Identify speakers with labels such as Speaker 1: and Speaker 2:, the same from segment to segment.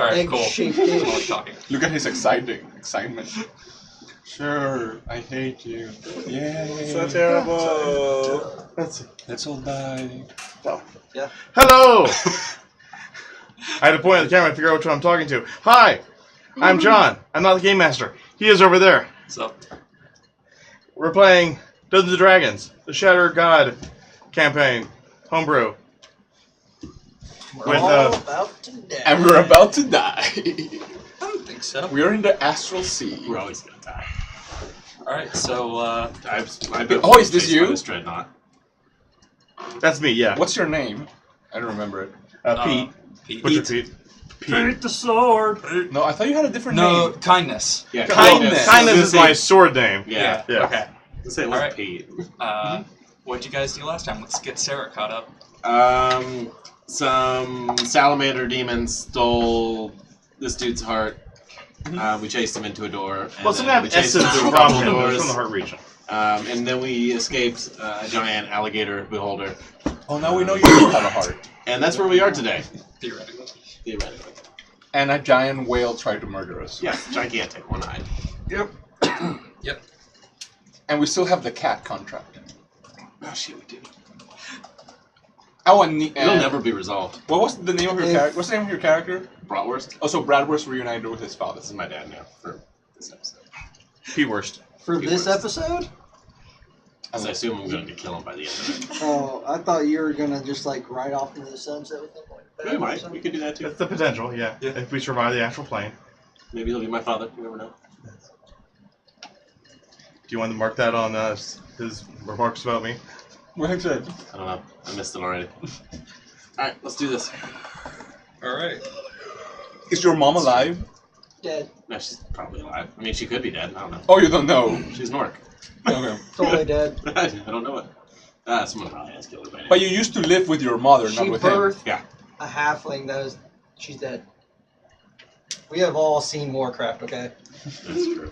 Speaker 1: Alright, cool.
Speaker 2: Look at his excitement. Sure, I hate you. Yay.
Speaker 3: So terrible.
Speaker 2: Let's all die.
Speaker 3: Oh.
Speaker 4: Yeah.
Speaker 3: Hello! I had to point at the camera to figure out which one I'm talking to. Hi! I'm John. I'm not the game master. He is over there.
Speaker 1: What's up?
Speaker 3: We're playing Dungeons & Dragons, the Shattered God campaign, homebrew.
Speaker 4: We're all about to die.
Speaker 2: And we're about to die.
Speaker 1: I don't think so.
Speaker 2: We're in the astral sea.
Speaker 5: We're always gonna die.
Speaker 1: Alright, so,
Speaker 5: I've been
Speaker 2: Oh, is this you?
Speaker 5: This dreadnought.
Speaker 3: That's me, yeah.
Speaker 2: What's your name? I don't remember it.
Speaker 3: Pete.
Speaker 1: Pete.
Speaker 3: Butcher Pete.
Speaker 1: Pete the sword.
Speaker 2: No, I thought you had a different
Speaker 1: No,
Speaker 2: name.
Speaker 1: kindness.
Speaker 5: Yeah,
Speaker 2: Kindness.
Speaker 3: Kindness is my sword name.
Speaker 5: Yeah.
Speaker 3: Yeah.
Speaker 1: Okay.
Speaker 5: Let's say it was
Speaker 1: Alright.
Speaker 5: Pete.
Speaker 1: What'd you guys do last time? Let's get Sarah caught up.
Speaker 5: Some salamander demons stole this dude's heart. We chased him into a door. And
Speaker 3: Well, some
Speaker 5: then
Speaker 3: kind
Speaker 5: we
Speaker 3: of
Speaker 5: chased
Speaker 3: essence
Speaker 5: him through a
Speaker 3: from
Speaker 5: couple
Speaker 3: him,
Speaker 5: doors.
Speaker 3: from the heart region.
Speaker 5: And then we escaped a giant alligator beholder.
Speaker 2: Oh, now we know you do have a heart.
Speaker 5: And that's where we are today.
Speaker 1: Theoretically.
Speaker 5: Theoretically.
Speaker 2: And a giant whale tried to murder us.
Speaker 5: Yeah, gigantic, one-eyed.
Speaker 2: Yep.
Speaker 1: Yep.
Speaker 2: And we still have the cat contract.
Speaker 5: Oh shit, we do.
Speaker 2: Oh, and
Speaker 5: It'll never be resolved.
Speaker 2: what was the name of your character? What's the name of your character?
Speaker 5: Bratwurst.
Speaker 2: Also, Bradwurst reunited with his father.
Speaker 5: This is my dad now for this episode.
Speaker 3: Pete Worst.
Speaker 4: For
Speaker 5: Pete
Speaker 4: this
Speaker 5: Worst.
Speaker 4: episode?
Speaker 5: As I assume I'm going to kill him by the end of it.
Speaker 4: Oh, I thought you were gonna just like ride off into the sunset with him. Like
Speaker 5: We might. We could do that too.
Speaker 3: That's the potential, yeah. If we survive the astral plane.
Speaker 5: Maybe he'll be my father. You never know.
Speaker 3: Do you want to mark that on his remarks about me?
Speaker 2: What is it?
Speaker 5: I don't know. I missed it already. Alright, let's do this.
Speaker 1: Alright.
Speaker 2: Is your mom alive?
Speaker 4: Dead.
Speaker 5: No, she's probably alive. I mean, she could be dead. I don't know.
Speaker 2: Oh, you don't know.
Speaker 5: She's Nork.
Speaker 2: Okay.
Speaker 4: Totally dead.
Speaker 5: I don't know it. Someone probably has killed her by now.
Speaker 2: But you used to live with your mother, not
Speaker 4: She
Speaker 2: with him.
Speaker 4: birthed
Speaker 5: Yeah.
Speaker 4: a halfling that is. She's dead. We have all seen Warcraft, okay?
Speaker 5: That's true.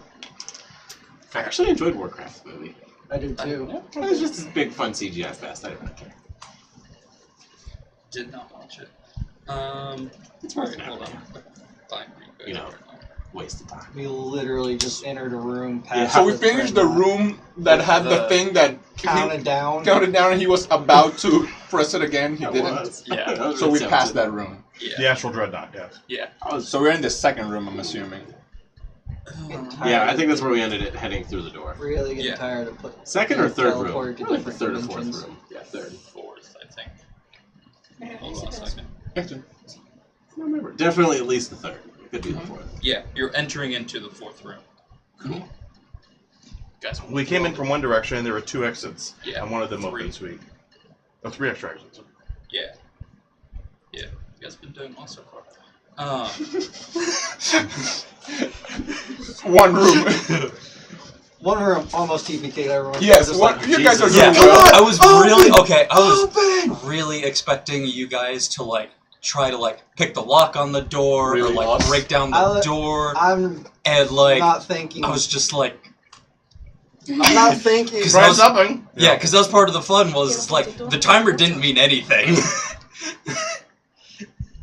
Speaker 5: I actually enjoyed Warcraft, the movie.
Speaker 4: I do too.
Speaker 5: It was just this big, fun CGI fest. I didn't really care.
Speaker 1: Did not watch it.
Speaker 5: It's worth an
Speaker 1: hold
Speaker 5: hour.
Speaker 1: on. Fine.
Speaker 5: You know, waste of time.
Speaker 4: We literally just entered a room past.
Speaker 5: Yeah.
Speaker 2: So we finished the room that had the thing that
Speaker 4: Counted down.
Speaker 2: counted down, and he was about to press it again. He
Speaker 5: That
Speaker 2: didn't.
Speaker 5: was.
Speaker 1: Yeah.
Speaker 5: That was
Speaker 2: So we
Speaker 5: really
Speaker 2: passed
Speaker 5: talented.
Speaker 2: that room.
Speaker 1: Yeah.
Speaker 3: The astral dreadnought, yes.
Speaker 1: Yeah.
Speaker 2: So we're in the second room, I'm assuming.
Speaker 5: Yeah, I think that's where we ended it, heading through the door.
Speaker 4: Really getting
Speaker 1: Yeah.
Speaker 4: tired of putting.
Speaker 5: Second or third room?
Speaker 4: teleported to
Speaker 5: Probably the
Speaker 4: different
Speaker 5: third or fourth
Speaker 4: dimensions.
Speaker 5: room. Yeah, third.
Speaker 1: Fourth, I think. Hold on a second.
Speaker 5: I don't remember. Definitely at least the third. It could be the fourth.
Speaker 1: Yeah, you're entering into the fourth room.
Speaker 5: Cool.
Speaker 1: Guys,
Speaker 3: We came in from one direction and there were two exits.
Speaker 1: Yeah.
Speaker 3: And one of them
Speaker 1: Three.
Speaker 3: opened, sweet. Oh, three extra exits.
Speaker 1: Yeah. Yeah. You guys have been doing well so far.
Speaker 2: One room.
Speaker 4: One room, almost TPK everyone.
Speaker 2: Yes,
Speaker 4: Just
Speaker 2: what,
Speaker 4: like,
Speaker 2: you guys are
Speaker 1: Yeah,
Speaker 2: doing well.
Speaker 1: I was really I was really expecting you guys to like try to like pick the lock on the door
Speaker 5: Really
Speaker 1: or like
Speaker 5: lost?
Speaker 1: break down the door
Speaker 4: I'm
Speaker 1: and like
Speaker 4: not thinking.
Speaker 1: I was just like
Speaker 4: I'm not thinking.
Speaker 1: Cause
Speaker 3: Try
Speaker 1: I was-
Speaker 3: something!
Speaker 1: yeah, because that was part of the fun was like the timer didn't mean anything.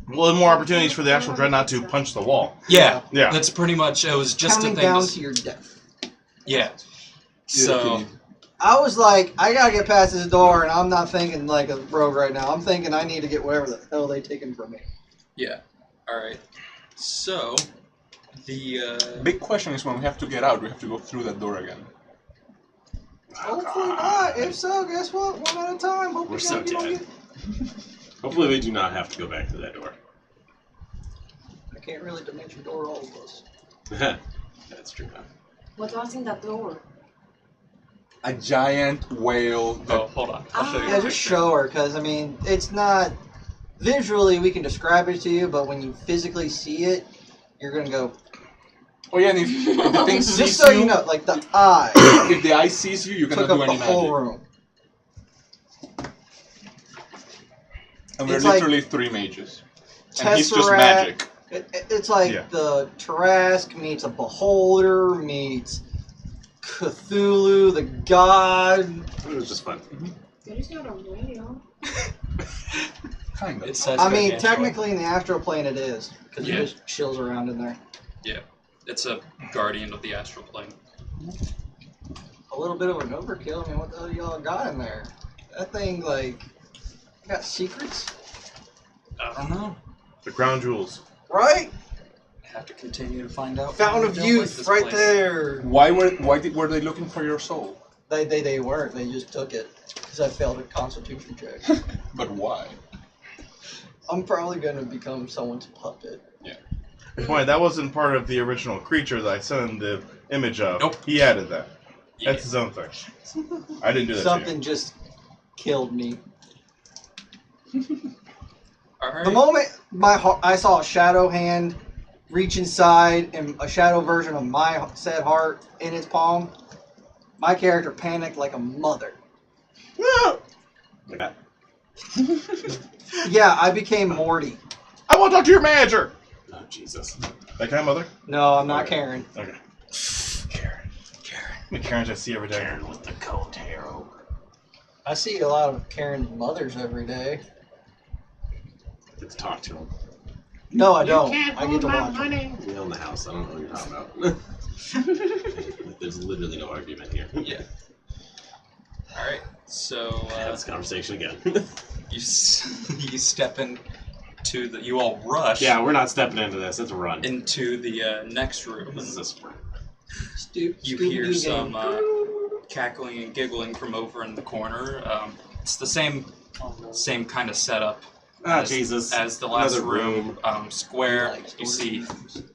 Speaker 3: Well, more opportunities for the astral dreadnought to punch the wall.
Speaker 1: Yeah,
Speaker 3: Yeah.
Speaker 1: that's pretty much it was just a
Speaker 4: Counting
Speaker 1: thing.
Speaker 4: down
Speaker 1: to-
Speaker 4: to your death.
Speaker 1: yeah. So
Speaker 4: I was like, I gotta get past this door, and I'm not thinking like a rogue right now. I'm thinking I need to get whatever the hell they taken from me.
Speaker 1: yeah. All right. So the
Speaker 2: Big question is when we have to get out, we have to go through that door again.
Speaker 4: Hopefully not. If so, guess what? One at a time. Hope
Speaker 5: We're
Speaker 4: you
Speaker 5: so
Speaker 4: don't- you don't
Speaker 5: dead. Hopefully we do not have to go back to that door.
Speaker 4: I can't really dimension door all of us.
Speaker 5: That's true.
Speaker 6: What was in that door?
Speaker 2: A giant whale.
Speaker 1: oh hold on, I'll show you.
Speaker 4: Yeah, just show her, because I mean, it's not visually we can describe it to you, but when you physically see it, you're gonna go.
Speaker 2: Oh yeah, and if the thing sees
Speaker 4: Just so you know, like the eye
Speaker 2: if the eye sees you, you
Speaker 4: took
Speaker 2: cannot
Speaker 4: up
Speaker 2: do
Speaker 4: the
Speaker 2: any
Speaker 4: whole
Speaker 2: magic.
Speaker 4: room.
Speaker 2: And we're
Speaker 4: It's like
Speaker 2: literally three mages. And he's just
Speaker 4: Tesseract.
Speaker 2: magic.
Speaker 4: It's like
Speaker 3: Yeah.
Speaker 4: the Tarrasque meets a Beholder meets Cthulhu, the god.
Speaker 5: It was just fun.
Speaker 6: There is not a radio.
Speaker 2: Kind of.
Speaker 1: It says
Speaker 4: I mean,
Speaker 1: gargantuan.
Speaker 4: technically in the astral plane it is, because
Speaker 1: Yeah.
Speaker 4: it just chills around in there.
Speaker 1: Yeah, it's a guardian of the astral plane.
Speaker 4: A little bit of an overkill. I mean, what the hell y'all got in there? That thing, like, got secrets?
Speaker 1: I don't know.
Speaker 3: The crown jewels.
Speaker 4: Right?
Speaker 1: Have to continue to find out.
Speaker 4: Fountain of
Speaker 1: Don't like
Speaker 4: Youth,
Speaker 1: this
Speaker 4: right
Speaker 1: place.
Speaker 4: there.
Speaker 2: Why were they looking for your soul?
Speaker 4: They weren't. They just took it. Because I failed a constitution check.
Speaker 2: But why?
Speaker 4: I'm probably going to become someone's puppet.
Speaker 3: It's funny, that wasn't part of the original creature that I sent him the image of.
Speaker 1: Nope.
Speaker 3: He added that.
Speaker 1: Yeah.
Speaker 3: That's his own thing. I didn't do that
Speaker 4: Something just killed me.
Speaker 1: Alright.
Speaker 4: The moment I saw a shadow hand reach inside and a shadow version of my said heart in its palm, my character panicked like a mother.
Speaker 3: to you.
Speaker 5: Like that.
Speaker 4: Yeah, I became Morty.
Speaker 3: I want to talk to your manager!
Speaker 5: Oh, Jesus.
Speaker 3: That kind of mother?
Speaker 4: No, I'm not
Speaker 5: Okay.
Speaker 4: Karen.
Speaker 3: Okay. Karen. I mean, Karens I see every day.
Speaker 5: Karen with the coat hair over.
Speaker 4: I see a lot of Karen's mothers every day.
Speaker 5: Get to talk to him.
Speaker 4: No, I don't. I get to watch them.
Speaker 5: We own the house. I don't know what you're talking about. There's literally no argument here.
Speaker 1: Yeah. Alright, so
Speaker 5: Have this conversation again.
Speaker 1: you step into the. You all rush
Speaker 5: Yeah, we're not stepping into this. It's a run.
Speaker 1: into the next room.
Speaker 5: This is a sprint.
Speaker 1: You hear some cackling and giggling from over in the corner. It's the same kind of setup
Speaker 5: Ah,
Speaker 1: as,
Speaker 5: Jesus.
Speaker 1: as the last
Speaker 5: Another
Speaker 1: room. Square. You see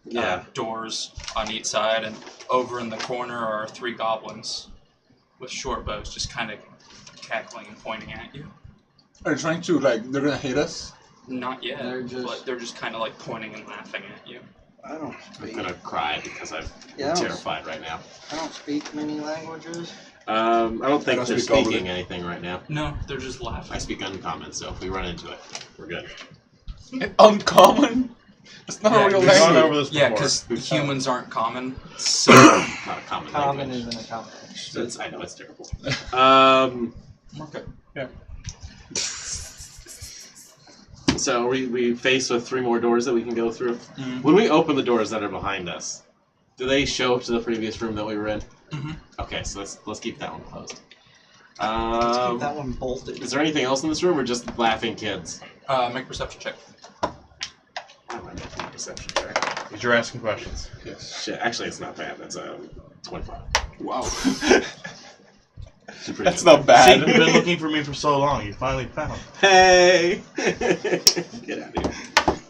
Speaker 5: Yeah.
Speaker 1: doors on each side, and over in the corner are 3 goblins with short bows, just kind of cackling and pointing at you.
Speaker 2: Are they trying to, like, they're gonna hit us?
Speaker 1: Not yet,
Speaker 4: They're
Speaker 1: but they're just kind of like pointing and laughing at you.
Speaker 4: I don't
Speaker 5: I'm
Speaker 4: speak.
Speaker 5: gonna cry because I'm
Speaker 4: Yeah, I don't-
Speaker 5: terrified right now.
Speaker 4: I don't speak many languages.
Speaker 5: I don't think
Speaker 2: don't
Speaker 5: they're
Speaker 2: speak Goblin.
Speaker 5: speaking anything right now.
Speaker 1: No, they're just laughing.
Speaker 5: I speak uncommon, so if we run into it, we're good.
Speaker 2: Uncommon? It's not
Speaker 1: Yeah,
Speaker 2: a real
Speaker 1: we've
Speaker 3: We've gone
Speaker 2: language.
Speaker 3: over this before.
Speaker 1: Yeah, because humans aren't common, so
Speaker 5: Not a common
Speaker 4: Common
Speaker 5: language.
Speaker 4: isn't a common.
Speaker 5: I know it's terrible.
Speaker 1: okay.
Speaker 5: So we faced with 3 more doors that we can go through.
Speaker 1: Mhm.
Speaker 5: When we open the doors that are behind us, do they show to the previous room that we were in?
Speaker 1: Mhm.
Speaker 5: Okay, so let's keep that one closed.
Speaker 4: Let's keep that one bolted.
Speaker 5: Is there anything else in this room, or just laughing kids?
Speaker 1: Make a perception check.
Speaker 5: Why am I making a perception check?
Speaker 3: Because you're asking questions.
Speaker 2: Yes.
Speaker 5: Shit, actually, it's not bad. That's 25.
Speaker 2: Wow.
Speaker 5: It's pretty
Speaker 2: That's
Speaker 5: good.
Speaker 2: not bad.
Speaker 3: See, you've been looking for me for so long. You finally found.
Speaker 5: Hey! Get out of here.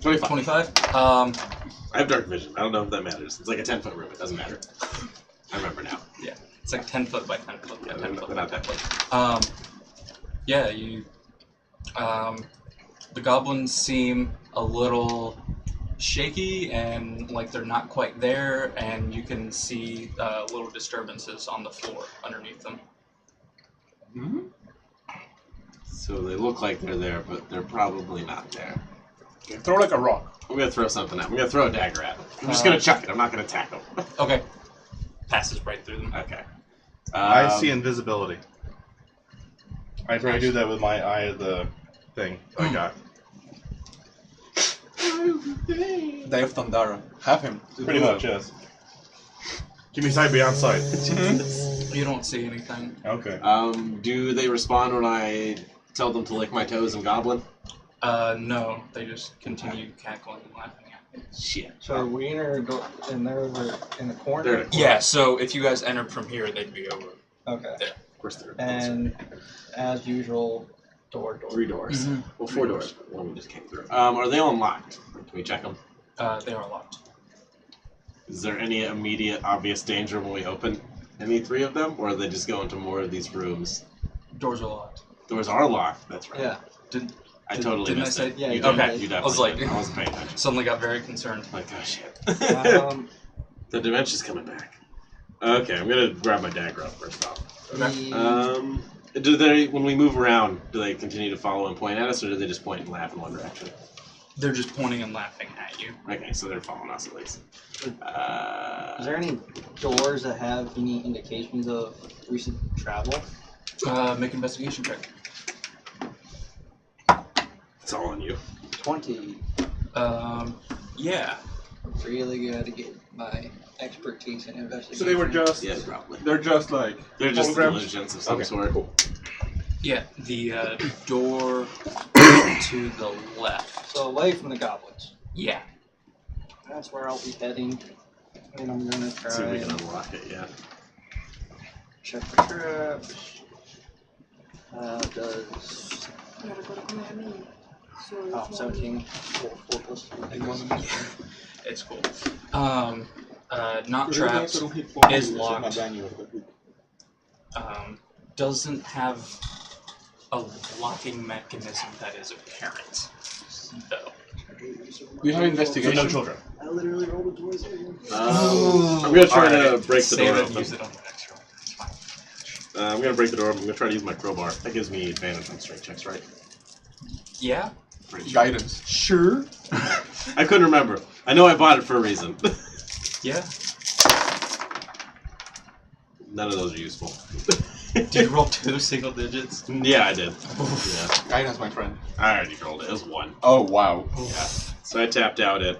Speaker 5: 25.
Speaker 1: 25.
Speaker 5: I have dark vision. I don't know if that matters. It's like a 10-foot room. It doesn't matter. I remember now.
Speaker 1: Yeah, it's like 10 foot by 10 foot. Yeah, 10 foot by
Speaker 5: Not
Speaker 1: 10
Speaker 5: that
Speaker 1: foot. Yeah, you. The goblins seem a little shaky and like they're not quite there, and you can see little disturbances on the floor underneath them.
Speaker 5: So they look like they're there, but they're probably not there.
Speaker 2: Okay, throw like a rock.
Speaker 5: I'm gonna throw something at him. I'm gonna throw a dagger at him. I'm just gonna chuck it. I'm not gonna attack him.
Speaker 1: Okay. Passes right through them.
Speaker 5: Okay.
Speaker 3: I see invisibility. I try to do that with my eye of the thing I got.
Speaker 2: Day of Thundara. Have him.
Speaker 3: Pretty much, yes. Give me sight beyond sight.
Speaker 1: You don't see anything.
Speaker 3: Okay.
Speaker 5: Do they respond when I tell them to lick my toes in Goblin?
Speaker 1: No, they just continue cackling and laughing at me.
Speaker 5: Shit.
Speaker 4: So are we in there in there in the corner?
Speaker 5: They're in a corner.
Speaker 1: Yeah, so if you guys entered from here, they'd be over.
Speaker 4: Okay.
Speaker 5: Of course they're
Speaker 4: And as usual, door.
Speaker 5: 3 doors.
Speaker 1: Mhm.
Speaker 5: Well, 4 doors. But one we just came through. Are they all unlocked? Can we check them?
Speaker 1: They are locked.
Speaker 5: Is there any immediate, obvious danger when we open any 3 of them, or are they just go into more of these rooms?
Speaker 1: Doors are locked.
Speaker 5: Doors are locked. That's right.
Speaker 4: Yeah.
Speaker 5: I totally
Speaker 1: didn't I
Speaker 5: missed
Speaker 1: say-
Speaker 5: it.
Speaker 4: Yeah,
Speaker 5: you
Speaker 4: you
Speaker 5: did.
Speaker 4: did.
Speaker 5: You definitely
Speaker 1: I was like-
Speaker 5: did. I wasn't paying attention.
Speaker 1: Suddenly got very concerned.
Speaker 5: Like, oh shit.
Speaker 4: Um,
Speaker 5: The dementia's coming back. Okay, I'm gonna grab my dagger up first off. Do they, when we move around, do they continue to follow and point at us, or do they just point and laugh in one direction?
Speaker 1: They're just pointing and laughing at you.
Speaker 5: Okay, so they're following us at least.
Speaker 4: is there any doors that have any indications of recent travel?
Speaker 1: Make an investigation check.
Speaker 5: It's all on you.
Speaker 4: 20.
Speaker 1: Yeah.
Speaker 4: Really got to get my expertise in investigation.
Speaker 2: So they were just.
Speaker 5: Yeah, probably.
Speaker 2: They're just like.
Speaker 5: They're just
Speaker 2: holograms?
Speaker 5: illusions of some
Speaker 2: Okay,
Speaker 5: sort.
Speaker 2: cool.
Speaker 1: Yeah, the door to the left.
Speaker 4: So away from the goblins.
Speaker 1: Yeah.
Speaker 4: That's where I'll be heading. And I'm gonna try
Speaker 5: See if we can
Speaker 4: and
Speaker 5: unlock it, yeah.
Speaker 4: check the traps. Does
Speaker 6: Me recuerdo como era mí. So it's
Speaker 4: oh,
Speaker 6: one-
Speaker 4: 17. 4 plus 2.
Speaker 1: It's cool. Not trapped. Is locked. Doesn't have a locking mechanism that is apparent, though.
Speaker 2: Do you have
Speaker 3: So
Speaker 2: investigation?
Speaker 3: no children.
Speaker 4: I literally rolled a 20.
Speaker 5: I'm gonna try to
Speaker 1: Alright,
Speaker 5: break the
Speaker 1: save
Speaker 5: door
Speaker 1: it,
Speaker 5: open.
Speaker 1: use it on the next roll. It's fine.
Speaker 5: I'm gonna break the door open. I'm gonna try to use my crowbar. That gives me advantage on strength checks, right?
Speaker 1: Yeah.
Speaker 5: Pretty sure.
Speaker 2: Guidance.
Speaker 1: Sure.
Speaker 5: I couldn't remember. I know I bought it for a reason.
Speaker 1: Yeah.
Speaker 5: None of those are useful.
Speaker 1: Did you roll 2 single digits?
Speaker 5: Yeah, I did. Yeah,
Speaker 2: Guidance, my friend.
Speaker 5: I already rolled it. It was 1.
Speaker 2: Oh, wow.
Speaker 5: Yeah. So I tapped out at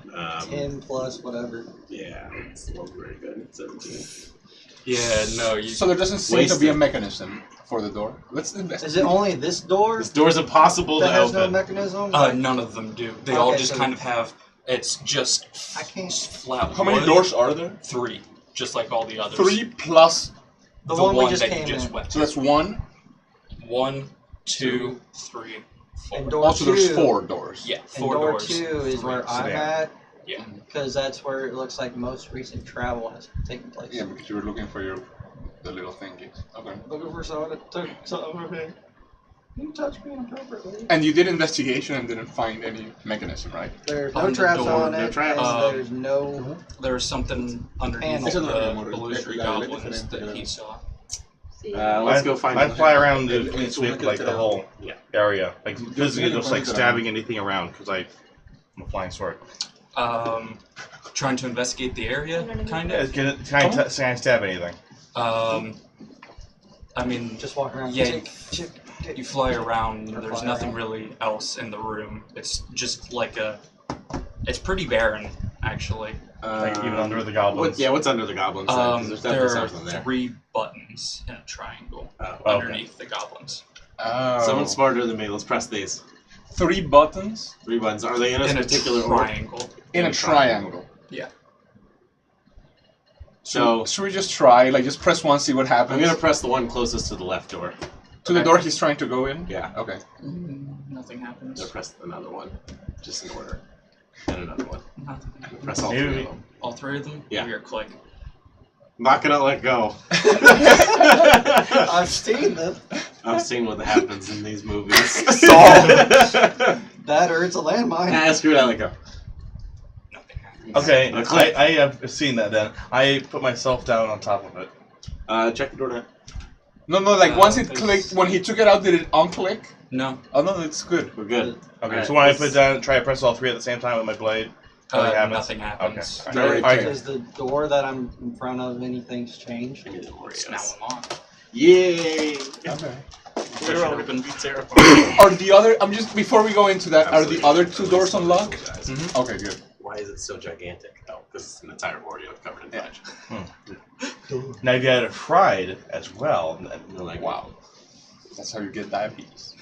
Speaker 4: 10 plus whatever.
Speaker 5: yeah, it's not very good. 17.
Speaker 1: Yeah. No. You.
Speaker 2: So there doesn't seem to be a
Speaker 5: Wasted.
Speaker 2: mechanism for the door. Let's investigate.
Speaker 4: Is it only this door
Speaker 5: This door's impossible
Speaker 4: that
Speaker 5: to
Speaker 4: has no
Speaker 5: open.
Speaker 4: mechanism?
Speaker 1: None of them do. They all
Speaker 4: Okay,
Speaker 1: just
Speaker 4: so-
Speaker 1: kind of have. It's just
Speaker 4: I can't.
Speaker 1: flat.
Speaker 2: How many
Speaker 1: wood.
Speaker 2: doors are there?
Speaker 1: 3, just like all the others.
Speaker 2: 3 plus.
Speaker 4: The
Speaker 1: The
Speaker 4: one we
Speaker 1: one
Speaker 4: just
Speaker 1: that
Speaker 4: came
Speaker 1: you just
Speaker 4: in.
Speaker 1: went.
Speaker 2: So that's 1.
Speaker 1: 1, 2, 3, 4.
Speaker 4: And door
Speaker 2: Also, there's
Speaker 4: 2
Speaker 2: 4 doors.
Speaker 1: Yeah,
Speaker 4: And
Speaker 1: 4
Speaker 4: door
Speaker 1: doors.
Speaker 4: 2 is where
Speaker 3: So
Speaker 4: I'm
Speaker 3: there.
Speaker 4: at.
Speaker 1: Yeah.
Speaker 4: Because that's where it looks like most recent travel has taken place.
Speaker 2: Yeah, because you were looking for the little thingies. Okay.
Speaker 4: Looking for someone that took something from me. You touched me inappropriately.
Speaker 2: And you did investigation and didn't find any mechanism, right?
Speaker 4: There's no
Speaker 1: On the
Speaker 4: traps
Speaker 1: door,
Speaker 4: on
Speaker 5: no
Speaker 4: it,
Speaker 5: traps.
Speaker 4: and there's no...
Speaker 1: There's something underneath
Speaker 4: Panel.
Speaker 1: the illusory goblins that he saw.
Speaker 6: Sí.
Speaker 5: Let's go find
Speaker 3: I
Speaker 5: it.
Speaker 3: fly around the,
Speaker 2: It's
Speaker 3: like the whole
Speaker 5: Yeah.
Speaker 3: area, like physically just like
Speaker 2: Yeah.
Speaker 3: stabbing anything around because I'm a flying sword.
Speaker 1: Trying to investigate the area, kind of.
Speaker 3: Can I stab anything?
Speaker 1: I mean,
Speaker 4: Just walk around.
Speaker 1: Yeah,
Speaker 4: Tick, tick, tick.
Speaker 1: you fly around, and
Speaker 4: Or
Speaker 1: there's
Speaker 4: fly
Speaker 1: nothing
Speaker 4: around.
Speaker 1: really else in the room. It's just like it's pretty barren, actually.
Speaker 3: Like even under the goblins.
Speaker 5: What's under the goblins? Then? 'Cause there's
Speaker 1: There
Speaker 5: definitely
Speaker 1: are
Speaker 5: something there.
Speaker 1: 3 buttons in a triangle
Speaker 5: Oh,
Speaker 3: okay.
Speaker 1: underneath the goblins.
Speaker 2: Oh.
Speaker 5: Someone's smarter than me. Let's press these.
Speaker 2: 3 buttons
Speaker 5: 3 buttons. Are they in a
Speaker 1: In a
Speaker 5: particular order?
Speaker 1: triangle.
Speaker 2: in a triangle.
Speaker 1: Yeah.
Speaker 5: So
Speaker 2: Should we just try? Like, just press 1, see what happens?
Speaker 5: I'm gonna press the one closest to the left door.
Speaker 2: To the door he's trying to go in?
Speaker 5: Yeah.
Speaker 2: Okay.
Speaker 1: Nothing
Speaker 5: I'm
Speaker 1: happens.
Speaker 5: gonna press another one, just in order, and another one.
Speaker 1: Nothing.
Speaker 5: I'm gonna press all
Speaker 3: Maybe.
Speaker 5: 3 of them.
Speaker 1: All 3 of them?
Speaker 5: Yeah.
Speaker 1: Here, click.
Speaker 5: Not gonna let go.
Speaker 4: I've seen them.
Speaker 5: I've seen what happens in these movies.
Speaker 4: That or it's a landmine.
Speaker 5: Nah, screw it, I let go.
Speaker 1: Nothing happens.
Speaker 3: Okay,
Speaker 5: A click.
Speaker 3: I have seen that then. I put myself down on top of it.
Speaker 5: Check the door now.
Speaker 2: No, like once it
Speaker 1: there's-
Speaker 2: clicked, when he took it out, did it unclick?
Speaker 1: No.
Speaker 2: Oh no, it's good.
Speaker 5: We're good.
Speaker 3: Okay,
Speaker 5: Alright,
Speaker 3: so when I
Speaker 5: let's-
Speaker 3: put it down, try to press all 3 at the same time with my blade.
Speaker 1: Nothing happens.
Speaker 3: Okay.
Speaker 2: Very
Speaker 3: Alright.
Speaker 2: clear.
Speaker 4: Does the door that I'm in front of anything's changed?
Speaker 5: Give me the
Speaker 1: It's now
Speaker 5: Oreos.
Speaker 1: unlocked.
Speaker 5: Yay!
Speaker 2: Okay.
Speaker 1: Which would have been terrifying.
Speaker 2: Are the other? I'm just before we go into that. Are the other 2 doors unlocked?
Speaker 1: Mhm.
Speaker 2: Okay, good.
Speaker 5: Why is it so gigantic? Oh, because it's an entire Oreo covered in fudge.
Speaker 3: Now if you had it fried as well, then-
Speaker 5: You're like,
Speaker 2: Wow. That's how you get diabetes.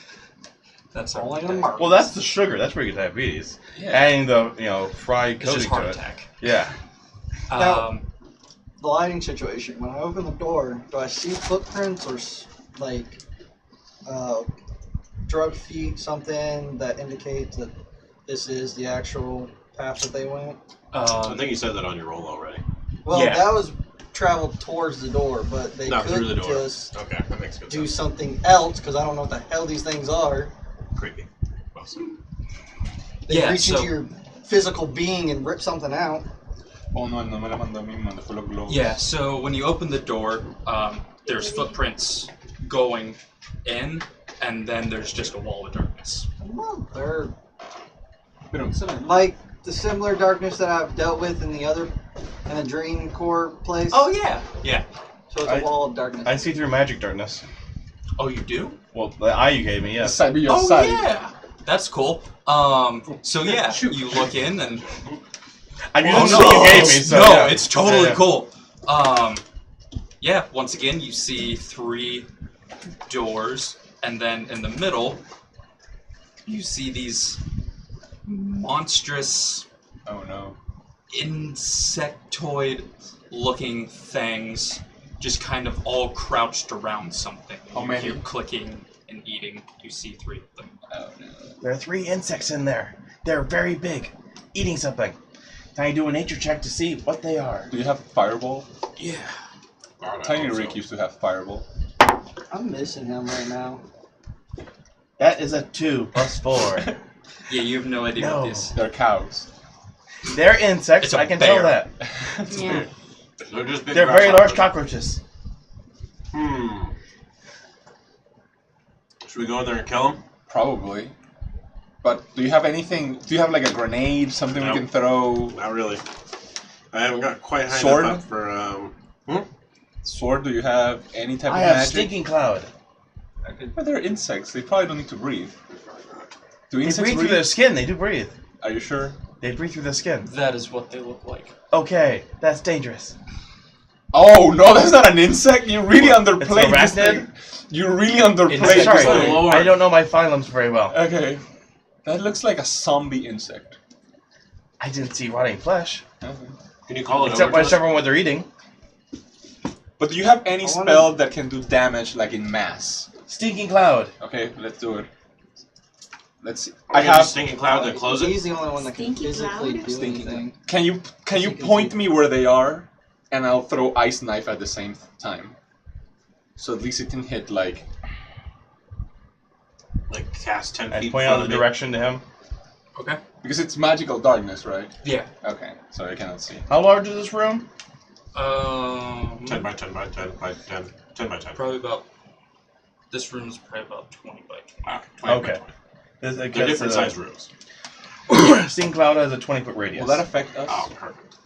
Speaker 1: That's our
Speaker 4: Rolling
Speaker 1: attack.
Speaker 4: a mark.
Speaker 3: well that's the sugar, that's where you get diabetes.
Speaker 1: Yeah.
Speaker 3: Adding the fried
Speaker 1: It's
Speaker 3: coating
Speaker 1: just heart
Speaker 3: to it.
Speaker 1: attack.
Speaker 3: Yeah.
Speaker 4: Now- The lighting situation. When I open the door, do I see footprints or like drug feet, something that indicates that this is the actual path that they went?
Speaker 5: I think you said that on your roll already.
Speaker 4: Well,
Speaker 1: Yeah.
Speaker 4: that was traveled towards the door, but they
Speaker 5: Not
Speaker 4: could
Speaker 5: through the door.
Speaker 4: just
Speaker 5: Okay, that makes good
Speaker 4: do
Speaker 5: sense.
Speaker 4: something else because I don't know what the hell these things are.
Speaker 5: Creepy. Awesome.
Speaker 4: They
Speaker 1: Yeah,
Speaker 4: reach
Speaker 1: so-
Speaker 4: into your physical being and rip something out.
Speaker 2: Oh no, no me la mandó a mí, mandó fue los globos.
Speaker 1: Yeah, so when you open the door, there's footprints going in, and then there's just a wall of darkness.
Speaker 4: They're
Speaker 2: Pero,
Speaker 4: like the similar darkness that I've dealt with in the dream core place.
Speaker 1: Oh yeah, yeah.
Speaker 4: So it's a wall of darkness.
Speaker 3: I see through magic darkness.
Speaker 1: Oh, you do?
Speaker 3: Well, the eye you gave me, yes.
Speaker 2: Side, be your
Speaker 1: Oh
Speaker 2: side.
Speaker 1: yeah. That's cool. So yeah, you look in and
Speaker 3: I'm using the thing you gave me, so
Speaker 1: no,
Speaker 3: yeah.
Speaker 1: it's totally
Speaker 3: Yeah.
Speaker 1: cool. Yeah, once again you see 3 doors, and then in the middle you see these monstrous
Speaker 2: Oh no.
Speaker 1: insectoid-looking things, just kind of all crouched around something.
Speaker 2: How
Speaker 1: You
Speaker 2: many?
Speaker 1: hear clicking and eating. You see 3 of them.
Speaker 2: Oh no.
Speaker 3: There are 3 insects in there. They're very big, eating something. Can I do a nature check to see what they are?
Speaker 2: Do you have fireball?
Speaker 1: Yeah.
Speaker 5: God, I
Speaker 2: Tiny
Speaker 5: hope
Speaker 2: Rick
Speaker 5: so.
Speaker 2: used to have fireball.
Speaker 4: I'm missing him right now.
Speaker 3: That is a 2 plus 4.
Speaker 1: Yeah, you have no idea
Speaker 3: No.
Speaker 1: what this.
Speaker 2: They're cows.
Speaker 3: They're insects.
Speaker 1: It's a
Speaker 3: I can
Speaker 1: bear.
Speaker 3: tell that.
Speaker 6: Yeah.
Speaker 5: They're just big
Speaker 3: They're very large
Speaker 5: grasshoppers.
Speaker 3: cockroaches.
Speaker 5: Should we go in there and kill them?
Speaker 2: Probably. But do you have anything? Do you have like a grenade, something
Speaker 5: No.
Speaker 2: we can throw?
Speaker 5: Not really. I haven't got quite high
Speaker 2: Sword?
Speaker 5: enough up for
Speaker 2: Sword? Do you have any type
Speaker 3: I
Speaker 2: of
Speaker 3: have
Speaker 2: magic?
Speaker 3: stinking cloud.
Speaker 2: But they're insects. They probably don't need to breathe. Do
Speaker 3: They
Speaker 2: insects
Speaker 3: breathe through
Speaker 2: breathe?
Speaker 3: their skin. They do breathe.
Speaker 2: Are you sure?
Speaker 3: They breathe through their skin.
Speaker 1: That is what they look like.
Speaker 3: Okay, that's dangerous.
Speaker 2: Oh no, that's not an insect. You really underplayed this
Speaker 3: arachnid?
Speaker 2: thing. You really underplayed
Speaker 1: Insect.
Speaker 2: this
Speaker 3: Sorry,
Speaker 5: Oh,
Speaker 2: thing.
Speaker 5: Lord.
Speaker 3: I don't know my phylums very well.
Speaker 2: Okay. That looks like a zombie insect.
Speaker 3: I didn't see rotting flesh.
Speaker 2: Okay.
Speaker 5: Can you call it
Speaker 3: Except
Speaker 5: over to us?
Speaker 3: whichever one they're eating.
Speaker 2: But do you have any
Speaker 4: I wanna-
Speaker 2: spell that can do damage like in mass?
Speaker 3: Stinking cloud.
Speaker 2: Okay, let's do it. Let's see.
Speaker 5: I
Speaker 2: I
Speaker 5: have
Speaker 2: have.
Speaker 5: stinking cloud that close it.
Speaker 4: He's the only one that can
Speaker 6: Stinky
Speaker 4: physically
Speaker 6: cloud?
Speaker 4: do
Speaker 2: Stinky
Speaker 4: anything.
Speaker 2: Can you
Speaker 4: You can
Speaker 2: point
Speaker 4: see.
Speaker 2: me where they are, and I'll throw ice knife at the same time. So at least it can hit like.
Speaker 5: Like cast 10
Speaker 3: And
Speaker 5: feet
Speaker 3: point
Speaker 5: in
Speaker 3: out
Speaker 5: front
Speaker 3: the
Speaker 5: of me.
Speaker 3: direction to him.
Speaker 1: Okay.
Speaker 2: Because it's magical darkness, right?
Speaker 1: Yeah.
Speaker 2: Okay, so I cannot see.
Speaker 3: How large is this room?
Speaker 5: 10 by 10 by 10 by 10. 10 by 10.
Speaker 1: Probably about. This room is probably about 20 by 20.
Speaker 5: Ah, 20 by
Speaker 3: Okay.
Speaker 5: 20.
Speaker 3: This,
Speaker 5: They're different size rooms.
Speaker 3: Stinking cloud has a 20-foot radius.
Speaker 2: Will that affect us?
Speaker 5: Oh, perfect.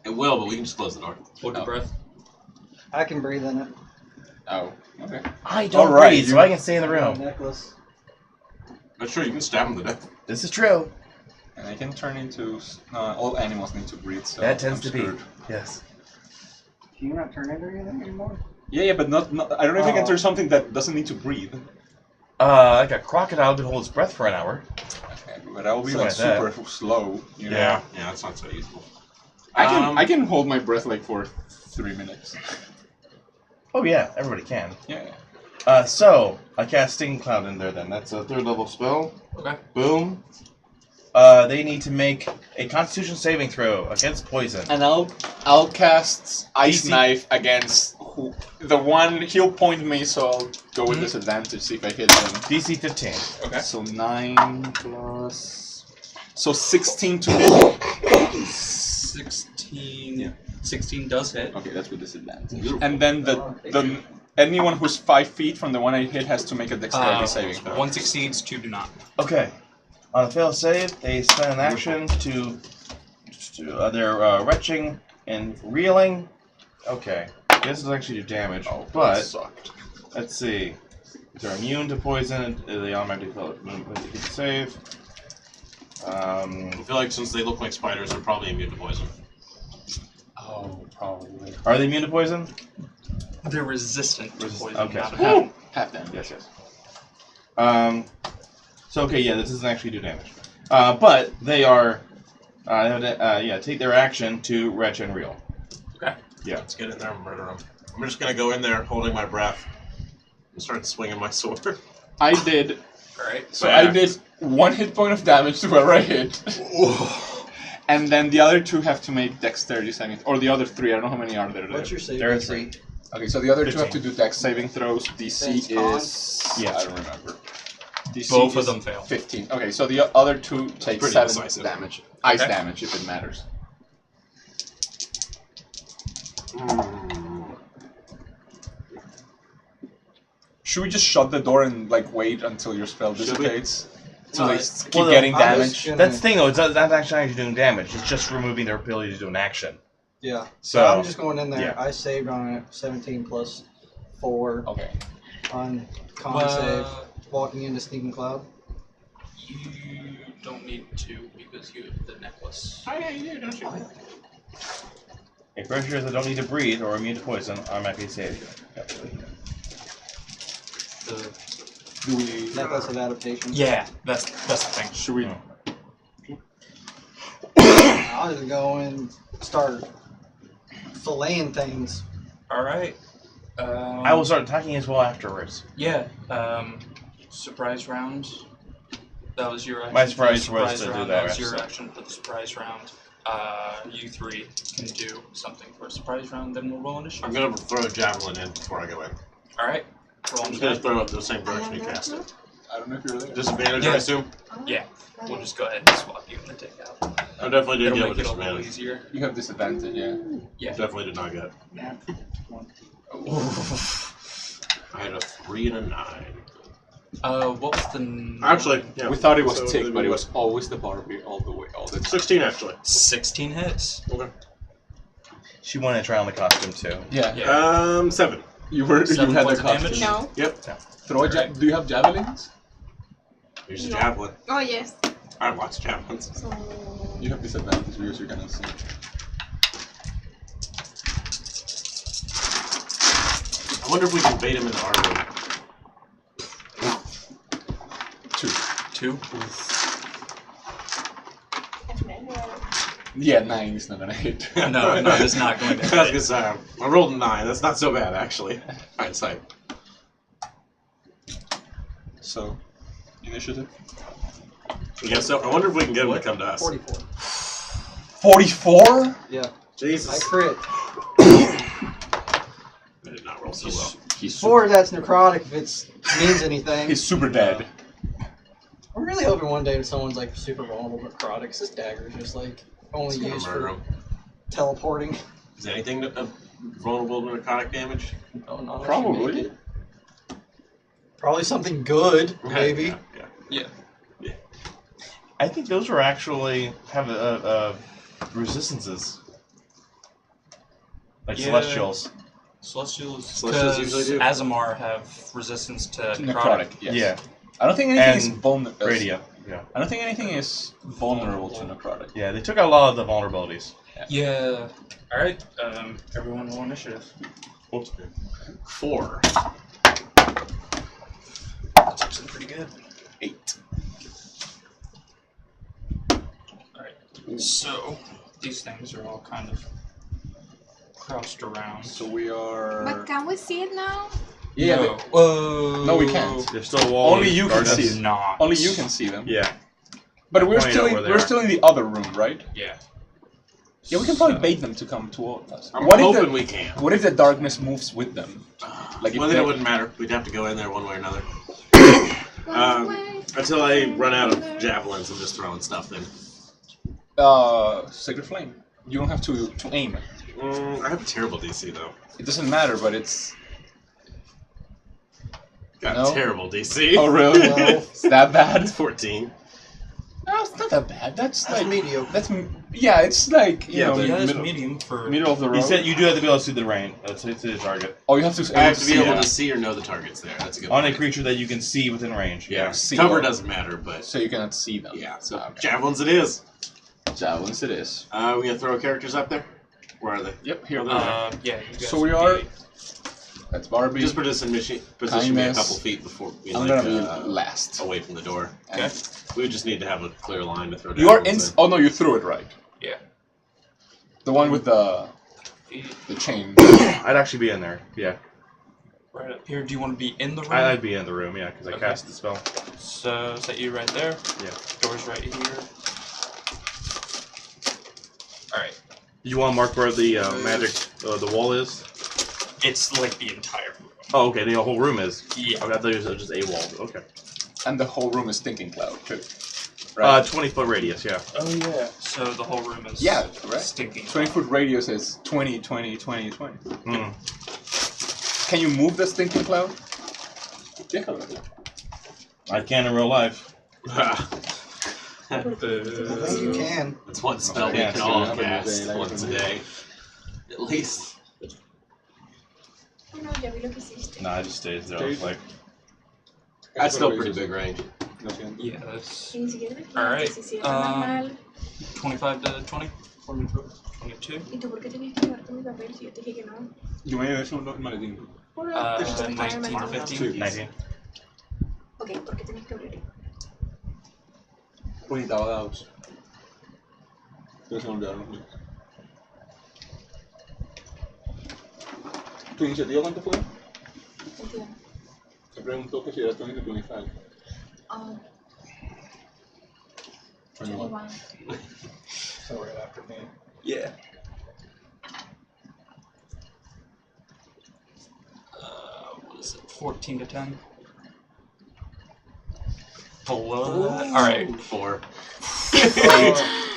Speaker 5: It will, but we can just close the door.
Speaker 1: Hold your
Speaker 2: Oh.
Speaker 1: breath.
Speaker 4: I can breathe in it.
Speaker 2: Oh, okay.
Speaker 3: I don't
Speaker 2: Alright,
Speaker 3: breathe, so
Speaker 2: you-
Speaker 3: I can stay in the room.
Speaker 4: Necklace.
Speaker 5: But sure, you can stab him to death.
Speaker 3: This is true.
Speaker 2: And I can turn into. All animals need to breathe, so.
Speaker 3: That tends
Speaker 2: I'm
Speaker 3: to
Speaker 2: screwed.
Speaker 3: be. Yes.
Speaker 4: Can you not turn into anything anymore?
Speaker 2: Yeah, but not. I don't know if I can
Speaker 4: Oh.
Speaker 2: turn something that doesn't need to breathe.
Speaker 3: Like a crocodile can hold its breath for an hour.
Speaker 2: Okay, but I will be
Speaker 3: Something
Speaker 2: like
Speaker 3: like that.
Speaker 2: super slow. You know?
Speaker 3: Yeah.
Speaker 5: Yeah, that's not so useful.
Speaker 2: I can hold my breath like for 3 minutes.
Speaker 3: Oh yeah, everybody can.
Speaker 2: Yeah.
Speaker 3: So I cast Stinging Cloud in there then. That's a 3rd level spell.
Speaker 1: Okay.
Speaker 3: Boom. They need to make a Constitution saving throw against poison.
Speaker 2: And I'll cast ice
Speaker 3: DC.
Speaker 2: knife against the one. He'll point me, so I'll go with disadvantage. See if I hit him.
Speaker 3: DC 15.
Speaker 1: Okay.
Speaker 2: So 9 plus. So 16 to hit.
Speaker 1: 16.
Speaker 2: Yeah.
Speaker 1: 16 does hit.
Speaker 2: Okay, that's with disadvantage. And then the anyone who's 5 feet from the one I hit has to make a dexterity saving throw.
Speaker 1: 1 succeeds, 2 do not.
Speaker 3: Okay. On a failed save, they spend an action to they're retching and reeling. Okay. This is actually do damage,
Speaker 2: Oh, that
Speaker 3: but
Speaker 2: sucked.
Speaker 3: let's see. If they're immune to poison, they automatically fail the save.
Speaker 5: I feel like since they look like spiders, they're probably immune to poison.
Speaker 2: Oh, probably.
Speaker 3: Are they immune to poison?
Speaker 1: They're resistant to poison.
Speaker 3: Okay.
Speaker 1: not
Speaker 3: So
Speaker 1: immune.
Speaker 2: Half damage.
Speaker 3: Yes. So okay, yeah, this doesn't actually do damage. But they are, take their action to retch and reel.
Speaker 1: Okay.
Speaker 3: Yeah.
Speaker 5: Let's get in there and murder them. I'm just gonna go in there holding my breath and start swinging my sword.
Speaker 2: I did.
Speaker 1: Alright.
Speaker 2: So I did 1 hit point of damage to whoever I hit. And then the other 2 have to make dexterity saving, or the other 3. I don't know how many are there.
Speaker 4: What's your save?
Speaker 3: There are
Speaker 4: DC?
Speaker 3: 3.
Speaker 2: Okay, so the other 2 have
Speaker 3: 15.
Speaker 2: to do dex saving throws. DC
Speaker 4: Thanks, Con.
Speaker 2: is.
Speaker 3: Yeah.
Speaker 2: I don't remember. DC
Speaker 1: Both of
Speaker 2: is
Speaker 1: them fail.
Speaker 2: 15. Okay, so the other 2 take
Speaker 5: Pretty
Speaker 2: 7
Speaker 5: decisive.
Speaker 2: damage. Ice
Speaker 1: Okay.
Speaker 2: damage, if it matters. Should we just shut the door and like wait until your spell
Speaker 5: Should we?
Speaker 2: dissipates? So
Speaker 4: No,
Speaker 2: they
Speaker 4: it's-
Speaker 2: keep
Speaker 3: well,
Speaker 2: getting
Speaker 4: I'm
Speaker 2: damage.
Speaker 4: just gonna-
Speaker 3: That's the thing though, it's not actually doing damage, it's just removing their ability to do an action.
Speaker 4: Yeah.
Speaker 3: So
Speaker 4: I'm just going in there.
Speaker 3: yeah.
Speaker 4: I saved on it. 17 plus 4
Speaker 2: Okay.
Speaker 4: on con
Speaker 1: Well,
Speaker 4: save. Walking into Sneaking Cloud.
Speaker 1: You don't need to because you have the necklace.
Speaker 5: Oh yeah, you do, don't you?
Speaker 3: A creatures that don't need to breathe or immune to poison automatically save. Yep.
Speaker 2: Do we?
Speaker 4: Necklace of adaptation.
Speaker 1: Yeah, that's the thing.
Speaker 2: Should we?
Speaker 4: I'll just go and start filleting things.
Speaker 1: All right.
Speaker 3: I will start attacking as well afterwards.
Speaker 1: Yeah. Surprise round. That was your action.
Speaker 3: My surprise
Speaker 1: for the
Speaker 3: was to do
Speaker 1: round.
Speaker 3: that,
Speaker 1: That was your
Speaker 3: so.
Speaker 1: action for the surprise round. You three can do something for a surprise round, then we'll roll initiative.
Speaker 5: I'm gonna throw a javelin in before I go in.
Speaker 1: All right. Roll
Speaker 5: I'm just gonna
Speaker 1: initiative.
Speaker 5: throw it the same direction you cast it.
Speaker 2: I don't know if you're there.
Speaker 5: Disadvantage,
Speaker 1: Yeah.
Speaker 5: I assume.
Speaker 1: Yeah. We'll just go ahead and swap you in the takeout.
Speaker 5: I definitely did
Speaker 1: It'll
Speaker 5: get
Speaker 1: make
Speaker 5: a
Speaker 1: it a little
Speaker 5: disadvantage.
Speaker 1: easier.
Speaker 2: You have disadvantage, yeah.
Speaker 1: Yeah.
Speaker 5: Definitely did not get. I had a 3 and a 9.
Speaker 1: What was the?
Speaker 5: Actually, yeah.
Speaker 2: We thought it was
Speaker 5: So
Speaker 2: tick,
Speaker 5: it'd
Speaker 2: but
Speaker 5: be
Speaker 2: it was always the Barbie all the way, all the time.
Speaker 5: 16 actually.
Speaker 1: 16 hits.
Speaker 5: Okay.
Speaker 3: She wanted to try on the costume too.
Speaker 2: Yeah.
Speaker 1: Yeah.
Speaker 5: 7.
Speaker 2: You were.
Speaker 1: 7
Speaker 2: You had the
Speaker 1: points of
Speaker 2: costume.
Speaker 1: damage?
Speaker 6: No.
Speaker 5: Yep.
Speaker 2: Throw a do you have javelins?
Speaker 5: Here's a
Speaker 6: No.
Speaker 5: javelin.
Speaker 6: Oh yes.
Speaker 5: I have lots of javelins.
Speaker 6: So
Speaker 2: You have disadvantage because you're gonna see.
Speaker 5: I wonder if we can bait him into our room.
Speaker 2: 2.
Speaker 1: 2.
Speaker 2: Yeah, 9 is not gonna hit.
Speaker 1: No, it's not going to
Speaker 5: I was
Speaker 1: hit.
Speaker 5: gonna say, I rolled a 9. That's not so bad, actually. Hindsight.
Speaker 2: So, initiative.
Speaker 5: Yeah, so I wonder if we can get him to come to us.
Speaker 4: 44.
Speaker 2: 44?
Speaker 4: Yeah. I
Speaker 5: Jesus.
Speaker 4: crit.
Speaker 5: I did not roll so well.
Speaker 2: He's
Speaker 4: Four, that's necrotic if it means anything.
Speaker 2: He's super dead.
Speaker 4: I'm really hoping one day someone's like super vulnerable to necrotics. This dagger is just like only
Speaker 5: It's gonna
Speaker 4: used
Speaker 5: murder
Speaker 4: for
Speaker 5: him.
Speaker 4: teleporting.
Speaker 5: Is anything vulnerable to narcotic damage?
Speaker 4: Oh, not unless you
Speaker 2: Probably.
Speaker 4: make it. Probably something good, maybe.
Speaker 5: Yeah.
Speaker 1: Yeah.
Speaker 3: I think those are actually have resistances, like
Speaker 1: Yeah.
Speaker 3: celestials.
Speaker 1: Celestials
Speaker 5: usually do.
Speaker 1: Azamar have resistance to necrotic.
Speaker 2: Necrotic, yes.
Speaker 3: Yeah,
Speaker 2: I don't think anything is
Speaker 3: And
Speaker 2: vulnerable.
Speaker 3: radio. Yeah,
Speaker 2: I don't think anything is vulnerable to necrotic.
Speaker 3: yeah. They took out a lot of the vulnerabilities.
Speaker 1: Yeah. All right. Everyone roll initiative.
Speaker 5: 4.
Speaker 1: That's actually pretty good.
Speaker 2: 8.
Speaker 1: All right. So these things are all kind of crouched around.
Speaker 2: So we are.
Speaker 6: but can we see it now?
Speaker 2: Yeah.
Speaker 1: No. Whoa.
Speaker 2: No, we can't.
Speaker 3: There's still walls.
Speaker 2: Only you can
Speaker 3: darkness.
Speaker 2: see
Speaker 1: Not.
Speaker 2: Only you can see them.
Speaker 3: Yeah.
Speaker 2: But we're
Speaker 3: Pointing
Speaker 2: still
Speaker 3: out where they
Speaker 2: we're
Speaker 3: are.
Speaker 2: still in the other room, right?
Speaker 1: Yeah.
Speaker 2: Yeah, we can probably
Speaker 1: So-
Speaker 2: bait them to come toward us.
Speaker 5: I'm
Speaker 2: What if
Speaker 5: hoping
Speaker 2: the
Speaker 5: we can.
Speaker 2: What if the darkness moves with them? Like if
Speaker 5: Well, then
Speaker 2: they-
Speaker 5: it wouldn't matter. We'd have to go in there one way or another.
Speaker 6: Wait.
Speaker 5: Until I run out of javelins and just throwing stuff in.
Speaker 2: Sacred Flame. You don't have to aim.
Speaker 5: I have a terrible DC though.
Speaker 2: It doesn't matter, but it's.
Speaker 5: Got
Speaker 2: No?
Speaker 5: a terrible DC.
Speaker 2: Oh really?
Speaker 4: No.
Speaker 2: It's that bad?
Speaker 5: It's 14.
Speaker 2: No, it's not that bad. That's
Speaker 4: That's
Speaker 2: like
Speaker 4: mediocre.
Speaker 2: yeah. It's like you
Speaker 5: Yeah,
Speaker 2: know
Speaker 5: but
Speaker 1: Yeah, it's
Speaker 2: middle,
Speaker 1: medium for.
Speaker 2: middle of the road.
Speaker 3: You said you do have to be able to see the range. See the target
Speaker 2: Oh, you have to.
Speaker 5: I have to be able
Speaker 2: yeah.
Speaker 5: to see or know the targets there. That's a good
Speaker 3: on a
Speaker 5: point.
Speaker 3: creature that you can see within range.
Speaker 5: Yeah.
Speaker 2: See
Speaker 5: Cover
Speaker 2: them.
Speaker 5: doesn't matter, but
Speaker 2: So you cannot see them.
Speaker 5: yeah. So
Speaker 2: Okay.
Speaker 5: javelins it is.
Speaker 2: Javelins it is.
Speaker 5: We gonna throw characters up there? Where are they?
Speaker 2: Yep. Here.
Speaker 1: Yeah. You guys
Speaker 2: So we
Speaker 1: would
Speaker 2: are-
Speaker 1: be-
Speaker 2: That's Barbie.
Speaker 5: Just position me a
Speaker 2: Kindness.
Speaker 5: couple feet before we
Speaker 2: I'm
Speaker 5: like,
Speaker 2: gonna be last.
Speaker 5: away from the door.
Speaker 1: Okay.
Speaker 5: We would just need to have a clear line to throw
Speaker 2: You are in.
Speaker 5: javelins
Speaker 2: Oh no, you threw it right.
Speaker 1: Yeah.
Speaker 2: The one with the chain.
Speaker 3: I'd actually be in there. Yeah,
Speaker 1: Right up here. Do you want to be in the room?
Speaker 3: I'd be in the room. Yeah, because I
Speaker 1: Okay.
Speaker 3: cast the spell.
Speaker 1: So is that you right there?
Speaker 3: Yeah.
Speaker 1: Door's right here. All right.
Speaker 3: You want to mark where the magic the wall is?
Speaker 1: It's like the entire room.
Speaker 3: Oh, okay. The whole room is.
Speaker 1: Yeah.
Speaker 3: Okay, I thought it was just a wall. Okay.
Speaker 2: And the whole room is thinking cloud too. Right.
Speaker 3: 20-foot radius. Yeah.
Speaker 1: Oh yeah. So the whole room is
Speaker 2: Yeah, correct.
Speaker 1: stinking.
Speaker 2: 20-foot radius is 20, 20, 20, 20.
Speaker 3: Mm.
Speaker 2: Can you move the stinking cloud? Yeah.
Speaker 3: I can in real life.
Speaker 4: I think you can.
Speaker 5: That's one spell we
Speaker 3: Yeah,
Speaker 5: can
Speaker 3: so
Speaker 5: all
Speaker 2: have a
Speaker 5: cast
Speaker 2: day, like
Speaker 5: once a
Speaker 2: every
Speaker 5: day. At least.
Speaker 6: No, ya vi lo que hiciste.
Speaker 3: Nah, I just stayed there. I was like,
Speaker 5: That's still pretty big range.
Speaker 2: Lo siento.
Speaker 1: Yeah, that's
Speaker 6: Y ni siquiera me
Speaker 1: Alright,
Speaker 6: explicaste si era tan mal.
Speaker 1: 25 to 20.
Speaker 4: 22.
Speaker 1: 22.
Speaker 6: ¿Y tú por qué tenías que llevarte mi papel si yo te dije que no?
Speaker 2: Yo me llevé eso en el maletín.
Speaker 6: Por
Speaker 1: 19, 15.
Speaker 2: Sí.
Speaker 3: 19.
Speaker 6: Ok, ¿por qué tenías que abrir?
Speaker 2: Pues necesitaba dados. Pero se me olvidaron los míos. ¿Tu iniciativa cuánto fue?
Speaker 6: Entiendo.
Speaker 2: Se preguntó que si era 20 o 25.
Speaker 6: Oh,
Speaker 2: Bueno, igual.
Speaker 6: 21.
Speaker 4: So right after me.
Speaker 1: Yeah. What is it? 14 to 10. Below that? Alright.
Speaker 5: 4.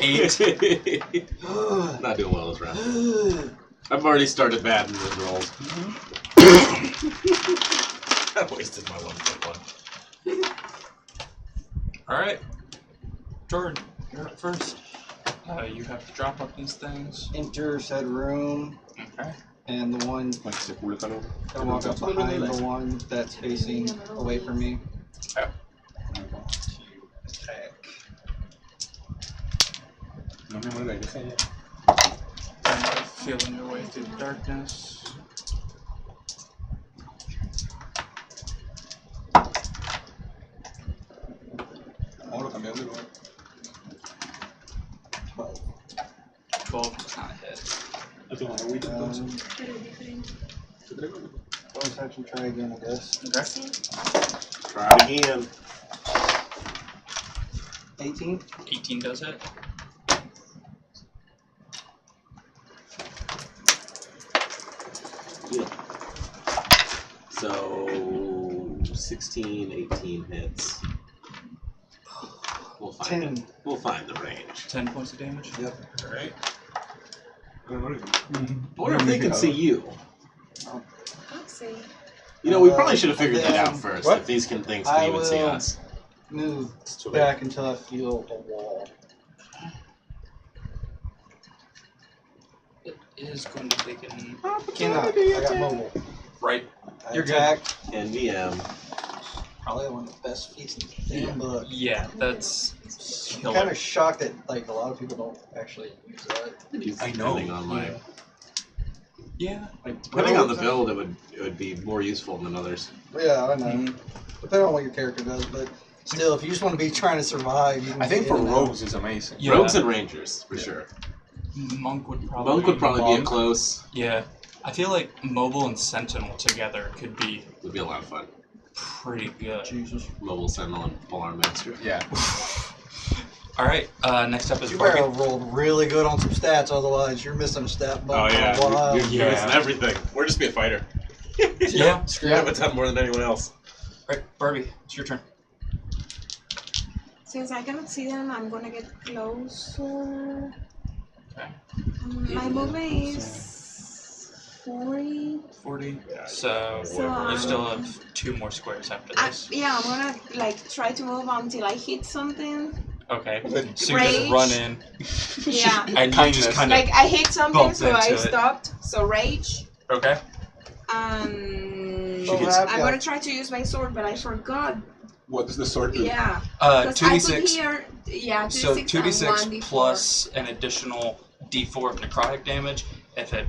Speaker 1: 8.
Speaker 5: Not doing well this round. I've already started bad in those rolls. I wasted my 1.1.
Speaker 1: Alright. Jordan, you're up first. You have to drop up these things.
Speaker 4: Enter said room,
Speaker 1: Okay.
Speaker 4: and the one
Speaker 2: Like se culo el calor.
Speaker 4: I walk up behind the one that's facing away from me.
Speaker 1: Okay.
Speaker 4: Attack.
Speaker 2: No me muero, yo sé.
Speaker 1: Feeling your way through the darkness.
Speaker 2: Ahora cambiamos de lugar.
Speaker 4: 12.
Speaker 1: 12 does not hit.
Speaker 2: A tomar agüita entonces.
Speaker 6: Pero es diferente.
Speaker 2: ¿Te traigo?
Speaker 4: Bonus action, try again, I guess.
Speaker 1: Okay.
Speaker 6: Sí.
Speaker 5: Try it again.
Speaker 4: 18.
Speaker 1: 18 does hit.
Speaker 5: Yeah. So 16, 18 hits. We'll find
Speaker 4: 10.
Speaker 5: it. We'll find the range.
Speaker 1: 10 points of damage.
Speaker 4: Yep.
Speaker 1: Alright.
Speaker 5: I wonder if they can see you.
Speaker 6: I'll see.
Speaker 5: You know, we probably should have figured that
Speaker 4: then-
Speaker 5: out first.
Speaker 4: what?
Speaker 5: If these can things
Speaker 4: I
Speaker 5: can even see
Speaker 4: will-
Speaker 5: us.
Speaker 4: Move
Speaker 5: It's too late.
Speaker 4: back until I feel a wall.
Speaker 1: It is going to take an.
Speaker 4: Cannot. I got mobile.
Speaker 1: Right.
Speaker 4: I
Speaker 1: You're good.
Speaker 4: attack.
Speaker 5: NVM.
Speaker 4: Probably one of the best feats in the damn book.
Speaker 1: Yeah, that's
Speaker 4: I'm
Speaker 1: killer.
Speaker 4: kind of shocked that like a lot of people don't actually use that.
Speaker 1: I know.
Speaker 5: Depending on my,
Speaker 1: Yeah.
Speaker 5: depending on the build, it would be more useful than others.
Speaker 4: Yeah, I know.
Speaker 1: Mhm.
Speaker 4: Depending on what your character does, but still, if you just want to be trying to survive, you can
Speaker 2: I think
Speaker 4: get
Speaker 2: for
Speaker 4: in and out.
Speaker 2: rogues is amazing.
Speaker 1: Yeah.
Speaker 5: Rogues and rangers for sure.
Speaker 1: Monk would probably.
Speaker 5: Monk would probably be a
Speaker 2: Monk.
Speaker 5: close.
Speaker 1: Yeah. I feel like Mobile and Sentinel together could be
Speaker 5: Would be a lot of fun.
Speaker 1: pretty good.
Speaker 4: Jesus.
Speaker 5: Mobile Sentinel and Polar Master.
Speaker 2: Yeah.
Speaker 1: Alright, next up is
Speaker 4: You better
Speaker 1: Barbie.
Speaker 4: have rolled really good on some stats, otherwise you're missing a stat bump for a while.
Speaker 5: You're missing everything. We're just be a fighter.
Speaker 1: Yeah.
Speaker 5: Screw up a ton more than anyone else.
Speaker 1: Alright, Barbie, it's your turn.
Speaker 6: Since I cannot see them, I'm gonna get closer.
Speaker 1: Okay.
Speaker 6: My movement is 40.
Speaker 1: 40. So,
Speaker 6: So,
Speaker 1: you still have 2 more squares after this.
Speaker 6: Yeah, I'm gonna like try to move until I hit something.
Speaker 1: Okay. So you just
Speaker 6: Rage.
Speaker 1: run in
Speaker 6: Yeah.
Speaker 1: and you just kind of.
Speaker 6: Like I hit something,
Speaker 1: Bump
Speaker 6: so I
Speaker 1: into it.
Speaker 6: stopped. So rage.
Speaker 1: Okay.
Speaker 6: And
Speaker 5: She hits-
Speaker 6: I'm gonna try to use my sword, but I forgot.
Speaker 2: What does the sword do?
Speaker 6: Yeah. Because I put
Speaker 1: 2d6.
Speaker 6: here, yeah, 2d6
Speaker 1: So
Speaker 6: and
Speaker 1: 2d6
Speaker 6: 1d4.
Speaker 1: plus an additional d4 of necrotic damage. If it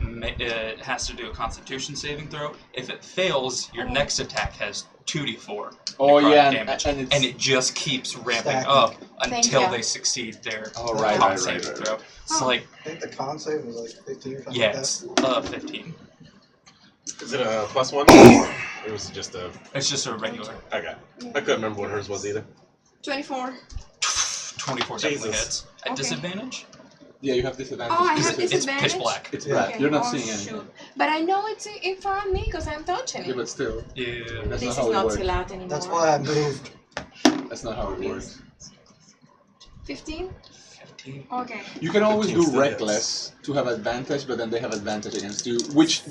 Speaker 1: has to do a Constitution saving throw. If it fails, your next attack has 2d4
Speaker 2: Oh
Speaker 1: necrotic
Speaker 2: yeah,
Speaker 1: damage,
Speaker 2: and it's
Speaker 1: and it just keeps ramping
Speaker 4: Stacking.
Speaker 1: up
Speaker 6: Thank
Speaker 1: until
Speaker 6: you.
Speaker 1: they succeed their
Speaker 2: Oh, right,
Speaker 1: con
Speaker 2: right,
Speaker 1: saving
Speaker 2: right, right.
Speaker 1: throw. It's
Speaker 6: Oh.
Speaker 1: like
Speaker 4: I think the con save was like 15 or something
Speaker 1: yeah,
Speaker 4: like that.
Speaker 1: it's 15.
Speaker 5: Is it a +1? Or was it just a...
Speaker 1: It's just a regular.
Speaker 5: Okay. I couldn't remember what hers was either.
Speaker 6: 24.
Speaker 1: 24 definitely
Speaker 5: Jesus.
Speaker 1: hits. At
Speaker 6: Okay.
Speaker 1: disadvantage?
Speaker 2: yeah, you have disadvantage.
Speaker 6: Oh, I
Speaker 2: because
Speaker 6: have
Speaker 1: It's
Speaker 6: disadvantage?
Speaker 1: pitch black.
Speaker 2: It's
Speaker 5: Yeah.
Speaker 2: bad. You're not
Speaker 6: Oh,
Speaker 2: seeing anything.
Speaker 6: shoot. But I know it's in front of me because I'm touching
Speaker 2: Yeah,
Speaker 6: it.
Speaker 2: but still,
Speaker 1: Yeah.
Speaker 2: that's
Speaker 6: This
Speaker 2: not
Speaker 6: is
Speaker 2: how it
Speaker 6: not
Speaker 2: works.
Speaker 6: Silat anymore.
Speaker 4: That's why I moved.
Speaker 2: That's not how it works.
Speaker 6: 15?
Speaker 1: 15.
Speaker 6: Okay.
Speaker 2: You can always
Speaker 5: 15
Speaker 2: do
Speaker 5: still hits.
Speaker 2: reckless to have advantage, but then they have advantage against you, which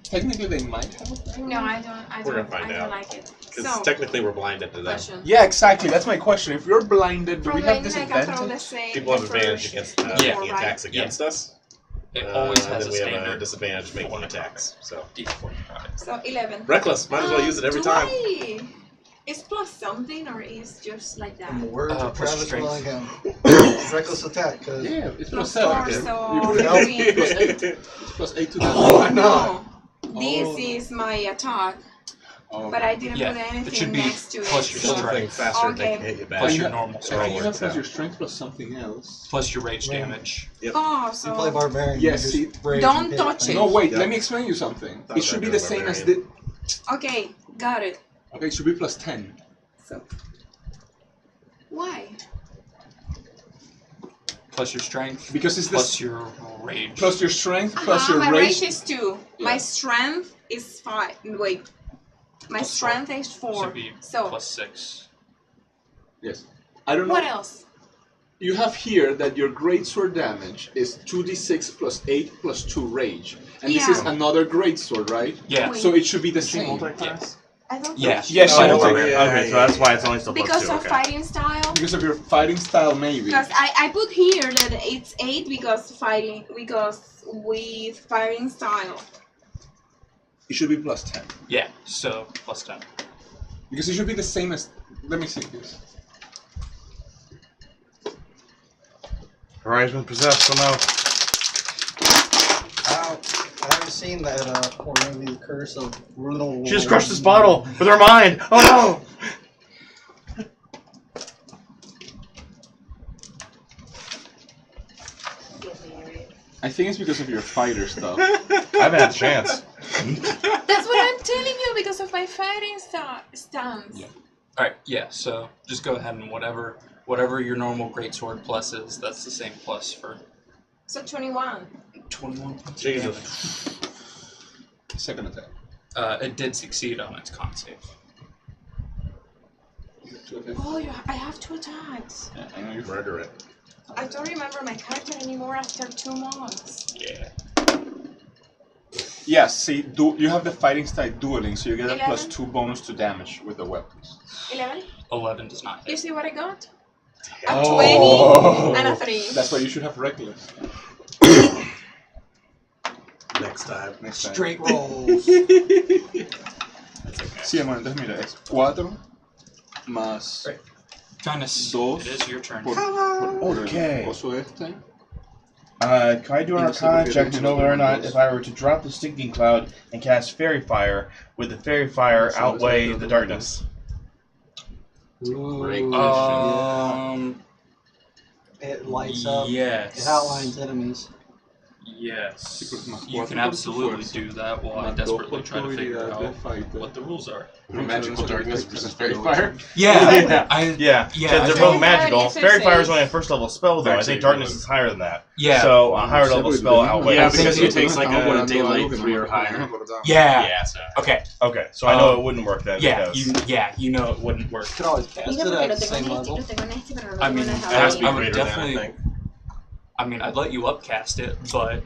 Speaker 2: technically they might have.
Speaker 6: No, I don't. I
Speaker 5: We're
Speaker 6: don't.
Speaker 5: gonna find
Speaker 6: I don't
Speaker 5: out.
Speaker 6: like it.
Speaker 5: Because
Speaker 6: So,
Speaker 5: technically we're blinded to them.
Speaker 6: question.
Speaker 2: Yeah, exactly. That's my question. If you're blinded, do
Speaker 6: From
Speaker 2: we have
Speaker 6: when I can throw the
Speaker 2: disadvantage?
Speaker 6: same.
Speaker 5: People have
Speaker 6: the
Speaker 5: advantage
Speaker 6: first
Speaker 5: against
Speaker 1: Yeah.
Speaker 5: making
Speaker 6: right?
Speaker 5: attacks against us.
Speaker 1: It always
Speaker 5: and
Speaker 1: has
Speaker 5: then
Speaker 1: a
Speaker 5: we have a
Speaker 1: standard
Speaker 5: disadvantage making
Speaker 1: for
Speaker 5: attacks. So
Speaker 1: d4 necrotic.
Speaker 6: So 11.
Speaker 5: reckless. Might as well use it every
Speaker 6: Do
Speaker 5: time.
Speaker 6: I? It's plus something or is just like that?
Speaker 4: In the words of
Speaker 1: plus
Speaker 4: Travis
Speaker 1: strength.
Speaker 4: Willingham, reckless attack. Cause
Speaker 2: Yeah, it's
Speaker 6: Plus
Speaker 2: plus 7.
Speaker 6: 4, so
Speaker 2: You put
Speaker 6: maybe-
Speaker 2: plus 8. It's plus 8 to
Speaker 4: Oh,
Speaker 2: damage.
Speaker 4: no.
Speaker 6: This
Speaker 2: Oh.
Speaker 6: is my attack,
Speaker 2: Oh,
Speaker 6: but I didn't
Speaker 1: Yeah,
Speaker 6: put
Speaker 1: it
Speaker 6: anything
Speaker 1: should be
Speaker 6: next to
Speaker 1: plus
Speaker 6: it.
Speaker 1: your
Speaker 6: so-
Speaker 1: strength.
Speaker 5: faster
Speaker 6: Okay.
Speaker 5: they can hit you back.
Speaker 1: Plus
Speaker 2: you
Speaker 1: your
Speaker 2: have-
Speaker 1: normal
Speaker 2: I think you
Speaker 1: strength.
Speaker 2: have plus your strength plus something else.
Speaker 1: Plus your rage
Speaker 4: Yeah.
Speaker 1: damage.
Speaker 6: Oh,
Speaker 4: you play
Speaker 6: so
Speaker 4: barbarian.
Speaker 2: Yes,
Speaker 4: you
Speaker 2: see,
Speaker 4: just rage
Speaker 6: don't
Speaker 4: and hit
Speaker 6: touch
Speaker 4: things.
Speaker 6: it.
Speaker 2: No, wait,
Speaker 5: Yeah.
Speaker 2: let me explain you something.
Speaker 5: Thought
Speaker 2: It should be
Speaker 5: about
Speaker 2: the
Speaker 5: doing
Speaker 2: same as
Speaker 5: barbarian.
Speaker 2: the.
Speaker 6: okay, got it.
Speaker 2: Okay, it should be plus 10.
Speaker 6: So why?
Speaker 1: Plus your strength.
Speaker 2: Because it's
Speaker 1: Plus
Speaker 2: this.
Speaker 1: your rage.
Speaker 2: Plus your strength, plus your
Speaker 6: my
Speaker 2: rage.
Speaker 6: rage is 2.
Speaker 2: Yeah.
Speaker 6: My strength is 5. Wait. My
Speaker 1: Plus
Speaker 6: strength is 4.
Speaker 1: Should be
Speaker 6: So
Speaker 1: plus 6.
Speaker 2: Yes. I don't know.
Speaker 6: what else?
Speaker 2: You have here that your greatsword damage is 2d6 plus 8 plus 2 rage. And this
Speaker 6: Yeah.
Speaker 2: is another greatsword, right?
Speaker 1: Yeah.
Speaker 6: Wait.
Speaker 2: So it should be the same.
Speaker 6: I don't
Speaker 1: Yeah.
Speaker 6: think
Speaker 2: Yes,
Speaker 3: Oh,
Speaker 2: you don't
Speaker 3: okay.
Speaker 5: yeah,
Speaker 3: Okay, so
Speaker 5: yeah,
Speaker 3: that's why it's only still plus
Speaker 6: because
Speaker 3: 2.
Speaker 6: of
Speaker 3: Okay.
Speaker 6: fighting style.
Speaker 2: Because of your fighting style, maybe.
Speaker 6: Because I put here that it's 8 because with fighting style.
Speaker 2: It should be plus 10.
Speaker 1: Yeah. So plus 10.
Speaker 2: Because it should be the same as. Let me see this.
Speaker 3: Horizon possessed, so no.
Speaker 4: I haven't seen that horror movie, The Curse of Brutal.
Speaker 3: She just crushed this bottle with her mind. Oh no!
Speaker 2: I think it's because of your fighter stuff.
Speaker 3: I haven't had a chance.
Speaker 6: That's what I'm telling you because of my fighting stance.
Speaker 2: Yeah.
Speaker 1: All right. Yeah. So just go ahead and whatever your normal greatsword plus is, that's the same plus for
Speaker 6: So 21.
Speaker 1: 21 points of
Speaker 5: Jesus.
Speaker 1: damage.
Speaker 2: Second attack.
Speaker 1: It did succeed on its con save.
Speaker 6: Oh, I have 2 attacks.
Speaker 2: Yeah, I know you're
Speaker 5: Murder it.
Speaker 6: I don't remember my character anymore after 2 months.
Speaker 1: Yeah.
Speaker 2: Yeah, see, you have the fighting style dueling, so you get a
Speaker 6: 11?
Speaker 2: plus 2 bonus to damage with the weapons.
Speaker 6: 11.
Speaker 1: 11 does not
Speaker 6: You
Speaker 1: hit.
Speaker 6: see what I got? A
Speaker 2: Oh.
Speaker 6: 20 and a 3.
Speaker 2: That's why you should have reckless
Speaker 5: Next time.
Speaker 2: next time.
Speaker 4: Straight rolls.
Speaker 2: Sí, amor, entonces mira, es 4 más
Speaker 1: Right. Kindness.
Speaker 2: Dos.
Speaker 1: It is your turn.
Speaker 2: por
Speaker 3: Okay.
Speaker 2: el coso este.
Speaker 3: Can I do an Arcana check to know whether or not if I were to drop the Stinking Cloud and cast Fairy Fire, would the Fairy Fire outweigh the darkness?
Speaker 5: Great
Speaker 4: It lights up.
Speaker 1: Yes.
Speaker 4: It outlines enemies.
Speaker 1: Yes.
Speaker 2: Sí, porque más
Speaker 1: You can
Speaker 2: 4 por tu
Speaker 1: absolutely
Speaker 2: fuerza.
Speaker 1: do that while I
Speaker 2: Más 2
Speaker 1: desperately
Speaker 2: por
Speaker 1: try to
Speaker 2: tu
Speaker 1: figure
Speaker 2: habilidad de
Speaker 1: out
Speaker 2: fighter.
Speaker 1: what the rules are.
Speaker 5: Magical darkness versus fairy fire.
Speaker 1: Yeah.
Speaker 3: Yeah.
Speaker 1: I,
Speaker 3: Yeah,
Speaker 1: Yeah,
Speaker 3: because
Speaker 1: I
Speaker 3: they're
Speaker 1: think-
Speaker 3: both magical.
Speaker 6: Yeah,
Speaker 3: Fairy Fire is
Speaker 6: safe.
Speaker 3: only a first level spell, though. I
Speaker 5: Actually,
Speaker 3: think darkness
Speaker 5: really.
Speaker 3: is higher than that.
Speaker 1: yeah.
Speaker 3: So a higher level spell outweighs.
Speaker 5: Yeah,
Speaker 1: I think
Speaker 5: because
Speaker 1: it
Speaker 5: it takes like a daylight 3 or higher.
Speaker 1: Yeah.
Speaker 5: Yeah, so.
Speaker 1: Okay.
Speaker 3: Okay, so I know it wouldn't work then.
Speaker 1: Yeah.
Speaker 3: because-
Speaker 1: You know it wouldn't work.
Speaker 4: You could always cast
Speaker 6: Mira,
Speaker 4: it
Speaker 6: porque
Speaker 4: at
Speaker 6: lo
Speaker 4: the
Speaker 6: tengo
Speaker 4: same
Speaker 6: en este,
Speaker 4: level.
Speaker 6: lo tengo en este, pero no
Speaker 1: I
Speaker 6: lo
Speaker 1: mean,
Speaker 6: tengo en
Speaker 5: It has to
Speaker 6: el
Speaker 5: be
Speaker 1: I would
Speaker 5: greater than, I
Speaker 1: definitely-
Speaker 5: think.
Speaker 1: I mean, I'd let you upcast it, but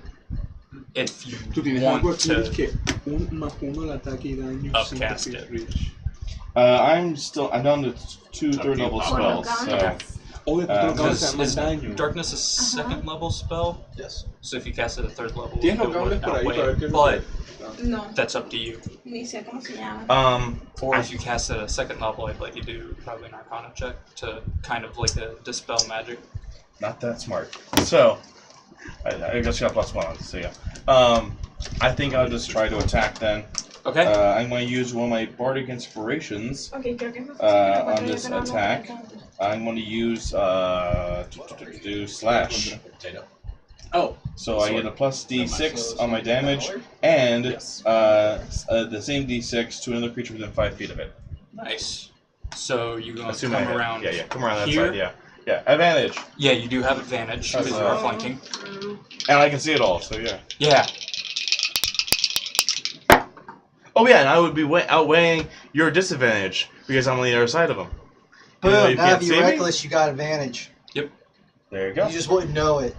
Speaker 1: if you
Speaker 2: Tú tienes
Speaker 1: want
Speaker 2: algo aquí
Speaker 1: to,
Speaker 2: que 1 más 1 al ataque y daño sin
Speaker 1: Upcast
Speaker 2: que
Speaker 1: it.
Speaker 2: reach.
Speaker 3: I'm down to 2 third level
Speaker 5: Up to
Speaker 3: spells. So
Speaker 2: O de tu
Speaker 3: Ah,
Speaker 2: causa
Speaker 1: because
Speaker 2: más daño.
Speaker 1: darkness is second level spell,
Speaker 4: Yes.
Speaker 1: so if you cast it at third level, it
Speaker 2: Tienes los
Speaker 1: would
Speaker 2: cables por ahí
Speaker 1: outweigh
Speaker 2: para ver
Speaker 1: it,
Speaker 2: qué es lo
Speaker 1: but
Speaker 2: que-
Speaker 6: No,
Speaker 1: that's up to you.
Speaker 6: ni sé cómo se llama.
Speaker 1: Or if you cast it at a second level, I'd let you do probably an Arcana check to kind of like a dispel magic.
Speaker 3: not that smart. So I just got +1 on it, so yeah. I think I'll just try to attack then.
Speaker 1: Okay.
Speaker 3: I'm going to use one of my bardic inspirations.
Speaker 6: Ok, creo que es más fácil
Speaker 3: On
Speaker 6: que
Speaker 3: this
Speaker 6: no lo
Speaker 3: attack.
Speaker 6: tanto.
Speaker 3: I'm going to use do slash.
Speaker 5: Potato.
Speaker 2: Oh,
Speaker 3: So I get a plus d6 on my damage, and the same d6 to another creature within 5 feet of it.
Speaker 1: Nice. So you're going to
Speaker 3: Assume
Speaker 1: come
Speaker 3: I hit.
Speaker 1: around.
Speaker 3: Yeah, come around that
Speaker 1: here.
Speaker 3: side. Yeah, advantage,
Speaker 1: Yeah, you do have advantage because you are flanking.
Speaker 3: and I can see it all. So yeah.
Speaker 1: Yeah.
Speaker 3: Oh yeah, and I would be outweighing your disadvantage because I'm on the other side of them. Even though
Speaker 4: Boom.
Speaker 3: you
Speaker 4: Now
Speaker 3: can't
Speaker 4: if
Speaker 3: see
Speaker 4: you're
Speaker 3: me?
Speaker 4: reckless, you got advantage.
Speaker 3: There you go.
Speaker 4: You just wouldn't know it.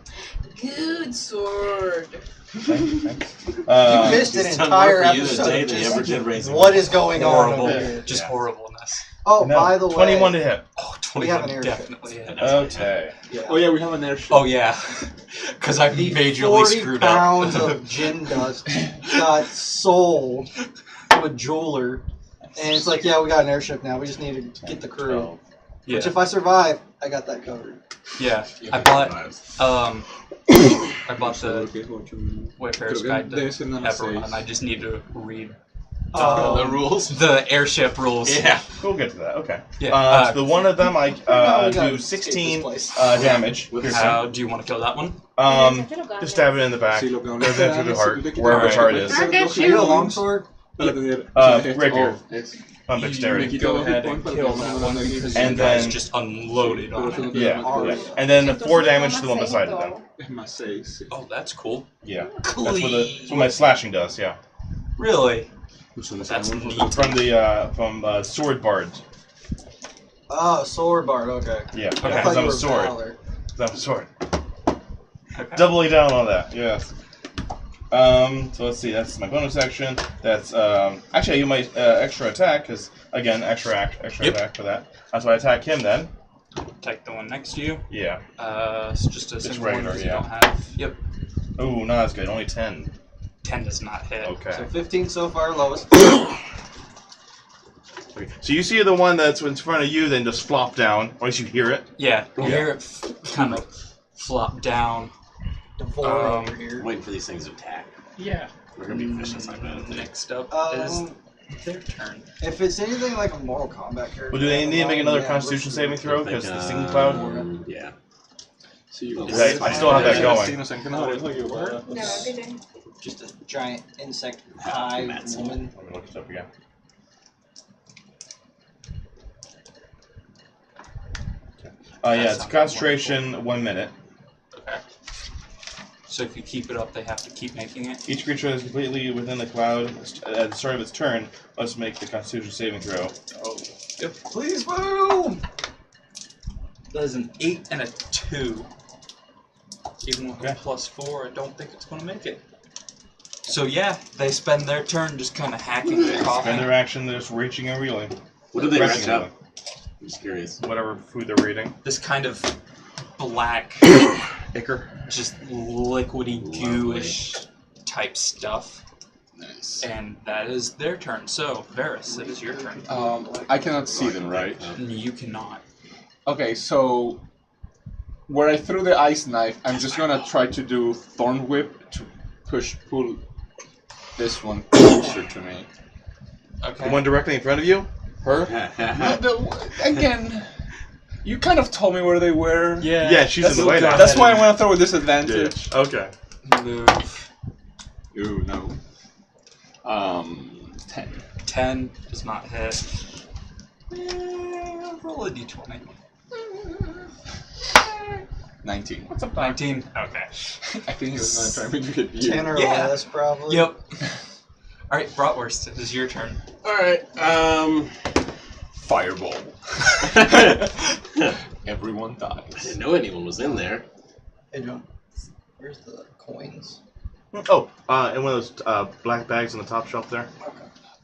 Speaker 6: Good sword.
Speaker 3: Thanks.
Speaker 4: You missed an
Speaker 5: He's done
Speaker 4: entire
Speaker 5: more for you today
Speaker 4: episode.
Speaker 5: than
Speaker 4: of
Speaker 5: he
Speaker 4: just
Speaker 5: ever did raising.
Speaker 4: what is going on
Speaker 1: Horrible.
Speaker 4: over here?
Speaker 1: Just
Speaker 3: Yeah.
Speaker 1: horribleness.
Speaker 4: Oh,
Speaker 3: No,
Speaker 4: by the way,
Speaker 3: 21 to hit.
Speaker 1: Oh,
Speaker 4: We have an
Speaker 1: 21
Speaker 4: airship.
Speaker 1: definitely hit.
Speaker 3: Okay.
Speaker 2: oh yeah, we have an airship.
Speaker 1: Oh yeah, because I
Speaker 4: the
Speaker 1: majorly
Speaker 4: 40
Speaker 1: screwed
Speaker 4: pounds
Speaker 1: up.
Speaker 4: of gin dust got sold to a jeweler And it's like, yeah, we got an airship now. We just need to get the crew.
Speaker 3: 12.
Speaker 1: Yeah.
Speaker 4: Which if I survive, I got that covered.
Speaker 1: Yeah. I bought the Wayfarer's Guide to everyone, and I just need to read
Speaker 5: The rules.
Speaker 1: the airship rules.
Speaker 5: Yeah.
Speaker 3: We'll get to that. Okay.
Speaker 1: Yeah.
Speaker 3: So the one of them I
Speaker 4: we gotta
Speaker 3: do
Speaker 4: escape
Speaker 3: 16
Speaker 4: this place.
Speaker 3: damage.
Speaker 1: How do you want to kill that one?
Speaker 3: Just stab it in the back. Goes in through the heart, wherever his heart is.
Speaker 6: I get
Speaker 4: Are you a
Speaker 6: you.
Speaker 4: longsword?
Speaker 3: Rapier. On dexterity.
Speaker 1: You go ahead and kill that one because
Speaker 3: And
Speaker 1: you guys
Speaker 3: then-
Speaker 1: just unloaded on it.
Speaker 3: Yeah. And then 4 damage to the one beside it then.
Speaker 1: Oh, that's cool.
Speaker 3: Yeah. That's what my slashing does, yeah.
Speaker 1: Really? That's neat.
Speaker 3: From Sword Bard.
Speaker 4: Oh, sword bard, okay.
Speaker 3: Yeah.
Speaker 1: Okay.
Speaker 4: I
Speaker 3: Because
Speaker 4: thought
Speaker 3: I'm
Speaker 4: you
Speaker 3: a
Speaker 4: were
Speaker 3: sword.
Speaker 4: Valor.
Speaker 3: I'm a sword.
Speaker 1: Okay.
Speaker 3: Doubling down on that, yes. So let's see, that's my bonus action. That's, actually I use my extra attack, because, again, extra attack for that. So I attack him then.
Speaker 1: Take the one next to you.
Speaker 3: Yeah.
Speaker 1: It's just a single one
Speaker 3: regular,
Speaker 1: because you
Speaker 3: yeah.
Speaker 1: don't have. Yep.
Speaker 3: Ooh, not as good, only 10.
Speaker 1: 10 does not hit.
Speaker 3: Okay.
Speaker 4: So 15 so far, lowest.
Speaker 3: So you see the one that's in front of you, then just flop down, or at least you hear it.
Speaker 1: Yeah. You
Speaker 3: Yeah.
Speaker 1: hear it kind of flop down.
Speaker 4: Devouring over
Speaker 5: I'm
Speaker 4: here.
Speaker 5: waiting for these things to attack.
Speaker 1: Yeah.
Speaker 5: We're gonna be efficient like that.
Speaker 1: Next up is their turn.
Speaker 4: If it's anything like a Mortal Kombat character.
Speaker 3: Well, do they need to make another
Speaker 4: yeah,
Speaker 3: Constitution
Speaker 4: we're
Speaker 3: saving
Speaker 4: screwed.
Speaker 3: throw? Because the singing cloud?
Speaker 5: Yeah.
Speaker 3: I still have that going.
Speaker 6: No, everything.
Speaker 4: Just a giant insect
Speaker 5: Yeah,
Speaker 4: eye
Speaker 5: Matt's
Speaker 4: woman.
Speaker 3: Let me look this up again. Yeah, it's concentration 1 minute.
Speaker 1: Okay. So if you keep it up, they have to keep making it.
Speaker 3: Each creature that is completely within the cloud at the start of its turn must make the Constitution saving throw.
Speaker 1: Oh. Yep.
Speaker 4: Please boom!
Speaker 1: That is an 8 and a 2. Even with
Speaker 3: Okay.
Speaker 1: a +4, I don't think it's going to make it. So yeah, they spend their turn just kind of hacking the
Speaker 3: Spend
Speaker 1: coffin.
Speaker 3: their action, they're just reaching and reeling.
Speaker 5: What do they
Speaker 3: Resting
Speaker 5: wrench
Speaker 3: and
Speaker 5: up? I'm just curious.
Speaker 3: Whatever food they're eating.
Speaker 1: This kind of black,
Speaker 3: Ichor.
Speaker 1: just liquidy, gooish type stuff.
Speaker 2: Nice.
Speaker 1: And that is their turn. So, Varys, it is your turn.
Speaker 2: I cannot see them, right?
Speaker 1: You cannot.
Speaker 2: Okay, so where I threw the ice knife, I'm just gonna try to do Thorn Whip to pull this one closer to me.
Speaker 1: Okay.
Speaker 3: The one directly in front of you? Her?
Speaker 2: Again, you kind of told me where they were.
Speaker 3: Yeah, she's in the way now.
Speaker 2: That's why I want to throw a disadvantage.
Speaker 3: Okay.
Speaker 1: Move.
Speaker 2: Ooh, no. 10.
Speaker 1: 10 does not hit. Roll a d20.
Speaker 2: 19.
Speaker 1: What's up, 19? Okay.
Speaker 2: I think he was gonna try to hit you.
Speaker 4: 10 or
Speaker 1: Yeah.
Speaker 4: less, probably.
Speaker 1: Yep. Alright, Bratwurst, it is your turn.
Speaker 5: Alright,
Speaker 2: Fireball. Everyone
Speaker 5: I
Speaker 2: dies.
Speaker 5: didn't know anyone was in there.
Speaker 4: Hey, John. Where's the coins?
Speaker 3: Oh, and one of those black bags on the top shelf there.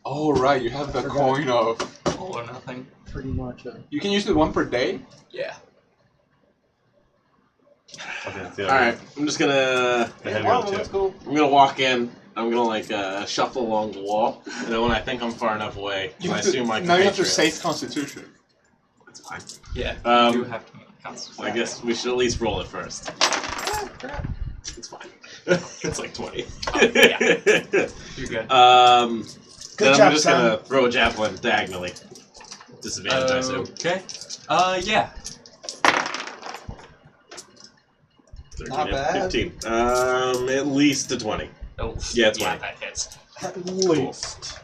Speaker 2: Oh, right, you have the coin of.
Speaker 1: All or nothing.
Speaker 4: Pretty much.
Speaker 2: You can use it one per day?
Speaker 1: Yeah.
Speaker 3: Okay, that's the other
Speaker 5: Alright, I'm just gonna
Speaker 3: The heavier of the
Speaker 4: that's
Speaker 3: two.
Speaker 4: cool.
Speaker 5: I'm gonna walk in. I'm gonna like shuffle along the wall, and then when I think I'm far enough away,
Speaker 2: You
Speaker 5: I
Speaker 2: have to-
Speaker 5: assume my
Speaker 2: now you have to
Speaker 5: compatriots-
Speaker 2: save Constitution.
Speaker 5: That's fine.
Speaker 1: Yeah. You do have to make a constitution.
Speaker 5: I guess we should at least roll it first.
Speaker 4: Ah, crap.
Speaker 5: It's fine. It's like 20.
Speaker 1: yeah. You're good.
Speaker 5: Then
Speaker 3: job,
Speaker 5: I'm just
Speaker 3: son.
Speaker 5: gonna throw a javelin diagonally. Disadvantage, I assume.
Speaker 1: Okay. Yeah.
Speaker 5: 13
Speaker 4: Not
Speaker 5: and
Speaker 4: bad.
Speaker 5: 15. At least a 20.
Speaker 1: Oh,
Speaker 5: Yeah, it's
Speaker 1: yeah,
Speaker 5: fine.
Speaker 1: that hits.
Speaker 4: At least.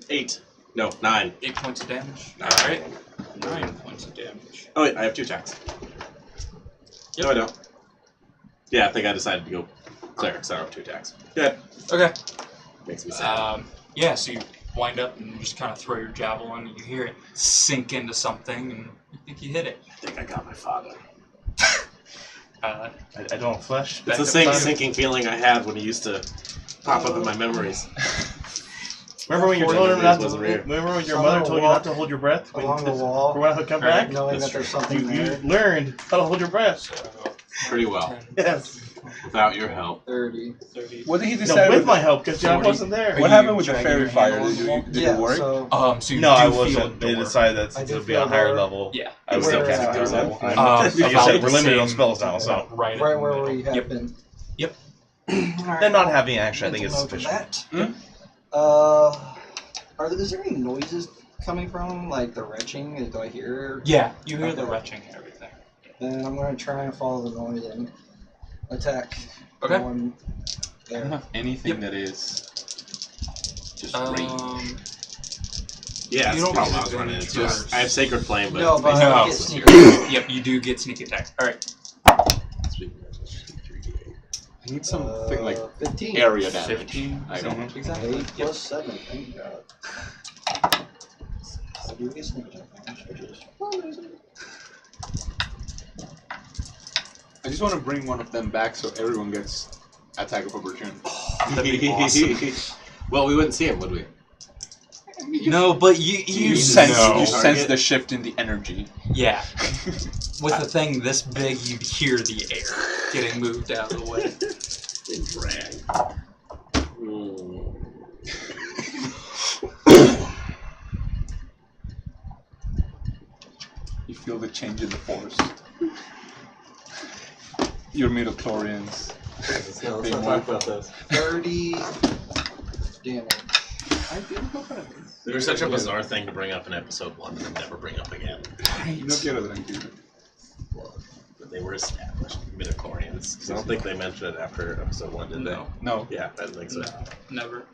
Speaker 5: 8. No, 9.
Speaker 1: 8 points of damage.
Speaker 5: Nine.
Speaker 1: Alright. 9 points of damage.
Speaker 5: Oh wait, I have 2 attacks. No, I don't. Yeah, I think I decided to go cleric, so I have 2 attacks. Good.
Speaker 1: Okay.
Speaker 5: Makes me sad.
Speaker 1: Yeah, so you wind up and you just kind of throw your javelin and you hear it sink into something and you think you hit it.
Speaker 5: I think I got my father.
Speaker 3: I don't flesh.
Speaker 5: It's the same sinking feeling I had when he used to pop up in my memories.
Speaker 3: Remember when your
Speaker 5: Forty
Speaker 3: children not to?
Speaker 5: wasn't real.
Speaker 3: Remember when your
Speaker 4: Someone
Speaker 3: mother told you
Speaker 4: walk
Speaker 3: not to hold your breath
Speaker 4: along the wall.
Speaker 3: For when I come
Speaker 1: Right.
Speaker 3: back?
Speaker 4: Knowing
Speaker 5: That's
Speaker 4: that there's
Speaker 5: true.
Speaker 4: something
Speaker 3: You
Speaker 4: there.
Speaker 3: learned how to hold your breath.
Speaker 1: So,
Speaker 5: Pretty well.
Speaker 1: 10,
Speaker 3: Yes.
Speaker 5: Without your help.
Speaker 4: 30.
Speaker 1: 30.
Speaker 2: What did he
Speaker 3: No,
Speaker 2: decide?
Speaker 3: with my help, because John
Speaker 1: 40.
Speaker 3: wasn't there.
Speaker 1: Are
Speaker 2: What
Speaker 1: you
Speaker 2: happened with the
Speaker 1: dragging
Speaker 2: fairy
Speaker 1: your
Speaker 2: fire?
Speaker 1: hand
Speaker 2: Did,
Speaker 1: along
Speaker 2: did
Speaker 4: Yeah,
Speaker 2: it work?
Speaker 4: so
Speaker 1: So you
Speaker 3: No,
Speaker 1: do
Speaker 3: I
Speaker 1: feel
Speaker 3: wasn't. They
Speaker 1: door.
Speaker 3: decided
Speaker 4: I
Speaker 3: that
Speaker 4: do
Speaker 3: to be a
Speaker 4: feel
Speaker 3: higher
Speaker 4: door.
Speaker 3: level.
Speaker 1: Yeah.
Speaker 3: I was
Speaker 4: Where
Speaker 3: still
Speaker 4: at?
Speaker 3: casting
Speaker 4: Where's
Speaker 3: level.
Speaker 4: that?
Speaker 3: Like you
Speaker 1: about
Speaker 3: said,
Speaker 1: the
Speaker 3: we're limited on
Speaker 1: same-
Speaker 3: spells now, so.
Speaker 1: Right. in
Speaker 4: Right
Speaker 1: the
Speaker 4: where
Speaker 1: middle.
Speaker 4: we have
Speaker 1: Yep.
Speaker 4: been.
Speaker 1: Yep.
Speaker 4: Alright,
Speaker 3: Then not
Speaker 4: I'll
Speaker 3: having action, I think, is
Speaker 4: mental note of
Speaker 3: sufficient.
Speaker 4: that. Is there any noises coming from, like the retching? Do I hear?
Speaker 1: Yeah, you hear the
Speaker 4: Okay.
Speaker 1: retching and everything.
Speaker 4: Then I'm gonna try and follow the noise and attack.
Speaker 1: Okay.
Speaker 4: One
Speaker 2: I don't
Speaker 4: there.
Speaker 2: have anything
Speaker 1: Yep.
Speaker 2: that is just range.
Speaker 5: Yeah,
Speaker 1: You
Speaker 5: that's the
Speaker 1: don't
Speaker 5: problem
Speaker 1: get
Speaker 5: I was running into.
Speaker 1: advantage.
Speaker 5: I have Sacred Flame, but
Speaker 4: No, but
Speaker 1: No.
Speaker 4: I get sneak attack.
Speaker 1: Yep, you do get sneak attack. All right.
Speaker 2: I need something like
Speaker 4: 15.
Speaker 2: area damage.
Speaker 1: 15.
Speaker 2: I don't.
Speaker 4: Exactly. 8 plus 7. Thank God. I do get sneak attack damage, which is
Speaker 2: I just want to bring one of them back so everyone gets attack of opportunity.
Speaker 1: That'd be awesome.
Speaker 5: Well, we wouldn't see him, would we?
Speaker 1: No, but you
Speaker 2: You sense
Speaker 1: know.
Speaker 2: you sense the shift in the energy.
Speaker 1: Yeah. With a thing this big, you'd hear the air getting moved out of the way.
Speaker 5: In drag.
Speaker 2: You feel the change in the force. Your midichlorians.
Speaker 5: Let's not
Speaker 2: They
Speaker 5: talk
Speaker 2: move.
Speaker 5: about this.
Speaker 4: 30 damage.
Speaker 2: I feel confident.
Speaker 5: They're such a bizarre thing to bring up in episode 1 and then never bring up again.
Speaker 2: No quiero tranquilo.
Speaker 5: But they were established midichlorians. Because I don't think they mentioned it after episode 1, did
Speaker 1: No.
Speaker 2: No.
Speaker 5: they? Yeah, I didn't think so.
Speaker 1: No, never.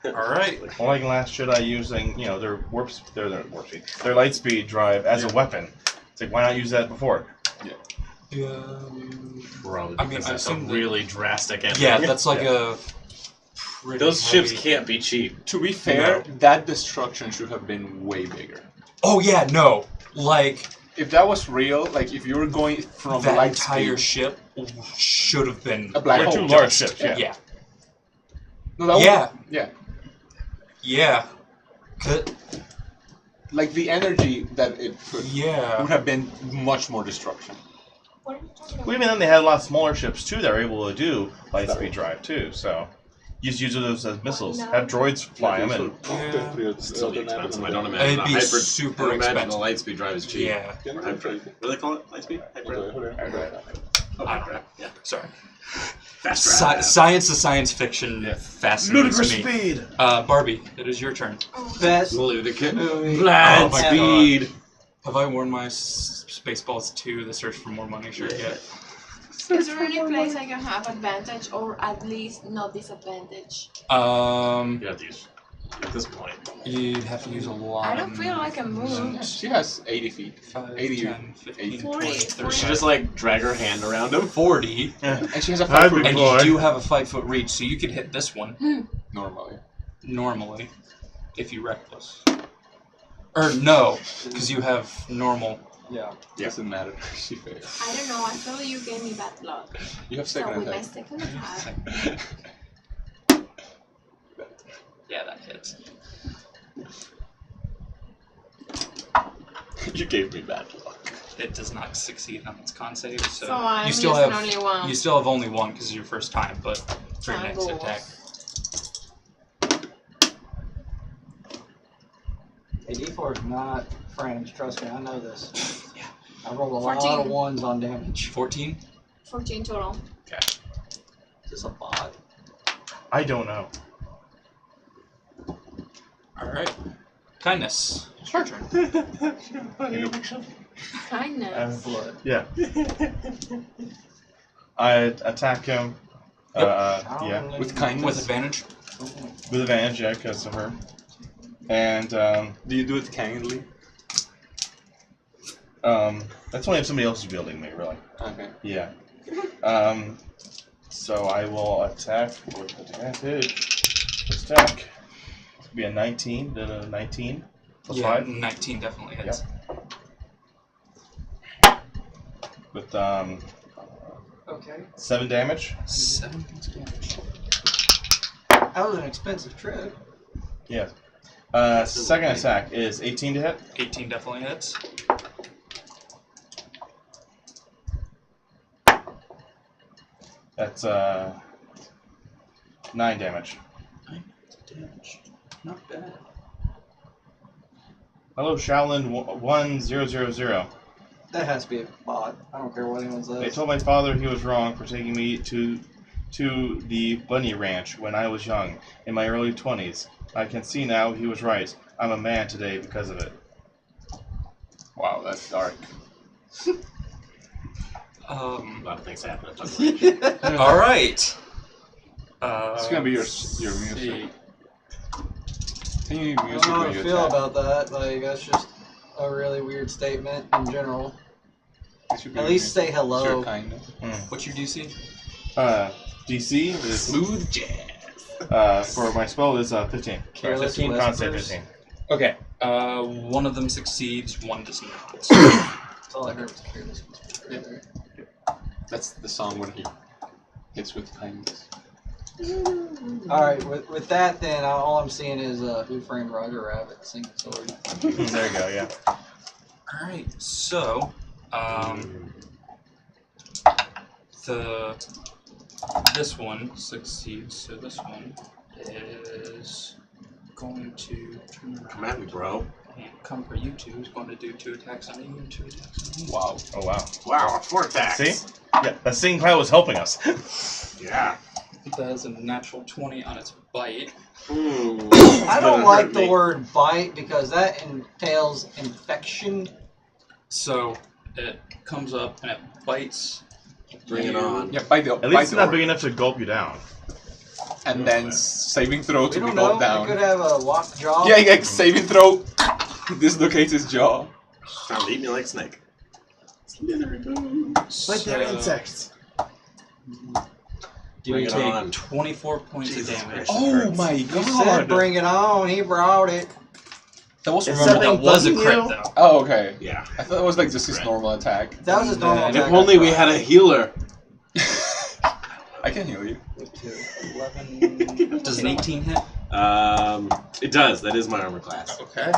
Speaker 1: All right.
Speaker 3: Well, like last Jedi using, their their light speed drive as a weapon. It's like, why not use that before?
Speaker 5: Probably
Speaker 1: I mean,
Speaker 5: because
Speaker 1: I
Speaker 5: that's a
Speaker 1: assume that-
Speaker 5: really drastic ending.
Speaker 1: Yeah, that's like a. Pretty
Speaker 5: Those ships
Speaker 1: heavy-
Speaker 5: can't be cheap.
Speaker 2: To be fair, that destruction should have been way bigger.
Speaker 1: Oh yeah, no. Like
Speaker 2: If that was real, like if you were going from
Speaker 1: that
Speaker 2: light
Speaker 1: entire
Speaker 2: speed,
Speaker 1: ship should have been
Speaker 2: a black
Speaker 3: They're
Speaker 2: hole.
Speaker 3: two large ships, yeah.
Speaker 1: Yeah.
Speaker 2: No, that
Speaker 1: Yeah.
Speaker 2: would, yeah.
Speaker 1: Yeah. Could,
Speaker 2: Like the energy that it could
Speaker 1: yeah.
Speaker 2: would have been much more destruction.
Speaker 6: What are you talking about?
Speaker 3: Well, even then, they had a lot smaller ships too that were able to do light speed drive too. So, just use those as missiles. Have droids fly them, and
Speaker 5: It's still be expensive. I don't imagine
Speaker 1: It'd be
Speaker 5: a
Speaker 1: super
Speaker 5: I don't imagine
Speaker 1: expensive.
Speaker 5: the light speed drive is cheap.
Speaker 1: Yeah.
Speaker 5: Or hyper. What do they call it? Light speed? Hyper. Oh,
Speaker 1: I don't
Speaker 5: hyper.
Speaker 1: know.
Speaker 5: Yeah.
Speaker 1: Sorry.
Speaker 5: Fast
Speaker 1: Sci-
Speaker 5: drive.
Speaker 1: science to science fiction fascinates me.
Speaker 3: speed.
Speaker 1: Barbie, it is your turn.
Speaker 4: Best
Speaker 5: Ludicrous.
Speaker 4: movie.
Speaker 5: Blind
Speaker 1: Oh my
Speaker 5: speed.
Speaker 1: Have I worn my Spaceballs 2, The Search for More Money shirt yet?
Speaker 6: Is there any place I can have advantage or at least not disadvantage?
Speaker 5: You have to use. At this point.
Speaker 1: You'd have to use a lot.
Speaker 6: I don't feel like a move.
Speaker 2: She has 80 feet.
Speaker 1: 5,
Speaker 2: 80
Speaker 1: 10, 15,
Speaker 6: 40,
Speaker 1: 20, 30,
Speaker 5: She just like drag her hand around him.
Speaker 1: 40.
Speaker 2: And she has a
Speaker 3: I'd
Speaker 2: 5 foot
Speaker 3: be
Speaker 1: And
Speaker 3: boy.
Speaker 1: you do have a 5-foot reach, so you could hit this one
Speaker 2: normally.
Speaker 1: normally if you reckless. Or no, because you have normal.
Speaker 4: Yeah.
Speaker 2: Doesn't matter. She fails.
Speaker 6: I don't know, I feel like you gave me bad luck.
Speaker 2: You have
Speaker 6: So
Speaker 2: second
Speaker 6: with my
Speaker 2: attack.
Speaker 6: second attack,
Speaker 1: Yeah, that hits.
Speaker 2: You gave me bad luck.
Speaker 1: It does not succeed on its con save, so,
Speaker 6: so I'm
Speaker 1: you still
Speaker 6: using
Speaker 1: have
Speaker 6: only one.
Speaker 1: you still have only one because it's your first time, but for your next
Speaker 6: Triangles.
Speaker 1: attack.
Speaker 4: A D4 is not French, trust me, I know this.
Speaker 1: Yeah.
Speaker 4: I rolled a lot
Speaker 6: 14.
Speaker 4: of ones on damage.
Speaker 1: 14.
Speaker 6: 14 total.
Speaker 1: Okay.
Speaker 4: Is this a bot?
Speaker 3: I don't know.
Speaker 1: All right. Kindness. It's your turn.
Speaker 6: Kindness.
Speaker 4: Blood.
Speaker 3: Yeah. I attack him. Yeah,
Speaker 2: With kindness.
Speaker 1: With advantage.
Speaker 3: with advantage, yeah, because of her. And
Speaker 2: Do you do it kindly?
Speaker 3: that's only if somebody else is building me, really.
Speaker 2: Okay.
Speaker 3: Yeah. So I will attack with advantage. First attack. It'll be a 19. Then a 19 plus
Speaker 1: Yeah,
Speaker 3: 5
Speaker 1: 19 definitely hits.
Speaker 3: with
Speaker 4: Okay.
Speaker 3: 7 damage.
Speaker 1: 7 points of damage.
Speaker 4: That was an expensive trip.
Speaker 3: Yeah. Second attack is 18 to hit.
Speaker 1: 18 definitely hits.
Speaker 3: That's 9 damage.
Speaker 1: 9 damage. Not bad.
Speaker 3: Hello, Shaolin 1000.
Speaker 4: That has to be a bot. I don't care what anyone
Speaker 3: They
Speaker 4: says.
Speaker 3: told my father he was wrong for taking me to the bunny ranch when I was young, in my early 20s. I can see now he was right. I'm a man today because of it.
Speaker 2: Wow, that's dark.
Speaker 5: A lot of things happen at Bunny Ranch.
Speaker 1: All right.
Speaker 2: It's gonna be your
Speaker 1: let's
Speaker 2: music.
Speaker 1: see.
Speaker 2: Can you use
Speaker 4: I
Speaker 2: music
Speaker 4: don't know how
Speaker 2: when
Speaker 4: to
Speaker 2: you
Speaker 4: feel
Speaker 2: attack?
Speaker 4: about that. Like, that's just a really weird statement in general.
Speaker 2: It should be
Speaker 4: At
Speaker 2: your
Speaker 4: least
Speaker 2: music.
Speaker 4: say hello.
Speaker 2: It's your kindness.
Speaker 1: What's your DC?
Speaker 3: DC is
Speaker 1: Smooth jazz.
Speaker 3: for my spell is 15.
Speaker 4: Careless
Speaker 3: 15, con save
Speaker 4: whispers.
Speaker 3: 15.
Speaker 1: Okay. One of them succeeds. One does not.
Speaker 4: That's all I heard was careless whispers right there.
Speaker 2: That's the song when he hits with kindness.
Speaker 4: Alright, with that then, all I'm seeing is Who Framed Roger Rabbit singing sword.
Speaker 3: There you go, yeah.
Speaker 1: All right. So, this one succeeds. So this one is going to turn around.
Speaker 5: Come at me, bro.
Speaker 1: And come for you two. Is going to do 2 attacks on you and 2 attacks on me.
Speaker 2: Wow.
Speaker 3: Oh, wow.
Speaker 5: Wow, 4 attacks.
Speaker 3: See? Yeah, that singing cloud was helping us.
Speaker 5: Yeah.
Speaker 1: That is a natural 20 on its bite.
Speaker 4: I don't like the word bite because that entails infection.
Speaker 1: So it comes up and it bites.
Speaker 5: Bring it on.
Speaker 2: Yeah, bite the
Speaker 3: At least it's
Speaker 2: the
Speaker 3: not
Speaker 2: orc.
Speaker 3: big enough to gulp you down.
Speaker 2: And then saving throw
Speaker 4: We
Speaker 2: to be
Speaker 4: don't know.
Speaker 2: gulped down.
Speaker 4: It could have a locked jaw.
Speaker 2: Yeah, like saving throw. Dislocates his jaw.
Speaker 5: Time to eat me like a snake.
Speaker 3: insects.
Speaker 1: You
Speaker 5: Bring it
Speaker 1: take
Speaker 5: on.
Speaker 1: 24 points
Speaker 5: Jesus
Speaker 1: of damage.
Speaker 5: Christ.
Speaker 2: Oh my
Speaker 4: He said
Speaker 2: god.
Speaker 4: bring it on. He brought it.
Speaker 2: That was
Speaker 3: Is
Speaker 1: Remember,
Speaker 3: something
Speaker 1: that was a
Speaker 3: bugging
Speaker 1: crit
Speaker 3: you?
Speaker 1: though.
Speaker 2: Oh, okay.
Speaker 5: Yeah.
Speaker 2: I thought it was like just his normal attack.
Speaker 4: That was his normal
Speaker 1: And
Speaker 5: And
Speaker 4: attack.
Speaker 5: if only we had a healer.
Speaker 2: I can heal you.
Speaker 1: 11. Does an 18 hit?
Speaker 5: It does. That is my armor class.
Speaker 1: Okay.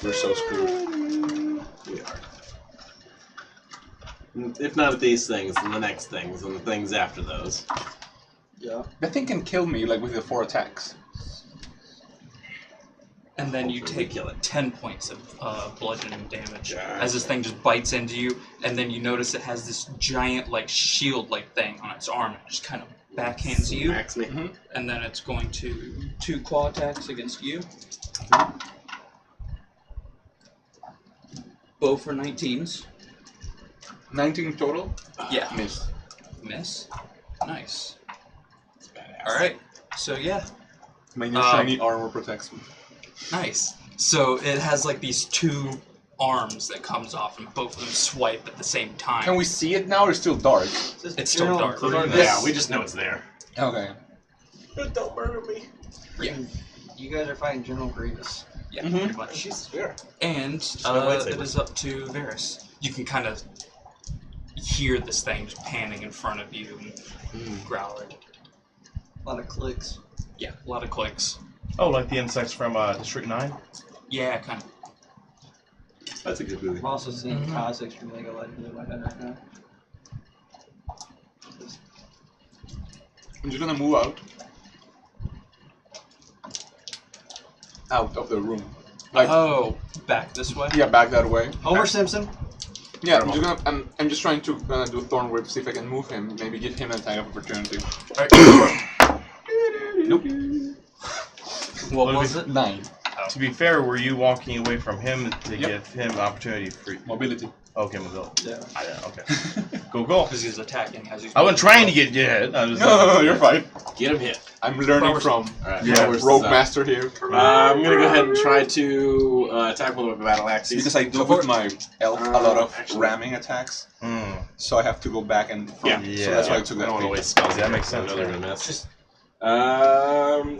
Speaker 5: We're so screwed. We are. If not at these things, then the next things, and the things after those.
Speaker 4: Yeah.
Speaker 2: That thing can kill me like with the 4 attacks.
Speaker 1: And then you
Speaker 5: Hopefully we
Speaker 1: take
Speaker 5: kill it.
Speaker 1: 10 points of bludgeoning damage
Speaker 5: Yeah.
Speaker 1: as this thing just bites into you, and then you notice it has this giant like shield-like thing on its arm. It just kind of backhands you,
Speaker 5: Smacks me.
Speaker 1: and then it's going to 2 claw attacks against you. Both for 19s.
Speaker 2: 19 total?
Speaker 1: Yeah.
Speaker 2: Missed.
Speaker 1: Miss. Nice.
Speaker 5: It's badass.
Speaker 1: Alright. So yeah.
Speaker 2: My new shiny armor protects me.
Speaker 1: Nice. So it has like these 2 arms that comes off, and both of them swipe at the same time.
Speaker 2: Can we see it now or it's still dark?
Speaker 1: It's still dark.
Speaker 5: Yeah, we just know it's there.
Speaker 2: Okay.
Speaker 5: Don't murder me.
Speaker 1: Yeah.
Speaker 4: You guys are fighting General Grievous.
Speaker 1: Yeah,
Speaker 2: Mhm.
Speaker 1: pretty much.
Speaker 5: Jesus, we are.
Speaker 1: And
Speaker 5: my lightsaber.
Speaker 1: it is up to Varys. You can kind of hear this thing just panning in front of you and growling.
Speaker 4: A lot of clicks.
Speaker 1: Yeah, a lot of clicks.
Speaker 3: Oh, like the insects from District 9?
Speaker 1: Yeah, kind of.
Speaker 5: That's a good movie.
Speaker 4: I'm also seeing
Speaker 1: Mhm.
Speaker 4: Cossacks from Lego Legends in my head right now.
Speaker 2: I'm just gonna move out. Out of the room. Like,
Speaker 1: Oh, back this way?
Speaker 2: yeah, back that way.
Speaker 4: Homer Simpson.
Speaker 2: Yeah, I'm just gonna. I'm just trying to do Thorn Whip, see if I can move him. Maybe give him an attack of opportunity. Nope.
Speaker 1: What was it?
Speaker 2: 9
Speaker 3: To be fair, were you walking away from him to
Speaker 2: Yep.
Speaker 3: give him opportunity for...
Speaker 2: mobility.
Speaker 3: Okay, mobility.
Speaker 4: Yeah.
Speaker 3: Yeah, okay. Go, go.
Speaker 1: Because he's attacking as he's
Speaker 3: I wasn't trying to get you hit. I was
Speaker 2: No, you're fine.
Speaker 5: Get him hit.
Speaker 2: I'm learning from
Speaker 5: Alright,
Speaker 3: Yeah,
Speaker 5: now we're
Speaker 2: Rogue
Speaker 5: set.
Speaker 2: Master here.
Speaker 5: I'm gonna go ahead and try to attack one with my battle axes.
Speaker 2: Because I do with my elf a lot of
Speaker 5: Actually-
Speaker 2: ramming attacks,
Speaker 3: Mm.
Speaker 2: so I have to go back and front.
Speaker 5: Yeah.
Speaker 2: So that's why I
Speaker 3: Yeah.
Speaker 2: took
Speaker 5: I
Speaker 2: that.
Speaker 5: don't want to
Speaker 2: bait.
Speaker 5: waste spells.
Speaker 3: Yeah, that
Speaker 5: here.
Speaker 3: makes sense,
Speaker 5: I know they're
Speaker 3: yeah.
Speaker 5: gonna miss.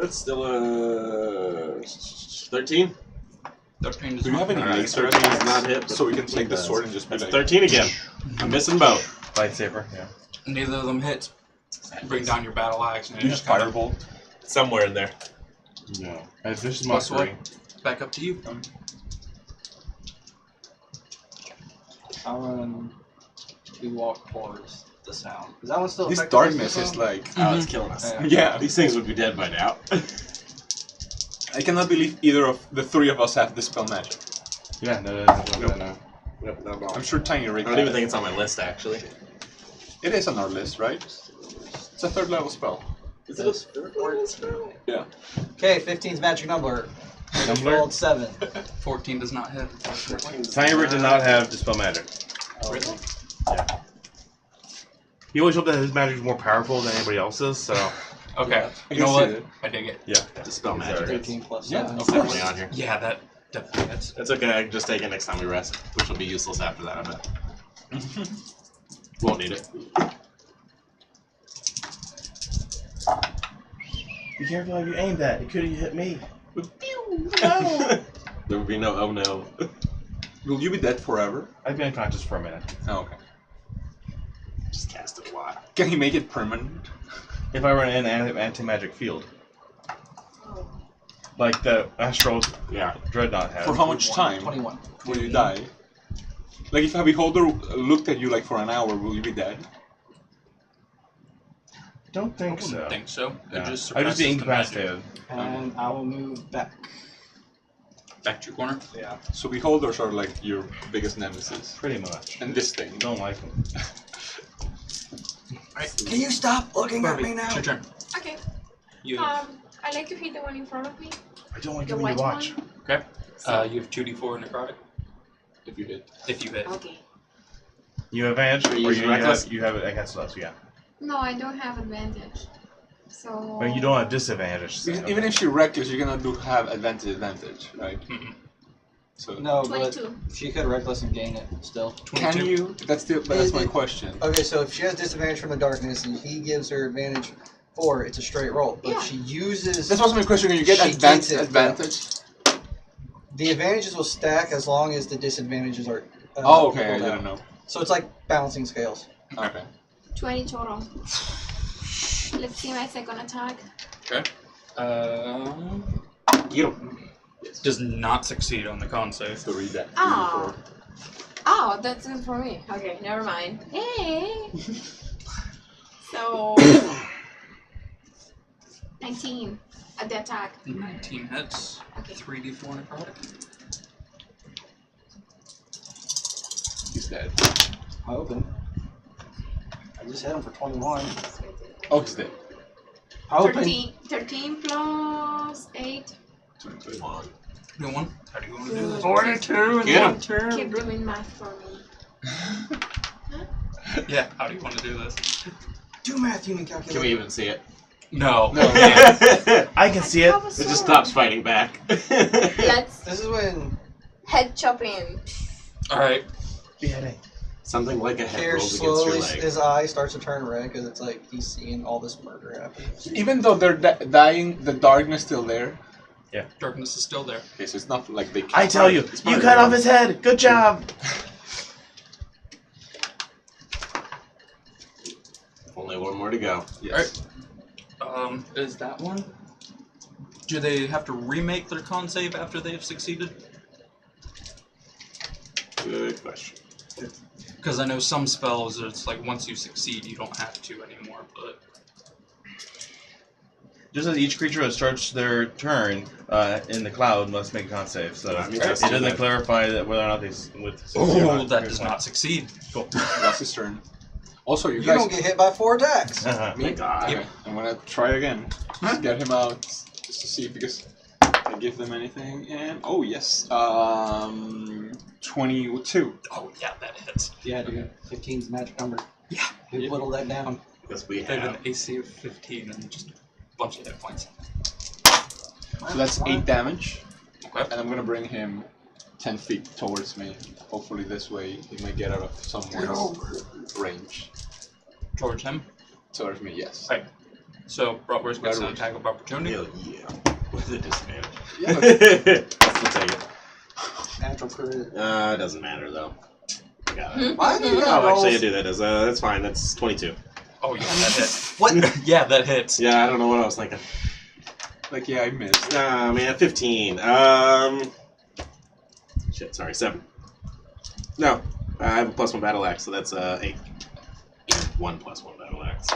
Speaker 5: That's still a 13.
Speaker 1: 13 is
Speaker 2: Do you have any
Speaker 5: Alright,
Speaker 2: laser
Speaker 5: 13 is
Speaker 2: attacks?
Speaker 5: not hit. but
Speaker 2: So we can
Speaker 5: 15
Speaker 2: take the
Speaker 5: does.
Speaker 2: sword and just be
Speaker 5: That's
Speaker 2: like
Speaker 5: 13 again. I'm missing both.
Speaker 3: Lightsaber, yeah.
Speaker 1: Neither of them hits. Bring down your battle axe and
Speaker 2: You
Speaker 1: it
Speaker 2: just
Speaker 1: kind of
Speaker 2: firebolt.
Speaker 5: Somewhere in there.
Speaker 3: No. It's vicious
Speaker 1: Plus
Speaker 3: mockery.
Speaker 1: back up to you.
Speaker 4: I'll run to walk towards the sound. Is that one still
Speaker 2: This
Speaker 4: effective as
Speaker 2: darkness
Speaker 4: the
Speaker 2: is
Speaker 4: sound?
Speaker 2: like.
Speaker 5: Oh, it's killing us.
Speaker 4: Yeah.
Speaker 2: Yeah.
Speaker 5: These things would be dead by now.
Speaker 2: I cannot believe either of the three of us have dispel magic.
Speaker 3: Yeah, no.
Speaker 5: Nope, not at all.
Speaker 2: I'm sure Tiny Rick.
Speaker 5: I don't even think it's on my list, actually.
Speaker 2: It is on our list, right? It's a 3rd level spell.
Speaker 5: Is it a third level spell?
Speaker 2: Yeah.
Speaker 4: Okay, 15's magic number.
Speaker 3: Number?
Speaker 4: Rolled 7.
Speaker 1: 14 does not hit.
Speaker 3: Tiny Rick did not have Dispel Magic.
Speaker 1: Really?
Speaker 3: He always hoped that his magic was more powerful than anybody else's, so...
Speaker 1: Okay.
Speaker 2: I
Speaker 1: You know
Speaker 2: can
Speaker 1: what?
Speaker 2: see it.
Speaker 1: I dig it.
Speaker 3: Yeah.
Speaker 5: Dispel magic.
Speaker 4: 13 plus
Speaker 2: Yeah,
Speaker 4: 7.
Speaker 2: of
Speaker 5: It's
Speaker 2: course.
Speaker 5: definitely on here.
Speaker 1: Yeah, that definitely hits.
Speaker 5: It's okay, I can just take it next time we rest, which will be useless after that, I bet. Won't need it.
Speaker 3: Be careful how you aim that. It could have hit me.
Speaker 5: There would be no oh no.
Speaker 2: Will you be dead forever?
Speaker 3: I've been unconscious for a minute.
Speaker 2: Oh, okay.
Speaker 5: Just cast it a lot.
Speaker 2: Can he make it permanent?
Speaker 3: If I were in an anti-magic field. Like the Astral
Speaker 5: Yeah.
Speaker 3: Dreadnought has.
Speaker 2: For how much time
Speaker 4: 21.
Speaker 2: will you die? Like if a beholder looked at you like for an hour, will you be dead?
Speaker 3: I don't
Speaker 1: I
Speaker 3: think
Speaker 1: wouldn't
Speaker 3: so.
Speaker 1: think so.
Speaker 3: Yeah.
Speaker 1: It just
Speaker 3: I just be
Speaker 1: suppresses the magic.
Speaker 3: incapacitated.
Speaker 4: And I will move back.
Speaker 1: Back to your corner.
Speaker 4: Yeah.
Speaker 2: So beholders are like your biggest nemesis.
Speaker 3: Pretty much.
Speaker 2: And this thing.
Speaker 3: Don't like them.
Speaker 4: Can you stop looking at me
Speaker 1: It's
Speaker 4: now?
Speaker 1: your turn.
Speaker 6: Okay.
Speaker 1: You
Speaker 6: I like to hit the one in front of me.
Speaker 3: I don't like
Speaker 6: The
Speaker 3: it when you
Speaker 6: white
Speaker 3: watch.
Speaker 6: one.
Speaker 1: okay?
Speaker 6: So,
Speaker 1: You have 2d4 necrotic
Speaker 2: If you hit.
Speaker 1: if you hit.
Speaker 6: okay.
Speaker 3: You have advantage,
Speaker 5: Are you
Speaker 3: or
Speaker 5: using reckless?
Speaker 3: you have it against us, yeah.
Speaker 6: No, I don't have advantage. So.
Speaker 3: But you don't have disadvantage. So
Speaker 2: Even if you're reckless, you're gonna have advantage, right?
Speaker 1: Mm-mm.
Speaker 2: So
Speaker 4: No, but
Speaker 6: 22.
Speaker 4: she could reckless and gain it still.
Speaker 2: can
Speaker 1: 22.
Speaker 2: you? That's my
Speaker 4: It-
Speaker 2: question.
Speaker 4: Okay, so if she has disadvantage from the darkness and he gives her advantage 4, it's a straight roll. But
Speaker 6: Yeah.
Speaker 4: if she uses
Speaker 2: That's also my question. Can you get
Speaker 4: She gets it,
Speaker 2: advantage?
Speaker 4: the advantages will stack as long as the disadvantages are.
Speaker 2: Oh, okay. I
Speaker 4: equaled
Speaker 2: didn't
Speaker 4: out.
Speaker 2: know.
Speaker 4: So it's like balancing scales.
Speaker 2: Okay.
Speaker 6: 20 total. Let's see my second attack.
Speaker 1: Okay. You does not succeed on the con save.
Speaker 2: So read that.
Speaker 6: Oh. Oh, that's good for me. Okay, never mind. Hey. So 19 at the attack.
Speaker 1: 19 hits.
Speaker 6: Okay.
Speaker 1: 3d4 necrotic.
Speaker 2: He's dead.
Speaker 4: I open. I just hit him for 21.
Speaker 2: Oh, he's dead.
Speaker 4: I open.
Speaker 6: 13 plus 8.
Speaker 2: 21.
Speaker 1: 21. How do you want to do this?
Speaker 4: 42
Speaker 5: Get him.
Speaker 4: turn.
Speaker 6: Keep doing math for me.
Speaker 1: Yeah, how do you want to do this?
Speaker 4: Do math, human
Speaker 5: Can we
Speaker 4: calculator.
Speaker 5: even see it?
Speaker 1: No.
Speaker 2: No.
Speaker 5: It
Speaker 3: I can see it.
Speaker 6: have a
Speaker 5: just
Speaker 6: sword.
Speaker 5: stops fighting back.
Speaker 6: Let's
Speaker 4: This is when
Speaker 6: head chopping.
Speaker 1: Alright.
Speaker 3: Beheading.
Speaker 5: Something like a head
Speaker 4: Care
Speaker 5: rolls against your
Speaker 4: slowly,
Speaker 5: leg.
Speaker 4: his eye starts to turn red because it's like he's seeing all this murder happen.
Speaker 2: Even though they're dying, the darkness still there.
Speaker 1: Darkness is still there.
Speaker 2: Okay, so it's not like they.
Speaker 3: I tell you,
Speaker 2: It's
Speaker 3: you
Speaker 2: fine.
Speaker 3: cut off his head. Good job.
Speaker 5: Only one more to go.
Speaker 2: Yes.
Speaker 1: Is that one? Do they have to remake their con save after they've succeeded?
Speaker 5: Good question.
Speaker 1: Because I know some spells, it's like once you succeed, you don't have to anymore, but...
Speaker 3: Just as each creature that starts their turn in the cloud must make a con save. So
Speaker 5: I mean,
Speaker 3: it
Speaker 5: that's
Speaker 3: doesn't
Speaker 5: good.
Speaker 3: clarify that whether or not they would succeed.
Speaker 1: Oh, that does not succeed.
Speaker 3: Cool.
Speaker 2: That's his turn. Also, you
Speaker 4: You
Speaker 2: guys.
Speaker 4: don't get hit by 4 attacks.
Speaker 3: Uh-huh.
Speaker 5: Thank God.
Speaker 2: Okay, I'm gonna try again. Just get him out, just to see because I give them anything. And oh yes, 22.
Speaker 1: Oh, yeah, that hits.
Speaker 4: Yeah, dude. 15's magic number.
Speaker 1: Yeah.
Speaker 4: We
Speaker 2: Yeah.
Speaker 4: whittled that down.
Speaker 5: Because we
Speaker 1: They have
Speaker 5: have.
Speaker 1: an AC of 15 and just a bunch of hit points.
Speaker 2: So that's 8 damage,
Speaker 1: Okay.
Speaker 2: and I'm gonna bring him 10 feet towards me. Hopefully, this way he might get out of someone's range.
Speaker 1: Towards him.
Speaker 2: Towards me, yes.
Speaker 1: Right. So, Bratwurst gets an
Speaker 2: Bratwurst.
Speaker 1: attack of opportunity.
Speaker 5: Hell yeah. With a disadvantage.
Speaker 2: Yeah, but
Speaker 5: We'll take it.
Speaker 4: Natural crit.
Speaker 5: It doesn't matter though. I got it.
Speaker 4: Why do you
Speaker 5: Oh,
Speaker 4: got
Speaker 5: actually, I
Speaker 4: rolls?
Speaker 5: do that. That's fine. That's 22.
Speaker 1: Oh, yeah, that hits.
Speaker 4: What?
Speaker 1: Yeah, that hits.
Speaker 5: Yeah, I don't know what I was thinking.
Speaker 2: like yeah, I missed.
Speaker 5: Nah, man, 15. Shit, sorry, 7. No, I have a +1 battle axe, so that's 8. 1+1 battle axe.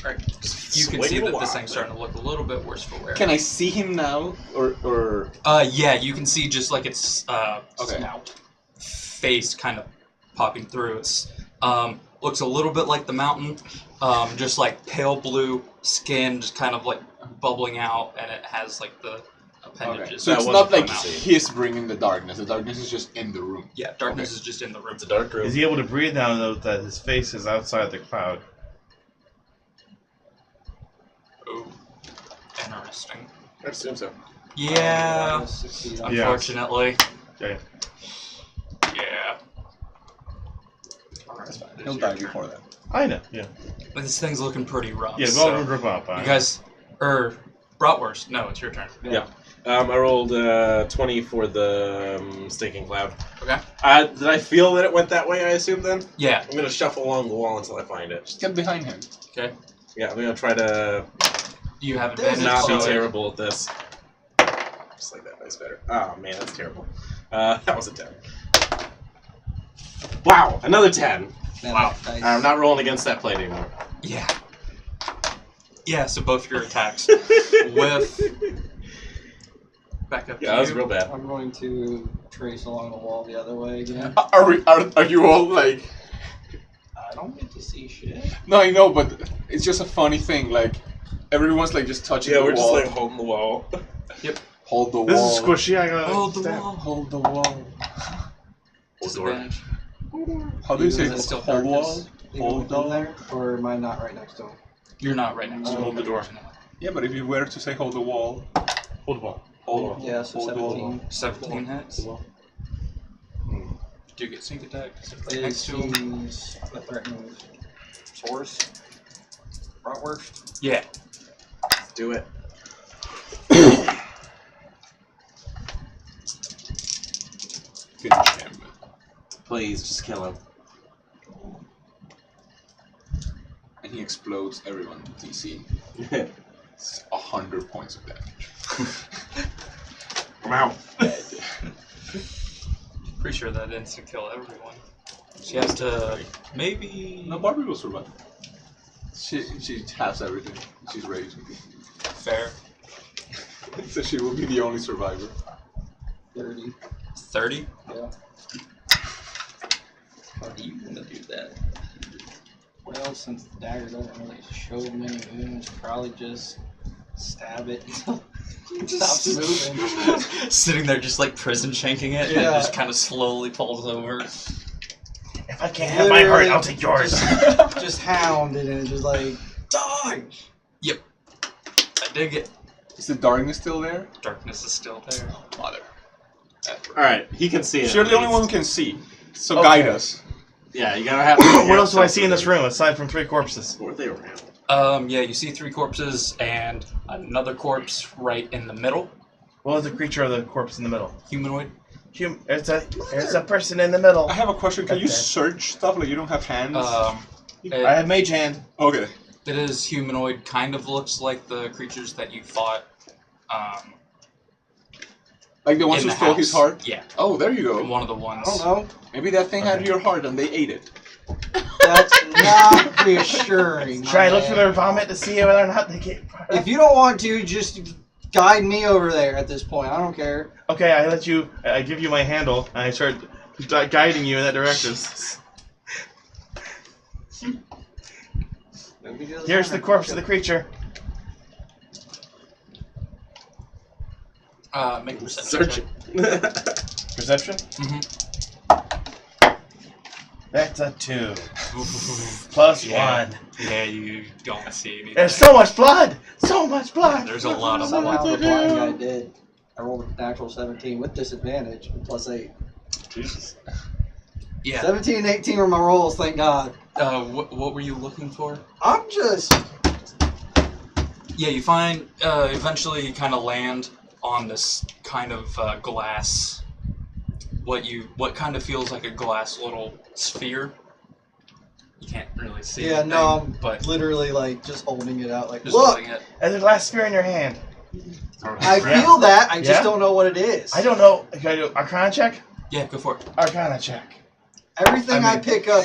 Speaker 1: Alright, you can
Speaker 5: Swing
Speaker 1: see that
Speaker 5: wide.
Speaker 1: this thing's starting to look a little bit worse for wear.
Speaker 2: Can I see him now, or?
Speaker 1: Yeah, you can see just like its snout, face kind of popping through. It's looks a little bit like the mountain, just like pale blue skin, just kind of like bubbling out, and it has like the appendages.
Speaker 2: Okay. So
Speaker 5: That
Speaker 2: it's
Speaker 5: wasn't
Speaker 2: not like
Speaker 5: fun to see.
Speaker 2: he's bringing the darkness. The darkness is just in the room.
Speaker 1: Yeah, darkness is just in the room.
Speaker 5: It's a dark room.
Speaker 3: Is he able to breathe now that his face is outside the cloud?
Speaker 1: Oh, interesting.
Speaker 5: I assume so.
Speaker 1: Yeah,
Speaker 4: Succeed.
Speaker 3: Yeah.
Speaker 1: unfortunately.
Speaker 3: Okay.
Speaker 1: Yeah.
Speaker 2: That's fine. He'll die before that.
Speaker 3: I know. Yeah.
Speaker 1: But this thing's looking pretty rough.
Speaker 3: Yeah.
Speaker 1: so
Speaker 3: Well, rip up.
Speaker 1: you guys, Bratwurst, no, it's your turn.
Speaker 5: Yeah. I rolled 20 for the stinking cloud.
Speaker 1: Okay.
Speaker 5: Did I feel that it went that way, I assume, then?
Speaker 1: Yeah.
Speaker 5: I'm going to shuffle along the wall until I find it.
Speaker 2: Just get behind him.
Speaker 1: Okay.
Speaker 5: Yeah, I'm going to try to
Speaker 1: You have
Speaker 4: There's
Speaker 1: advantage.
Speaker 5: not be
Speaker 1: so
Speaker 5: terrible at this. Just like that, that's better. Oh, man, that's terrible. That was a 10. Wow, another 10.
Speaker 4: Man,
Speaker 5: Wow.
Speaker 4: nice.
Speaker 5: I'm not rolling against that plate anymore.
Speaker 1: Yeah. Yeah, so both your attacks with back up to
Speaker 5: Yeah, that was
Speaker 1: you.
Speaker 5: real bad.
Speaker 4: I'm going to trace along the wall the other way again.
Speaker 2: Are you all like?
Speaker 4: I don't get to see shit.
Speaker 2: No, I know, but it's just a funny thing. Like everyone's like just touching
Speaker 5: Yeah,
Speaker 2: the
Speaker 5: we're just
Speaker 2: wall.
Speaker 5: like holding the wall.
Speaker 2: Hold the
Speaker 3: This
Speaker 2: wall.
Speaker 3: is squishy. I gotta
Speaker 1: Hold the
Speaker 3: stab.
Speaker 1: wall.
Speaker 2: Hold the wall.
Speaker 1: Disadvantage.
Speaker 2: How do you say
Speaker 1: Is it still
Speaker 2: hold wall?
Speaker 1: darkness?
Speaker 2: Hold the wall.
Speaker 4: there, or am I not right next to him?
Speaker 1: You're not right next to
Speaker 4: Oh,
Speaker 1: him.
Speaker 3: hold the door.
Speaker 1: unfortunately.
Speaker 2: Yeah, but if you were to say hold the wall,
Speaker 3: Hold the ball.
Speaker 2: hold.
Speaker 4: Yeah, so
Speaker 2: hold the wall.
Speaker 4: 17.
Speaker 1: 17 hits. Do you get sneak attack? Is it right
Speaker 4: Is
Speaker 1: next to him?
Speaker 4: he's a threatening source? Bratwurst?
Speaker 1: Yeah.
Speaker 5: Let's do it.
Speaker 2: Finish him.
Speaker 5: Please, just kill him.
Speaker 2: And he explodes everyone. DC. It's 100 points of damage.
Speaker 5: I'm out.
Speaker 1: Pretty sure that instant kill everyone. She has to maybe.
Speaker 2: No, Barbie will survive. She has everything. She's ready to be.
Speaker 1: Fair.
Speaker 2: So she will be the only survivor.
Speaker 4: 30.
Speaker 1: 30.
Speaker 4: Yeah.
Speaker 1: How are you gonna do that?
Speaker 4: Well, since the dagger doesn't really show many wounds, probably just stab it until it stops moving.
Speaker 1: Sitting there just like prison shanking it, and
Speaker 4: Yeah.
Speaker 1: it just kind of slowly falls over.
Speaker 3: If I can't have my heart, I'll take yours.
Speaker 4: Just hound it and just like, die!
Speaker 1: I dig it.
Speaker 2: Is the darkness still there?
Speaker 1: Darkness is still there.
Speaker 2: Mother.
Speaker 5: Alright, he can see it.
Speaker 2: You're
Speaker 5: at
Speaker 2: the only
Speaker 5: least.
Speaker 2: one who can see. So
Speaker 3: Okay.
Speaker 2: guide us.
Speaker 5: Yeah, you gotta have.
Speaker 3: What else do I see in this room aside from 3 corpses?
Speaker 5: Were they around?
Speaker 1: Yeah, you see 3 corpses and another corpse right in the middle.
Speaker 3: What was the creature of the corpse in the middle?
Speaker 1: Humanoid.
Speaker 3: There's a person in the middle.
Speaker 2: I have a question. Can you
Speaker 3: Okay.
Speaker 2: search stuff like you don't have hands?
Speaker 3: I
Speaker 1: It,
Speaker 3: have mage hand.
Speaker 2: Okay.
Speaker 1: it is humanoid. Kind of looks like the creatures that you fought.
Speaker 2: Like the ones
Speaker 1: in
Speaker 2: who
Speaker 1: the
Speaker 2: stole his
Speaker 1: house.
Speaker 2: heart?
Speaker 1: Yeah,
Speaker 2: Oh, there you go.
Speaker 1: one of the
Speaker 4: I
Speaker 1: ones.
Speaker 4: don't know.
Speaker 2: Maybe that thing had
Speaker 3: Okay.
Speaker 2: your heart and they ate it.
Speaker 4: That's not reassuring.
Speaker 3: Try and
Speaker 4: my
Speaker 3: look through
Speaker 4: man.
Speaker 3: their vomit to see whether or not they get.
Speaker 4: If you don't want to, just guide me over there at this point. I don't care.
Speaker 3: Okay, I give you my handle, and I start guiding you in that direction. Here's the corpse of the creature.
Speaker 1: Make a perception
Speaker 5: Search
Speaker 1: check.
Speaker 5: it.
Speaker 3: Perception?
Speaker 1: Mm-hmm.
Speaker 3: That's a 2. Plus
Speaker 1: Yeah.
Speaker 3: 1.
Speaker 1: Yeah, you don't see anything.
Speaker 3: There's so much blood! So much blood!
Speaker 1: There's a lot of
Speaker 4: Somehow
Speaker 1: blood.
Speaker 4: the blind guy did. I rolled a natural 17 with disadvantage and plus 8.
Speaker 5: Jesus.
Speaker 1: Yeah.
Speaker 4: 17 and 18 were my rolls, thank God.
Speaker 1: What were you looking for?
Speaker 4: I'm just.
Speaker 1: Yeah, you find eventually you kind of land on this kind of glass. What kind of feels like a glass little sphere. You can't really see.
Speaker 4: Yeah,
Speaker 1: anything,
Speaker 4: no, I'm
Speaker 1: but
Speaker 4: literally like just holding it out, like,
Speaker 1: just
Speaker 4: look!
Speaker 1: holding it.
Speaker 3: There's a glass sphere in your hand.
Speaker 4: I
Speaker 3: Yeah.
Speaker 4: feel that, I just
Speaker 3: Yeah?
Speaker 4: don't know what it is.
Speaker 3: I don't know. Can I do Arcana check?
Speaker 1: Yeah, go for it.
Speaker 3: Arcana check.
Speaker 4: Everything I pick up.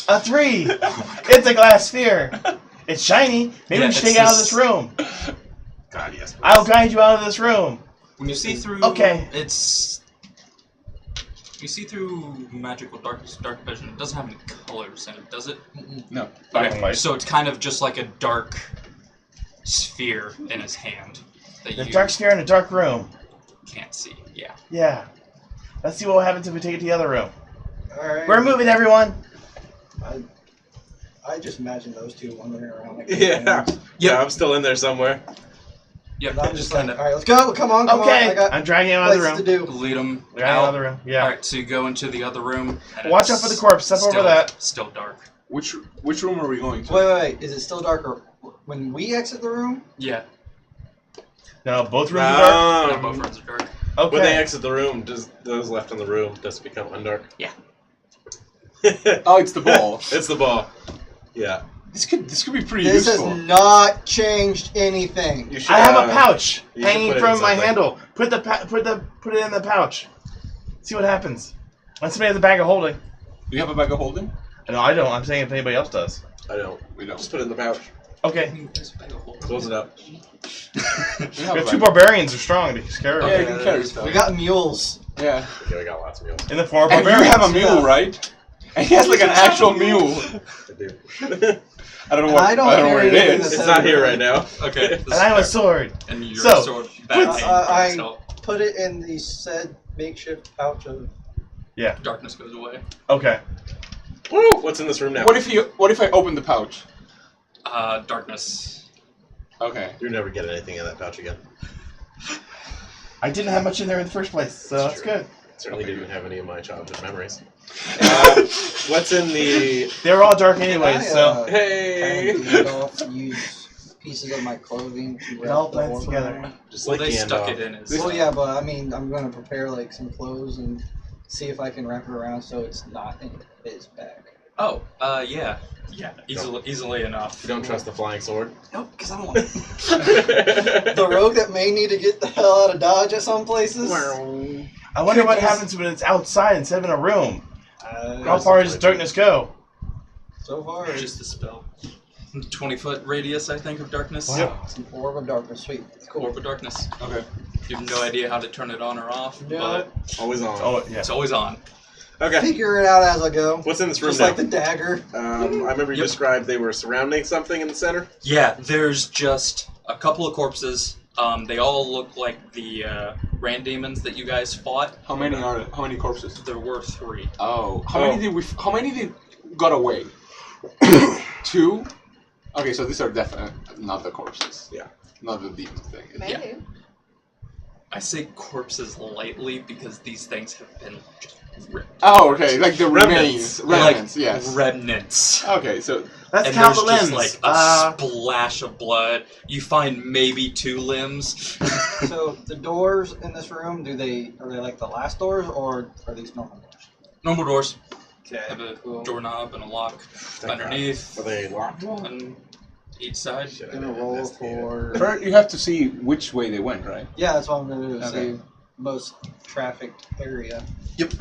Speaker 3: A 3. It's a glass sphere. It's shiny. Maybe we should take it out of this room.
Speaker 5: God, yes. Please.
Speaker 3: I'll guide you out of this room.
Speaker 1: When you see through, you see through magical dark vision. It doesn't have any colors in it, does it?
Speaker 2: No.
Speaker 1: Okay, so it's kind of just like a dark sphere in his hand that
Speaker 3: The
Speaker 1: you
Speaker 3: dark sphere in a dark room.
Speaker 1: can't see. Yeah.
Speaker 3: Yeah. Let's see what happens if we take it to the other room.
Speaker 4: Alright.
Speaker 3: We're moving, everyone.
Speaker 4: I just imagine those two wandering around like
Speaker 5: Yeah, I'm still in there somewhere.
Speaker 1: Yep.
Speaker 4: I'm just like,
Speaker 1: kind of
Speaker 4: alright, let's go. Come on, come on. I got
Speaker 3: I'm dragging him out of the
Speaker 4: places
Speaker 3: room.
Speaker 4: to do.
Speaker 1: lead him
Speaker 3: Dragging him out of
Speaker 1: out.
Speaker 3: the room. Yeah.
Speaker 1: All right, so you go into the other room. And
Speaker 3: Watch out
Speaker 1: it's
Speaker 3: for the corpse. Step over
Speaker 1: still-
Speaker 3: that.
Speaker 1: Still dark.
Speaker 2: Which room are we going to?
Speaker 4: Wait. Is it still darker when we exit the room?
Speaker 1: Yeah.
Speaker 3: No, both rooms are dark.
Speaker 1: Yeah, both rooms are dark.
Speaker 3: Okay.
Speaker 5: When they exit the room, does those left in the room just become undark?
Speaker 1: Yeah.
Speaker 2: Oh, it's the ball.
Speaker 5: It's the ball. Yeah.
Speaker 2: This could be pretty
Speaker 4: This
Speaker 2: useful.
Speaker 4: has not changed anything.
Speaker 5: You should,
Speaker 3: I have a pouch
Speaker 5: you should
Speaker 3: hanging
Speaker 5: put it
Speaker 3: from
Speaker 5: in
Speaker 3: my
Speaker 5: something.
Speaker 3: handle. Put it in the pouch. See what happens. Unless somebody has a bag of holding.
Speaker 2: Do you have a bag of holding?
Speaker 3: No, I don't. I'm saying if anybody else does.
Speaker 5: I don't.
Speaker 2: We don't.
Speaker 5: Just put it in the pouch.
Speaker 3: Okay.
Speaker 5: Close it up.
Speaker 2: We
Speaker 3: We have 2 barbarians are strong to carry.
Speaker 2: Yeah, you can carry stuff.
Speaker 4: We got mules.
Speaker 2: Yeah.
Speaker 5: Okay, we got lots of meals.
Speaker 3: In the form of
Speaker 2: And you
Speaker 3: barbarians.
Speaker 2: have a mule, right? And he has like an actual mule.
Speaker 5: I do.
Speaker 2: I don't know
Speaker 4: And
Speaker 2: what.
Speaker 4: I don't
Speaker 2: I don't know where it
Speaker 4: carry anything
Speaker 2: is.
Speaker 5: It's not here right now.
Speaker 1: Okay. this
Speaker 3: And I have a
Speaker 1: is fair.
Speaker 3: sword.
Speaker 1: And your
Speaker 3: So,
Speaker 1: sword back
Speaker 4: I
Speaker 1: so
Speaker 4: put it in the said makeshift pouch of.
Speaker 1: darkness goes away.
Speaker 3: Okay.
Speaker 5: Woo! What's in this room now?
Speaker 2: What if I open the pouch?
Speaker 1: Darkness.
Speaker 2: Okay.
Speaker 5: You'll never get anything in that pouch again.
Speaker 3: I didn't have much in there in the first place, so that's
Speaker 5: true.
Speaker 3: good.
Speaker 5: Certainly
Speaker 2: Okay,
Speaker 5: didn't
Speaker 2: good.
Speaker 5: have any of my childhood memories. What's in the...
Speaker 3: They were all dark anyways, so.
Speaker 5: Hey!
Speaker 4: Kind of use pieces of my clothing to
Speaker 3: It all
Speaker 4: wrap the
Speaker 3: blends
Speaker 4: orb
Speaker 3: together.
Speaker 4: around.
Speaker 5: Just
Speaker 1: Well,
Speaker 5: like
Speaker 1: they stuck
Speaker 5: Gandalf.
Speaker 1: it in as.
Speaker 4: Well, yeah, but I mean, I'm gonna prepare like some clothes and see if I can wrap it around so it's not in his bag.
Speaker 1: Oh, yeah, easily enough.
Speaker 5: You don't trust the flying sword?
Speaker 4: Nope, because I don't want the rogue that may need to get the hell out of Dodge at some places.
Speaker 3: I wonder what happens when it's outside instead of in a room. How
Speaker 4: Uh,
Speaker 3: far does darkness go?
Speaker 4: so far, it's
Speaker 1: Just a spell. 20-foot radius, I think, of darkness.
Speaker 3: Wow.
Speaker 4: an orb of darkness. Sweet, cool.
Speaker 1: Orb of darkness.
Speaker 2: Okay.
Speaker 1: You have no idea how to turn it on or off,
Speaker 4: No.
Speaker 1: but
Speaker 5: Always on.
Speaker 3: Oh, yeah.
Speaker 1: it's always on.
Speaker 5: Okay.
Speaker 4: Figure it out as I go.
Speaker 5: What's in this room
Speaker 4: Just
Speaker 5: now?
Speaker 4: like the dagger.
Speaker 5: I remember you
Speaker 1: Yep.
Speaker 5: described they were surrounding something in the center.
Speaker 1: Yeah, there's just a couple of corpses. They all look like the Rand demons that you guys fought.
Speaker 2: How many are there? How many corpses?
Speaker 1: There were 3.
Speaker 2: Oh. How many did got away? 2? Okay, so these are definitely not the corpses.
Speaker 5: Yeah.
Speaker 2: Not the demon thing.
Speaker 6: Maybe.
Speaker 1: I say corpses lightly because these things have been just ripped.
Speaker 2: Oh, okay. Like the
Speaker 5: Remnants.
Speaker 2: Remnants, yes.
Speaker 1: Remnants.
Speaker 2: Okay, so
Speaker 3: Let's
Speaker 1: And
Speaker 3: count
Speaker 1: there's
Speaker 3: the
Speaker 1: just
Speaker 3: limbs.
Speaker 1: like a splash of blood. You find maybe 2 limbs.
Speaker 4: So the doors in this room, are they like the last doors or are these normal doors?
Speaker 1: Normal doors
Speaker 4: Okay,
Speaker 1: have a
Speaker 4: cool.
Speaker 1: doorknob and a lock
Speaker 5: Thank
Speaker 1: underneath.
Speaker 5: God. Were they locked?
Speaker 1: On each side.
Speaker 5: Shit, I
Speaker 4: I'm gonna
Speaker 5: didn't
Speaker 4: roll
Speaker 5: investigate it.
Speaker 4: for.
Speaker 2: first you have to see which way they went, right?
Speaker 4: Yeah, that's what I'm gonna do.
Speaker 2: Okay.
Speaker 4: See most trafficked area.
Speaker 1: Yep.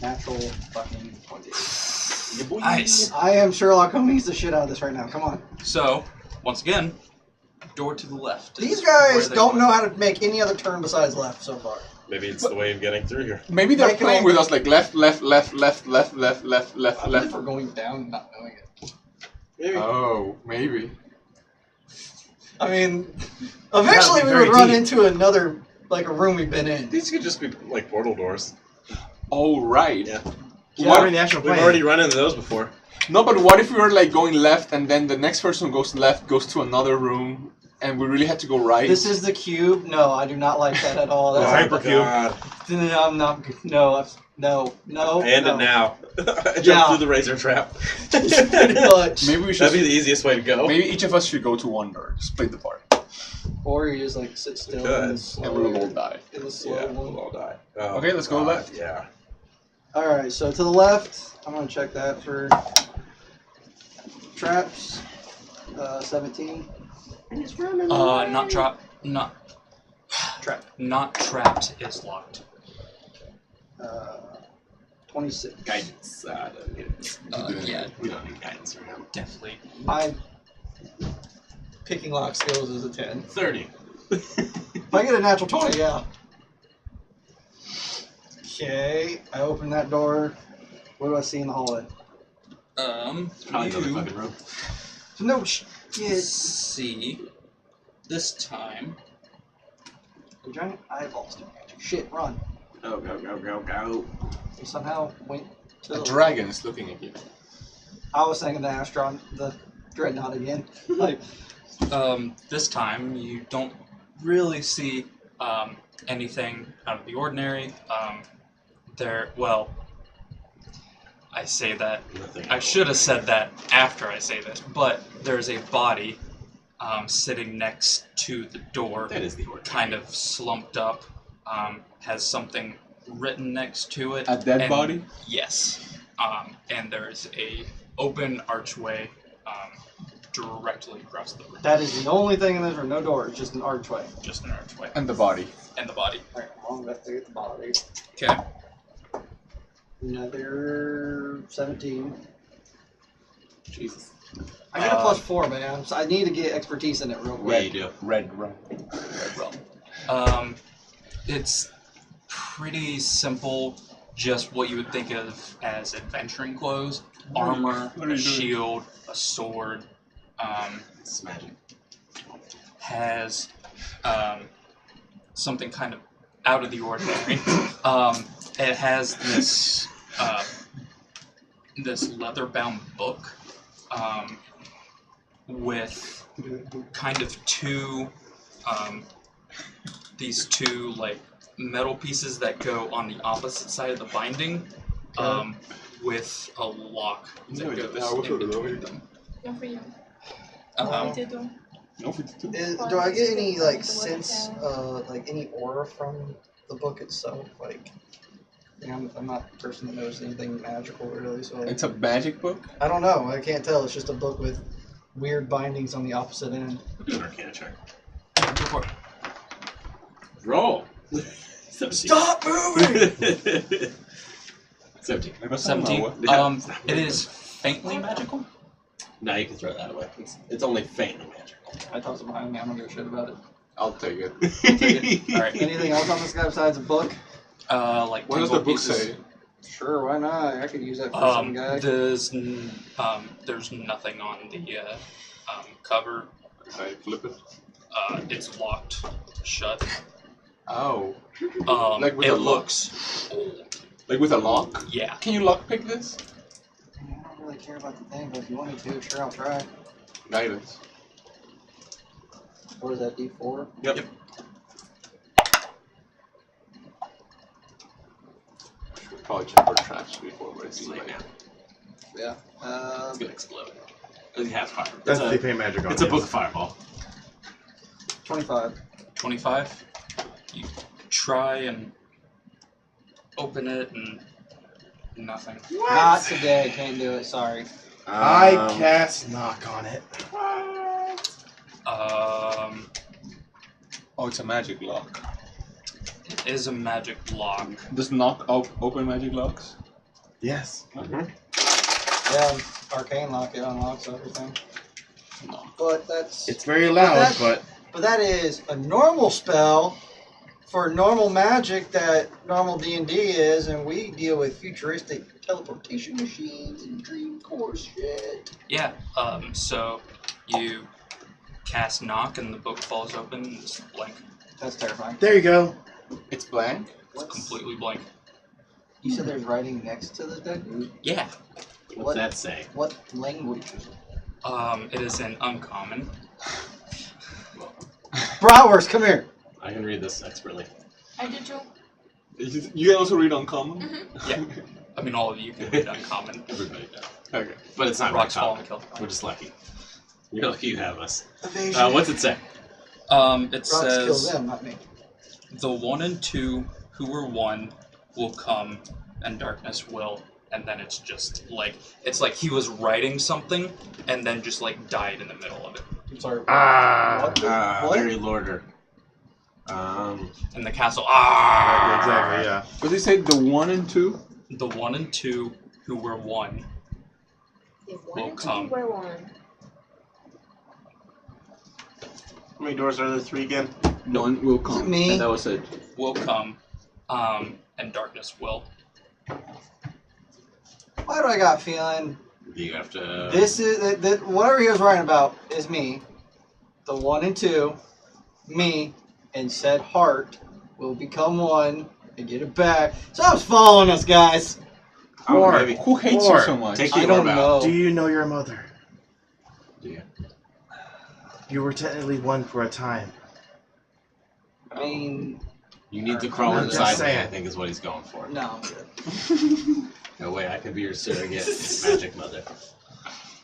Speaker 4: Natural fucking 20.
Speaker 1: Nice.
Speaker 4: I am Sherlock Holmes the shit out of this right now. Come on.
Speaker 1: So, once again, door to the left. is
Speaker 4: These
Speaker 1: where
Speaker 4: guys
Speaker 1: they
Speaker 4: don't
Speaker 1: went.
Speaker 4: know how to make any other turn besides left so far.
Speaker 5: Maybe it's the way of getting through here.
Speaker 2: Maybe they're
Speaker 4: They can
Speaker 2: playing
Speaker 4: only-
Speaker 2: with us like left, left, left, left, left, left, left, left,
Speaker 4: I believe
Speaker 2: left.
Speaker 4: we're going down and not knowing it.
Speaker 5: Maybe.
Speaker 2: Oh, maybe.
Speaker 4: I mean, eventually we
Speaker 3: very
Speaker 4: would run
Speaker 3: deep.
Speaker 4: into another, like a room we've been in.
Speaker 5: These could just be like portal doors.
Speaker 2: Oh, right.
Speaker 5: Yeah.
Speaker 3: What in the actual
Speaker 5: We've
Speaker 3: plane?
Speaker 5: already run into those before.
Speaker 2: No, but what if we were like going left and then the next person who goes left goes to another room and we really had to go right?
Speaker 4: This is the cube. No, I do not like that at all.
Speaker 5: Oh,
Speaker 4: That's
Speaker 3: hypercube.
Speaker 5: God.
Speaker 4: no, I'm not. No.
Speaker 5: And
Speaker 4: no.
Speaker 5: it now. I jumped
Speaker 4: Yeah.
Speaker 5: through the razor trap.
Speaker 4: Pretty much.
Speaker 2: Maybe we should.
Speaker 5: That'd be the easiest way to go.
Speaker 2: Maybe each of us should go to one door. Split the party,
Speaker 4: Or you just like sit still
Speaker 5: could.
Speaker 4: in the
Speaker 2: and
Speaker 4: slow,
Speaker 2: we will all die.
Speaker 4: in the slow
Speaker 5: Yeah,
Speaker 4: one.
Speaker 5: we'll all die. Oh,
Speaker 2: Okay, let's go
Speaker 5: God,
Speaker 2: left.
Speaker 5: Yeah.
Speaker 4: All right, so to the left, I'm gonna check that for traps. 17.
Speaker 1: Not trapped. Not
Speaker 4: Trap.
Speaker 1: Not trapped is locked.
Speaker 4: 20. 26.
Speaker 5: Guidance.
Speaker 1: Yeah,
Speaker 5: We don't need guidance right now.
Speaker 1: definitely.
Speaker 4: My picking lock skills is a 10.
Speaker 5: 30.
Speaker 4: If I get a natural 20, yeah. Okay, I open that door. What do I see in the hallway?
Speaker 5: Probably another fucking room.
Speaker 4: No
Speaker 1: Let's
Speaker 4: shit.
Speaker 1: see. This time,
Speaker 4: The giant eyeballs. Shit, run.
Speaker 5: Go, go, go, go, go.
Speaker 4: We somehow went to
Speaker 2: A dragon is looking at you.
Speaker 4: I was thinking the Astron, the Dreadnought again. Like,
Speaker 1: this time you don't really see anything out of the ordinary. I say that.
Speaker 5: Nothing.
Speaker 1: I should have said that after I say this, but there's a body sitting next to the door,
Speaker 5: That is the order.
Speaker 1: kind of slumped up, has something written next to it.
Speaker 2: A dead
Speaker 1: and-
Speaker 2: body?
Speaker 1: Yes. And there's a open archway directly across the room.
Speaker 4: that is the only thing in this room. No door. It's just an archway.
Speaker 1: Just an archway.
Speaker 2: And the body.
Speaker 1: And the body.
Speaker 4: Alright, well, let's get the body.
Speaker 1: Okay.
Speaker 4: Another 17.
Speaker 5: Jesus.
Speaker 4: I got a +4, man. So I need to get expertise in it real
Speaker 5: Yeah,
Speaker 4: quick.
Speaker 5: you do.
Speaker 2: Red rum.
Speaker 1: It's pretty simple. Just what you would think of as adventuring clothes: armor,
Speaker 2: What are
Speaker 1: a
Speaker 2: you doing?
Speaker 1: shield, a sword.
Speaker 5: It's magic.
Speaker 1: Has something kind of out of the ordinary. It has this leather-bound book with kind of these two like metal pieces that go on the opposite side of the binding, with a lock that goes in between them.
Speaker 6: No for you.
Speaker 1: Um,
Speaker 4: Do I get any like sense, like any aura from the book itself? Like, I'm not a person that knows anything magical really, so
Speaker 2: It's a magic book?
Speaker 4: I don't know. I can't tell. It's just a book with weird bindings on the opposite end.
Speaker 5: Do an Arcana check.
Speaker 1: go for it.
Speaker 5: Roll. 17.
Speaker 4: Stop moving!
Speaker 5: 17.
Speaker 1: 17. It is faintly magical.
Speaker 5: Now you can throw that away. It's only faintly magical.
Speaker 4: I toss it behind me. I don't give a shit about it.
Speaker 2: I'll take it.
Speaker 1: All right.
Speaker 4: Anything else on this guy besides a book?
Speaker 1: Like
Speaker 2: What does the
Speaker 1: tingle
Speaker 2: book
Speaker 1: pieces.
Speaker 2: say?
Speaker 4: Sure, why not? I could use that for some guy.
Speaker 1: There's nothing on the cover.
Speaker 2: Can I flip it?
Speaker 1: It's locked shut.
Speaker 2: Oh.
Speaker 1: Like
Speaker 2: with
Speaker 1: it
Speaker 2: a lock?
Speaker 1: looks old.
Speaker 2: Like with a lock?
Speaker 1: Yeah.
Speaker 2: Can you lockpick this?
Speaker 4: I don't really care about the thing, but if you want me to, sure, I'll try.
Speaker 2: Guidance.
Speaker 4: What is that, D4?
Speaker 5: Yep.
Speaker 2: Should probably check our traps before we're
Speaker 5: It's late now.
Speaker 4: Yeah.
Speaker 5: It's gonna explode. It has fire.
Speaker 3: That's
Speaker 5: It's
Speaker 3: the pay magic on
Speaker 5: It's a
Speaker 3: his.
Speaker 5: book fireball.
Speaker 4: 25.
Speaker 1: 25. You try and open it and nothing.
Speaker 4: Not today, can't do it, sorry.
Speaker 3: I cast knock on it.
Speaker 2: Oh, it's a magic lock.
Speaker 1: It is a magic lock.
Speaker 2: Does knock open magic locks?
Speaker 3: Yes.
Speaker 4: Yeah, arcane lock, it unlocks everything.
Speaker 2: No.
Speaker 4: But that's...
Speaker 3: It's very loud,
Speaker 4: But that is a normal spell for normal magic that normal D&D is, and we deal with futuristic teleportation machines and dream core shit.
Speaker 1: Yeah. So you cast knock and the book falls open and it's blank.
Speaker 4: That's terrifying.
Speaker 3: there you go.
Speaker 2: It's blank?
Speaker 1: It's completely blank.
Speaker 4: You said there's writing next to the deck?
Speaker 1: Yeah.
Speaker 5: What's that say?
Speaker 4: What language is it?
Speaker 1: It is an uncommon.
Speaker 4: Bratwurst, come here!
Speaker 5: I can read this expertly.
Speaker 6: I did too.
Speaker 2: You can also read uncommon?
Speaker 1: Yeah. I mean, all of you can read uncommon.
Speaker 5: Everybody does.
Speaker 2: Okay.
Speaker 5: But it's not
Speaker 1: Rocks
Speaker 5: very
Speaker 1: fall
Speaker 5: common.
Speaker 1: and kill.
Speaker 5: We're just lucky. You're lucky you have us.
Speaker 4: Evasion.
Speaker 5: What's it say?
Speaker 1: It
Speaker 4: Rocks kill
Speaker 1: says
Speaker 4: them, not me.
Speaker 1: the 1 and 2 who were 1 will come, and darkness will. And then it's just like he was writing something, and then just like died in the middle of it.
Speaker 4: I'm sorry.
Speaker 3: Ah.
Speaker 4: What? What?
Speaker 5: Mary Lorder.
Speaker 1: And the castle. Ah.
Speaker 3: Exactly, yeah.
Speaker 2: But they say the 1 and 2?
Speaker 1: the 1 and 2 who were 1 will come.
Speaker 6: Where one?
Speaker 5: How many doors are there? 3 again?
Speaker 2: One will come.
Speaker 4: me?
Speaker 2: And that was it.
Speaker 1: Will come, and darkness will.
Speaker 4: Why do I got a feeling
Speaker 5: You have to.
Speaker 4: this is that whatever he was writing about is me. The 1 and 2, me, and said heart will become 1 and get it back. So I was following us, guys.
Speaker 5: Oh, maybe.
Speaker 2: Who hates you so much?
Speaker 5: Take
Speaker 4: I
Speaker 5: the
Speaker 4: don't
Speaker 5: orb out.
Speaker 4: know.
Speaker 7: Do you know your mother?
Speaker 5: Do you?
Speaker 7: You were technically one for a time.
Speaker 4: I mean,
Speaker 5: You need to crawl
Speaker 7: I'm
Speaker 5: inside
Speaker 7: just
Speaker 5: me, I
Speaker 7: saying.
Speaker 5: think is what he's going for.
Speaker 4: no, I'm good.
Speaker 5: No way, I can be your surrogate magic mother.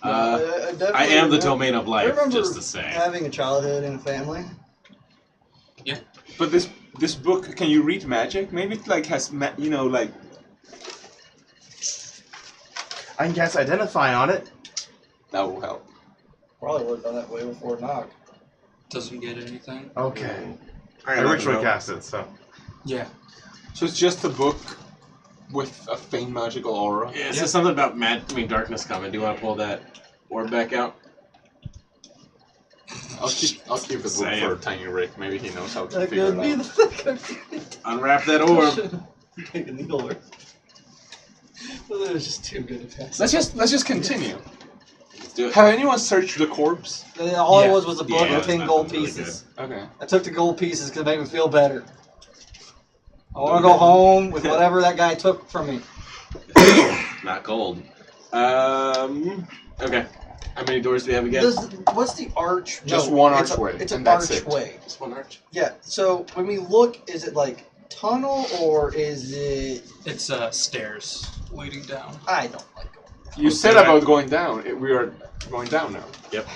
Speaker 4: I definitely
Speaker 5: I am the
Speaker 4: remember-
Speaker 5: domain of
Speaker 4: I
Speaker 5: life,
Speaker 4: remember
Speaker 5: just the same.
Speaker 4: having a childhood and a family.
Speaker 2: But this book, can you read magic? Maybe it like has like.
Speaker 7: I can cast Identify on it.
Speaker 2: That will help.
Speaker 4: Probably would have done that way before knock.
Speaker 1: Doesn't get anything.
Speaker 7: Okay. I
Speaker 5: Alright,
Speaker 7: ritually
Speaker 5: let me know.
Speaker 7: cast it, so.
Speaker 1: Yeah.
Speaker 2: So it's just a book with a faint magical aura.
Speaker 5: Yeah, it says something about darkness coming. Do you want to pull that orb back out?
Speaker 2: I'll keep the book
Speaker 5: Saying.
Speaker 2: for Tiny Rick. Maybe he knows how to
Speaker 4: That
Speaker 2: figure
Speaker 4: could
Speaker 2: it
Speaker 4: be
Speaker 2: out.
Speaker 4: the
Speaker 5: Unwrap that orb.
Speaker 4: taking the orb. Well, it was just too good to pass.
Speaker 2: Let's just continue.
Speaker 5: Let's do it.
Speaker 2: Have anyone searched the corpse?
Speaker 4: All
Speaker 1: Yeah.
Speaker 4: it was a book
Speaker 5: Yeah,
Speaker 4: with 10
Speaker 5: that
Speaker 4: gold
Speaker 5: was really
Speaker 4: pieces.
Speaker 2: Okay.
Speaker 4: I took the gold pieces because it made me feel better. I want to go home with whatever that guy took from me.
Speaker 5: Not gold. Okay. How many doors do we have again?
Speaker 4: What's the arch?
Speaker 2: Just
Speaker 4: No,
Speaker 2: one
Speaker 4: it's
Speaker 2: archway,
Speaker 4: It's an
Speaker 2: and that's it.
Speaker 4: archway.
Speaker 5: Just one arch.
Speaker 4: Yeah. So when we look, is it like tunnel or is it?
Speaker 1: It's stairs leading down.
Speaker 4: I don't like going.
Speaker 2: You said
Speaker 5: Okay.
Speaker 2: about going down. We are going down now.
Speaker 5: Yep.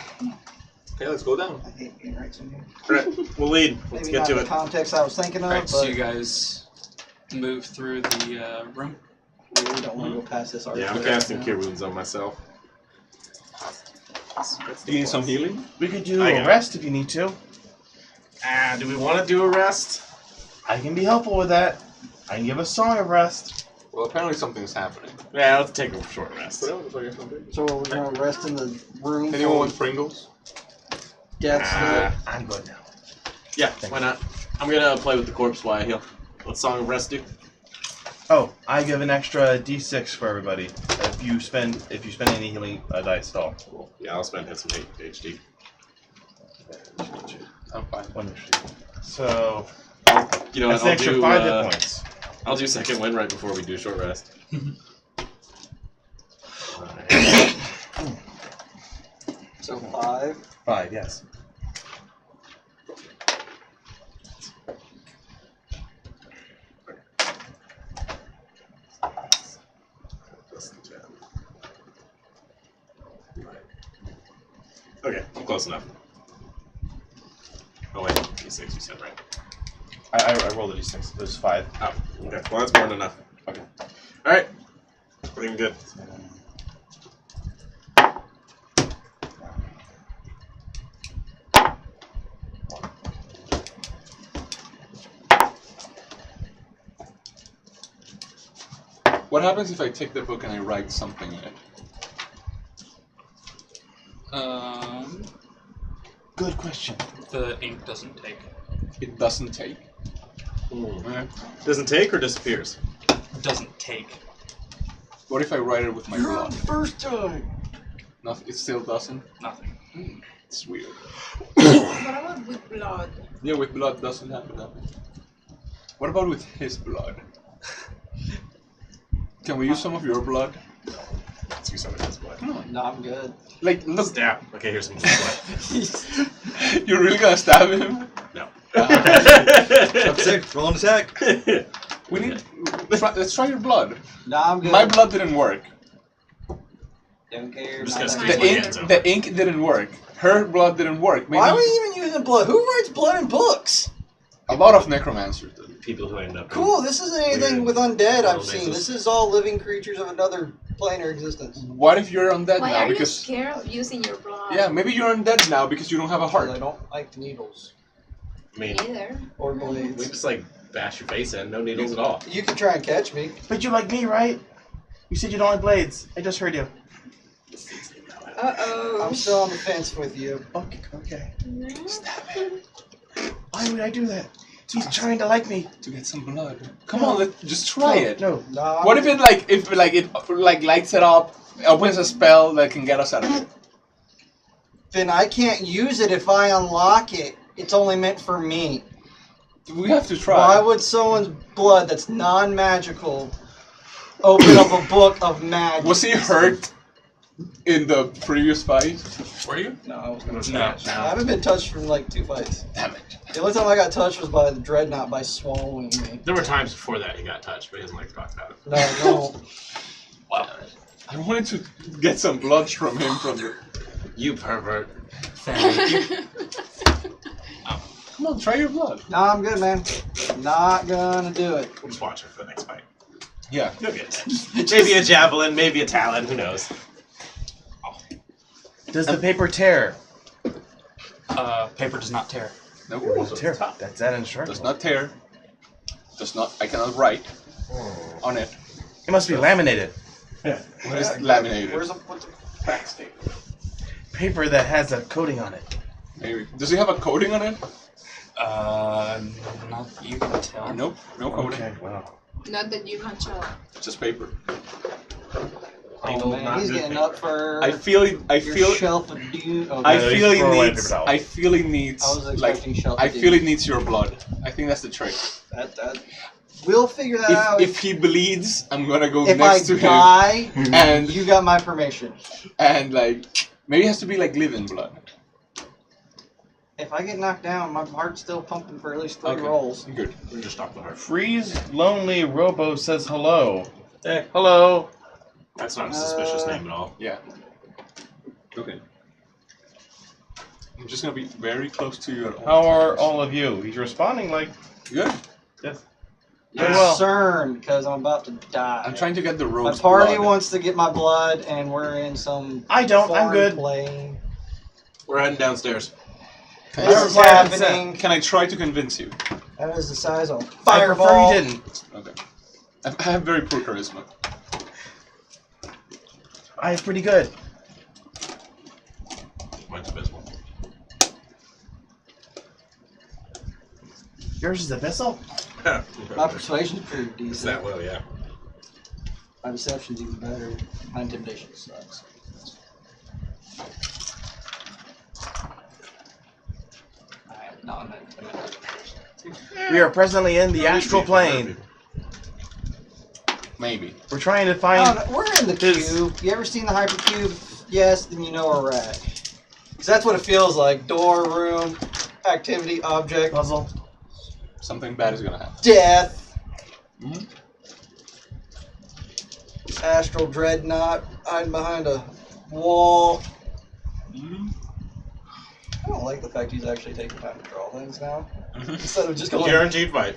Speaker 2: Okay, let's go down.
Speaker 4: I hate being right somewhere.
Speaker 5: Alright, we'll lead. Let's
Speaker 4: Maybe
Speaker 5: get
Speaker 4: not
Speaker 5: to
Speaker 4: the
Speaker 5: it.
Speaker 4: context I was thinking of,
Speaker 1: Alright,
Speaker 4: but
Speaker 1: so you guys move through the room.
Speaker 4: we really don't want to go past this archway.
Speaker 5: Yeah, I'm casting Cure Wounds on myself.
Speaker 2: Do you need some healing?
Speaker 7: We could do
Speaker 5: I
Speaker 7: a
Speaker 5: got it.
Speaker 7: rest if you need to.
Speaker 5: Do we want to do a rest?
Speaker 7: I can be helpful with that. I can give a song of rest.
Speaker 2: Well, apparently something's happening.
Speaker 5: Yeah, let's take a short rest.
Speaker 4: So we're gonna rest in the room.
Speaker 2: Anyone
Speaker 4: for
Speaker 2: want Pringles?
Speaker 4: death's
Speaker 5: Ah.
Speaker 7: I'm good now.
Speaker 5: Yeah, why not? I'm gonna play with the corpse while I heal. What song of rest do?
Speaker 7: Oh, I give an extra D6 for everybody if you spend any healing dice at all.
Speaker 5: Cool. Yeah, I'll spend some HD.
Speaker 2: I'm fine.
Speaker 7: One extra. So
Speaker 5: You know
Speaker 7: that's
Speaker 5: what?
Speaker 7: an extra 5 hit points.
Speaker 5: I'll do second wind right before we do short rest.
Speaker 4: So 5.
Speaker 7: 5, yes.
Speaker 5: Okay, I'm close enough. Oh wait, D6 you said, right?
Speaker 7: I rolled a D6. There's 5.
Speaker 5: Oh, okay. Well, that's more than enough. Okay. Alright. Looking good.
Speaker 2: What happens if I take the book and I write something in it?
Speaker 7: Good question.
Speaker 1: The ink doesn't take.
Speaker 2: It doesn't take.
Speaker 5: Doesn't take or disappears?
Speaker 1: It doesn't take.
Speaker 2: What if I write it with my
Speaker 4: You're on
Speaker 2: blood?
Speaker 4: the first time.
Speaker 2: Nothing. It still doesn't.
Speaker 1: Nothing.
Speaker 2: It's weird.
Speaker 6: What about with blood?
Speaker 2: Yeah, with blood doesn't happen nothing. What about with his blood? Can we use some of your blood?
Speaker 5: Let's use some of his blood.
Speaker 2: Come on.
Speaker 4: No, I'm good.
Speaker 2: Like, look,
Speaker 5: Stab. Okay, here's some blood.
Speaker 2: you're really gonna stab him?
Speaker 5: No.
Speaker 4: Up 6. Roll an attack.
Speaker 2: We need. Let's try your blood.
Speaker 4: No, I'm good.
Speaker 2: My blood didn't work.
Speaker 4: Don't care.
Speaker 5: I'm just
Speaker 4: not
Speaker 5: gonna
Speaker 4: that
Speaker 5: squeeze
Speaker 2: The
Speaker 5: my
Speaker 4: good.
Speaker 2: ink,
Speaker 5: hands out.
Speaker 2: the ink didn't work. Her blood didn't work. Maybe
Speaker 4: Why are we even using blood? Who writes blood in books?
Speaker 2: a lot of necromancers do.
Speaker 5: People who end up.
Speaker 4: Cool. This isn't anything
Speaker 5: Weird.
Speaker 4: with undead I've
Speaker 5: Little
Speaker 4: seen.
Speaker 5: bases.
Speaker 4: This is all living creatures of another planar existence.
Speaker 2: What if you're undead
Speaker 6: Why
Speaker 2: now?
Speaker 6: are you
Speaker 2: Because
Speaker 6: scared of using your blood?
Speaker 2: yeah, maybe you're undead now because you don't have a
Speaker 4: Because I
Speaker 2: heart.
Speaker 4: don't like needles
Speaker 5: I mean,
Speaker 6: Neither.
Speaker 4: or
Speaker 5: we
Speaker 4: blades.
Speaker 5: just like bash your face in. No needles at all.
Speaker 4: You can try and catch me.
Speaker 7: But you like me, right? You said you don't like blades. I just heard you.
Speaker 6: Uh-oh.
Speaker 4: I'm still on the fence with you.
Speaker 7: Okay.
Speaker 6: No.
Speaker 7: Stop it. Why would I do that? He's trying to like me.
Speaker 2: To get some blood. Come on, just try it.
Speaker 7: No.
Speaker 4: Nah,
Speaker 2: What if it lights it up, opens a spell that can get us out of it?
Speaker 4: Then I can't use it if I unlock it. It's only meant for me.
Speaker 2: We have to try.
Speaker 4: Why would someone's blood that's non-magical open up a book of magic?
Speaker 2: Was he hurt in the previous fight?
Speaker 1: Were you?
Speaker 4: No, I was gonna say.
Speaker 1: No.
Speaker 4: I haven't been touched from like 2 fights.
Speaker 2: Damn it.
Speaker 4: The only time I got touched was by the Dreadnought by swallowing me.
Speaker 5: There were times before that he got touched, but he doesn't like to talk about it.
Speaker 4: No.
Speaker 1: Wow.
Speaker 2: I wanted to get some blood from him from the...
Speaker 5: You pervert.
Speaker 1: Thank you.
Speaker 2: Come on, try your blood.
Speaker 4: No, I'm good, man. Not gonna do it.
Speaker 5: We'll just watch it for the next fight.
Speaker 2: Yeah.
Speaker 5: You'll get it. Maybe a javelin, maybe a talon, who knows?
Speaker 7: Does the paper tear?
Speaker 1: Paper does not tear.
Speaker 2: No.
Speaker 7: Tear. That's that instruction.
Speaker 2: Does not tear. Does not... I cannot write on it.
Speaker 7: It must be laminated.
Speaker 2: What is laminated?
Speaker 4: What's the crack state?
Speaker 7: Paper that has a coating on it.
Speaker 2: Maybe. Does he have a coating on it?
Speaker 1: Not that you can tell.
Speaker 2: Nope. No coating.
Speaker 7: Okay, wow.
Speaker 6: Not that you can tell.
Speaker 2: Just paper.
Speaker 4: Oh man, he's getting up for
Speaker 2: I feel
Speaker 4: your shelf of doom. Okay.
Speaker 2: I feel
Speaker 7: throw away
Speaker 2: it needs.
Speaker 7: paper towel.
Speaker 2: I feel it needs.
Speaker 4: I was
Speaker 2: like.
Speaker 4: expecting shelf
Speaker 2: I
Speaker 4: of
Speaker 2: feel
Speaker 4: doom.
Speaker 2: it needs your blood. I think that's the trick.
Speaker 4: That we'll figure that out.
Speaker 2: If he bleeds, I'm gonna go
Speaker 4: if
Speaker 2: next
Speaker 4: I
Speaker 2: to
Speaker 4: die,
Speaker 2: him, and
Speaker 4: you got my permission.
Speaker 2: like maybe it has to be like living blood.
Speaker 4: If I get knocked down, my heart's still pumping for at least 3
Speaker 2: Okay.
Speaker 4: rolls.
Speaker 2: Good.
Speaker 5: We just stop the heart.
Speaker 7: Freeze Lonely Robo says hello.
Speaker 5: Hey.
Speaker 7: Hello.
Speaker 5: That's not a suspicious name at all.
Speaker 2: Yeah. Okay. I'm just gonna be very close to you at all
Speaker 7: How are
Speaker 2: times.
Speaker 7: all of you? He's responding like
Speaker 2: Good.
Speaker 7: yes.
Speaker 4: You're
Speaker 7: Very well.
Speaker 4: concerned because I'm about to die.
Speaker 2: I'm trying to get the
Speaker 4: My
Speaker 2: rose
Speaker 4: party
Speaker 2: blood.
Speaker 4: wants to get my blood, and we're in some.
Speaker 7: I don't. I'm
Speaker 4: foreign
Speaker 7: good.
Speaker 4: Plane.
Speaker 5: We're heading downstairs.
Speaker 2: Can
Speaker 4: This
Speaker 2: I,
Speaker 4: is happening.
Speaker 2: can I try to convince you?
Speaker 4: That is the size of a
Speaker 7: I prefer
Speaker 4: fireball.
Speaker 7: you didn't.
Speaker 2: Okay. I have very poor charisma.
Speaker 7: I have pretty good.
Speaker 5: Mine's abysmal.
Speaker 7: Yours is abyssal?
Speaker 4: My persuasion's pretty
Speaker 5: It's
Speaker 4: decent.
Speaker 5: that well, yeah.
Speaker 4: My deception's even better. My intimidation sucks. Alright, no, I'm not.
Speaker 7: We are presently in the astral plane.
Speaker 2: Maybe.
Speaker 7: We're trying to
Speaker 4: Oh,
Speaker 7: find.
Speaker 4: no, we're in the
Speaker 7: His-
Speaker 4: cube. You ever seen the hypercube? Yes, then you know where we're at. Because that's what it feels like. Door, room, activity, object,
Speaker 7: Puzzle.
Speaker 2: Something bad is gonna happen.
Speaker 4: death,
Speaker 2: Mhm.
Speaker 4: astral dreadnought, hiding behind a wall.
Speaker 2: Mhm.
Speaker 4: I don't like the fact he's actually taking time to draw things now.
Speaker 2: Mhm.
Speaker 4: Instead of just going,
Speaker 5: Guaranteed fight.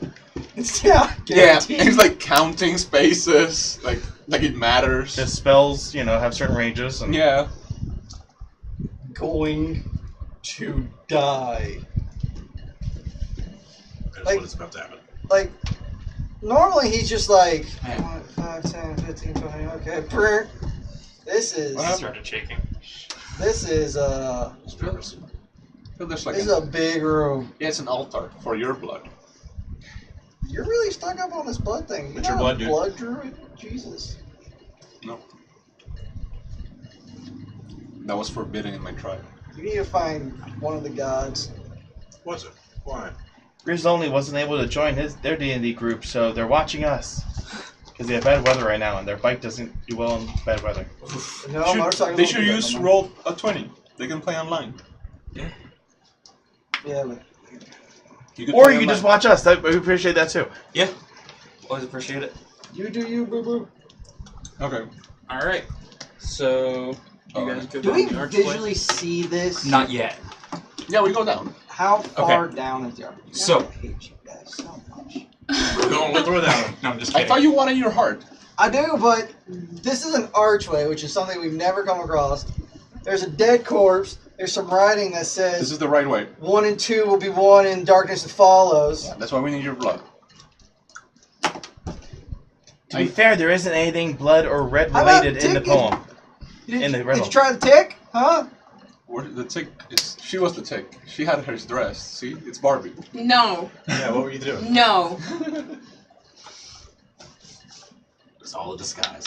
Speaker 4: yeah,
Speaker 2: Yeah,
Speaker 4: guaranteed.
Speaker 2: he's like counting spaces, like it matters.
Speaker 7: His spells, have certain ranges. And
Speaker 2: Yeah.
Speaker 4: going to die.
Speaker 5: That's
Speaker 4: Like-
Speaker 5: what is about to happen.
Speaker 4: Like, normally he's just like,
Speaker 1: Yeah.
Speaker 4: 5, 10, 15, 20, okay, brr. This is,
Speaker 2: What happened?
Speaker 1: Started shaking.
Speaker 4: this is,
Speaker 2: It's nervous. Feel there's like
Speaker 4: this is a big room.
Speaker 2: yeah, it's an altar for your blood.
Speaker 4: You're really stuck up on this blood thing. You're
Speaker 5: It's your
Speaker 4: not
Speaker 5: blood,
Speaker 4: a
Speaker 5: dude.
Speaker 4: blood druid? Jesus.
Speaker 2: No. That was forbidden in my tribe.
Speaker 4: You need to find one of the gods.
Speaker 5: Was it? Why?
Speaker 7: Grizz Lonely wasn't able to join their D&D group, so they're watching us. Because they have bad weather right now, and their bike doesn't do well in bad weather.
Speaker 4: No,
Speaker 2: Should-
Speaker 4: motorcycle
Speaker 2: they
Speaker 4: don't
Speaker 2: should
Speaker 4: do that
Speaker 2: use
Speaker 4: no more.
Speaker 2: roll a 20. They can play online.
Speaker 4: Yeah, but
Speaker 2: You could
Speaker 7: Or
Speaker 2: play
Speaker 7: you can
Speaker 2: online.
Speaker 7: just watch us. We appreciate that too.
Speaker 1: Yeah. Always appreciate it.
Speaker 4: you do you, boo boo.
Speaker 2: Okay.
Speaker 1: All right. So you guys go
Speaker 4: Do
Speaker 1: down
Speaker 4: we
Speaker 1: the archway?
Speaker 4: visually see this?
Speaker 1: Not yet.
Speaker 2: Yeah, we go down.
Speaker 4: How far down is the archway?
Speaker 1: So-
Speaker 4: I hate you guys so much.
Speaker 5: We're going through that one.
Speaker 1: No, I'm just
Speaker 2: I
Speaker 1: kidding.
Speaker 2: thought you wanted your heart.
Speaker 4: I do, but this is an archway, which is something we've never come across. There's a dead corpse. There's some writing that
Speaker 2: This
Speaker 4: says
Speaker 2: is the right way.
Speaker 4: 1 and 2 will be 1 and darkness that follows.
Speaker 2: Yeah, that's why we need your blood.
Speaker 7: To be fair, there isn't anything blood or red
Speaker 4: How about
Speaker 7: related in the
Speaker 4: ticket?
Speaker 7: poem.
Speaker 4: Did,
Speaker 7: In the
Speaker 4: did
Speaker 7: riddle.
Speaker 4: you try the tick? Huh?
Speaker 2: Where the tick is? She was the tick. She had hers dressed. See, it's Barbie.
Speaker 6: No.
Speaker 5: Yeah, what were you doing?
Speaker 6: No.
Speaker 5: It's all a disguise.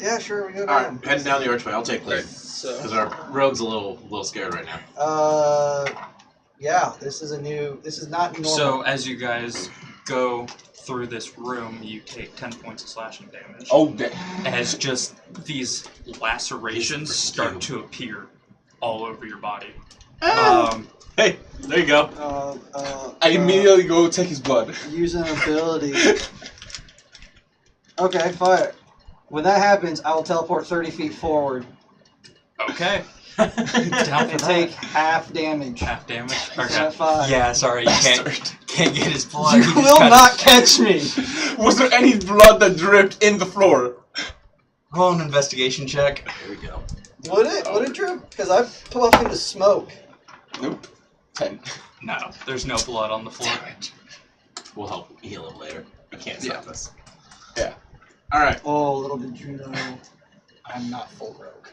Speaker 4: Yeah, sure, we go
Speaker 5: All
Speaker 4: down.
Speaker 5: right, heading down the archway. I'll take lead
Speaker 1: So
Speaker 5: because our rogue's a little scared right now.
Speaker 4: Yeah, this is not normal.
Speaker 1: So as you guys go through this room, you take 10 points of slashing damage.
Speaker 2: Oh, damn.
Speaker 1: As just these lacerations start to appear all over your body.
Speaker 5: Hey, there you go.
Speaker 2: I immediately go take his blood.
Speaker 4: Use an ability. Okay, fire. When that happens, I will teleport 30 feet forward
Speaker 1: Okay. Down for
Speaker 4: and
Speaker 1: that.
Speaker 4: take half damage.
Speaker 1: Half damage.
Speaker 4: So
Speaker 1: Okay.
Speaker 4: at 5.
Speaker 1: Yeah, sorry, you can't get his blood.
Speaker 4: You
Speaker 1: He just
Speaker 4: will
Speaker 1: kinda-
Speaker 4: not catch me.
Speaker 2: Was there any blood that dripped in the floor?
Speaker 1: Roll an investigation check.
Speaker 5: There we go.
Speaker 4: Would it drip? Because I puff into smoke.
Speaker 2: Nope. 10.
Speaker 1: No, there's no blood on the floor.
Speaker 5: We'll help heal him later. We can't
Speaker 2: Yeah.
Speaker 5: stop this.
Speaker 2: Yeah.
Speaker 5: All right.
Speaker 4: Oh, little did you know, I'm not full rogue.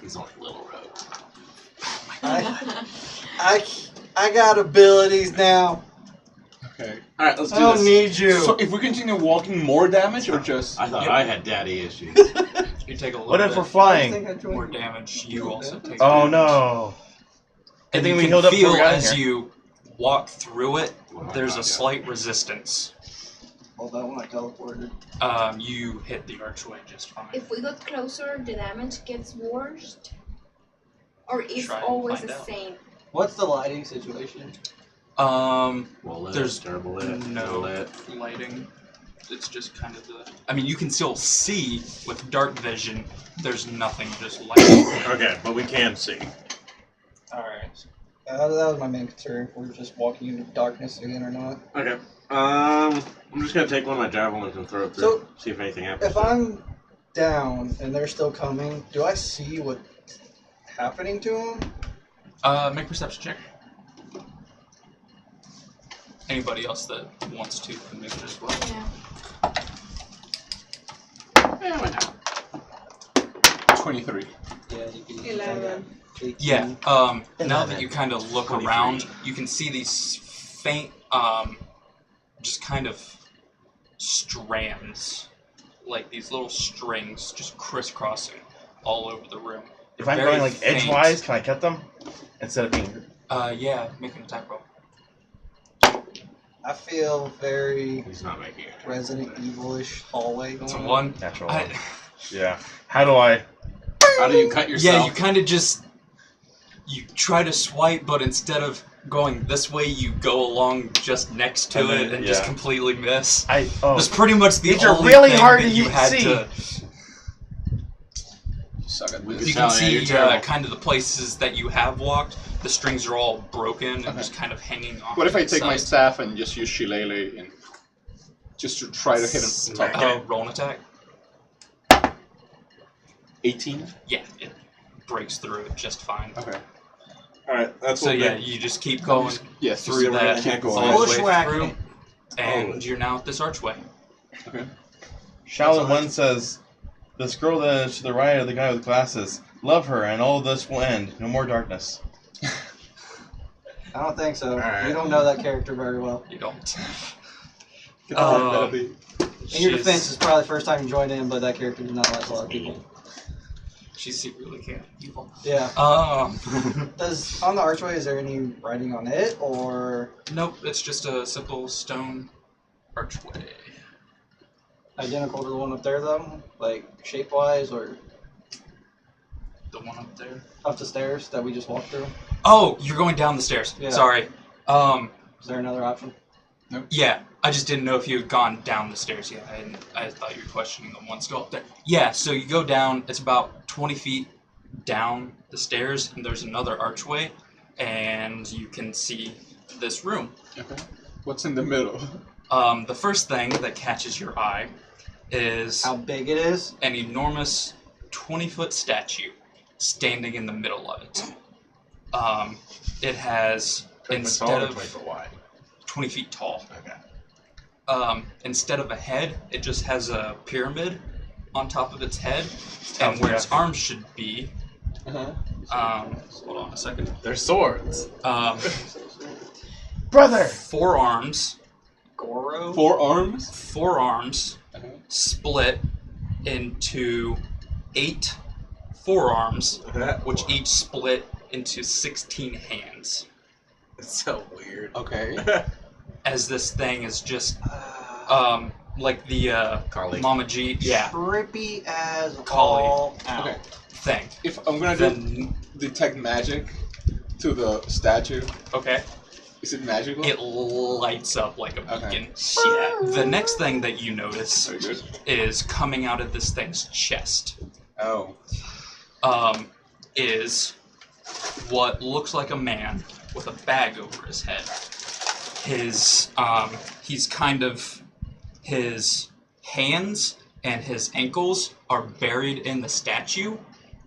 Speaker 5: He's only a little rogue.
Speaker 4: I got abilities now.
Speaker 2: Okay.
Speaker 5: All right, let's
Speaker 4: I
Speaker 5: do
Speaker 4: don't
Speaker 5: this.
Speaker 4: need you.
Speaker 2: So if we continue walking, more damage or just?
Speaker 5: I thought
Speaker 1: Yep.
Speaker 5: I had daddy issues.
Speaker 1: You take a little
Speaker 7: What if
Speaker 1: bit
Speaker 7: we're flying?
Speaker 1: more damage. You also take
Speaker 7: Oh
Speaker 1: damage.
Speaker 7: no.
Speaker 1: And
Speaker 7: think
Speaker 1: you
Speaker 7: we
Speaker 1: can
Speaker 7: healed up before
Speaker 1: feel
Speaker 7: we got in
Speaker 1: as
Speaker 7: here.
Speaker 1: you walk through it,
Speaker 5: Oh my
Speaker 1: there's
Speaker 5: God,
Speaker 1: a
Speaker 5: yeah.
Speaker 1: slight resistance.
Speaker 4: Hold on, when I teleported.
Speaker 1: You hit the archway just fine.
Speaker 6: If we got closer, the damage gets worse? Or is
Speaker 1: Try and
Speaker 6: always
Speaker 1: find
Speaker 6: the
Speaker 1: out.
Speaker 6: same?
Speaker 4: What's the lighting situation?
Speaker 5: Well lit,
Speaker 1: There's
Speaker 5: terrible lit,
Speaker 1: no
Speaker 5: lit.
Speaker 1: lighting. It's just kind of the. I mean, you can still see with dark vision. There's nothing, just light.
Speaker 5: Okay, but we can see.
Speaker 4: Alright. That was my main concern. If we're just walking into darkness again or not.
Speaker 5: Okay. I'm just gonna take one of my javelins and throw it through.
Speaker 4: So,
Speaker 5: see if anything happens.
Speaker 4: If I'm down and they're still coming, do I see what's happening to them?
Speaker 1: Make perception check. Anybody else that wants to can make it as well.
Speaker 6: Yeah.
Speaker 5: Yeah, why not?
Speaker 2: 23.
Speaker 4: Yeah, you can.
Speaker 6: 11.
Speaker 4: 18.
Speaker 1: Yeah. Now that you kind of look
Speaker 5: 23.
Speaker 1: around, you can see these faint, just kind of strands, like these little strings, just crisscrossing all over the room.
Speaker 7: If I'm
Speaker 1: Very
Speaker 7: going like
Speaker 1: faint.
Speaker 7: edgewise, can I cut them? Instead of being
Speaker 1: Yeah, make an attack roll.
Speaker 4: I feel very
Speaker 5: He's not making it.
Speaker 4: Resident Evil-ish hallway going
Speaker 1: It's a
Speaker 4: on.
Speaker 1: 1.
Speaker 7: natural.
Speaker 1: I,
Speaker 7: Yeah. How do I?
Speaker 5: How do you cut yourself?
Speaker 1: yeah, you kind of just you try to swipe, but instead of going this way, you go along just next to
Speaker 7: And then-
Speaker 1: it and just
Speaker 7: yeah.
Speaker 1: completely miss.
Speaker 7: Oh.
Speaker 1: That's pretty much the
Speaker 7: These are
Speaker 1: only
Speaker 7: really
Speaker 1: thing
Speaker 7: hard
Speaker 1: that
Speaker 7: to
Speaker 1: you
Speaker 7: see.
Speaker 1: had to.
Speaker 2: Suck at
Speaker 5: We
Speaker 2: this.
Speaker 1: You
Speaker 5: Tell
Speaker 1: can
Speaker 5: me, you're
Speaker 1: see
Speaker 5: terrible.
Speaker 1: kind of the places that you have walked. The strings are all broken and
Speaker 2: Okay.
Speaker 1: just kind of hanging off.
Speaker 2: What if I
Speaker 1: the
Speaker 2: take my
Speaker 1: sides.
Speaker 2: staff and just use Shillelagh and just to try to hit him?
Speaker 5: Smack
Speaker 2: Top.
Speaker 1: Roll an attack.
Speaker 2: 18.
Speaker 1: Yeah, it breaks through it just fine.
Speaker 2: Okay.
Speaker 5: All right, that's
Speaker 1: So
Speaker 5: what
Speaker 1: yeah, you just keep going
Speaker 2: Yes.
Speaker 1: through
Speaker 5: see, we're
Speaker 1: that
Speaker 5: gonna keep
Speaker 1: all
Speaker 5: going.
Speaker 1: the way
Speaker 4: Bushwhacking
Speaker 1: through,
Speaker 4: it.
Speaker 1: and you're now at this archway.
Speaker 2: Okay.
Speaker 7: Shaolin 1 says, "This girl that is to the right of the guy with glasses. Love her, and all this will end. No more darkness."
Speaker 4: I don't think so.
Speaker 5: Alright.
Speaker 4: You don't know that character very well.
Speaker 1: You don't.
Speaker 2: Get the
Speaker 4: In your defense, it's probably the first time you joined in, but that character does not like a lot of people.
Speaker 1: She's secretly kind of evil.
Speaker 4: Yeah.
Speaker 1: Nope,
Speaker 4: On the archway, is there any writing on it, or
Speaker 1: it's just a simple stone archway.
Speaker 4: identical to the one up there, though? Like, shape-wise, or
Speaker 1: The one up there.
Speaker 4: up the stairs that we just walked through?
Speaker 1: Oh, you're going down the stairs.
Speaker 4: Yeah.
Speaker 1: Sorry.
Speaker 4: Is there another option?
Speaker 1: Yeah, I just didn't know if you had gone down the stairs yet. I thought you were questioning the one still up there. Yeah, so you go down, it's about 20 feet down the stairs, and there's another archway, and you can see this room.
Speaker 2: Okay. What's in the middle?
Speaker 1: The first thing that catches your eye is
Speaker 4: How big it is?
Speaker 1: an enormous 20-foot statue standing in the middle of it. It has,
Speaker 5: 20 foot tall
Speaker 1: instead
Speaker 5: or
Speaker 1: of
Speaker 5: 20 foot wide.
Speaker 1: 20 feet tall.
Speaker 5: Okay.
Speaker 1: instead of a head, it just has a pyramid on top of its head, and where its arms should be. Hold on a second.
Speaker 5: They're swords.
Speaker 7: Brother!
Speaker 1: 4 arms.
Speaker 4: Goro.
Speaker 2: 4 arms.
Speaker 1: 4 arms split into 8 forearms, which each split into 16 hands.
Speaker 5: It's so weird.
Speaker 2: Okay.
Speaker 1: As this thing is just like the
Speaker 5: Kali.
Speaker 1: Mama G, yeah,
Speaker 4: Trippy as
Speaker 1: Kali.
Speaker 4: all out.
Speaker 2: Okay.
Speaker 1: thing.
Speaker 2: If I'm gonna do detect magic to the statue,
Speaker 1: Okay.
Speaker 2: is it magical?
Speaker 1: It lights up like a beacon.
Speaker 5: Yeah.
Speaker 1: The next thing that you notice
Speaker 2: Very good.
Speaker 1: is coming out of this thing's chest.
Speaker 2: Oh.
Speaker 1: Is what looks like a man with a bag over his head. He's kind of, his hands and his ankles are buried in the statue,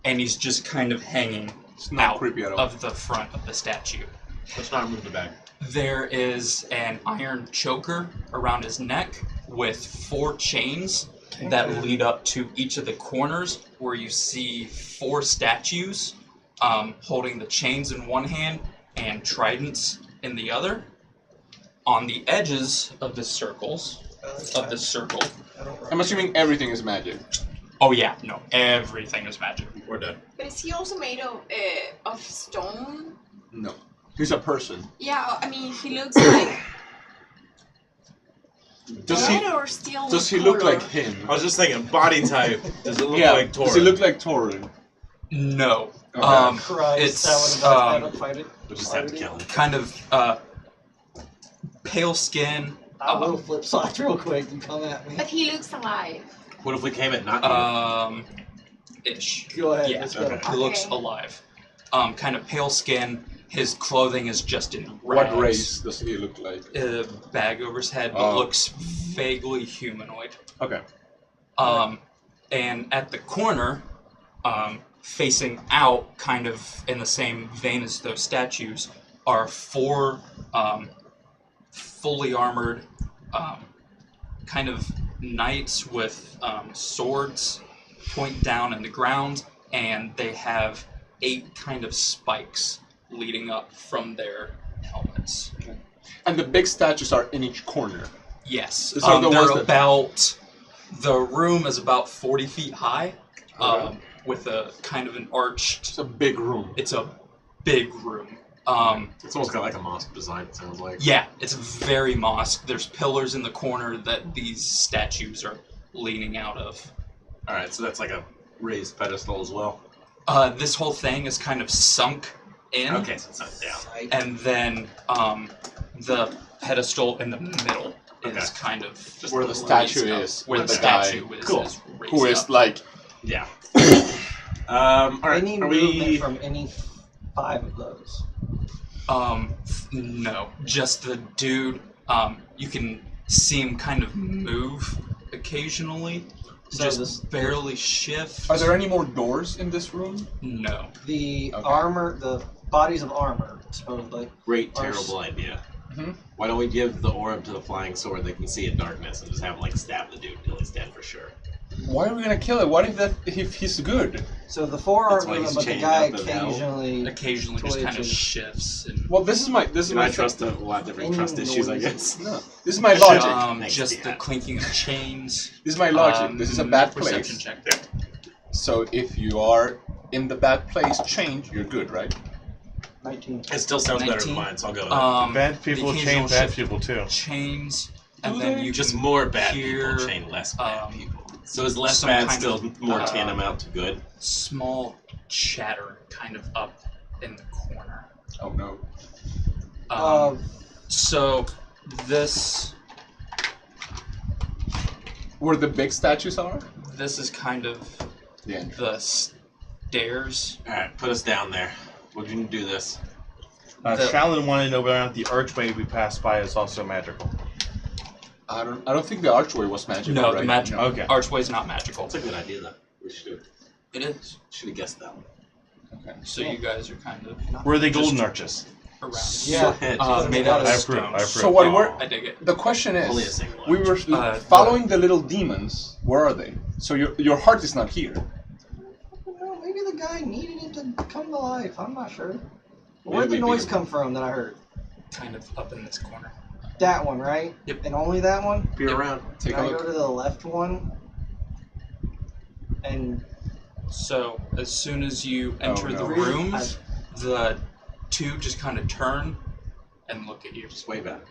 Speaker 1: and he's just kind of hanging
Speaker 2: It's not
Speaker 1: out
Speaker 2: creepy at all.
Speaker 1: of the front of the statue.
Speaker 5: Let's not remove the bag.
Speaker 1: There is an iron choker around his neck with 4 chains that lead up to each of the corners, where you see 4 statues holding the chains in one hand and tridents in the other. On the edges of the circles,
Speaker 2: I'm assuming everything is magic.
Speaker 1: oh yeah, no, everything is magic.
Speaker 5: We're done.
Speaker 6: But is he also made of stone?
Speaker 2: No. He's a person.
Speaker 6: Yeah, I mean, he looks like
Speaker 2: Does
Speaker 6: dead
Speaker 2: he?
Speaker 6: or still
Speaker 2: Does he look
Speaker 6: color?
Speaker 2: like him?
Speaker 5: I was just thinking, body type. Does it look
Speaker 2: Yeah.
Speaker 5: like Torin?
Speaker 2: Does he look like Torin?
Speaker 1: No.
Speaker 2: Okay.
Speaker 4: Christ,
Speaker 1: It's,
Speaker 4: that would have been fight it.
Speaker 5: We'll just have to kill him.
Speaker 1: kind of pale skin.
Speaker 4: I will flip sides real quick and come at me.
Speaker 6: But he looks alive.
Speaker 5: What if we came at not you?
Speaker 1: Ish.
Speaker 4: Go ahead.
Speaker 1: Yeah,
Speaker 4: Let's go.
Speaker 5: okay.
Speaker 1: he looks
Speaker 6: Okay.
Speaker 1: alive. Kind of pale skin. His clothing is just in rags.
Speaker 2: What race does he look like?
Speaker 1: Bag over his head, but
Speaker 2: Oh.
Speaker 1: looks vaguely humanoid.
Speaker 2: Okay.
Speaker 1: And at the corner, facing out, kind of in the same vein as those statues, are 4 fully armored, kind of knights with swords point down in the ground, and they have 8 kind of spikes leading up from their helmets.
Speaker 2: And the big statues are in each corner.
Speaker 1: Yes,
Speaker 2: These are the
Speaker 1: they're
Speaker 2: ones that-
Speaker 1: about. The room is about 40 feet high,
Speaker 2: Okay.
Speaker 1: with a kind of an arched.
Speaker 2: It's a big room.
Speaker 1: It's a big room.
Speaker 5: It's almost got like a mosque design, it sounds like.
Speaker 1: Yeah, it's very mosque. There's pillars in the corner that these statues are leaning out of.
Speaker 5: Alright, so that's like a raised pedestal as well.
Speaker 1: This whole thing is kind of sunk in,
Speaker 5: Okay, so it's not down.
Speaker 1: and then the pedestal in the middle is
Speaker 5: Okay.
Speaker 1: kind of
Speaker 5: Just
Speaker 2: Where the
Speaker 1: raised
Speaker 2: statue
Speaker 1: up,
Speaker 2: is.
Speaker 1: where
Speaker 2: with
Speaker 1: the
Speaker 2: guy
Speaker 1: statue is,
Speaker 5: Cool.
Speaker 1: is raised
Speaker 2: who is
Speaker 1: up.
Speaker 2: like.
Speaker 5: Yeah. Alright,
Speaker 4: Any
Speaker 5: are
Speaker 4: movement
Speaker 5: we...
Speaker 4: from any 5 of those.
Speaker 1: No, just the dude. You can see him kind of move occasionally,
Speaker 4: So
Speaker 1: just
Speaker 4: this-
Speaker 1: barely shift.
Speaker 2: Are there any more doors in this room?
Speaker 1: No.
Speaker 4: The
Speaker 2: Okay.
Speaker 4: armor, the bodies of armor, supposedly.
Speaker 5: Great,
Speaker 4: Are
Speaker 5: terrible idea.
Speaker 2: Mhm.
Speaker 5: Why don't we give the orb to the flying sword they can see in darkness and just have him like stab the dude until he's dead for sure?
Speaker 2: Why are we gonna kill it? What if he's good?
Speaker 4: So the 4
Speaker 5: That's
Speaker 4: aren't
Speaker 5: why
Speaker 4: moving,
Speaker 5: he's
Speaker 4: but the
Speaker 5: chained
Speaker 4: guy
Speaker 5: up in hell.
Speaker 1: Occasionally just kind of
Speaker 4: twitches.
Speaker 1: shifts. And,
Speaker 2: Well, this is my
Speaker 5: Can I trust a lot of different trust
Speaker 4: Any
Speaker 5: issues, I
Speaker 4: noises?
Speaker 5: guess?
Speaker 2: No, this is my logic.
Speaker 5: Thanks,
Speaker 1: just the
Speaker 5: Dad.
Speaker 1: clinking of chains.
Speaker 2: This is my logic. This is a bad
Speaker 1: Perception
Speaker 2: place.
Speaker 1: check.
Speaker 2: So if you are in the bad place, change. You're good, right?
Speaker 4: 19.
Speaker 5: It still sounds better
Speaker 1: 19?
Speaker 5: than mine, so I'll go with it.
Speaker 7: Bad people
Speaker 1: the
Speaker 7: chain
Speaker 1: occasional
Speaker 7: bad
Speaker 1: shift
Speaker 7: people too.
Speaker 1: Chains, and
Speaker 2: Do
Speaker 1: then
Speaker 2: they?
Speaker 1: you
Speaker 5: Just
Speaker 1: can
Speaker 5: more bad
Speaker 1: hear,
Speaker 5: people chain less bad people. So is less
Speaker 1: some
Speaker 5: bad
Speaker 1: kind
Speaker 5: still
Speaker 1: of,
Speaker 5: more tantamount to good?
Speaker 1: small chatter kind of up in the corner.
Speaker 2: Oh no.
Speaker 1: So this
Speaker 2: Where the big statues are?
Speaker 1: is kind of
Speaker 2: The entrance.
Speaker 1: the stairs.
Speaker 5: Alright, put us down there. We're gonna do this.
Speaker 1: The-
Speaker 7: Shallon wanted to know whether or not the archway we passed by is also magical.
Speaker 2: I don't think the archway was magical.
Speaker 1: No,
Speaker 2: right?
Speaker 1: the magic
Speaker 2: No.
Speaker 7: Okay.
Speaker 1: archway's not magical.
Speaker 5: That's a good idea, though. We should
Speaker 1: It is.
Speaker 5: have guessed that one.
Speaker 2: Okay.
Speaker 1: So you guys are kind of
Speaker 7: Where are the
Speaker 1: Just-
Speaker 7: golden arches?
Speaker 1: around.
Speaker 4: Yeah.
Speaker 1: Made out of
Speaker 7: I
Speaker 1: stone.
Speaker 7: approve.
Speaker 2: So what we're
Speaker 1: I dig it.
Speaker 2: the question
Speaker 5: Only a
Speaker 2: is,
Speaker 5: single
Speaker 2: we were following the little demons. Where are they? So your heart is not here.
Speaker 4: Well, maybe the guy needed it to come to life. I'm not sure.
Speaker 5: Maybe
Speaker 4: Where'd the
Speaker 5: we
Speaker 4: noise
Speaker 5: beat him.
Speaker 4: come from that I heard?
Speaker 1: Kind of up in this corner.
Speaker 4: That one, right?
Speaker 1: Yep.
Speaker 4: And only that one?
Speaker 5: Peer around.
Speaker 2: Take
Speaker 4: Can
Speaker 2: a
Speaker 4: I go
Speaker 2: look.
Speaker 4: to the left one? And
Speaker 1: So as soon as you enter
Speaker 2: no.
Speaker 1: the
Speaker 4: Really?
Speaker 1: rooms, the two just kind of turn and look at you.
Speaker 5: Just way back.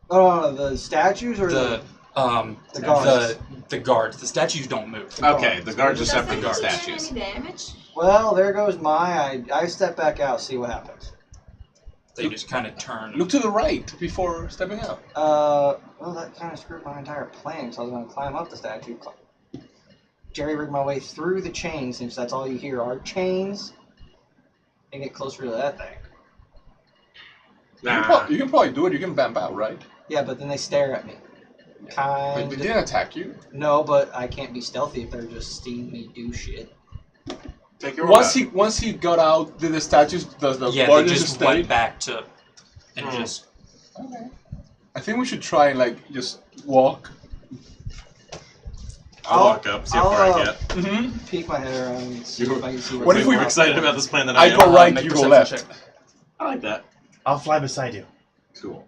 Speaker 4: oh, the statues or
Speaker 1: The
Speaker 4: the guards?
Speaker 1: the guards. The statues don't move.
Speaker 5: Okay, the guards are
Speaker 6: Does
Speaker 5: separate
Speaker 6: that
Speaker 5: from
Speaker 6: do
Speaker 5: statues.
Speaker 6: any damage?
Speaker 4: Well, there goes my. I step back out, see what happens.
Speaker 1: They just kind of turn.
Speaker 2: Look to the right before stepping out.
Speaker 4: Well, that kind of screwed my entire plan. So I was going to climb up the statue, jerry-rig my way through the chains, since that's all you hear are chains, and get closer to that thing.
Speaker 2: You can probably do it. You can vamp out, right?
Speaker 4: Yeah, but then they stare at me.
Speaker 2: But
Speaker 4: Kind
Speaker 2: they
Speaker 4: of.
Speaker 2: didn't attack you.
Speaker 4: No, but I can't be stealthy if they're just seeing me do shit.
Speaker 5: Take your
Speaker 2: Once he got out, did the statues, does the
Speaker 1: Yeah, they
Speaker 2: guardians
Speaker 1: just
Speaker 2: stay?
Speaker 1: went back to and
Speaker 5: Hmm.
Speaker 1: just.
Speaker 2: Okay. I think we should try and just walk.
Speaker 5: I'll walk up, see how far I get.
Speaker 2: Mm-hmm.
Speaker 4: Peek my head around and see
Speaker 5: You-
Speaker 4: if I can see
Speaker 2: What
Speaker 4: what's
Speaker 2: if
Speaker 5: Way
Speaker 2: we-
Speaker 5: more
Speaker 4: up.
Speaker 5: excited about this plan than I
Speaker 2: I
Speaker 5: am.
Speaker 2: go right,
Speaker 1: make
Speaker 2: you go
Speaker 1: perception
Speaker 2: left.
Speaker 1: check.
Speaker 5: I like that.
Speaker 7: I'll fly beside you.
Speaker 5: Cool.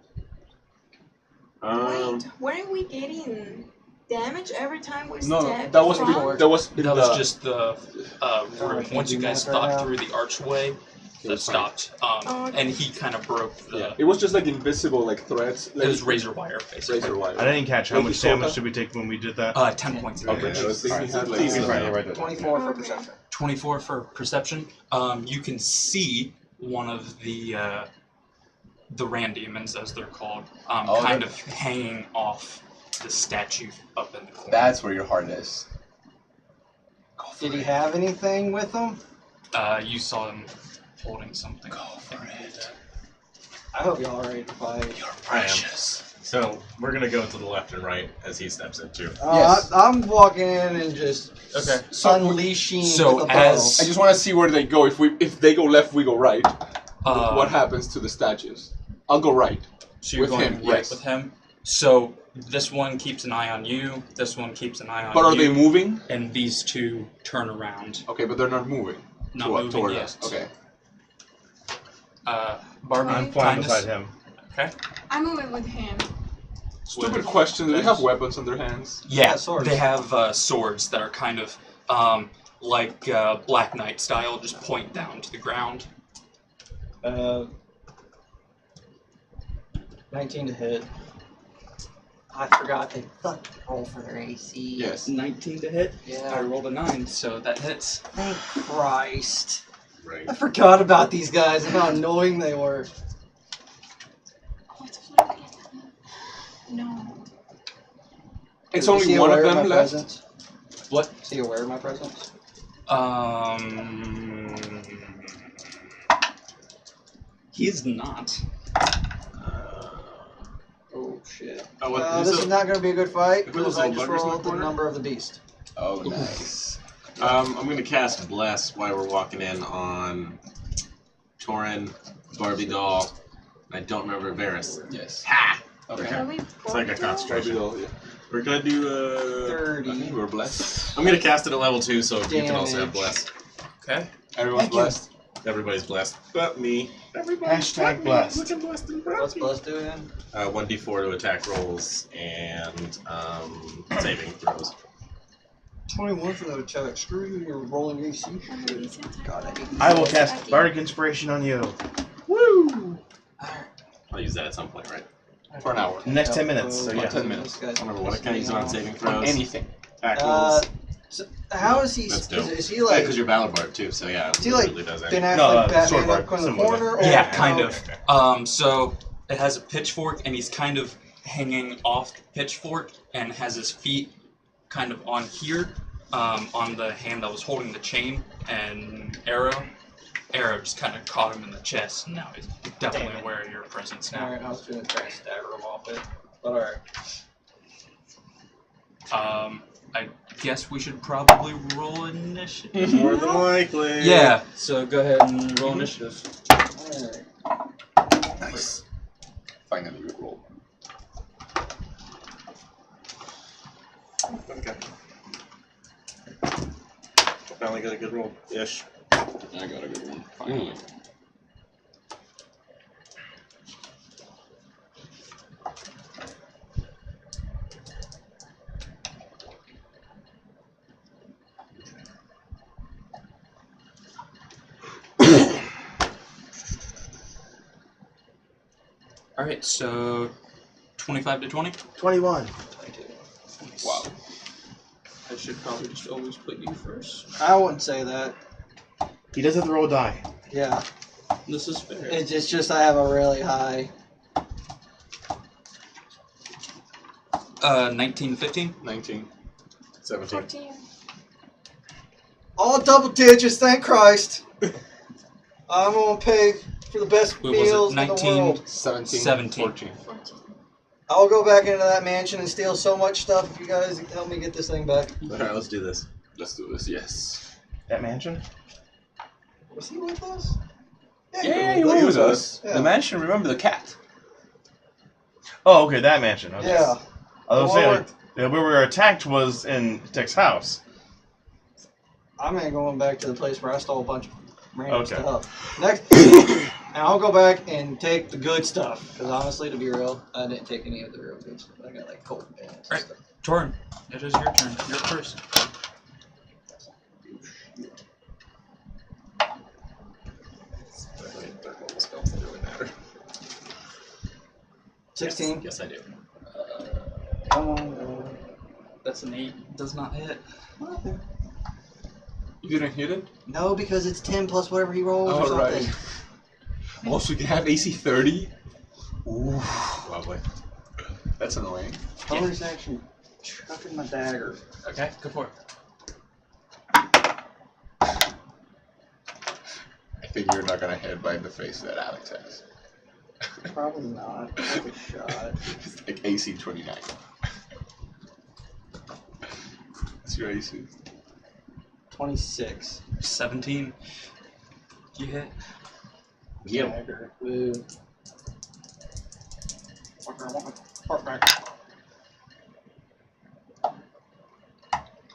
Speaker 6: Wait, weren't we getting damage every time we
Speaker 2: No,
Speaker 6: stepped
Speaker 2: that was
Speaker 6: from?
Speaker 2: that was
Speaker 1: That was just the room.
Speaker 4: can't
Speaker 1: Once you
Speaker 4: do
Speaker 1: guys
Speaker 4: math right
Speaker 1: thought
Speaker 4: now.
Speaker 1: through the archway, that
Speaker 2: was fine.
Speaker 1: stopped.
Speaker 6: okay.
Speaker 1: And he kind of broke the.
Speaker 2: It was just like invisible, like threads.
Speaker 1: It was razor wire, basically.
Speaker 2: razor wire.
Speaker 7: I didn't catch how
Speaker 2: Like
Speaker 7: much
Speaker 2: you saw
Speaker 7: damage
Speaker 2: that?
Speaker 7: did we take when we did that.
Speaker 1: 10 points of
Speaker 2: Okay,
Speaker 1: damage.
Speaker 2: I was thinking he had like.
Speaker 5: Please,
Speaker 2: right.
Speaker 4: 24 for perception.
Speaker 1: 24 for perception. You can see one of the Rand demons, as they're called, kind of hanging off the statue up in the corner.
Speaker 2: That's where your heart is.
Speaker 4: Did he have anything with him?
Speaker 1: You saw him holding something.
Speaker 2: Go for it.
Speaker 4: I hope y'all are ready to fight.
Speaker 5: I am. So we're gonna go to the left and right as he steps in too.
Speaker 2: Yes.
Speaker 4: I'm walking in and just
Speaker 1: Okay.
Speaker 4: unleashing
Speaker 1: So
Speaker 4: with a
Speaker 1: as-
Speaker 2: I just want to see where they go. If they go left, we go right.
Speaker 1: Uh,
Speaker 2: What happens to the statues? I'll go right.
Speaker 1: So you're
Speaker 2: with
Speaker 1: going
Speaker 2: him,
Speaker 1: right
Speaker 2: yes.
Speaker 1: with him. So this one keeps an eye on you. This one keeps an eye on
Speaker 2: But are
Speaker 1: you.
Speaker 2: they moving?
Speaker 1: And these two turn around.
Speaker 2: Okay, but they're not moving.
Speaker 1: Not moving
Speaker 2: toward
Speaker 1: yet.
Speaker 2: us. Okay.
Speaker 1: Barbie,
Speaker 7: I'm flying
Speaker 1: kindness.
Speaker 7: beside him.
Speaker 1: Okay.
Speaker 6: I'm moving with him.
Speaker 2: Stupid question. Do they have weapons in their hands?
Speaker 1: Yeah,
Speaker 4: swords.
Speaker 1: they have swords that are kind of like Black Knight style, just point down to the ground.
Speaker 4: 19 to hit. I forgot they fucking roll for their AC.
Speaker 2: Yes.
Speaker 1: 19 to hit. I
Speaker 4: Yeah.
Speaker 1: rolled a 9, so that hits.
Speaker 4: Thank Christ.
Speaker 5: Right.
Speaker 4: I forgot about these guys and how annoying they were.
Speaker 6: No.
Speaker 2: It's
Speaker 4: Is he
Speaker 2: only one of
Speaker 4: aware
Speaker 2: them
Speaker 4: my
Speaker 2: left.
Speaker 4: Presence?
Speaker 1: What?
Speaker 4: Is he aware of my presence?
Speaker 1: He's not.
Speaker 4: Oh shit.
Speaker 5: Oh, what,
Speaker 4: This is not going to be a good fight
Speaker 5: Who was
Speaker 4: because I
Speaker 5: the
Speaker 4: just
Speaker 5: buggers in the
Speaker 4: rolled the
Speaker 5: corner?
Speaker 4: number of the beast.
Speaker 2: Oh, nice.
Speaker 5: I'm gonna cast Bless while we're walking in on Torin, Barbie Doll, and I don't remember Varys.
Speaker 2: Yes.
Speaker 5: Ha!
Speaker 2: Okay.
Speaker 6: Are we
Speaker 5: It's like a
Speaker 6: both
Speaker 5: concentration.
Speaker 2: Yeah.
Speaker 5: We're gonna do
Speaker 4: 30.
Speaker 2: I think we're blessed.
Speaker 5: I'm gonna cast it at level 2, so you can also have
Speaker 4: Damage.
Speaker 5: Bless.
Speaker 1: Okay.
Speaker 2: Everyone's
Speaker 4: Thank you.
Speaker 2: blessed.
Speaker 5: Everybody's blessed, but me. Everybody's
Speaker 7: Hashtag
Speaker 5: but
Speaker 7: blessed.
Speaker 5: Me. Looking blessed and
Speaker 4: What's
Speaker 5: proud.
Speaker 4: Bless do again?
Speaker 5: 1d4 to attack rolls and saving throws.
Speaker 4: 21 for the attack. Screw you, you're rolling AC. God, I hate
Speaker 7: I will cast Bardic Inspiration on you.
Speaker 5: I'll use that at some point, right?
Speaker 2: For an hour.
Speaker 7: The next 10 minutes, so yeah.
Speaker 2: 10 minutes.
Speaker 5: I don't remember what can I use it on saving throws.
Speaker 2: Anything.
Speaker 5: Attack rolls.
Speaker 4: So how is he?
Speaker 5: That's dope.
Speaker 4: Is he
Speaker 5: Yeah,
Speaker 4: like
Speaker 5: because you're Valor Bard too, so yeah.
Speaker 4: Is he like
Speaker 5: really does
Speaker 4: Ben
Speaker 5: that.
Speaker 4: Affleck, Batman
Speaker 7: Sword
Speaker 4: up in the
Speaker 7: similar.
Speaker 4: corner? Or
Speaker 1: Yeah, kind of.
Speaker 5: Okay.
Speaker 1: So it has a pitchfork, and he's kind of hanging off the pitchfork, and has his feet kind of on here, on the hand that was holding the chain, and Arrow just kind of caught him in the chest, and now he's definitely
Speaker 4: Damn it.
Speaker 1: aware of your presence now.
Speaker 4: Alright, I was gonna try and stagger him off it, but alright.
Speaker 1: I guess we should probably roll initiative.
Speaker 5: More than likely.
Speaker 1: Yeah, so go ahead and roll initiative.
Speaker 4: Alright.
Speaker 5: finally got a good roll. Ish.
Speaker 2: I got a good one. Finally.
Speaker 1: All right, so 25 to 20.
Speaker 7: 21.
Speaker 2: Wow.
Speaker 1: I should probably just always put you first.
Speaker 4: I wouldn't say that.
Speaker 7: He does have to roll a die.
Speaker 4: Yeah.
Speaker 1: This is fair.
Speaker 4: It's just I have a really high.
Speaker 1: 19, 15.
Speaker 2: 19.
Speaker 5: 17.
Speaker 6: 14.
Speaker 4: All double digits, thank Christ. I'm gonna pay for the best
Speaker 1: What was it,
Speaker 4: meals in
Speaker 1: 19?
Speaker 4: the world.
Speaker 2: 17.
Speaker 1: 17.
Speaker 2: 14.
Speaker 6: 14.
Speaker 4: I'll go back into that mansion and steal so much stuff if you guys help me get this thing back.
Speaker 5: Alright, let's do this.
Speaker 2: Let's do this, yes.
Speaker 7: That mansion?
Speaker 4: Was he with us?
Speaker 2: Yeah, he was with us.
Speaker 4: Yeah.
Speaker 2: The mansion, remember the cat?
Speaker 7: Oh, okay, that mansion. Okay.
Speaker 4: Yeah.
Speaker 7: I was
Speaker 4: The
Speaker 7: saying,
Speaker 4: one
Speaker 7: like, where we were attacked was in Dick's house.
Speaker 4: I'm ain't going back to the place where I stole a bunch of random
Speaker 7: Okay.
Speaker 4: stuff. Next, and I'll go back and take the good stuff. Because honestly, to be real, I didn't take any of the real good stuff. I got like cold bands and
Speaker 1: Right.
Speaker 4: stuff.
Speaker 1: Torn, it is your turn. You're first.
Speaker 2: Spells that really matter.
Speaker 4: 16.
Speaker 2: Yes, I do.
Speaker 4: Come on.
Speaker 1: That's an 8. Does not hit.
Speaker 2: You didn't hit it?
Speaker 4: No, because it's 10 plus whatever he rolls or
Speaker 2: Oh,
Speaker 4: something.
Speaker 2: right. Also, you can have AC 30. Ooh, lovely. That's annoying.
Speaker 4: Bonus action. Chucking my dagger.
Speaker 1: Okay, go for it.
Speaker 2: I think you're not gonna hit by the face that Alex has.
Speaker 4: Probably not. Take a shot.
Speaker 2: It's like AC 29. What's your AC?
Speaker 4: 26.
Speaker 1: 17. You hit.
Speaker 5: Yeah.
Speaker 4: Dagger. Woo.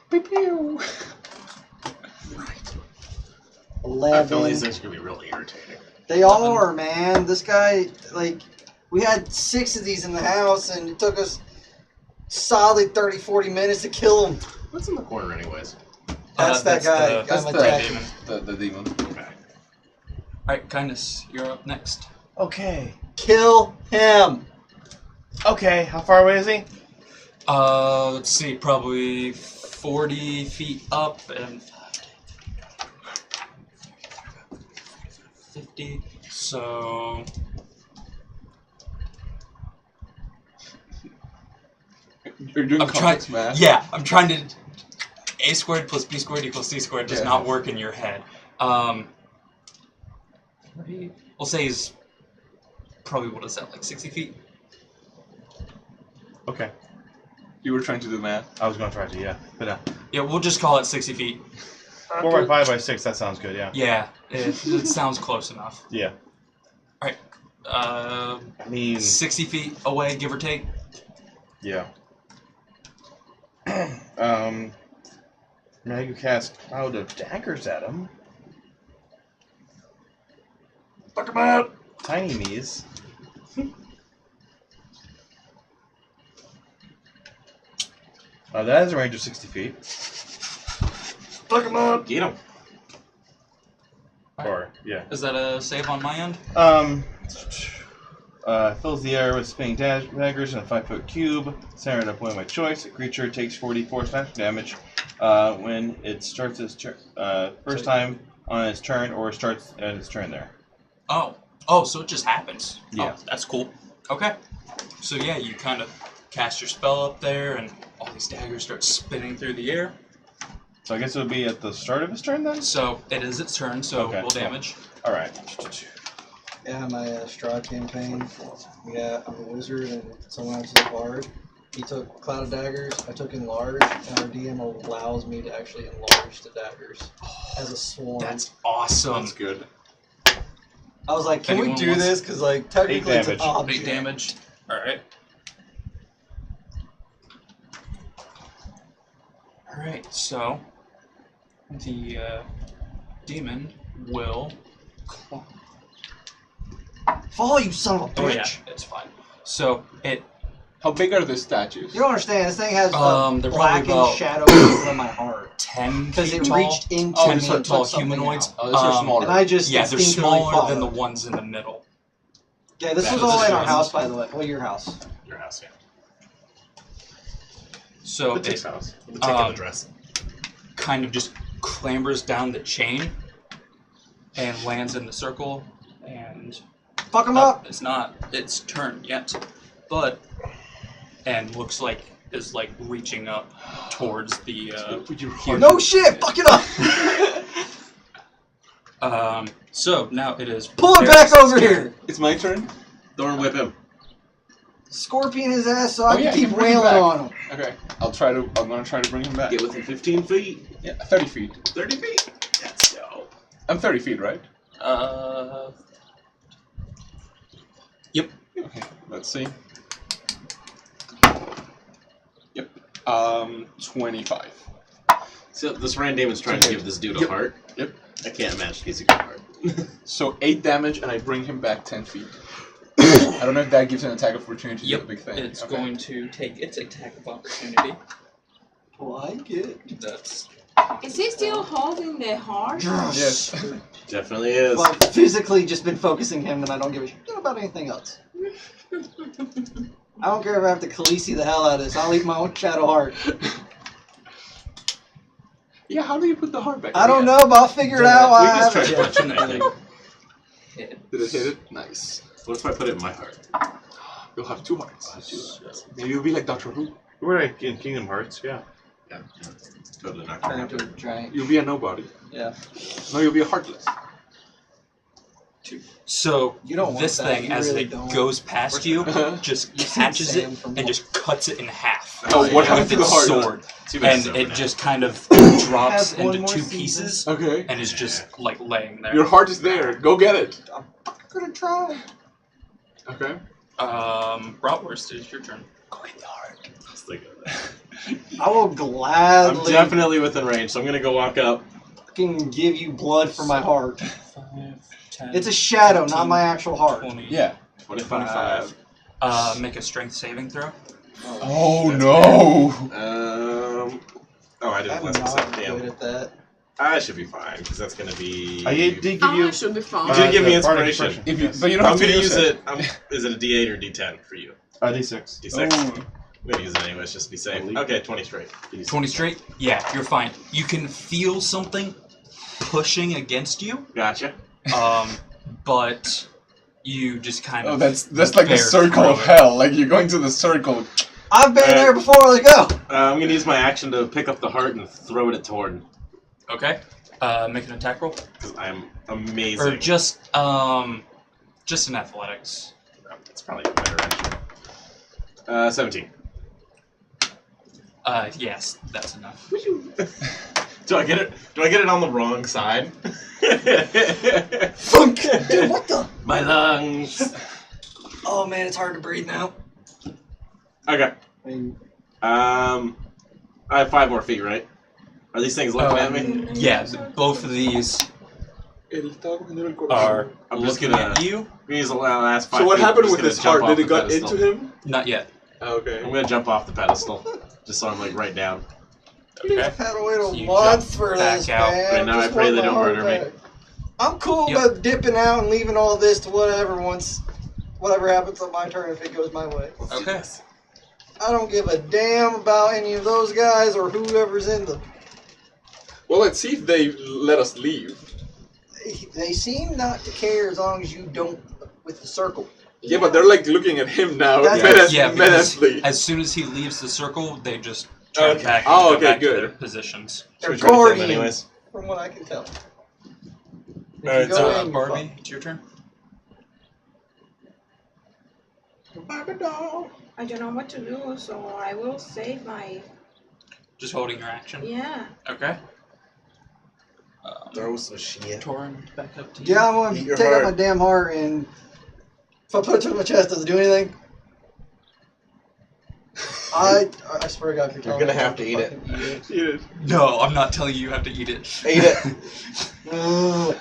Speaker 2: Pew pew. I feel
Speaker 4: 11.
Speaker 2: these things are gonna be really irritating.
Speaker 4: They are, man. This guy, like, we had 6 of these in the house, and it took us solid 30, 40 minutes to kill them.
Speaker 5: What's in the corner, anyways?
Speaker 4: That's that guy.
Speaker 1: The,
Speaker 4: I'm
Speaker 2: That's
Speaker 4: attacking.
Speaker 2: the demon.
Speaker 5: Okay.
Speaker 1: Alright, Kindness, you're up next.
Speaker 7: Okay.
Speaker 4: Kill him.
Speaker 7: Okay, how far away is he?
Speaker 1: Let's see, probably 40 feet up and 50. So
Speaker 2: You're doing
Speaker 1: I'm trying.
Speaker 2: complex math.
Speaker 1: Yeah, I'm trying to. A squared plus B squared equals C squared does
Speaker 2: Yeah.
Speaker 1: not work in your head. We'll say he's probably, what is that, like 60 feet?
Speaker 7: Okay.
Speaker 2: You were trying to do math.
Speaker 7: I was going to try to, yeah. But
Speaker 1: Yeah, we'll just call it 60 feet.
Speaker 7: 4 by 5 by 6, that sounds good, yeah.
Speaker 1: Yeah, it sounds close enough.
Speaker 7: Yeah.
Speaker 1: Alright,
Speaker 7: I mean,
Speaker 1: 60 feet away, give or take.
Speaker 7: yeah. Now you cast Cloud of Daggers at him.
Speaker 1: Fuck him out!
Speaker 7: Tiny me's. That has a range of 60 feet.
Speaker 1: Fuck him out!
Speaker 5: Get him.
Speaker 7: Or, yeah.
Speaker 1: Is that a save on my end?
Speaker 7: Fills the air with spinning daggers in a 5-foot cube, centered at a point of my choice. A creature takes 44 slashing damage when it starts its first time on its turn, or starts at its turn there.
Speaker 1: Oh, so it just happens.
Speaker 7: Yeah.
Speaker 1: Oh, that's cool. Okay. So yeah, you kind of cast your spell up there, and all these daggers start spinning through the air.
Speaker 7: So I guess it would be at the start of his turn then?
Speaker 1: So it is its turn, so
Speaker 7: Okay,
Speaker 1: we'll
Speaker 7: cool.
Speaker 1: damage.
Speaker 7: Alright.
Speaker 4: Yeah, my Straw campaign. Yeah, I'm a wizard and someone else is a bard. He took Cloud of Daggers, I took Enlarge, and our DM allows me to actually enlarge the daggers as a swarm.
Speaker 1: That's awesome.
Speaker 2: That's good.
Speaker 4: I was like, can we
Speaker 1: Anyone
Speaker 4: do
Speaker 1: wants-
Speaker 4: this? Because, like, technically it's an
Speaker 7: damage.
Speaker 4: object.
Speaker 1: 8 damage. Alright. Alright, so the demon will.
Speaker 4: Fall, you son of a bitch!
Speaker 1: Oh yeah, it's fine. So it.
Speaker 2: How big are the statues?
Speaker 4: You don't understand. This thing has
Speaker 1: they're
Speaker 4: blackened
Speaker 1: probably about
Speaker 4: shadow over my heart
Speaker 1: 10
Speaker 4: because
Speaker 1: feet
Speaker 4: it
Speaker 1: tall.
Speaker 4: reached into
Speaker 1: 10
Speaker 4: me and
Speaker 1: foot
Speaker 4: took
Speaker 1: tall
Speaker 4: something
Speaker 1: humanoids.
Speaker 4: out.
Speaker 2: Oh, those are smaller.
Speaker 4: And I just
Speaker 1: Yeah, they're
Speaker 4: instinctively
Speaker 1: smaller than the
Speaker 4: followed.
Speaker 1: ones in the middle.
Speaker 4: Yeah, this was
Speaker 1: That
Speaker 4: all
Speaker 1: is
Speaker 4: in our
Speaker 1: yours.
Speaker 4: house, by the way. Well, your house.
Speaker 5: Your house, yeah.
Speaker 1: So
Speaker 5: The Tick's
Speaker 1: it
Speaker 5: house. The Tick in the
Speaker 1: um,
Speaker 5: dress.
Speaker 1: kind of just clambers down the chain and lands in the circle. And
Speaker 4: Fuck him up!
Speaker 1: it's not its turn yet, but and looks like is like reaching up towards the.
Speaker 4: No shit! Fuck it up!
Speaker 1: So now it is.
Speaker 4: Pull it back over here!
Speaker 2: It's my turn?
Speaker 5: Thorn whip him.
Speaker 4: Scorpion his ass so I
Speaker 2: Oh, yeah,
Speaker 4: can
Speaker 2: you
Speaker 4: keep
Speaker 2: can bring him
Speaker 4: wailing
Speaker 2: back.
Speaker 4: on him.
Speaker 2: Okay. I'm gonna try to bring him back.
Speaker 5: Get within 15 feet.
Speaker 2: Yeah, 30 feet.
Speaker 5: 30 feet. Let's go.
Speaker 2: I'm 30 feet, right?
Speaker 1: Yep.
Speaker 2: Okay, let's see. Yep. 25.
Speaker 5: So this Rand Damon's trying to give this dude a
Speaker 2: Yep.
Speaker 5: heart.
Speaker 2: Yep.
Speaker 5: I can't imagine he's a good heart.
Speaker 2: So 8 damage, and I bring him back 10 feet. I don't know if that gives an attack of opportunity to
Speaker 1: Yep.
Speaker 2: the big thing.
Speaker 1: It's
Speaker 2: Okay.
Speaker 1: going to take its attack of opportunity.
Speaker 4: Like it.
Speaker 1: That's.
Speaker 6: Is he still holding the heart?
Speaker 2: Yes.
Speaker 5: Definitely is.
Speaker 4: Well, I've physically just been focusing him and I don't give a shit about anything else. I don't care if I have to Khaleesi the hell out of this. I'll eat my own shadow heart.
Speaker 2: Yeah, how do you put the heart back?
Speaker 4: I don't know, but I'll figure it out while
Speaker 5: We
Speaker 4: I
Speaker 5: just
Speaker 4: have
Speaker 5: tried
Speaker 4: it.
Speaker 5: punching it, I think.
Speaker 2: Did it hit it? Nice.
Speaker 5: What if I put it in my heart?
Speaker 2: You'll have 2 hearts. Maybe you'll be like Doctor Who.
Speaker 3: Who are in Kingdom Hearts? Yeah.
Speaker 5: Yeah. Totally not
Speaker 4: Turn
Speaker 5: gonna
Speaker 4: into a
Speaker 5: happen.
Speaker 4: giant.
Speaker 2: You'll be a nobody.
Speaker 4: Yeah.
Speaker 2: No, you'll be a heartless.
Speaker 1: So
Speaker 4: You don't want
Speaker 1: this
Speaker 4: that,
Speaker 1: thing,
Speaker 4: you
Speaker 1: as
Speaker 4: really
Speaker 1: it
Speaker 4: don't.
Speaker 1: goes past you, just
Speaker 4: You've seen
Speaker 1: catches it
Speaker 4: Sam from
Speaker 1: and just cuts it in half.
Speaker 2: Oh, what
Speaker 1: with
Speaker 2: happened to the
Speaker 1: its
Speaker 2: heart?
Speaker 1: sword,
Speaker 5: Too bad
Speaker 1: and
Speaker 5: it's
Speaker 1: it
Speaker 5: over
Speaker 1: just kind of
Speaker 4: Has
Speaker 1: drops
Speaker 4: one
Speaker 1: into
Speaker 4: more
Speaker 1: 2
Speaker 4: season.
Speaker 1: pieces,
Speaker 2: Okay.
Speaker 1: and is just like laying there.
Speaker 2: Your heart is there. Go get it.
Speaker 4: I'm gonna try.
Speaker 2: Okay.
Speaker 1: Bratwurst, it's your turn.
Speaker 2: Go get the heart.
Speaker 5: now. Just think of that.
Speaker 4: I will
Speaker 5: I'm
Speaker 4: gladly
Speaker 5: definitely within range, so I'm gonna go walk up.
Speaker 4: fucking give you blood for my heart.
Speaker 1: 5, 10,
Speaker 4: It's a shadow,
Speaker 1: 15,
Speaker 4: not my actual heart.
Speaker 1: 20,
Speaker 2: Yeah.
Speaker 1: 25. Make a strength saving throw.
Speaker 2: Oh
Speaker 5: That's
Speaker 2: no.
Speaker 5: Oh, I didn't
Speaker 4: I'm
Speaker 5: less than
Speaker 4: not
Speaker 5: 7.
Speaker 4: good
Speaker 5: Damn.
Speaker 4: at that.
Speaker 5: I should be fine, because that's gonna be.
Speaker 3: I did give
Speaker 6: Oh,
Speaker 3: you.
Speaker 6: it should be
Speaker 5: You
Speaker 6: fun.
Speaker 5: did give me
Speaker 3: the bardic
Speaker 5: inspiration.
Speaker 2: If you, but you don't
Speaker 5: I'm
Speaker 2: have to
Speaker 5: gonna
Speaker 2: use
Speaker 5: use it. Is it a D8 or D10 for you?
Speaker 3: D6.
Speaker 5: D6.
Speaker 2: Oh.
Speaker 5: I'm gonna use it anyways, just to be safe.
Speaker 3: Elite.
Speaker 5: Okay, 20 straight.
Speaker 1: 20 straight? Yeah, you're fine. You can feel something pushing against you,
Speaker 5: Gotcha.
Speaker 1: but you just kind
Speaker 2: Oh,
Speaker 1: of.
Speaker 2: that's like the
Speaker 1: bear
Speaker 2: circle
Speaker 1: through
Speaker 2: of
Speaker 1: it.
Speaker 2: hell. Like you're going to the circle.
Speaker 4: I've been
Speaker 5: Alright.
Speaker 4: there before, let's go!
Speaker 5: I'm gonna use my action to pick up the heart and throw it at Torn,
Speaker 1: Okay. Make an attack roll.
Speaker 5: because I'm amazing.
Speaker 1: Or just an athletics.
Speaker 5: That's probably a better action. 17.
Speaker 1: Yes, that's enough.
Speaker 5: Do I get it? Do I get it on the wrong side?
Speaker 4: Funk! Dude, what the?
Speaker 5: My lungs.
Speaker 4: Oh man, it's hard to breathe now.
Speaker 5: Okay.
Speaker 4: I mean,
Speaker 5: I have 5 more feet, right? Are these things looking at me?
Speaker 1: Yeah, both of these are
Speaker 5: I'm just
Speaker 1: looking
Speaker 5: gonna
Speaker 1: at you.
Speaker 5: I'm gonna use the last 5
Speaker 2: So what
Speaker 5: feet. I'm
Speaker 2: happened
Speaker 5: just
Speaker 2: with
Speaker 5: gonna
Speaker 2: his
Speaker 5: jump
Speaker 2: heart?
Speaker 5: off
Speaker 2: Did it
Speaker 5: the
Speaker 2: got
Speaker 5: pedestal.
Speaker 2: into him?
Speaker 1: Not yet.
Speaker 2: Okay.
Speaker 5: I'm gonna jump off the pedestal, just so I'm like right down.
Speaker 1: Okay.
Speaker 4: I've had to wait a
Speaker 1: You
Speaker 4: month
Speaker 1: jump
Speaker 4: for
Speaker 1: back
Speaker 4: this,
Speaker 1: out.
Speaker 4: man.
Speaker 5: Right now, I
Speaker 4: Just
Speaker 5: pray
Speaker 4: want
Speaker 5: they
Speaker 4: my
Speaker 5: don't
Speaker 4: heart
Speaker 5: murder me.
Speaker 4: back. I'm cool
Speaker 1: Yep.
Speaker 4: with dipping out and leaving all this to whatever happens on my turn if it goes my way.
Speaker 1: Okay.
Speaker 4: I don't give a damn about any of those guys or whoever's in them.
Speaker 2: Well, let's see if they let us leave.
Speaker 4: They seem not to care as long as you don't with the circle.
Speaker 2: Yeah, but they're like looking at him now.
Speaker 4: That's-
Speaker 1: Yeah, because
Speaker 2: menacingly.
Speaker 1: as soon as he leaves the circle, they just turn
Speaker 2: Okay.
Speaker 1: back and
Speaker 2: Oh,
Speaker 1: go
Speaker 2: okay,
Speaker 1: back to
Speaker 2: good.
Speaker 1: their positions.
Speaker 5: Should we
Speaker 4: They're
Speaker 5: try to kill him
Speaker 4: guardians,
Speaker 5: anyways?
Speaker 4: from what I can tell. If
Speaker 5: Alright,
Speaker 4: you
Speaker 5: so,
Speaker 4: go in, you
Speaker 1: Barbie,
Speaker 4: fuck.
Speaker 1: it's your turn.
Speaker 6: I don't know what to do, so I will save my.
Speaker 1: Just holding your action.
Speaker 6: Yeah.
Speaker 1: Okay.
Speaker 5: Throw some shit.
Speaker 1: Torin, back up to you.
Speaker 4: Yeah, I'm gonna
Speaker 5: Eat your
Speaker 4: take out
Speaker 5: heart.
Speaker 4: my damn heart and if I put it to my chest, does it do anything? I I swear to God, if you're
Speaker 5: You're
Speaker 4: telling me
Speaker 5: gonna have to eat
Speaker 4: fucking eat
Speaker 5: Eat it.
Speaker 1: No, I'm not telling you you have to eat it.
Speaker 5: Eat it.
Speaker 4: Ugh,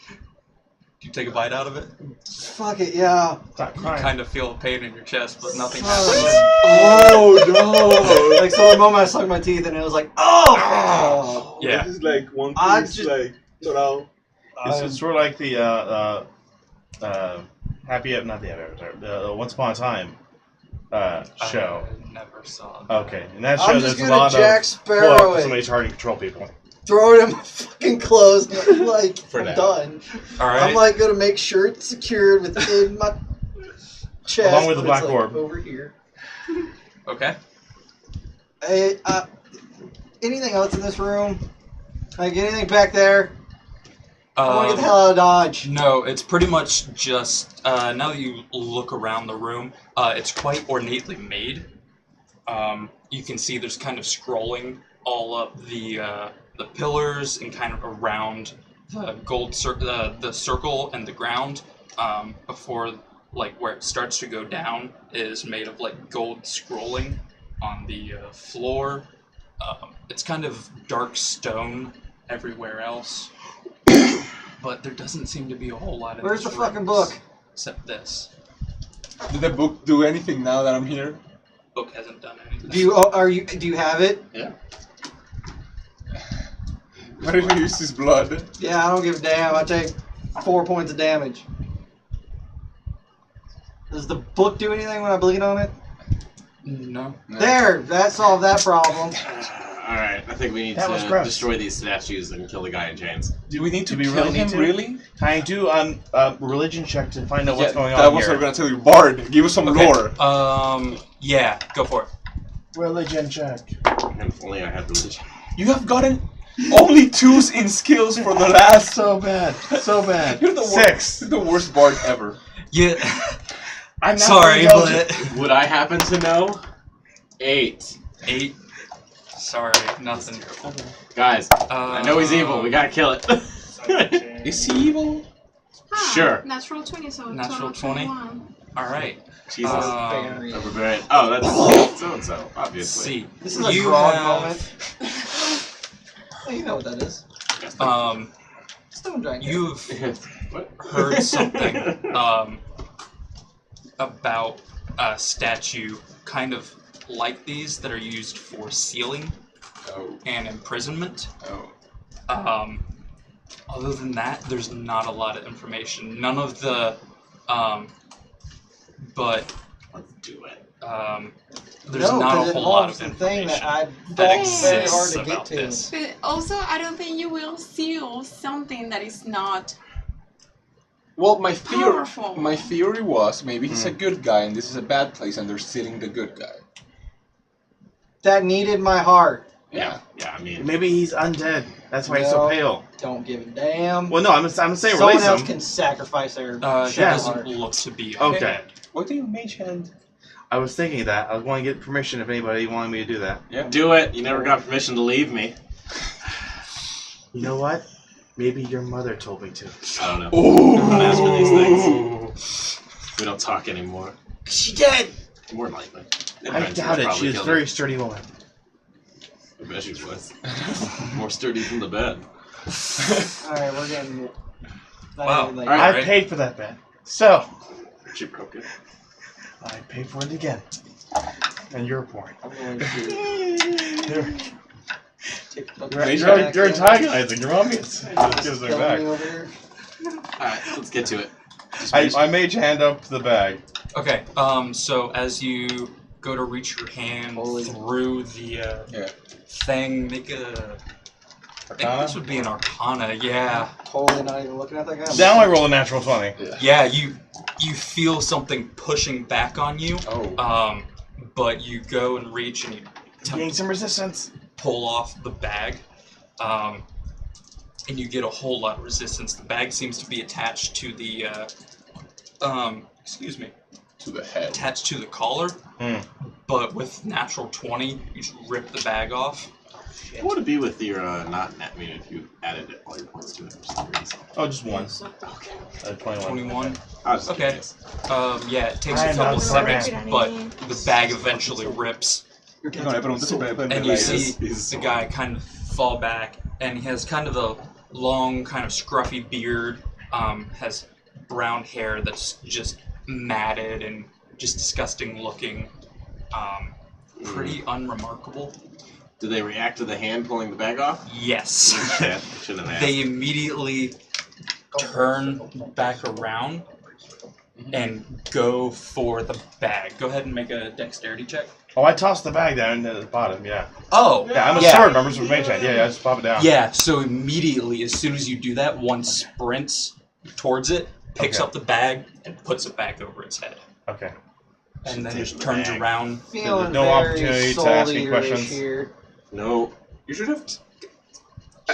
Speaker 1: Do you take a bite out of it?
Speaker 4: fuck it, yeah.
Speaker 7: Stop
Speaker 1: You
Speaker 7: crying.
Speaker 1: kind of feel a pain in your chest, but nothing
Speaker 4: Fuck.
Speaker 1: happens.
Speaker 2: Oh no!
Speaker 4: Like, so the moment I sucked my teeth and it was like, oh!
Speaker 1: Yeah.
Speaker 2: This is like one
Speaker 4: I
Speaker 2: piece,
Speaker 4: just-
Speaker 2: like
Speaker 7: It's sort of like the not the Avatar, the Once Upon a Time show.
Speaker 1: I never saw that.
Speaker 7: Okay, in that
Speaker 4: I'm
Speaker 7: show,
Speaker 4: just
Speaker 7: there's a
Speaker 4: gonna
Speaker 7: lot
Speaker 4: Jack
Speaker 7: of
Speaker 4: Sparrow
Speaker 7: pull-up,
Speaker 4: it.
Speaker 7: somebody's hard to control people.
Speaker 4: Throw it in my fucking clothes. And I'm like,
Speaker 5: For
Speaker 4: I'm
Speaker 5: now.
Speaker 4: done.
Speaker 1: All right.
Speaker 4: I'm like gonna make sure it's secured within my chest.
Speaker 7: Along with the
Speaker 4: but
Speaker 7: black
Speaker 4: it's, like,
Speaker 7: orb.
Speaker 4: over here.
Speaker 1: Okay.
Speaker 4: Anything else in this room? Like anything back there? I want to get the
Speaker 1: Um,
Speaker 4: hell out of Dodge.
Speaker 1: No, it's pretty much just now that you look around the room, it's quite ornately made. You can see there's kind of scrolling all up the pillars and kind of around the the circle and the ground before like where it starts to go down is made of like gold scrolling on the floor. It's kind of dark stone everywhere else. But there doesn't seem to be a whole lot in
Speaker 4: Where's the
Speaker 1: this
Speaker 4: fucking
Speaker 1: room
Speaker 4: book?
Speaker 1: except this.
Speaker 2: Did the book do anything now that I'm here?
Speaker 1: Book hasn't done anything.
Speaker 4: Do you have it?
Speaker 2: What if I use his blood?
Speaker 4: Yeah, I don't give a damn. I take 4 points of damage. Does the book do anything when I bleed on it?
Speaker 1: No.
Speaker 4: There, that solved that problem.
Speaker 5: Alright, I think we need
Speaker 7: That was
Speaker 5: to
Speaker 7: gross.
Speaker 5: destroy these statues and kill the guy in chains.
Speaker 2: Do we need to
Speaker 7: Do we
Speaker 2: kill
Speaker 7: really
Speaker 2: him?
Speaker 7: need to?
Speaker 2: Really?
Speaker 7: Can I do a religion check to find out what's going
Speaker 2: That
Speaker 7: on
Speaker 2: was what
Speaker 7: here?
Speaker 2: I'm gonna tell you. Bard, give us some
Speaker 1: Okay.
Speaker 2: lore.
Speaker 1: Yeah, go for it.
Speaker 7: Religion check.
Speaker 5: And if only I had religion.
Speaker 2: You have gotten only 2s in skills for the last.
Speaker 7: So bad. So bad.
Speaker 2: You're the
Speaker 7: 6.
Speaker 2: You're the worst bard ever.
Speaker 1: Yeah.
Speaker 7: I'm not
Speaker 1: Sorry,
Speaker 7: indulgent.
Speaker 1: but
Speaker 5: Would I happen to know? 8.
Speaker 1: 8. Sorry, nothing.
Speaker 5: Guys, I know he's evil. We gotta kill it.
Speaker 2: Is he evil?
Speaker 6: Ah,
Speaker 5: Sure.
Speaker 6: Natural 20, so
Speaker 1: Natural 20?
Speaker 6: 21.
Speaker 1: All right.
Speaker 5: Jesus.
Speaker 4: Very-
Speaker 5: Overbearing. Oh, that's so-and-so,
Speaker 1: Let's
Speaker 5: obviously.
Speaker 1: see.
Speaker 4: This is a
Speaker 1: You
Speaker 4: grog
Speaker 1: have-
Speaker 4: moment. Oh, you know what that is.
Speaker 1: Um,
Speaker 4: Stone giant.
Speaker 1: you've
Speaker 5: What?
Speaker 1: heard something about a statue kind of like these that are used for sealing
Speaker 2: Oh.
Speaker 1: and imprisonment.
Speaker 2: Oh.
Speaker 1: Other than that, there's not a lot of information. None of the, but
Speaker 5: Let's do it.
Speaker 1: there's
Speaker 4: no,
Speaker 1: not
Speaker 4: 'cause
Speaker 1: a
Speaker 4: it
Speaker 1: whole lot
Speaker 4: involves
Speaker 1: of
Speaker 4: the thing
Speaker 1: information
Speaker 4: that I
Speaker 1: that
Speaker 4: very hard
Speaker 1: exists
Speaker 4: to get
Speaker 1: about
Speaker 4: to.
Speaker 1: this.
Speaker 6: But also, I don't think you will seal something that is not
Speaker 2: Well,
Speaker 6: powerful.
Speaker 2: my theory was maybe he's a good guy and this is a bad place and they're sealing the good guy.
Speaker 4: That needed my heart.
Speaker 5: Yeah, I mean,
Speaker 7: Maybe he's undead. That's why he's so
Speaker 4: No.
Speaker 7: pale.
Speaker 4: Don't give a damn.
Speaker 7: Well, no, I'm saying
Speaker 4: Someone
Speaker 7: release
Speaker 4: else
Speaker 7: him.
Speaker 4: can sacrifice their
Speaker 1: He
Speaker 4: shadow
Speaker 1: doesn't
Speaker 4: heart.
Speaker 1: look to be
Speaker 7: Okay.
Speaker 2: What do you mage hand?
Speaker 7: I was thinking that. I was going to get permission if anybody wanted me to do that.
Speaker 5: do it. You never got permission to leave me.
Speaker 7: You know what? Maybe your mother told me to.
Speaker 5: I don't know.
Speaker 2: Oh.
Speaker 5: Don't ask me these things. We don't talk anymore.
Speaker 4: She dead.
Speaker 5: More than likely.
Speaker 7: I doubt it. She was a very sturdy woman.
Speaker 5: I bet she was. More sturdy than the bed.
Speaker 4: Alright, we're getting it.
Speaker 1: Wow.
Speaker 4: Like,
Speaker 1: All
Speaker 7: I
Speaker 1: right.
Speaker 7: paid for that bed. So,
Speaker 5: She broke it.
Speaker 7: I paid for it again. And you're born.
Speaker 4: I'm going to
Speaker 7: You're,
Speaker 4: take the
Speaker 7: you're antagonizing. You're obvious. Just gives it back.
Speaker 5: Alright, let's get to it.
Speaker 7: I mage hand up the bag.
Speaker 1: Okay. So as you go to reach your hand through the thing, make a. I think
Speaker 7: Arcana?
Speaker 1: this would be an Arcana. Yeah.
Speaker 4: Totally not even looking at that guy.
Speaker 7: Now I roll a natural 20.
Speaker 1: Yeah. You feel something pushing back on you.
Speaker 2: Oh.
Speaker 1: But you go and reach and you
Speaker 7: Gain
Speaker 1: attempt
Speaker 7: some resistance.
Speaker 1: to pull off the bag. And you get a whole lot of resistance. The bag seems to be attached to the. Excuse me.
Speaker 2: To the head.
Speaker 1: Attached to the collar. But with natural 20, you just rip the bag off.
Speaker 5: What would it be with your not net? I mean, if you added all your points to it for some reason.
Speaker 7: Oh, just one.
Speaker 5: Okay.
Speaker 7: 21.
Speaker 1: 21.
Speaker 5: I was just
Speaker 1: Okay.
Speaker 5: curious.
Speaker 1: Yeah, it takes
Speaker 7: I
Speaker 1: a
Speaker 7: am
Speaker 1: couple
Speaker 7: not
Speaker 1: seconds,
Speaker 6: correct.
Speaker 1: but the bag eventually rips.
Speaker 2: No, le pregunté si puede prender
Speaker 1: And
Speaker 2: la
Speaker 1: you
Speaker 2: aire.
Speaker 1: see the guy kind of fall back, and he has kind of a long, kind of scruffy beard, has brown hair that's just matted and just disgusting looking, pretty unremarkable.
Speaker 5: Do they react to the hand pulling the bag off?
Speaker 1: Yes.
Speaker 5: Shit, shouldn't have asked.
Speaker 1: They immediately turn back around and go for the bag. Go ahead and make a dexterity check.
Speaker 7: Oh, I tossed the bag down into the bottom. Yeah.
Speaker 1: Oh,
Speaker 7: Yeah, I'm a
Speaker 1: yeah.
Speaker 7: sword member from Mage Hand. Yeah, I just pop it down.
Speaker 1: Yeah, so immediately, as soon as you do that, one sprints towards it, picks
Speaker 7: Okay.
Speaker 1: up the bag, and puts it back over its head.
Speaker 7: Okay.
Speaker 1: And then
Speaker 5: Take
Speaker 1: just
Speaker 5: the
Speaker 1: turns
Speaker 5: bag.
Speaker 1: around.
Speaker 4: Feeling
Speaker 7: No
Speaker 4: very
Speaker 7: opportunity to ask me
Speaker 4: soul-eater-ish
Speaker 7: questions.
Speaker 4: Here.
Speaker 5: No.
Speaker 8: You should have.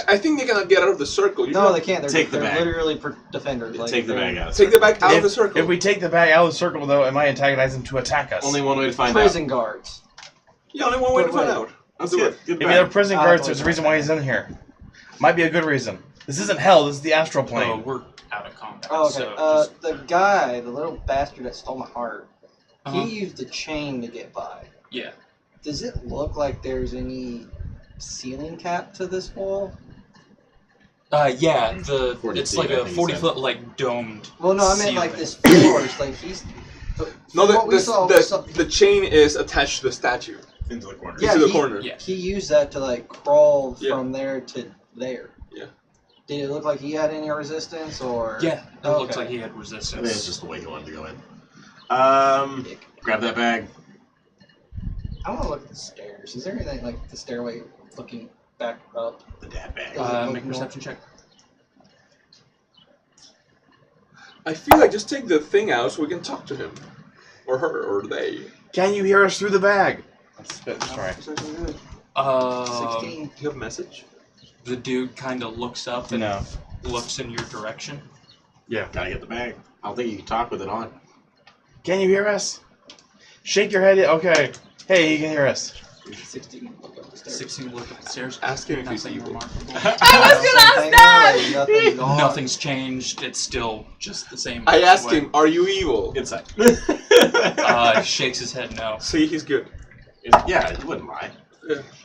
Speaker 8: I think they cannot get out of the circle. You
Speaker 4: No,
Speaker 8: should
Speaker 4: they can't. They're,
Speaker 5: Take the
Speaker 4: they're
Speaker 5: bag.
Speaker 4: literally defenders. Like,
Speaker 5: Take the
Speaker 4: they're
Speaker 5: bag out.
Speaker 8: take the bag out of the
Speaker 7: If
Speaker 8: circle.
Speaker 7: we take the bag out of the circle, though, it might antagonize them to attack us.
Speaker 5: Only one way to find
Speaker 4: prison guards.
Speaker 8: Yeah, only one way to
Speaker 4: Wait,
Speaker 8: find
Speaker 4: wait.
Speaker 8: out.
Speaker 5: out.
Speaker 8: Do it.
Speaker 5: Get
Speaker 7: Maybe they're
Speaker 5: back.
Speaker 7: prison guards. There's a reason why he's in here. Might be a good reason. This isn't hell. This is the astral
Speaker 1: Oh,
Speaker 7: plane.
Speaker 1: we're out of combat.
Speaker 4: Oh, okay.
Speaker 1: So just,
Speaker 4: The guy, the little bastard that stole my heart,
Speaker 1: uh-huh.
Speaker 4: he used a chain to get by.
Speaker 1: Yeah.
Speaker 4: Does it look like there's any ceiling cap to this wall?
Speaker 1: Yeah,
Speaker 5: 40
Speaker 1: it's
Speaker 5: feet,
Speaker 1: like
Speaker 5: I
Speaker 1: a
Speaker 5: think
Speaker 1: 40
Speaker 5: he said.
Speaker 1: foot, like, domed
Speaker 4: Well, no, I meant like
Speaker 1: ceiling.
Speaker 4: this floor. It's like he's.
Speaker 8: No,
Speaker 4: from what we saw was
Speaker 8: the chain is attached to the statue.
Speaker 5: Into the corner.
Speaker 4: Yeah,
Speaker 8: into the
Speaker 4: he-
Speaker 8: corner.
Speaker 1: Yeah.
Speaker 4: he used that to like crawl
Speaker 8: Yeah.
Speaker 4: from there to there.
Speaker 8: Yeah.
Speaker 4: Did it look like he had any resistance or?
Speaker 1: Yeah, it looks
Speaker 4: Okay.
Speaker 1: like he had
Speaker 5: I think it's
Speaker 1: resistance.
Speaker 5: just the way he wanted to go in. Grab that bag.
Speaker 4: I want to look at the stairs. Is there anything like the stairway looking back up?
Speaker 5: The dad bag.
Speaker 1: Make a perception check.
Speaker 8: I feel like just take the thing out so we can talk to him, or her, or they.
Speaker 7: Can you hear us through the bag? Let's try.
Speaker 4: 16.
Speaker 8: Do you have a message?
Speaker 1: The dude kind of looks up and
Speaker 7: No.
Speaker 1: looks in your direction.
Speaker 5: Gotta get the bag. I don't think you can talk with it on.
Speaker 7: Can you hear us? Shake your head. Okay. Hey, you can hear us.
Speaker 4: 16. Look up the stairs.
Speaker 1: 16 look up the stairs.
Speaker 8: Ask him if he's
Speaker 1: Nothing
Speaker 8: evil.
Speaker 1: remarkable.
Speaker 6: I was gonna ask that!
Speaker 4: Nothing's gone.
Speaker 1: Nothing's changed. It's still just the same.
Speaker 8: I asked
Speaker 1: way.
Speaker 8: him, "Are you evil?"
Speaker 5: Inside.
Speaker 1: He shakes his head no.
Speaker 8: See, he's good.
Speaker 5: Yeah, he wouldn't lie.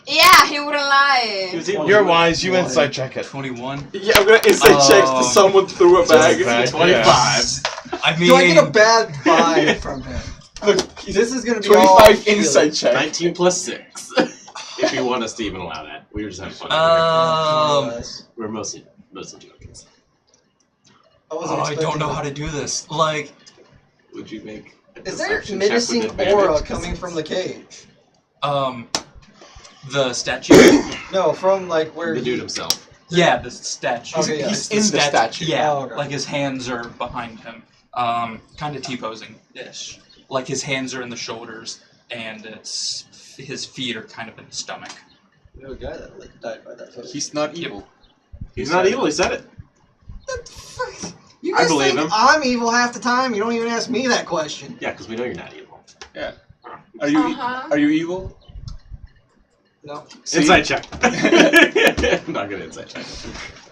Speaker 6: Yeah, he wouldn't lie.
Speaker 5: He was evil.
Speaker 7: You're wise. You insight check it.
Speaker 1: 21.
Speaker 8: Yeah, I'm gonna inside check.
Speaker 1: Oh.
Speaker 8: Someone threw a bag.
Speaker 7: bag.
Speaker 5: 25.
Speaker 1: I mean,
Speaker 4: Do I get a bad vibe from him?
Speaker 8: Look,
Speaker 4: This is gonna be all
Speaker 8: 25
Speaker 4: feeling.
Speaker 8: inside check.
Speaker 5: 19 plus 6. If you want us to even allow that. We were just having fun. We're mostly joking.
Speaker 1: I don't know how to do this. Like,
Speaker 5: Would you make a
Speaker 4: Is there
Speaker 5: deception check with
Speaker 4: menacing
Speaker 5: advantage?
Speaker 4: aura coming from the cage?
Speaker 1: the statue.
Speaker 4: No, from like where
Speaker 5: The
Speaker 4: he-
Speaker 5: dude himself.
Speaker 1: Yeah, the statue.
Speaker 4: Okay, yeah.
Speaker 8: He's in the statue.
Speaker 1: Yeah,
Speaker 4: Oh, okay.
Speaker 1: like his hands are behind him. Kind of T-posing-ish. Like his hands are in the shoulders, and his feet are kind of in the stomach.
Speaker 4: We have a guy that like died by that.
Speaker 2: He's not evil.
Speaker 5: He's not evil, he said it.
Speaker 4: You
Speaker 5: I
Speaker 4: guys
Speaker 5: believe
Speaker 4: think
Speaker 5: him.
Speaker 4: I'm evil half the time? You don't even ask me that question.
Speaker 5: Yeah, because we know you're not evil.
Speaker 2: Yeah. Are you
Speaker 6: Uh-huh.
Speaker 2: are you evil?
Speaker 4: No.
Speaker 2: See?
Speaker 5: Inside check. I'm not gonna inside check.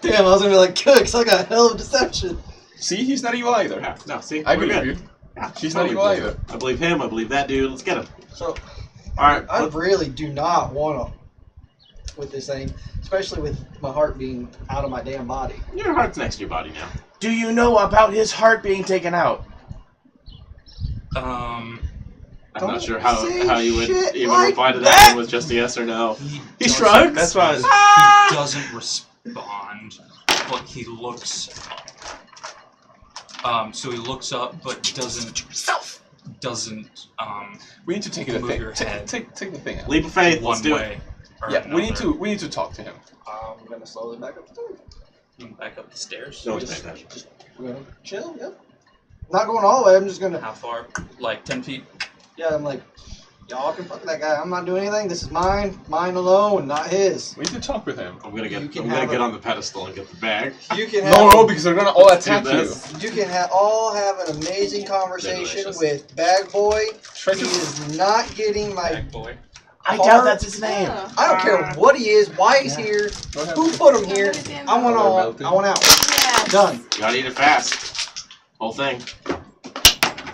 Speaker 4: Damn, I was gonna be like, cooks, I got a hell of deception.
Speaker 2: See, he's not evil either.
Speaker 5: Yeah, no, see,
Speaker 2: I
Speaker 5: we're
Speaker 2: believe
Speaker 5: good.
Speaker 2: you.
Speaker 5: Yeah,
Speaker 2: He's
Speaker 5: totally
Speaker 2: not evil
Speaker 5: believe
Speaker 2: either.
Speaker 5: it. I believe him. I believe that dude. Let's get him.
Speaker 4: So,
Speaker 5: All right.
Speaker 4: I really do not want to with this thing, especially with my heart being out of my damn body.
Speaker 5: Your heart's next to your body now.
Speaker 7: Do you know about his heart being taken out?
Speaker 5: I'm
Speaker 4: Don't
Speaker 5: not sure
Speaker 4: say
Speaker 5: how you would
Speaker 4: shit
Speaker 5: even
Speaker 4: like
Speaker 5: reply to
Speaker 4: that.
Speaker 5: that one with just a yes or no. He
Speaker 1: doesn't-
Speaker 5: shrugs.
Speaker 7: That's why. I was,
Speaker 1: He doesn't respond, but he looks up. So he looks up, but doesn't.
Speaker 2: We need to take the
Speaker 1: Move
Speaker 2: thing.
Speaker 1: your head.
Speaker 2: Take the thing out.
Speaker 5: Leap of faith.
Speaker 1: One
Speaker 5: Let's do it.
Speaker 1: way. Or
Speaker 2: Yeah, we need
Speaker 1: another.
Speaker 2: to talk to him.
Speaker 4: I'm gonna slowly back up the stairs.
Speaker 1: Back up the stairs.
Speaker 5: No one's paying attention.
Speaker 4: We're gonna chill, yep. Not going all the way, I'm just gonna,
Speaker 1: How far? Like 10 feet?
Speaker 4: yeah, I'm like, y'all can fuck that guy. I'm not doing anything. This is mine alone, not his.
Speaker 2: We need to talk with him.
Speaker 5: I'm gonna
Speaker 4: You
Speaker 5: get.
Speaker 4: can
Speaker 5: I'm gonna
Speaker 4: have
Speaker 5: get
Speaker 4: a-
Speaker 5: on the pedestal and get the bag.
Speaker 4: You can have,
Speaker 2: No, because they're gonna all
Speaker 5: Let's do
Speaker 2: attack you.
Speaker 5: this.
Speaker 4: you can all have an amazing conversation
Speaker 5: delicious.
Speaker 4: with Bag Boy.
Speaker 2: Try
Speaker 4: He
Speaker 2: to.
Speaker 4: is not getting my.
Speaker 1: Bag boy.
Speaker 7: I doubt that's his name.
Speaker 6: Yeah.
Speaker 4: I don't care what he is, why he's here,
Speaker 2: Go ahead.
Speaker 4: who put him here. I want all. I want out.
Speaker 6: Yeah.
Speaker 4: Done.
Speaker 5: You gotta eat it fast. Whole thing.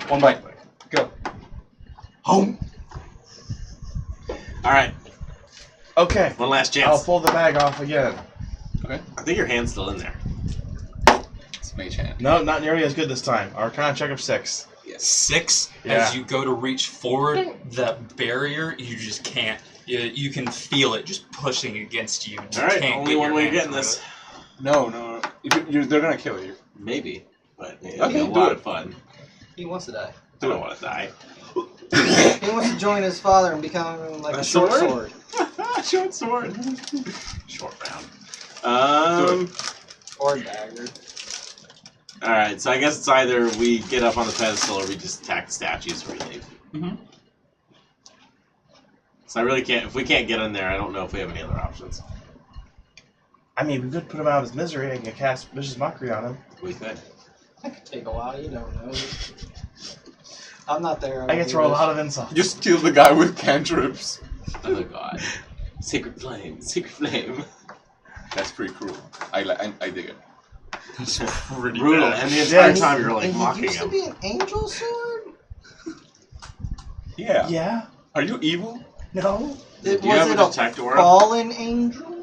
Speaker 2: One bite. Go.
Speaker 4: Home.
Speaker 5: Alright,
Speaker 7: Okay.
Speaker 5: one last
Speaker 7: I'll
Speaker 5: chance.
Speaker 7: pull the bag off again.
Speaker 5: I think your hand's still in there.
Speaker 2: It's mage hand.
Speaker 7: No, not nearly as good this time. Arcana check of 6.
Speaker 1: 6.
Speaker 7: Yeah.
Speaker 1: As you go to reach forward, that barrier, you just can't. You can feel it just pushing against you. You
Speaker 5: Alright,
Speaker 1: can't
Speaker 5: only
Speaker 1: get
Speaker 5: one
Speaker 1: your
Speaker 5: way of
Speaker 1: hand
Speaker 5: getting
Speaker 1: through
Speaker 5: this.
Speaker 1: it.
Speaker 2: No. They're gonna kill you.
Speaker 5: Maybe. But it'll
Speaker 2: Okay,
Speaker 5: be a
Speaker 2: do
Speaker 5: lot
Speaker 2: it.
Speaker 5: of fun.
Speaker 4: He wants to die.
Speaker 5: I don't want to die.
Speaker 4: He wants to join his father and become like
Speaker 5: A
Speaker 4: a short
Speaker 5: sword?
Speaker 4: sword.
Speaker 5: Short sword. Short round.
Speaker 4: Or dagger.
Speaker 5: Alright, so I guess it's either we get up on the pedestal or we just attack the statues or we leave.
Speaker 1: Mhm.
Speaker 5: So I really can't, if we can't get in there, I don't know if we have any other options.
Speaker 7: I mean, we could put him out of his misery and cast Vicious Mockery on him.
Speaker 5: We could.
Speaker 4: That could take a while, you don't know. I'm not there.
Speaker 7: I get to roll a lot of insults.
Speaker 2: Just kill the guy with cantrips.
Speaker 5: Oh god. Sacred flame, sacred flame.
Speaker 2: That's pretty cruel. I dig it.
Speaker 1: That's pretty
Speaker 5: Brutal,
Speaker 1: bad.
Speaker 5: and the entire
Speaker 7: Yes.
Speaker 5: time you're like
Speaker 4: And
Speaker 5: mocking
Speaker 4: he used to
Speaker 5: him.
Speaker 4: be an angel sword?
Speaker 2: Yeah.
Speaker 7: Yeah?
Speaker 2: Are you evil?
Speaker 7: No?
Speaker 5: Do you
Speaker 4: Was
Speaker 5: have
Speaker 4: it
Speaker 5: a
Speaker 4: a
Speaker 5: detect aura?
Speaker 4: fallen angel?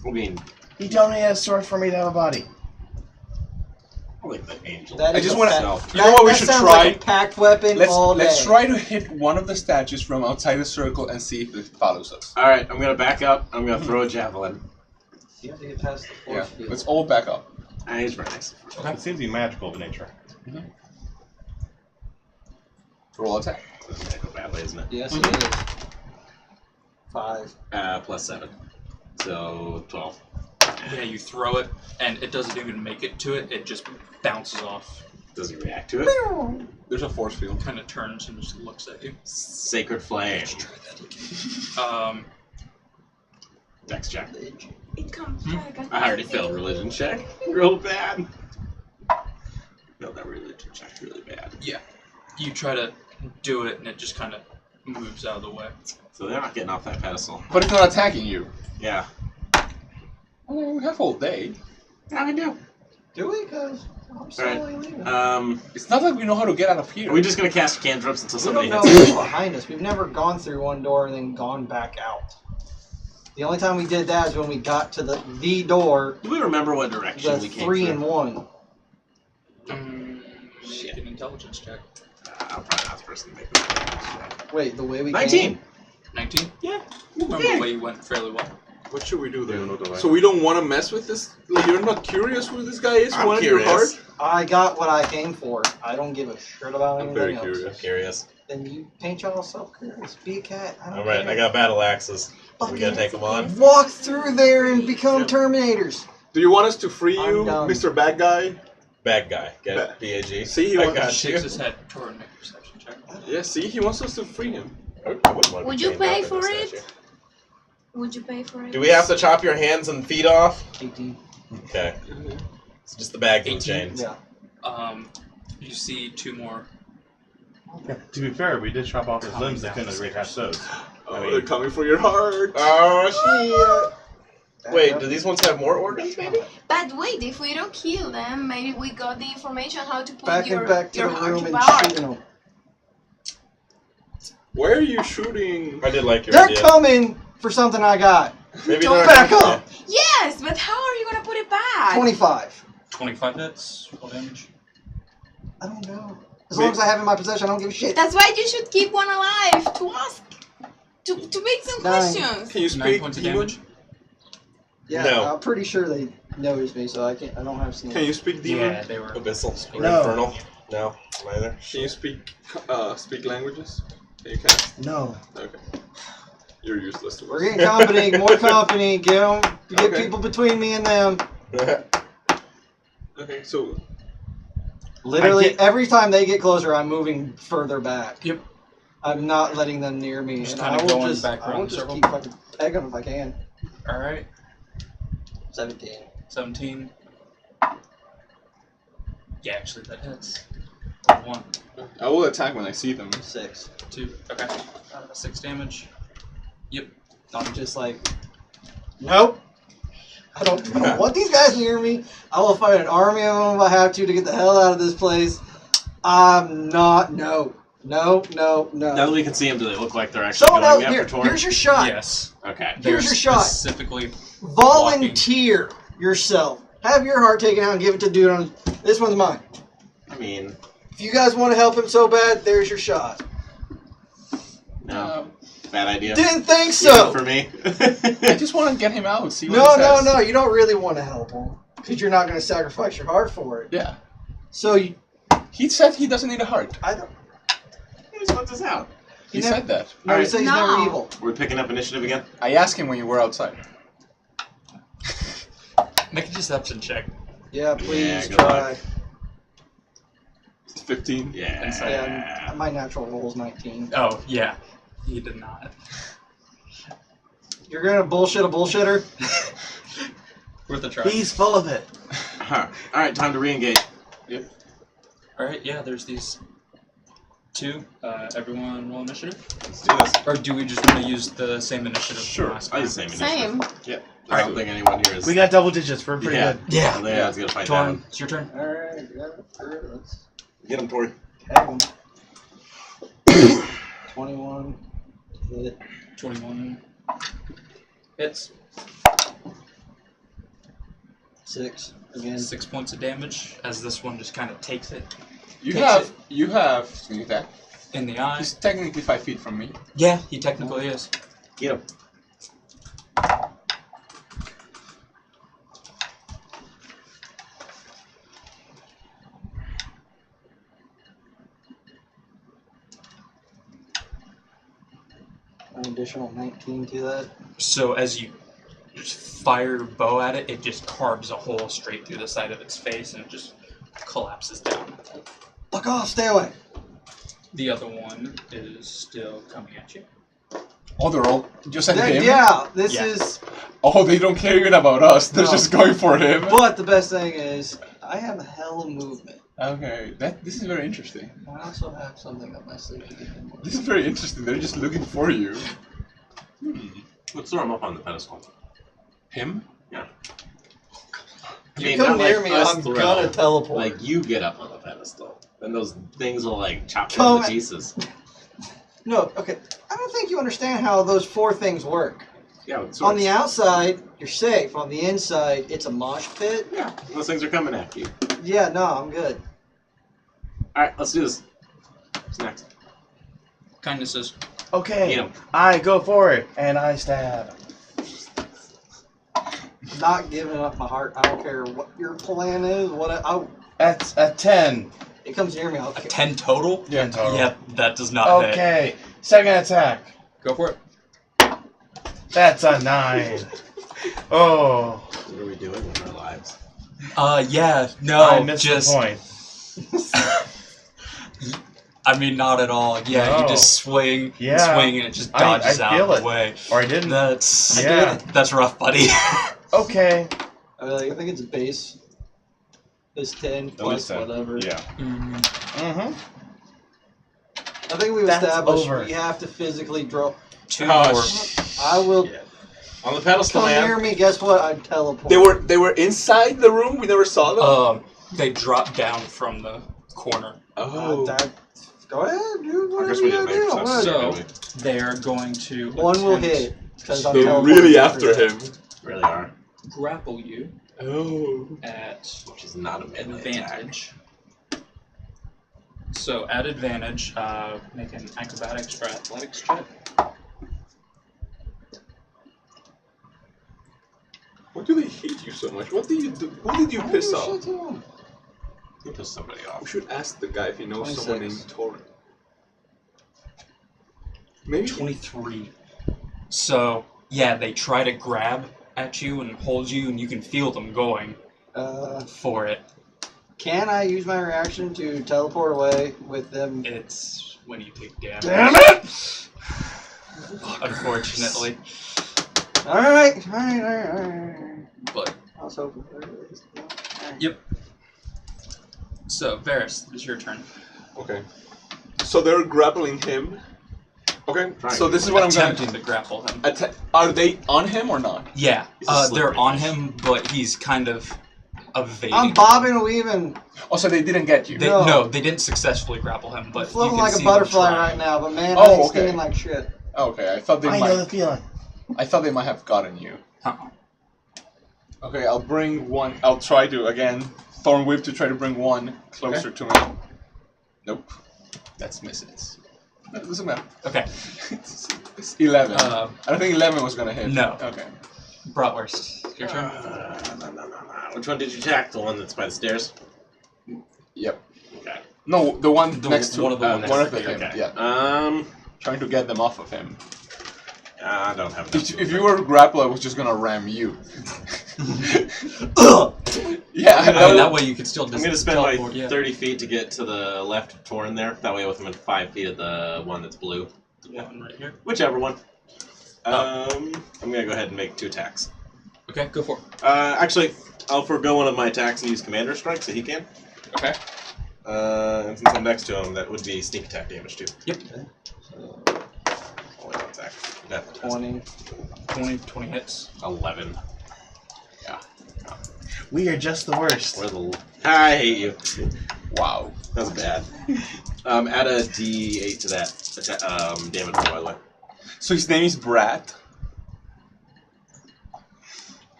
Speaker 5: I mean,
Speaker 7: He donated a sword for me to have a body.
Speaker 5: I like the angel.
Speaker 4: That
Speaker 2: I
Speaker 4: is
Speaker 2: just
Speaker 4: a
Speaker 2: wanna-
Speaker 4: fact.
Speaker 2: You know what we
Speaker 4: That
Speaker 2: should
Speaker 4: sounds
Speaker 2: try?
Speaker 4: like a packed weapon all day.
Speaker 2: Let's try to hit one of the statues from outside the circle and see if it follows us.
Speaker 5: Alright, I'm gonna back up. I'm gonna throw a javelin.
Speaker 4: You have to get past the
Speaker 2: Yeah.
Speaker 4: force field.
Speaker 2: Let's all back up.
Speaker 5: He's right next to me.
Speaker 7: It seems to be magical in nature.
Speaker 2: Roll attack.
Speaker 5: Doesn't make go badly, isn't it?
Speaker 4: Yes, it is. 5.
Speaker 5: Plus 7. So 12.
Speaker 1: Yeah, you throw it, and it doesn't even make it to it. It just bounces off.
Speaker 5: Does he react to it?
Speaker 2: There's a force field.
Speaker 1: Kind of turns and just looks at you.
Speaker 5: Sacred flame. Dex check.
Speaker 6: It comes back.
Speaker 5: I already failed religion check. Real bad. Failed that religion check really bad.
Speaker 1: You try to do it, and it just kind of moves out of the way.
Speaker 5: So they're not getting off that pedestal.
Speaker 2: But it's not attacking you.
Speaker 5: Yeah.
Speaker 2: Well, we have all day.
Speaker 5: Yeah, we do.
Speaker 4: Do we? Because I'm slowly leaving.
Speaker 2: It's not like we know how to get out of here.
Speaker 5: Are we just gonna cast cantrips until
Speaker 4: We
Speaker 5: somebody
Speaker 4: don't know
Speaker 5: hits
Speaker 4: what's
Speaker 5: it?
Speaker 4: behind us. We've never gone through one door and then gone back out. The only time we did that is when we got to the door,
Speaker 5: Do we remember what direction
Speaker 4: the
Speaker 5: we came
Speaker 4: 3
Speaker 5: through?
Speaker 4: and 1.
Speaker 1: Make an intelligence check.
Speaker 5: I'm probably not the person to make the check.
Speaker 4: Wait, the way we
Speaker 5: 19!
Speaker 4: came?
Speaker 1: 19? Yeah. Remember the way you went fairly well.
Speaker 8: What should we do
Speaker 3: Yeah, no
Speaker 8: then?
Speaker 3: delay.
Speaker 8: So we don't want to mess with this? Like, you're not curious who this guy is?
Speaker 5: I'm
Speaker 8: One in your
Speaker 5: curious.
Speaker 8: heart?
Speaker 4: I got what I came for. I don't give a shit about
Speaker 8: I'm
Speaker 4: anything
Speaker 8: very
Speaker 4: else.
Speaker 8: curious.
Speaker 5: Curious.
Speaker 4: Then you paint yourself curious. Be a cat. I don't
Speaker 5: Alright,
Speaker 4: care.
Speaker 5: I got battle axes. We
Speaker 4: Fucking
Speaker 5: gotta take them on.
Speaker 4: Walk through there and become Terminators.
Speaker 8: Do you want us to free
Speaker 4: I'm
Speaker 8: you,
Speaker 4: done.
Speaker 8: Mr. Bad Guy?
Speaker 5: Bad guy. Get
Speaker 8: Bad.
Speaker 5: it? B-A-G.
Speaker 8: See, he
Speaker 5: I
Speaker 8: wants-
Speaker 5: got
Speaker 1: Shakes
Speaker 5: you.
Speaker 1: his head toward make a perception check.
Speaker 8: Yeah, see, he wants us to free him.
Speaker 5: I wouldn't want to
Speaker 6: Would
Speaker 5: be
Speaker 6: you
Speaker 5: chained
Speaker 6: pay
Speaker 5: up in
Speaker 6: for
Speaker 5: this
Speaker 6: it?
Speaker 5: statue.
Speaker 6: Would you pay for it?
Speaker 5: Do we have to chop your hands and feet off?
Speaker 4: 18.
Speaker 5: Okay. It's just the bags and
Speaker 1: 18?
Speaker 5: chains.
Speaker 4: Yeah.
Speaker 1: You see 2 more.
Speaker 7: Yeah, to be fair, we did chop off his limbs to couldn't reattach those.
Speaker 8: Oh,
Speaker 5: mean-
Speaker 8: they're coming for your heart.
Speaker 5: Oh, shit. Wait, do these ones have more organs, maybe?
Speaker 6: But wait, if we don't kill them, maybe we got the information how to put
Speaker 4: Back
Speaker 6: your,
Speaker 4: and back to
Speaker 6: your
Speaker 4: the
Speaker 6: heart
Speaker 4: room
Speaker 6: to
Speaker 4: and
Speaker 6: power.
Speaker 4: shooting them.
Speaker 8: Why are you shooting?
Speaker 5: I did like your
Speaker 4: They're
Speaker 5: idea.
Speaker 4: coming for something I got.
Speaker 5: Maybe
Speaker 6: Don't
Speaker 5: they're
Speaker 4: back up.
Speaker 6: Yes, but how are you gonna put it back?
Speaker 4: 25.
Speaker 1: 25 hits. Roll damage.
Speaker 4: I don't know. As long as I have it in my possession, I don't give a shit.
Speaker 6: That's why you should keep one alive to ask, to make some
Speaker 4: 9.
Speaker 6: questions.
Speaker 8: Can you
Speaker 1: 9
Speaker 8: speak
Speaker 1: points of
Speaker 8: demon?
Speaker 1: damage.
Speaker 4: Yeah,
Speaker 5: No.
Speaker 4: I'm pretty sure they noticed me, so I don't have sneak.
Speaker 8: Can you speak demon?
Speaker 1: Yeah, they were.
Speaker 5: Abyssal or
Speaker 7: No.
Speaker 5: infernal? No, neither.
Speaker 8: Can you speak languages? Can you cast?
Speaker 7: No.
Speaker 8: Okay. You're useless to us.
Speaker 4: We're getting company, more company. Get
Speaker 8: Okay.
Speaker 4: people between me and them.
Speaker 8: Okay, so
Speaker 4: Literally, every time they get closer, I'm moving further back.
Speaker 1: Yep.
Speaker 4: I'm not letting them near me.
Speaker 1: Just
Speaker 4: and
Speaker 1: kinda
Speaker 4: I will
Speaker 1: going
Speaker 4: just,
Speaker 1: back
Speaker 4: I
Speaker 1: around
Speaker 4: will
Speaker 1: the
Speaker 4: just
Speaker 1: circle.
Speaker 4: keep fucking pegging them if I can.
Speaker 1: Alright.
Speaker 4: 17.
Speaker 1: 17. Yeah, actually, that hits. 1,
Speaker 2: I will attack when I see them.
Speaker 4: 6.
Speaker 1: 2. Okay. 6 damage. Yep.
Speaker 4: I'm just like, nope. I don't want these guys near me. I will fight an army of them if I have to get the hell out of this place. I'm not. No. No.
Speaker 5: Now that we can see them, do they look like they're actually
Speaker 4: Someone
Speaker 5: going
Speaker 4: else,
Speaker 5: after Tor?
Speaker 4: here's your shot.
Speaker 1: Yes.
Speaker 5: Okay.
Speaker 4: Here's
Speaker 1: They're
Speaker 4: your shot.
Speaker 1: Specifically
Speaker 4: Volunteer yourself. Have your heart taken out and give it to dude on. This one's mine.
Speaker 5: I mean,
Speaker 4: If you guys want to help him so bad, there's your shot.
Speaker 5: no. Bad idea.
Speaker 4: Didn't think so.
Speaker 5: Even for me.
Speaker 2: I just want to get him out. See what he
Speaker 4: No,
Speaker 2: says.
Speaker 4: you don't really want to help him because you're not going to sacrifice your heart for it.
Speaker 2: Yeah.
Speaker 4: So you,
Speaker 2: He said he doesn't need a heart.
Speaker 4: I don't.
Speaker 5: He just wants us out.
Speaker 2: He
Speaker 4: never-
Speaker 2: said that.
Speaker 4: No, he
Speaker 5: Alright.
Speaker 4: said he's
Speaker 6: No.
Speaker 4: never evil.
Speaker 5: We're picking up initiative again?
Speaker 2: I asked him when you were outside.
Speaker 1: Make a deception check.
Speaker 4: Yeah, please
Speaker 5: Yeah, good
Speaker 4: try.
Speaker 5: luck.
Speaker 2: It's 15.
Speaker 5: Yeah.
Speaker 4: Yeah, my natural roll is 19.
Speaker 1: Oh yeah, he did not.
Speaker 4: You're gonna bullshit a bullshitter?
Speaker 1: Worth a try.
Speaker 7: He's full of it.
Speaker 5: Alright, time to re-engage.
Speaker 1: All right, yeah. There's these two. Everyone roll initiative.
Speaker 5: Let's do this.
Speaker 1: Or do we just want to use the same initiative? from
Speaker 2: Sure.
Speaker 1: last
Speaker 5: I
Speaker 1: time?
Speaker 5: use the same initiative.
Speaker 6: Same.
Speaker 5: I don't think anyone here is.
Speaker 7: We got double digits. We're pretty
Speaker 5: Yeah.
Speaker 7: good.
Speaker 1: Yeah.
Speaker 5: Leonard's gonna fight that
Speaker 1: Torn,
Speaker 5: one.
Speaker 1: it's your turn.
Speaker 4: Alright, let's
Speaker 5: Get him, Tori.
Speaker 4: tag him. 21. Hit.
Speaker 1: 21. Hits.
Speaker 4: 6. Again.
Speaker 1: 6 points of damage as this one just kind of takes it
Speaker 2: You
Speaker 1: Takes
Speaker 2: have swing attack.
Speaker 1: in the eye.
Speaker 2: He's technically 5 feet from me.
Speaker 1: Yeah, he technically is.
Speaker 5: Get him.
Speaker 4: An additional 19 to that.
Speaker 1: So as you just fire your bow at it, it just carves a hole straight through the side of its face and it just collapses down.
Speaker 4: Fuck off, stay away.
Speaker 1: The other one is still coming at you.
Speaker 2: Oh, they're all just at him?
Speaker 4: Yeah, this
Speaker 1: Yeah.
Speaker 4: is.
Speaker 2: Oh, they don't care even about us. They're
Speaker 4: No.
Speaker 2: just going for him.
Speaker 4: But the best thing is, I have a hell of movement.
Speaker 2: Okay, this is very interesting.
Speaker 4: I also have something up my sleeve to get him.
Speaker 2: This is very interesting. They're just looking for you.
Speaker 5: Let's throw him up on the pedestal.
Speaker 2: Him?
Speaker 5: I
Speaker 4: You
Speaker 5: mean,
Speaker 4: come
Speaker 5: not
Speaker 4: near
Speaker 5: like
Speaker 4: me,
Speaker 5: us
Speaker 4: I'm
Speaker 5: throw.
Speaker 4: gonna teleport.
Speaker 5: Like, you get up on the pedestal. Then those things will, like, chop you
Speaker 4: Come
Speaker 5: into
Speaker 4: at-
Speaker 5: pieces.
Speaker 4: No, okay. I don't think you understand how those 4 things work.
Speaker 5: Yeah, with
Speaker 4: On the
Speaker 5: swords.
Speaker 4: outside, you're safe. On the inside, it's a mosh pit.
Speaker 5: Yeah, those things are coming at you.
Speaker 4: Yeah, no, I'm good.
Speaker 5: Alright, let's do this. What's next?
Speaker 1: Kindness is
Speaker 7: Okay.
Speaker 5: Get him.
Speaker 7: I go for it and I stab.
Speaker 4: Not giving up my heart. I don't care what your plan is.
Speaker 7: That's a 10.
Speaker 4: It comes near me. I'll
Speaker 1: a
Speaker 4: kill.
Speaker 1: 10 total?
Speaker 7: Yeah, total.
Speaker 1: Yep, that does not hit.
Speaker 7: Okay. Second attack.
Speaker 1: Go for it.
Speaker 7: That's a 9. Oh.
Speaker 5: What are we doing with our lives?
Speaker 1: Yeah, no,
Speaker 7: I missed
Speaker 1: just.
Speaker 7: the point.
Speaker 1: I mean, not at all. Yeah,
Speaker 7: No.
Speaker 1: you just swing,
Speaker 7: Yeah.
Speaker 1: swing, and it just
Speaker 7: I
Speaker 1: dodges out
Speaker 7: feel
Speaker 1: of
Speaker 7: it.
Speaker 1: the way.
Speaker 7: Or I didn't.
Speaker 1: That's
Speaker 7: Yeah.
Speaker 1: that's rough, buddy.
Speaker 7: Okay.
Speaker 4: I think it's base. It's 10 plus
Speaker 7: 10.
Speaker 4: whatever.
Speaker 7: Yeah. Mm-hmm.
Speaker 4: I think we've
Speaker 7: That's
Speaker 4: established
Speaker 7: over.
Speaker 4: we have to physically draw.
Speaker 1: 2
Speaker 2: Oh,
Speaker 1: more.
Speaker 4: I will
Speaker 5: Yeah. On the pedestal,
Speaker 4: come
Speaker 5: man.
Speaker 4: near me. Guess what? I teleport.
Speaker 8: They were inside the room. We never saw them.
Speaker 1: They drop down from the corner.
Speaker 8: Oh.
Speaker 4: Go ahead, dude.
Speaker 5: I
Speaker 4: Whatever
Speaker 5: guess we
Speaker 4: you
Speaker 5: didn't
Speaker 4: gotta
Speaker 5: make
Speaker 4: do.
Speaker 5: sense.
Speaker 4: What?
Speaker 1: So they are going to
Speaker 4: One will
Speaker 1: attempt
Speaker 4: hit. Because I'm
Speaker 8: They're
Speaker 4: teleporting
Speaker 8: really after him.
Speaker 5: Really are.
Speaker 1: grapple you
Speaker 8: Oh.
Speaker 1: at
Speaker 5: Which is not a melee attack.
Speaker 1: advantage. So at advantage, make an acrobatics or athletics check.
Speaker 8: Why do they hate you so much? What did you do? Who did you piss
Speaker 4: Oh,
Speaker 8: off?
Speaker 4: shit, yeah.
Speaker 5: You piss somebody
Speaker 8: We
Speaker 5: off.
Speaker 8: should ask the guy if he knows
Speaker 4: 26.
Speaker 8: someone named Torrent. Maybe.
Speaker 1: 23. So yeah, they try to grab at you and hold you, and you can feel them going for it.
Speaker 4: Can I use my reaction to teleport away with them?
Speaker 1: It's when you take damage.
Speaker 4: Damn it!
Speaker 1: Unfortunately,
Speaker 4: Alright.
Speaker 1: but
Speaker 4: I was hoping for it.
Speaker 1: yep. So Varys, it's your turn.
Speaker 8: Okay. So they're grappling him. Okay.
Speaker 5: Trying
Speaker 8: So
Speaker 5: to.
Speaker 8: this is what I'm
Speaker 1: Attempting
Speaker 8: gonna.
Speaker 1: to grapple him.
Speaker 8: Are they on him or not?
Speaker 1: Yeah,
Speaker 5: He's a
Speaker 1: they're
Speaker 5: slippery
Speaker 1: on
Speaker 5: fish.
Speaker 1: him, but he's kind of evading.
Speaker 4: I'm bobbing and weaving.
Speaker 2: Oh, so they didn't get you.
Speaker 4: No.
Speaker 1: They didn't successfully grapple him, but
Speaker 4: I'm floating
Speaker 1: you can
Speaker 4: like
Speaker 1: see
Speaker 4: a butterfly
Speaker 1: them trying.
Speaker 4: right now, but man,
Speaker 2: Oh,
Speaker 4: I'm
Speaker 2: okay.
Speaker 4: stinging like shit.
Speaker 2: Okay, I thought they
Speaker 7: I
Speaker 2: might.
Speaker 7: know the feeling.
Speaker 2: I thought they might have gotten you.
Speaker 1: Uh-uh.
Speaker 2: Okay, I'll bring one. I'll try to again Thorn Whip to try to bring one closer to me. Nope, that's misses. No, it doesn't matter.
Speaker 1: Okay.
Speaker 2: It's 11.
Speaker 1: Uh,
Speaker 2: I don't think 11 was gonna hit.
Speaker 1: no.
Speaker 2: Okay.
Speaker 1: Bratwurst, your turn.
Speaker 5: No. Which one did you attack? The one that's by the stairs?
Speaker 2: Yep.
Speaker 5: Okay.
Speaker 2: No, the one
Speaker 1: The-
Speaker 2: next to
Speaker 1: one of the ones
Speaker 2: one
Speaker 1: next
Speaker 2: of
Speaker 1: to
Speaker 2: him.
Speaker 5: Okay.
Speaker 2: Yeah. Trying to get them off of him.
Speaker 5: I don't have enough.
Speaker 2: If you were grapple, I was just gonna ram you. Yeah.
Speaker 1: That way you could still
Speaker 5: I'm
Speaker 1: just
Speaker 5: going to spend my
Speaker 1: teleport, yeah.
Speaker 5: 30 feet to get to the left of Torn there. That way with him in 5 feet of the one that's blue.
Speaker 1: The one right here.
Speaker 5: Whichever one.
Speaker 1: Oh.
Speaker 5: I'm going to go ahead and make 2 attacks.
Speaker 1: Okay, go for it.
Speaker 5: Actually, I'll forego one of my attacks and use Commander Strike so he can.
Speaker 1: Okay.
Speaker 5: And since I'm next to him, that would be sneak attack damage too.
Speaker 1: Yep.
Speaker 5: Only 1 attack. That
Speaker 4: 20.
Speaker 1: 20 hits.
Speaker 5: 11.
Speaker 7: We are just the worst.
Speaker 5: We're the... I hate you.
Speaker 2: Wow.
Speaker 5: That was bad. Add a D8 to that damage roll, by the way.
Speaker 2: So his name is Brat.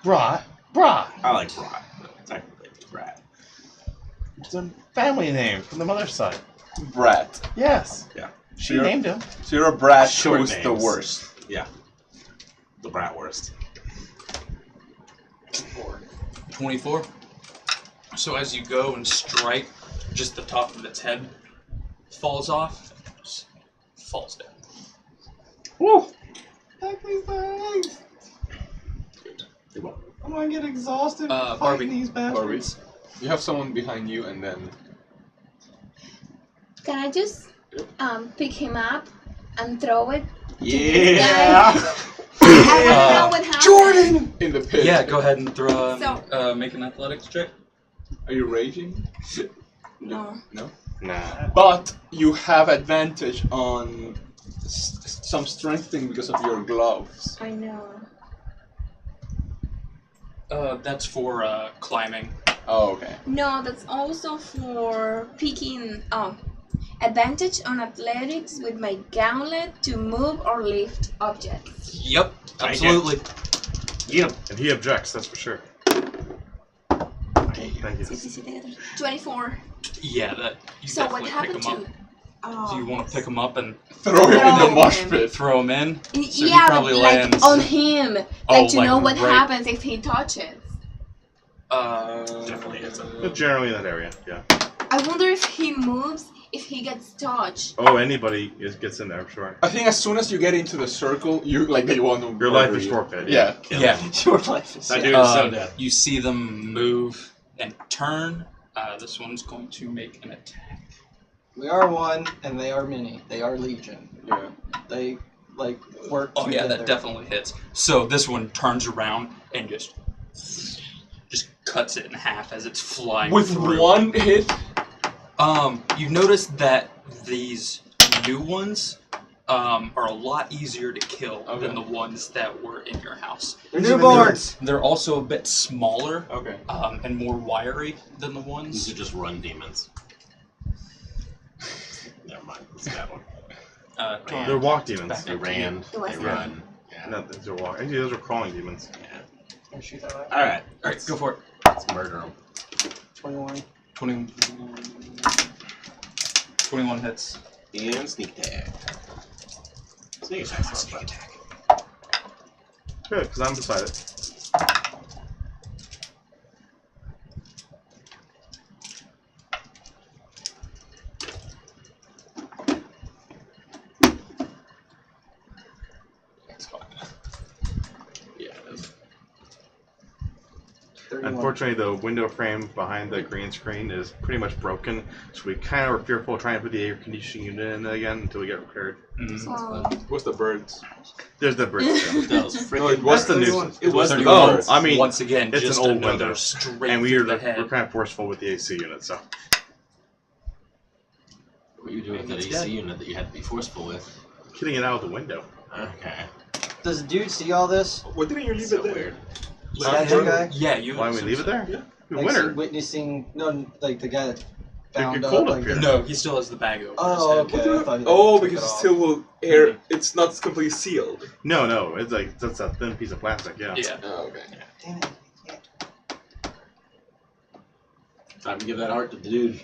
Speaker 7: Brat.
Speaker 5: I like Brat, but technically it's Brat.
Speaker 7: It's a family name from the mother's side.
Speaker 2: Brat.
Speaker 7: Yes.
Speaker 5: Yeah.
Speaker 7: She
Speaker 2: Sure.
Speaker 7: named him.
Speaker 2: So you're a Brat
Speaker 5: Short
Speaker 2: who's the
Speaker 5: names.
Speaker 2: worst.
Speaker 5: Yeah. The Bratwurst.
Speaker 1: 24. So as you go and strike, just the top of its head falls off, just falls down.
Speaker 7: Woo!
Speaker 4: Thanks.
Speaker 5: You're welcome.
Speaker 4: I'm gonna get exhausted
Speaker 1: Barbie.
Speaker 4: fighting these bastards.
Speaker 2: You have someone behind you, and then
Speaker 6: Can I just pick him up and throw it?
Speaker 5: Yeah!
Speaker 6: I want to know what happened.
Speaker 2: Jordan in the pit.
Speaker 1: Yeah, go ahead and throw.
Speaker 6: So-
Speaker 1: Make an athletics check.
Speaker 2: Are you raging?
Speaker 6: No.
Speaker 2: No.
Speaker 7: Nah.
Speaker 2: But you have advantage on some strengthening because of your gloves.
Speaker 6: I know.
Speaker 1: That's for climbing.
Speaker 2: Oh, okay.
Speaker 6: No, that's also for picking. Advantage on athletics with my gauntlet to move or lift objects.
Speaker 1: Yep, absolutely.
Speaker 5: Get him!
Speaker 7: And he objects, that's for sure. Thank you.
Speaker 6: 24.
Speaker 1: Yeah, that. You
Speaker 6: So what
Speaker 1: definitely
Speaker 6: happened
Speaker 1: pick him
Speaker 6: to?
Speaker 1: up.
Speaker 6: Oh.
Speaker 1: Do you want to pick him up and
Speaker 2: Throw him in the
Speaker 6: Throw
Speaker 2: mosh
Speaker 6: him.
Speaker 2: pit.
Speaker 1: throw him in? So he
Speaker 6: yeah,
Speaker 1: probably
Speaker 6: but like
Speaker 1: lands.
Speaker 6: on him, like
Speaker 1: Oh,
Speaker 6: to
Speaker 1: like
Speaker 6: know what
Speaker 1: right-
Speaker 6: happens if he touches.
Speaker 5: Definitely hits him.
Speaker 7: But generally in that area, yeah.
Speaker 6: I wonder if he moves, if he gets touched.
Speaker 7: Oh, anybody gets in there, I'm sure.
Speaker 2: I think as soon as you get into the circle, they want to.
Speaker 7: Your life
Speaker 2: murder
Speaker 7: is
Speaker 2: you.
Speaker 7: forfeit.
Speaker 2: Yeah.
Speaker 1: Yeah.
Speaker 4: Your life is
Speaker 5: That dude is so
Speaker 1: Um,
Speaker 5: dead.
Speaker 1: You see them move and turn. This one's going to make an attack.
Speaker 4: We are one, and they are many. They are legion.
Speaker 2: Yeah.
Speaker 4: They work
Speaker 1: Oh yeah,
Speaker 4: together.
Speaker 1: that definitely hits. So this one turns around and just cuts it in half as it's flying
Speaker 2: With
Speaker 1: through.
Speaker 2: one hit.
Speaker 1: You notice that these new ones are a lot easier to kill than the ones that were in your house.
Speaker 4: They're newborns.
Speaker 1: They're also a bit smaller
Speaker 2: Okay.
Speaker 1: and more wiry than the
Speaker 5: These
Speaker 1: ones.
Speaker 5: are just run demons. Never mind. It's a bad one.
Speaker 7: They're walk demons.
Speaker 5: They ran.
Speaker 6: It was
Speaker 5: They run. Yeah.
Speaker 7: No, they're walk. Actually, those are crawling demons.
Speaker 5: Yeah.
Speaker 4: Can I shoot that right?
Speaker 5: Alright.
Speaker 1: All right, go for it.
Speaker 5: Let's murder them.
Speaker 4: 21.
Speaker 1: 21 hits.
Speaker 5: And sneak attack. Sneak attack.
Speaker 7: Good, because I'm beside it.
Speaker 2: That's fine.
Speaker 5: Yeah, it is.
Speaker 4: 31.
Speaker 7: Unfortunately, the window frame behind the green screen is pretty much broken, so we kind of were fearful of trying to put the air conditioning unit in again until we get repaired.
Speaker 6: Oh.
Speaker 2: What's the birds?
Speaker 7: There's the bridge still.
Speaker 5: That was freaking.
Speaker 2: No, it was
Speaker 7: the
Speaker 2: this
Speaker 7: new
Speaker 2: one.
Speaker 7: one.
Speaker 2: It was the
Speaker 1: 31.
Speaker 2: birds.
Speaker 7: I mean,
Speaker 1: once again,
Speaker 7: it's
Speaker 1: just
Speaker 7: an old
Speaker 1: another
Speaker 7: window.
Speaker 1: straight
Speaker 7: And
Speaker 1: through
Speaker 7: we're
Speaker 1: the head.
Speaker 7: kind of forceful with the AC unit, so.
Speaker 5: What were you doing with that
Speaker 1: It's
Speaker 5: AC
Speaker 1: dead.
Speaker 5: unit that you had to be forceful with?
Speaker 7: Getting it out of the window.
Speaker 5: Okay.
Speaker 4: Does the dude see all this?
Speaker 8: What didn't you leave
Speaker 5: So
Speaker 8: it there?
Speaker 5: weird.
Speaker 4: Statue guy?
Speaker 1: Yeah, you.
Speaker 7: Why don't we leave it there?
Speaker 8: Yeah.
Speaker 7: You're a
Speaker 4: Like
Speaker 7: winner.
Speaker 4: witnessing, no, like the guy that bound
Speaker 3: you're
Speaker 4: up.
Speaker 3: cold up
Speaker 4: Like
Speaker 3: here.
Speaker 1: No, he still has the bag over
Speaker 4: Oh,
Speaker 1: his head.
Speaker 4: okay. I thought he
Speaker 8: Oh,
Speaker 4: took
Speaker 8: because
Speaker 4: it
Speaker 8: it
Speaker 4: off.
Speaker 8: still will air. It's not completely sealed.
Speaker 7: No, it's like that's a thin piece of plastic. Yeah.
Speaker 1: Yeah.
Speaker 8: Oh, okay.
Speaker 4: Damn it.
Speaker 5: Time to give that heart to the dude.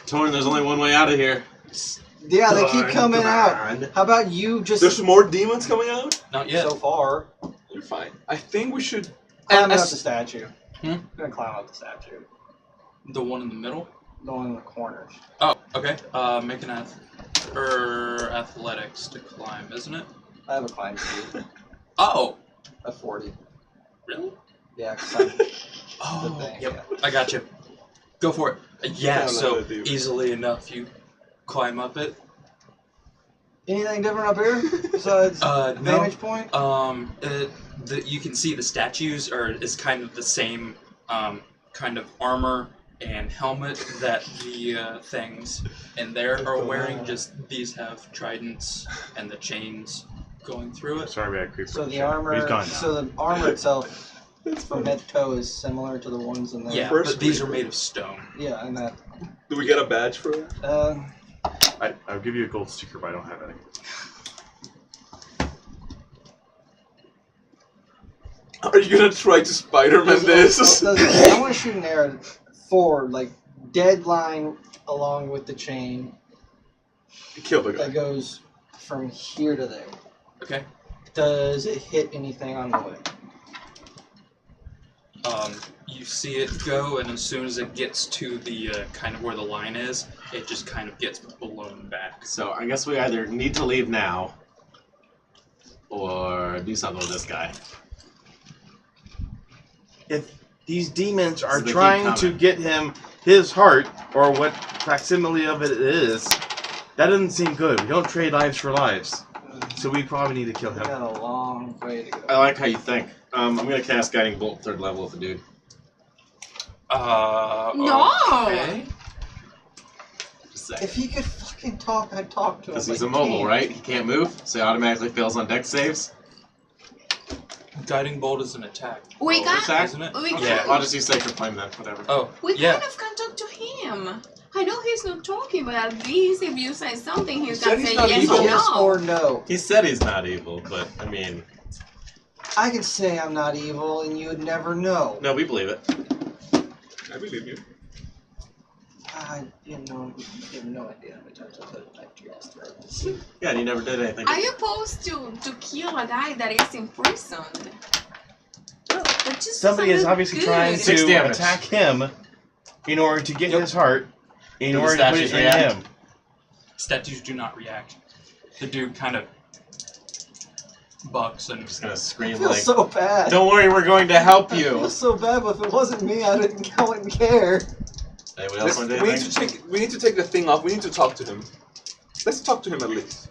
Speaker 5: Torn, there's only one way out of here.
Speaker 4: Yeah, they keep
Speaker 5: Darn,
Speaker 4: coming
Speaker 5: come
Speaker 4: out.
Speaker 5: on.
Speaker 4: How about you just
Speaker 8: There's more demons coming out?
Speaker 1: Not yet.
Speaker 4: so far
Speaker 8: You're fine. I think we should.
Speaker 4: climb
Speaker 8: as-
Speaker 4: up the statue?
Speaker 1: Hmm?
Speaker 4: I'm gonna climb up the statue.
Speaker 1: The one in the middle.
Speaker 4: The one in the corners.
Speaker 1: Oh, okay. Make an athletics to climb, isn't it?
Speaker 4: I have a climb speed
Speaker 1: Oh,
Speaker 4: of 40.
Speaker 1: really?
Speaker 4: Yeah, 'cause I'm
Speaker 1: Oh,
Speaker 4: the thing.
Speaker 1: yep. I got you. Go for it. Yeah.
Speaker 8: I don't know
Speaker 1: So
Speaker 8: how to do it.
Speaker 1: easily enough, you climb up it.
Speaker 4: Anything different up here besides
Speaker 1: No.
Speaker 4: vantage point?
Speaker 1: You can see the statues is kind of the same kind of armor and helmet that the things in there are wearing. Just these have tridents and the chains going through it.
Speaker 7: Sorry, we had a creeper.
Speaker 4: So the
Speaker 7: He's
Speaker 4: armor,
Speaker 7: gone now.
Speaker 4: so the armor itself from head to toe is similar to the ones in there.
Speaker 1: Yeah,
Speaker 8: First
Speaker 1: but these are
Speaker 8: creeper.
Speaker 1: made of stone.
Speaker 4: Yeah, and that.
Speaker 8: Do we get a badge for that?
Speaker 7: I'll give you a gold sticker, but I don't have any.
Speaker 8: Are you gonna try to Spider-Man this?
Speaker 4: I want to shoot an arrow forward, like dead line along with the chain
Speaker 8: Kill the
Speaker 4: that
Speaker 8: guy.
Speaker 4: goes from here to there.
Speaker 1: Okay.
Speaker 4: Does it hit anything on the way?
Speaker 1: You see it go, and as soon as it gets to the kind of where the line is, it just kind of gets blown back.
Speaker 5: So I guess we either need to leave now, or do something with this guy.
Speaker 7: If these demons are
Speaker 5: So they keep
Speaker 7: trying to
Speaker 5: coming.
Speaker 7: get him his heart, or what facsimile of it is, that doesn't seem good. We don't trade lives for lives. So we probably need to kill
Speaker 4: We
Speaker 7: him.
Speaker 4: got a long way to go.
Speaker 5: I like how you think. I'm gonna cast Guiding Bolt 3rd level with the dude.
Speaker 6: No!
Speaker 1: Okay.
Speaker 5: Just saying.
Speaker 4: If he could fucking talk, I'd talk to him.
Speaker 5: Because
Speaker 4: but
Speaker 5: he's
Speaker 4: he
Speaker 5: immobile,
Speaker 4: can't.
Speaker 5: right? He can't move, so he automatically fails on dex saves.
Speaker 1: Guiding bolt is an attack.
Speaker 6: We
Speaker 5: Oh,
Speaker 6: can.
Speaker 5: attack?
Speaker 1: Isn't it?
Speaker 6: We
Speaker 5: Yeah,
Speaker 6: can.
Speaker 5: I'll just use Sacred Flame then, whatever.
Speaker 1: Oh,
Speaker 6: We
Speaker 1: yeah.
Speaker 6: kind of can talk to him. I know he's not talking, but at least if you say something, he
Speaker 8: said
Speaker 6: can
Speaker 8: he's
Speaker 6: say
Speaker 8: not
Speaker 6: yes
Speaker 8: evil.
Speaker 6: or
Speaker 4: Yes
Speaker 6: no.
Speaker 4: or no.
Speaker 5: He said he's not evil, but, I mean,
Speaker 4: I could say I'm not evil, and you'd never know.
Speaker 5: no, we believe it.
Speaker 8: I believe you.
Speaker 4: You have no idea how many times I've put a knife to your ass throat.
Speaker 5: Yeah, and he never did anything.
Speaker 6: Are you supposed to kill a guy that is imprisoned? That just
Speaker 7: Somebody is
Speaker 6: doesn't look
Speaker 7: obviously
Speaker 6: good.
Speaker 7: trying
Speaker 5: 6
Speaker 7: to
Speaker 5: damage.
Speaker 7: attack him in order to get
Speaker 1: Yep.
Speaker 7: his heart, in
Speaker 5: Do the
Speaker 7: order to put it
Speaker 5: statues
Speaker 7: in
Speaker 5: react?
Speaker 7: him.
Speaker 1: Statues do not react. The dude kind of bucks and
Speaker 5: I'm just gonna
Speaker 4: I
Speaker 5: scream
Speaker 4: feel
Speaker 5: like,
Speaker 4: so bad.
Speaker 5: don't worry, we're going to help
Speaker 4: I feel
Speaker 5: you.
Speaker 4: so bad, but if it wasn't me, I wouldn't care.
Speaker 5: Anyone else want to do
Speaker 8: We
Speaker 5: anything?
Speaker 8: need to take the thing off. We need to talk to him. Let's talk to him at least.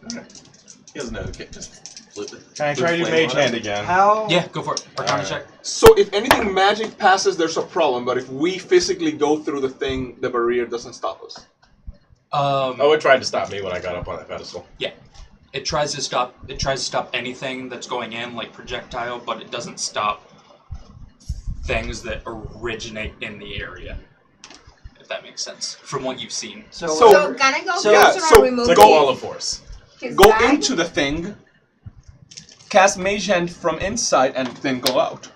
Speaker 5: He doesn't know who can just flip it.
Speaker 7: Can I try to do
Speaker 5: Flame
Speaker 7: mage
Speaker 5: on it.
Speaker 7: hand again?
Speaker 4: How?
Speaker 1: yeah, go for it. Arcana
Speaker 7: Alright.
Speaker 1: check.
Speaker 8: So if anything magic passes, there's a problem. But if we physically go through the thing, the barrier doesn't stop us.
Speaker 5: Oh, it tried to stop me when I got up on that pedestal.
Speaker 1: It tries to stop anything that's going in, like projectile, but it doesn't stop things that originate in the area. If that makes sense, from what you've seen.
Speaker 8: So-
Speaker 6: So can I go
Speaker 4: So-
Speaker 8: yeah,
Speaker 6: closer
Speaker 8: so
Speaker 6: and remove
Speaker 5: It's like a wall of force.
Speaker 6: his
Speaker 2: Go
Speaker 6: bag?
Speaker 2: into the thing, cast Mage Hand from inside, and then go out.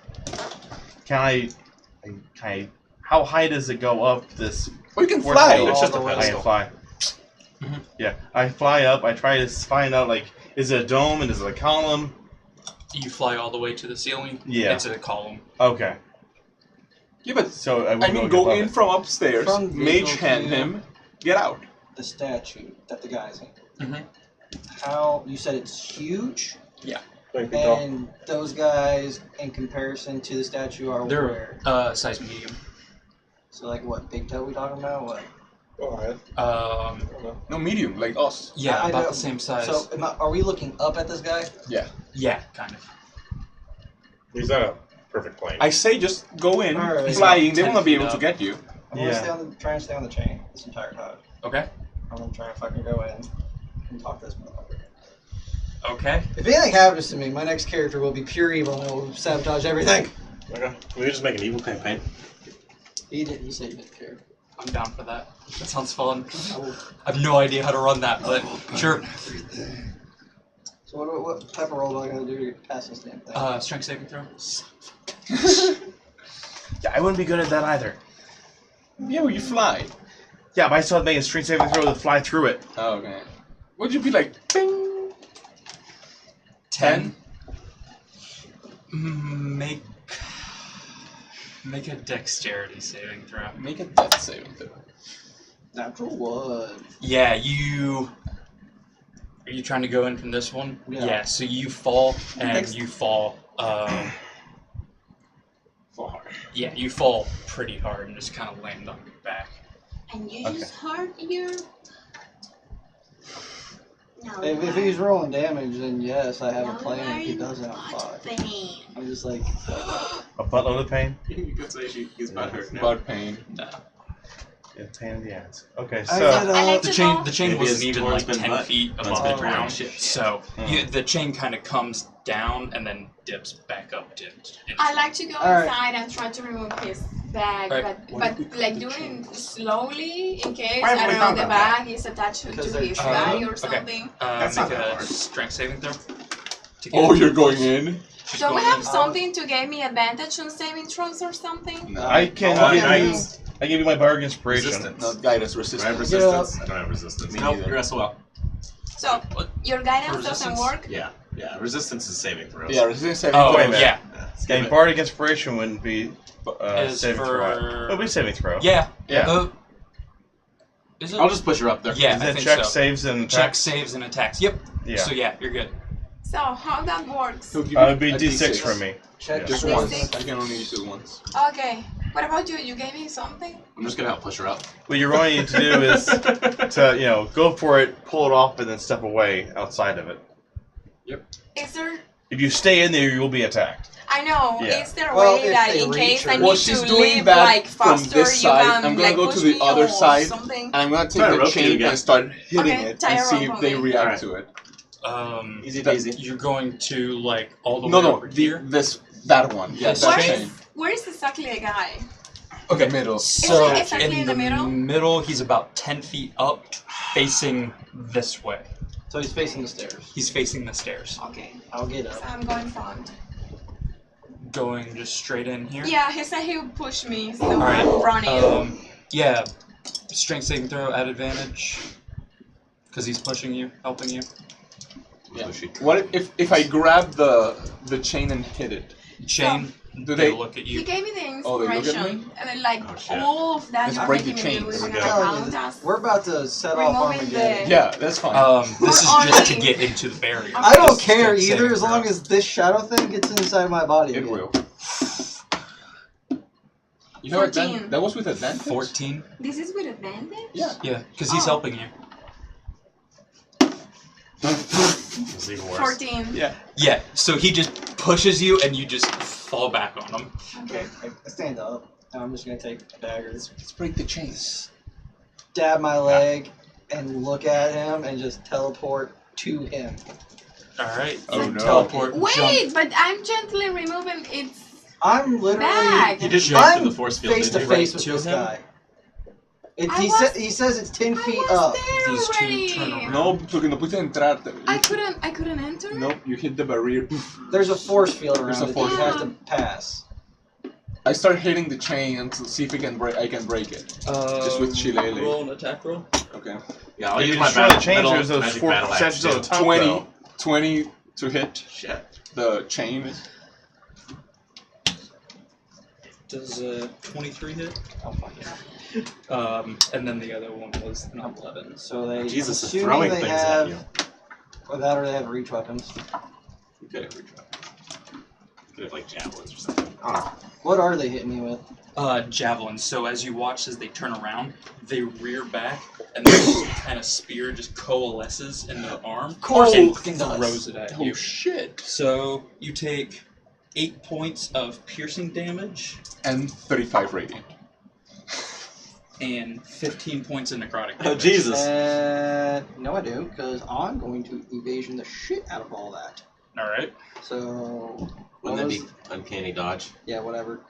Speaker 7: Can I? How high does it go up this?
Speaker 2: Or you can
Speaker 7: force
Speaker 2: fly.
Speaker 7: field?
Speaker 5: It's just a
Speaker 4: All the way.
Speaker 7: I
Speaker 5: pedestal.
Speaker 7: can fly.
Speaker 1: Mhm.
Speaker 7: Yeah, I fly up. I try to find out, like, is it a dome and is it a column?
Speaker 1: You fly all the way to the ceiling.
Speaker 7: Yeah.
Speaker 1: It's a column.
Speaker 7: Okay,
Speaker 2: Yeah, but
Speaker 7: so I,
Speaker 2: I mean, go
Speaker 7: above
Speaker 2: in
Speaker 7: it.
Speaker 2: from upstairs,
Speaker 4: From
Speaker 2: Mage
Speaker 4: visual
Speaker 2: Hand
Speaker 4: view.
Speaker 2: him, get out.
Speaker 4: The statue that the guy's in.
Speaker 1: Mhm.
Speaker 4: How? You said it's huge,
Speaker 5: Thank you,
Speaker 4: and those guys, in comparison to the statue, are where?
Speaker 1: They're size medium.
Speaker 4: So like what? Big toe? We talking about what?
Speaker 2: No, medium, like us.
Speaker 1: Yeah,
Speaker 4: I
Speaker 1: about
Speaker 4: don't-
Speaker 1: the same size.
Speaker 4: So are we looking up at this guy?
Speaker 1: yeah, kind of.
Speaker 5: He's not a perfect plane.
Speaker 2: I say just go in,
Speaker 4: Alright.
Speaker 2: flying, they
Speaker 1: 10
Speaker 2: will not be
Speaker 1: feet
Speaker 2: able to
Speaker 1: up.
Speaker 2: get you.
Speaker 4: I'm gonna
Speaker 7: Yeah.
Speaker 4: try and stay on the chain this entire time.
Speaker 1: Okay.
Speaker 4: I'm gonna try and fucking go in and talk to this motherfucker.
Speaker 1: Okay.
Speaker 4: If anything happens to me, my next character will be pure evil and will sabotage everything.
Speaker 5: Okay. Can we just make an evil campaign?
Speaker 4: He didn't. He said he didn't care.
Speaker 1: I'm down for that. That sounds fun. I have no idea how to run that, but sure.
Speaker 4: So what type of roll do I gotta do to pass this damn thing?
Speaker 1: Strength saving throw.
Speaker 7: Yeah, I wouldn't be good at that either.
Speaker 2: Yeah, well, you fly.
Speaker 7: Yeah, but I still have to make a strength saving throw to fly through it.
Speaker 2: Oh, okay. Would you be like, ping?
Speaker 1: 10. Make a dexterity saving throw.
Speaker 2: Make a death saving throw.
Speaker 4: Natural one.
Speaker 1: Yeah, you. Are you trying to go in from this one?
Speaker 4: Yeah.
Speaker 1: So you fall, and
Speaker 2: Next.
Speaker 1: you fall.
Speaker 2: Far.
Speaker 1: Yeah, you fall pretty hard and just kind of land on your back.
Speaker 6: And you just hurt your... No,
Speaker 4: If he's rolling damage, then yes, I have a
Speaker 6: no,
Speaker 4: plan. If he
Speaker 6: you
Speaker 4: doesn't, I'm
Speaker 6: butt
Speaker 4: fine.
Speaker 6: pain.
Speaker 4: I'm just like,
Speaker 7: A buttload of pain?
Speaker 5: You could say he's about hurt now.
Speaker 2: About pain.
Speaker 7: Yeah, pain in the ass. Okay,
Speaker 4: I
Speaker 7: so
Speaker 4: said,
Speaker 6: I like
Speaker 1: The
Speaker 6: to
Speaker 1: chain,
Speaker 6: go...
Speaker 1: the chain
Speaker 5: Maybe
Speaker 1: wasn't
Speaker 5: his
Speaker 1: even
Speaker 5: tour's
Speaker 1: like
Speaker 5: been
Speaker 1: 10
Speaker 5: butt.
Speaker 1: feet
Speaker 5: That's
Speaker 1: above
Speaker 5: been
Speaker 1: the ground,
Speaker 5: shit.
Speaker 1: so the chain kind of comes down and then dips back up.
Speaker 6: I like to go
Speaker 4: Alright.
Speaker 6: inside and try to remove his bag,
Speaker 1: Right.
Speaker 6: but like doing slowly in case,
Speaker 5: Why
Speaker 6: I
Speaker 5: haven't we
Speaker 6: don't know,
Speaker 5: found
Speaker 6: the
Speaker 5: that
Speaker 6: bag is attached to
Speaker 4: Because
Speaker 6: his
Speaker 4: they're
Speaker 6: bag
Speaker 4: chained.
Speaker 6: or
Speaker 1: Okay.
Speaker 6: something.
Speaker 5: That's
Speaker 1: Make
Speaker 5: not that
Speaker 1: a
Speaker 5: hard.
Speaker 1: strength saving throw. to get
Speaker 2: Oh,
Speaker 1: into
Speaker 2: you're
Speaker 1: it.
Speaker 2: going in?
Speaker 1: She's
Speaker 6: Do we
Speaker 1: going
Speaker 6: have
Speaker 1: in.
Speaker 6: something to give me advantage on saving throws or something?
Speaker 2: No.
Speaker 7: I can
Speaker 5: Oh,
Speaker 7: give you,
Speaker 5: nice.
Speaker 7: I give you my bardic inspiration.
Speaker 5: Resistance.
Speaker 2: No, guidance,
Speaker 5: Do I have
Speaker 2: resistance.
Speaker 5: resistance? I don't have resistance.
Speaker 2: Me
Speaker 5: Nope,
Speaker 2: neither.
Speaker 5: you're SOL.
Speaker 6: So, your guidance doesn't
Speaker 1: resistance?
Speaker 6: work?
Speaker 5: Yeah, yeah. Resistance is saving throws.
Speaker 2: Yeah, resistance saving
Speaker 1: Oh,
Speaker 2: throws.
Speaker 7: wait a minute.
Speaker 1: yeah.
Speaker 5: Skip
Speaker 7: And
Speaker 5: it.
Speaker 7: bardic inspiration wouldn't be
Speaker 1: Is
Speaker 7: saving throw.
Speaker 1: for-
Speaker 7: It'll be saving throw.
Speaker 1: Yeah.
Speaker 7: Yeah.
Speaker 1: Is it?
Speaker 5: I'll just push her up there.
Speaker 1: Yeah,
Speaker 7: Is
Speaker 1: I
Speaker 7: it
Speaker 1: think
Speaker 7: check
Speaker 1: so.
Speaker 7: saves and
Speaker 1: Check
Speaker 7: attacks?
Speaker 1: saves and attacks. Yep.
Speaker 7: Yeah.
Speaker 1: So yeah, you're good.
Speaker 6: So, how that works?
Speaker 2: He'll give
Speaker 7: It'd be
Speaker 2: a
Speaker 7: D6 from me.
Speaker 4: check
Speaker 7: Yeah.
Speaker 2: Just
Speaker 6: D6.
Speaker 2: once. I can only use it once.
Speaker 6: Okay. What about you? You gave me something?
Speaker 5: I'm just gonna help push her up.
Speaker 7: What you're going to need to do is to, go for it, pull it off, and then step away outside of it.
Speaker 6: Is there...
Speaker 7: If you stay in there, you will be attacked.
Speaker 6: I know.
Speaker 7: Yeah.
Speaker 6: Is there a
Speaker 4: Well,
Speaker 6: way
Speaker 4: if
Speaker 6: that
Speaker 4: they
Speaker 6: in
Speaker 4: reach
Speaker 6: case
Speaker 4: her-
Speaker 6: I
Speaker 2: Well,
Speaker 6: need
Speaker 2: she's
Speaker 6: to
Speaker 2: doing
Speaker 6: leave
Speaker 2: that
Speaker 6: like
Speaker 2: from
Speaker 6: faster,
Speaker 2: this
Speaker 6: you
Speaker 2: side.
Speaker 6: can
Speaker 2: I'm gonna
Speaker 6: like
Speaker 2: go
Speaker 6: push
Speaker 2: to the
Speaker 6: me
Speaker 2: other
Speaker 6: or
Speaker 2: side.
Speaker 6: something?
Speaker 2: And I'm gonna take
Speaker 5: Tie a
Speaker 2: the
Speaker 5: rope to you
Speaker 2: chain
Speaker 5: again.
Speaker 2: and start hitting
Speaker 6: Okay,
Speaker 2: it
Speaker 6: tie
Speaker 2: and
Speaker 6: a
Speaker 2: see
Speaker 6: rope
Speaker 2: if
Speaker 6: on
Speaker 2: they
Speaker 6: me.
Speaker 2: react
Speaker 5: Alright.
Speaker 2: to it.
Speaker 5: Easy peasy.
Speaker 1: You're going to like all the
Speaker 2: No,
Speaker 1: way
Speaker 2: no,
Speaker 1: over here.
Speaker 2: that one. Yeah,
Speaker 1: Yes.
Speaker 2: that
Speaker 6: Where
Speaker 2: chain.
Speaker 6: is, where is exactly the guy?
Speaker 2: Okay, middle.
Speaker 1: So
Speaker 6: it exactly in the middle?
Speaker 1: middle, he's about 10 feet up, facing this way.
Speaker 4: So he's facing the stairs.
Speaker 1: He's facing the stairs.
Speaker 6: Okay.
Speaker 4: I'll get
Speaker 6: So
Speaker 4: up.
Speaker 6: I'm going front.
Speaker 1: Going just straight in here.
Speaker 6: Yeah, he said he would push me, so
Speaker 1: Alright.
Speaker 6: I'm running.
Speaker 1: Yeah. Strength saving throw at advantage. Because he's pushing you, helping you.
Speaker 2: Yeah. What if I grab the chain and hit it?
Speaker 1: Chain,
Speaker 2: Do
Speaker 1: they
Speaker 2: they?
Speaker 1: look at
Speaker 6: He
Speaker 1: you.
Speaker 6: gave me the
Speaker 2: Oh, they look at
Speaker 6: inspiration,
Speaker 2: me?
Speaker 6: and then like
Speaker 5: Oh, shit.
Speaker 6: all of that
Speaker 2: Let's
Speaker 6: you're
Speaker 2: break the
Speaker 6: making me do
Speaker 2: chains.
Speaker 6: is
Speaker 7: Okay.
Speaker 6: gonna count as
Speaker 4: We're about to set off
Speaker 6: removing
Speaker 4: Armageddon.
Speaker 6: the...
Speaker 2: Yeah, that's fine.
Speaker 1: This is
Speaker 6: Or
Speaker 1: just to
Speaker 6: arming.
Speaker 1: get into the barrier.
Speaker 4: I don't
Speaker 1: This is
Speaker 4: care
Speaker 1: strength
Speaker 4: either,
Speaker 1: saving
Speaker 4: as long
Speaker 1: throw.
Speaker 4: as this shadow thing gets inside my body.
Speaker 2: It
Speaker 4: again.
Speaker 2: will. You know what?
Speaker 6: 14.
Speaker 2: That was with advantage.
Speaker 1: 14.
Speaker 6: This is with advantage?
Speaker 2: Yeah.
Speaker 1: Yeah, because he's
Speaker 6: Oh.
Speaker 1: helping you.
Speaker 5: It's even worse.
Speaker 6: 14.
Speaker 2: Yeah.
Speaker 1: Yeah, so he just pushes you and you just fall back on him.
Speaker 4: Okay, I stand up. And I'm just gonna take a dagger,
Speaker 2: Let's break the chains.
Speaker 4: stab my leg, and look at him, and just teleport to him.
Speaker 1: Alright.
Speaker 2: Oh,
Speaker 1: you
Speaker 2: no.
Speaker 1: Teleport.
Speaker 6: Wait,
Speaker 1: Jump.
Speaker 6: but I'm gently removing its
Speaker 4: I'm literally
Speaker 6: bag.
Speaker 5: You didn't jump to
Speaker 4: I'm
Speaker 5: the force field,
Speaker 4: face
Speaker 5: did
Speaker 4: to
Speaker 5: you?
Speaker 4: face
Speaker 1: Right
Speaker 4: with
Speaker 1: to
Speaker 4: this
Speaker 1: him?
Speaker 4: guy.
Speaker 6: I
Speaker 4: He says it's 10
Speaker 6: I
Speaker 4: feet
Speaker 6: was
Speaker 4: up.
Speaker 6: there
Speaker 1: These two
Speaker 6: already.
Speaker 1: turn around.
Speaker 2: No, porque no pudiste entrar.
Speaker 6: I couldn't enter?
Speaker 2: Nope, you hit the barrier.
Speaker 4: There's a force field around
Speaker 2: There's a
Speaker 4: it.
Speaker 2: force
Speaker 4: You have
Speaker 6: field.
Speaker 4: to pass.
Speaker 2: I start hitting the chain to see if I can break it. Just with Shillelagh.
Speaker 1: Roll an attack roll.
Speaker 2: Okay.
Speaker 5: Yeah, I'll
Speaker 7: If
Speaker 5: use
Speaker 7: you
Speaker 5: my
Speaker 7: destroy the
Speaker 5: battle,
Speaker 7: chains,
Speaker 5: metal
Speaker 7: there's those
Speaker 5: magic
Speaker 7: four
Speaker 5: battle axe
Speaker 7: statues on the
Speaker 5: too.
Speaker 7: top,
Speaker 2: 20,
Speaker 7: though.
Speaker 2: 20 to hit
Speaker 5: Shit.
Speaker 2: the chain.
Speaker 1: Does 23 hit?
Speaker 4: Oh, fuck yeah.
Speaker 1: And then the other one was an 11.
Speaker 4: So they,
Speaker 5: Jesus,
Speaker 4: assuming
Speaker 5: throwing
Speaker 4: they
Speaker 5: things
Speaker 4: have,
Speaker 5: at you.
Speaker 4: or that or they have reach weapons.
Speaker 5: You could have You could have like javelins or something. I don't know.
Speaker 4: What are they hitting me with?
Speaker 1: Javelins. So as you watch as they turn around, they rear back, and this kind of spear just coalesces in their arm.
Speaker 4: Of course
Speaker 1: and
Speaker 4: it fucking does.
Speaker 1: throws it at you.
Speaker 2: Oh shit!
Speaker 1: So you take 8 points of piercing damage.
Speaker 2: And 35 radiant.
Speaker 1: and 15 points of necrotic damage.
Speaker 5: Oh, Jesus.
Speaker 4: No, I do, because I'm going to evasion the shit out of all that.
Speaker 1: Alright.
Speaker 4: So.
Speaker 5: Wouldn't that be uncanny dodge?
Speaker 4: Yeah, whatever.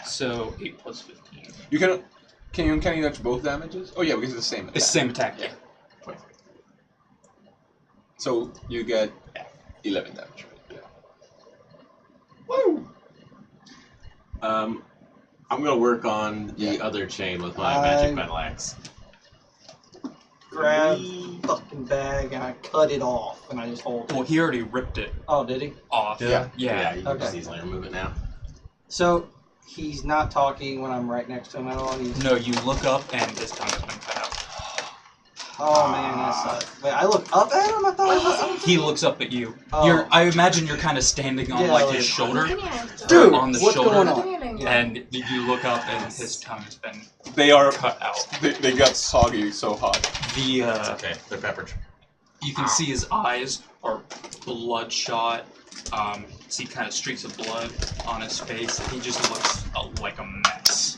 Speaker 1: So 8 plus 15.
Speaker 2: You can you uncanny dodge both damages? Oh yeah, because it's the same attack.
Speaker 1: It's the same attack, yeah.
Speaker 2: So you get 11 damage. Yeah.
Speaker 4: Woo!
Speaker 5: I'm gonna work on the other chain with my magic battle axe.
Speaker 4: Grab the fucking bag and I cut it off and I just hold it.
Speaker 1: Well, he already ripped it
Speaker 4: Oh, did he?
Speaker 1: off.
Speaker 2: Yeah.
Speaker 1: Yeah.
Speaker 5: You can just easily remove it now.
Speaker 4: So he's not talking when I'm right next to him at all.
Speaker 1: No, you look up and his tongue has been cut out.
Speaker 4: Oh man, that sucks. Wait, I look up at him. I thought.
Speaker 1: He looks up at you.
Speaker 4: Oh.
Speaker 1: I imagine you're kind of standing on
Speaker 4: Yeah,
Speaker 1: like
Speaker 4: like-
Speaker 1: his shoulder,
Speaker 4: Dude,
Speaker 1: on the
Speaker 4: what's
Speaker 1: shoulder,
Speaker 4: going on?
Speaker 1: and you look up and his tongue has been
Speaker 2: They are
Speaker 1: cut out.
Speaker 2: they got soggy so hot.
Speaker 1: The
Speaker 5: Okay, they're peppered.
Speaker 1: you can see his eyes are bloodshot. See kind of streaks of blood on his face. He just looks like a mess.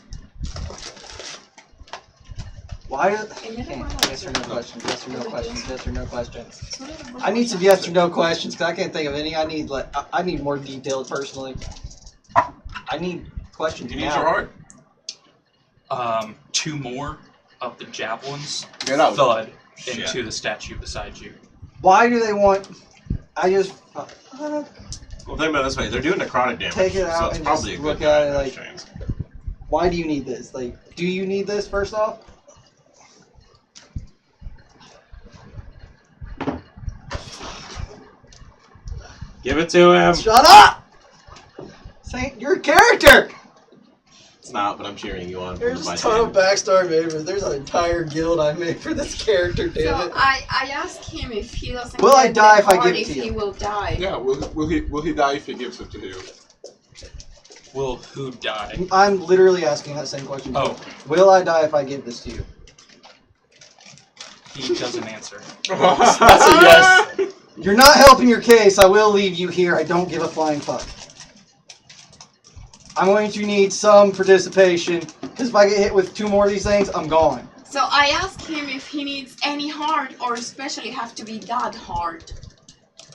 Speaker 4: Why do? Yes or no questions. Yes or no questions. Yes or no questions. I need some yes or no questions because I can't think of any. I need more detailed personally. I need questions
Speaker 8: You need
Speaker 4: now.
Speaker 8: your heart.
Speaker 1: 2 more of the javelins
Speaker 2: Get out.
Speaker 1: thud into the statue beside you.
Speaker 4: Why do they want? I just
Speaker 5: Well, think about it this way: they're doing necrotic damage,
Speaker 4: Take it
Speaker 5: so
Speaker 4: out
Speaker 5: it's
Speaker 4: and
Speaker 5: probably
Speaker 4: just
Speaker 5: a good
Speaker 4: look at it
Speaker 5: damage
Speaker 4: like-
Speaker 5: chains.
Speaker 4: why do you need this? Like, do you need this first off?
Speaker 5: Give it to him.
Speaker 4: Shut up! Say your character.
Speaker 5: It's not, but I'm cheering you on.
Speaker 4: There's
Speaker 5: by
Speaker 4: a ton of
Speaker 5: saying-
Speaker 4: backstory made for. There's an entire guild I made for this character.
Speaker 6: So
Speaker 4: Damn it.
Speaker 6: I asked him if he doesn't
Speaker 4: Will I
Speaker 6: get
Speaker 4: die
Speaker 6: the
Speaker 4: if I
Speaker 6: heart,
Speaker 4: give it to
Speaker 6: if
Speaker 4: you?
Speaker 6: he will die.
Speaker 8: Yeah, will he die if he gives it to you?
Speaker 1: Will who die?
Speaker 4: I'm literally asking that same question.
Speaker 1: Oh,
Speaker 4: Will I die if I give this to you?
Speaker 1: he doesn't answer.
Speaker 2: That's a yes.
Speaker 4: You're not helping your case. I will leave you here. I don't give a flying fuck. I'm going to need some participation because if I get hit with 2 more of these things, I'm gone.
Speaker 6: So I asked him if he needs any heart or especially have to be that hard.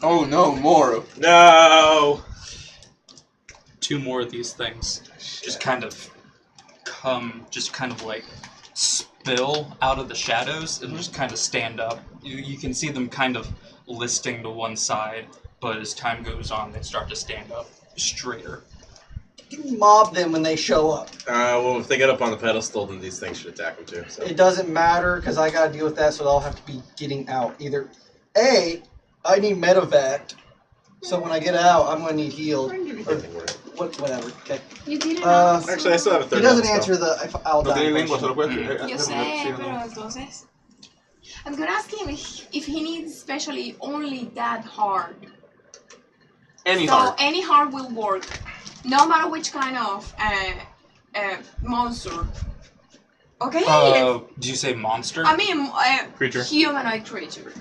Speaker 2: Oh no, more.
Speaker 5: No.
Speaker 1: 2 more of these things just kind of like spill out of the shadows and just kind of stand up. You can see them kind of listing to one side, but as time goes on, they start to stand up straighter.
Speaker 4: You mob them when they show up.
Speaker 5: Well, if they get up on the pedestal, then these things should attack them too. So.
Speaker 4: It doesn't matter because I gotta deal with that, so they'll have to be getting out. Either A, I need medevac, so when I get out, I'm gonna need healed. Or whatever. Okay.
Speaker 6: You didn't
Speaker 4: answer.
Speaker 5: Actually, I still have a third.
Speaker 4: He doesn't
Speaker 5: level
Speaker 4: answer the if I'll
Speaker 8: No
Speaker 4: die
Speaker 8: tiene lengua, se lo
Speaker 4: question.
Speaker 8: puedes.
Speaker 6: Yo sé, pero entonces... I'm gonna ask him if he needs especially only that hard.
Speaker 8: Any
Speaker 6: So
Speaker 8: heart.
Speaker 6: any heart will work. No matter which kind of monster. Okay?
Speaker 1: Do you say monster?
Speaker 6: I mean,
Speaker 3: Creature.
Speaker 6: humanoid creature.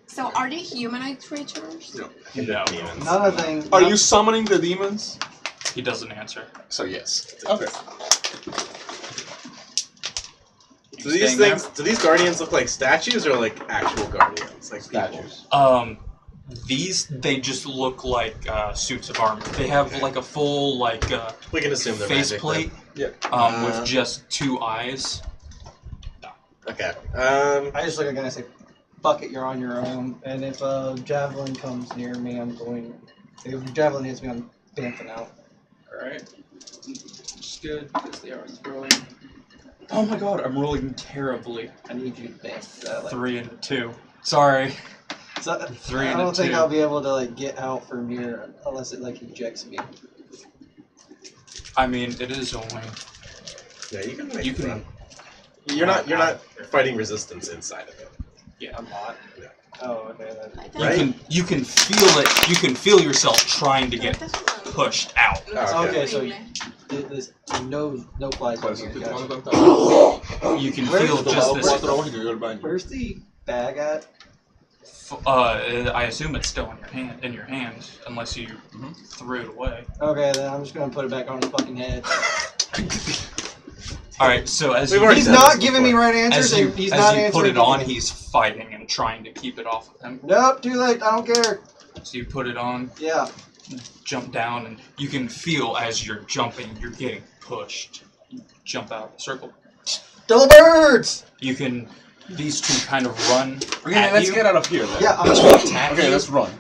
Speaker 6: So are they humanoid creatures?
Speaker 1: No.
Speaker 4: Another thing.
Speaker 8: Are you summoning the demons?
Speaker 1: He doesn't answer.
Speaker 2: So yes. Okay.
Speaker 5: Do these guardians look like statues or like actual guardians? Like
Speaker 2: Statues.
Speaker 1: These, they just look like suits of armor. They have like a full
Speaker 5: we can assume they're
Speaker 1: faceplate with just 2 eyes.
Speaker 5: Okay.
Speaker 4: I just look at a guy and I say, "Fuck it, you're on your own." And if a javelin comes near me, I'm going. If a javelin hits me, I'm dancing out.
Speaker 1: Alright. Which is good, because they are throwing. Oh my god, I'm rolling terribly.
Speaker 4: I need you to dance.
Speaker 1: 3 and a 2. Sorry.
Speaker 4: So,
Speaker 1: 3
Speaker 4: I
Speaker 1: and a
Speaker 4: don't think
Speaker 1: 2.
Speaker 4: I'll be able to get out from here unless it ejects me.
Speaker 1: I mean, it is only.
Speaker 5: Yeah, you can make
Speaker 1: You
Speaker 5: it
Speaker 1: can-
Speaker 5: run. You're not fighting resistance inside of it.
Speaker 1: Yeah.
Speaker 4: I'm not.
Speaker 5: Yeah.
Speaker 4: Oh, okay. Then.
Speaker 5: Right?
Speaker 1: You can feel it. You can feel yourself trying to get pushed out.
Speaker 5: Oh,
Speaker 4: Okay, so there's no flies over
Speaker 8: Pues,
Speaker 4: here.
Speaker 8: te
Speaker 4: Gotcha.
Speaker 8: tomas tanta-
Speaker 1: You can
Speaker 4: Where's
Speaker 1: feel
Speaker 4: the
Speaker 1: just
Speaker 4: low
Speaker 1: this.
Speaker 8: Cuatro hojas y me dio el baño.
Speaker 4: Where's the bag at?
Speaker 1: I assume it's still in your hand, unless you threw it away.
Speaker 4: Okay, then I'm just gonna put it back on his fucking head.
Speaker 1: All right. So as
Speaker 5: We've
Speaker 1: you,
Speaker 5: already
Speaker 4: He's
Speaker 5: done
Speaker 4: not
Speaker 5: this
Speaker 4: giving me
Speaker 5: before.
Speaker 4: right answers,
Speaker 1: as you,
Speaker 4: and he's
Speaker 1: as
Speaker 4: not
Speaker 1: you
Speaker 4: answering.
Speaker 1: put it on,
Speaker 4: anything.
Speaker 1: he's fighting and trying to keep it off of him.
Speaker 4: Nope, too late. I don't care.
Speaker 1: So you put it on,
Speaker 4: Yeah.
Speaker 1: jump down, and you can feel as you're jumping, you're getting pushed. You jump out of the circle.
Speaker 4: Double birds!
Speaker 1: You can. These two kind of run.
Speaker 2: Okay,
Speaker 1: at
Speaker 2: let's
Speaker 1: you.
Speaker 2: get out of here then.
Speaker 4: Yeah, I'm
Speaker 1: Attack
Speaker 2: Okay,
Speaker 1: you.
Speaker 2: let's run.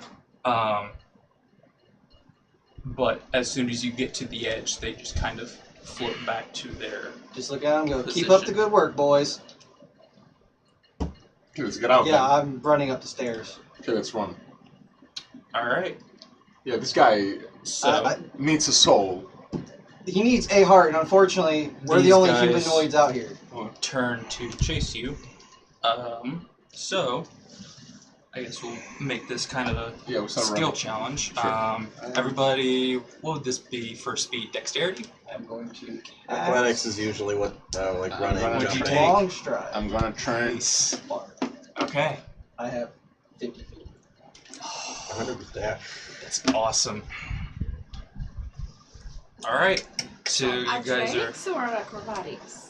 Speaker 1: But as soon as you get to the edge, they just kind of float back to their.
Speaker 4: just look at him and go, keep up the good work, boys.
Speaker 2: Okay, let's get out
Speaker 4: Yeah,
Speaker 2: then.
Speaker 4: I'm running up the stairs.
Speaker 2: Okay, let's run.
Speaker 1: All right.
Speaker 2: Yeah, this guy
Speaker 1: So
Speaker 2: needs a soul.
Speaker 4: He needs a heart, and unfortunately, we're
Speaker 1: These
Speaker 4: the only
Speaker 1: guys-
Speaker 4: humanoids out here.
Speaker 1: we'll turn to chase you. So I guess we'll make this kind of a
Speaker 2: Yeah, we start
Speaker 1: skill
Speaker 2: running.
Speaker 1: challenge.
Speaker 2: Sure.
Speaker 1: Everybody, what would this be for speed? Dexterity?
Speaker 4: I'm going to
Speaker 5: Athletics is usually what, like running.
Speaker 2: running.
Speaker 1: What'd you
Speaker 5: jumping.
Speaker 1: take?
Speaker 4: long stride.
Speaker 2: I'm gonna turn.
Speaker 1: Okay.
Speaker 4: I have 50 feet.
Speaker 5: 100 dash.
Speaker 1: That's awesome. All right. So you guys are
Speaker 6: Athletics or acrobatics?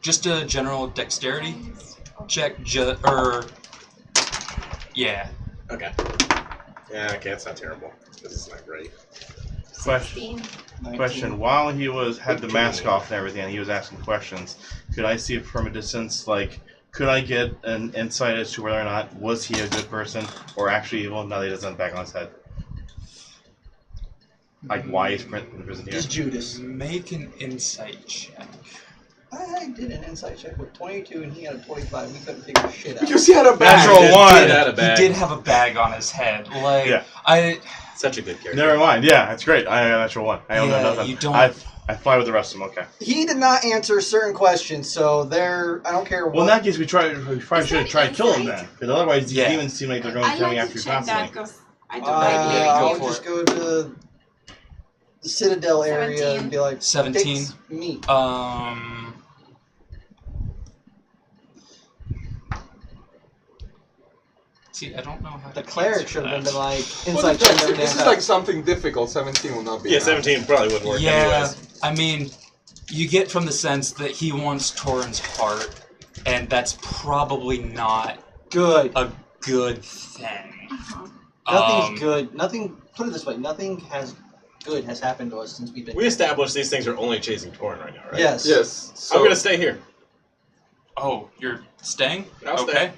Speaker 1: just a general dexterity check. Yeah.
Speaker 5: Okay. Yeah, okay, that's not terrible. This is not great.
Speaker 7: Question.
Speaker 4: 19.
Speaker 7: Question. While he had the mask off and everything, and he was asking questions, could I see it from a distance? Like, could I get an insight as to whether or not was he a good person or actually evil? Now that he doesn't have back on his head. Like, why he's in prison here?
Speaker 4: Just Judas.
Speaker 1: Make an insight check.
Speaker 4: I did an insight check with 22, and he had a 25. We couldn't figure shit out.
Speaker 8: Because he had a bag.
Speaker 7: Natural one.
Speaker 1: He did have a bag on his head. Like
Speaker 7: Yeah.
Speaker 5: Such a good character.
Speaker 7: Never mind. Yeah, that's great. I got a natural one. I don't know
Speaker 1: Yeah,
Speaker 7: nothing.
Speaker 1: you don't-
Speaker 7: I fly with the rest of them. Okay.
Speaker 4: He did not answer certain questions, so I don't care what.
Speaker 7: Well, in that case, we probably
Speaker 6: Is
Speaker 7: should
Speaker 6: that
Speaker 7: try to kill him
Speaker 6: insight?
Speaker 7: then, because otherwise these
Speaker 1: Yeah.
Speaker 7: demons seem like they're going to
Speaker 6: I'd
Speaker 7: tell me
Speaker 6: like
Speaker 7: after
Speaker 6: to
Speaker 7: you
Speaker 6: check that
Speaker 7: constantly.
Speaker 6: because I don't
Speaker 1: Yeah, go
Speaker 4: I'll
Speaker 1: for
Speaker 4: just
Speaker 1: it.
Speaker 4: go to the Citadel area
Speaker 6: 17.
Speaker 4: and be like,
Speaker 1: 17.
Speaker 4: "Fix me."
Speaker 1: See, I don't know how
Speaker 4: The
Speaker 1: to
Speaker 4: cleric
Speaker 1: answer
Speaker 4: should have
Speaker 1: that.
Speaker 4: been like
Speaker 8: Well,
Speaker 4: insight
Speaker 8: depends.
Speaker 4: check
Speaker 8: If
Speaker 4: every
Speaker 8: this
Speaker 4: damn
Speaker 8: is
Speaker 4: time.
Speaker 8: like something difficult, 17 will not be
Speaker 5: Yeah,
Speaker 8: enough.
Speaker 5: 17 probably wouldn't work
Speaker 1: Yeah,
Speaker 5: anyways.
Speaker 1: I mean, you get from the sense that he wants Torin's heart, and that's probably not
Speaker 4: Good.
Speaker 1: a good thing.
Speaker 6: Uh-huh.
Speaker 4: Nothing's good. Nothing. Put it this way: nothing good has happened to us since we've been.
Speaker 5: We established these things are only chasing Torin right now, right?
Speaker 4: Yes.
Speaker 8: Yes. So
Speaker 5: I'm gonna stay here.
Speaker 1: Oh, you're staying?
Speaker 5: I'll
Speaker 1: Okay.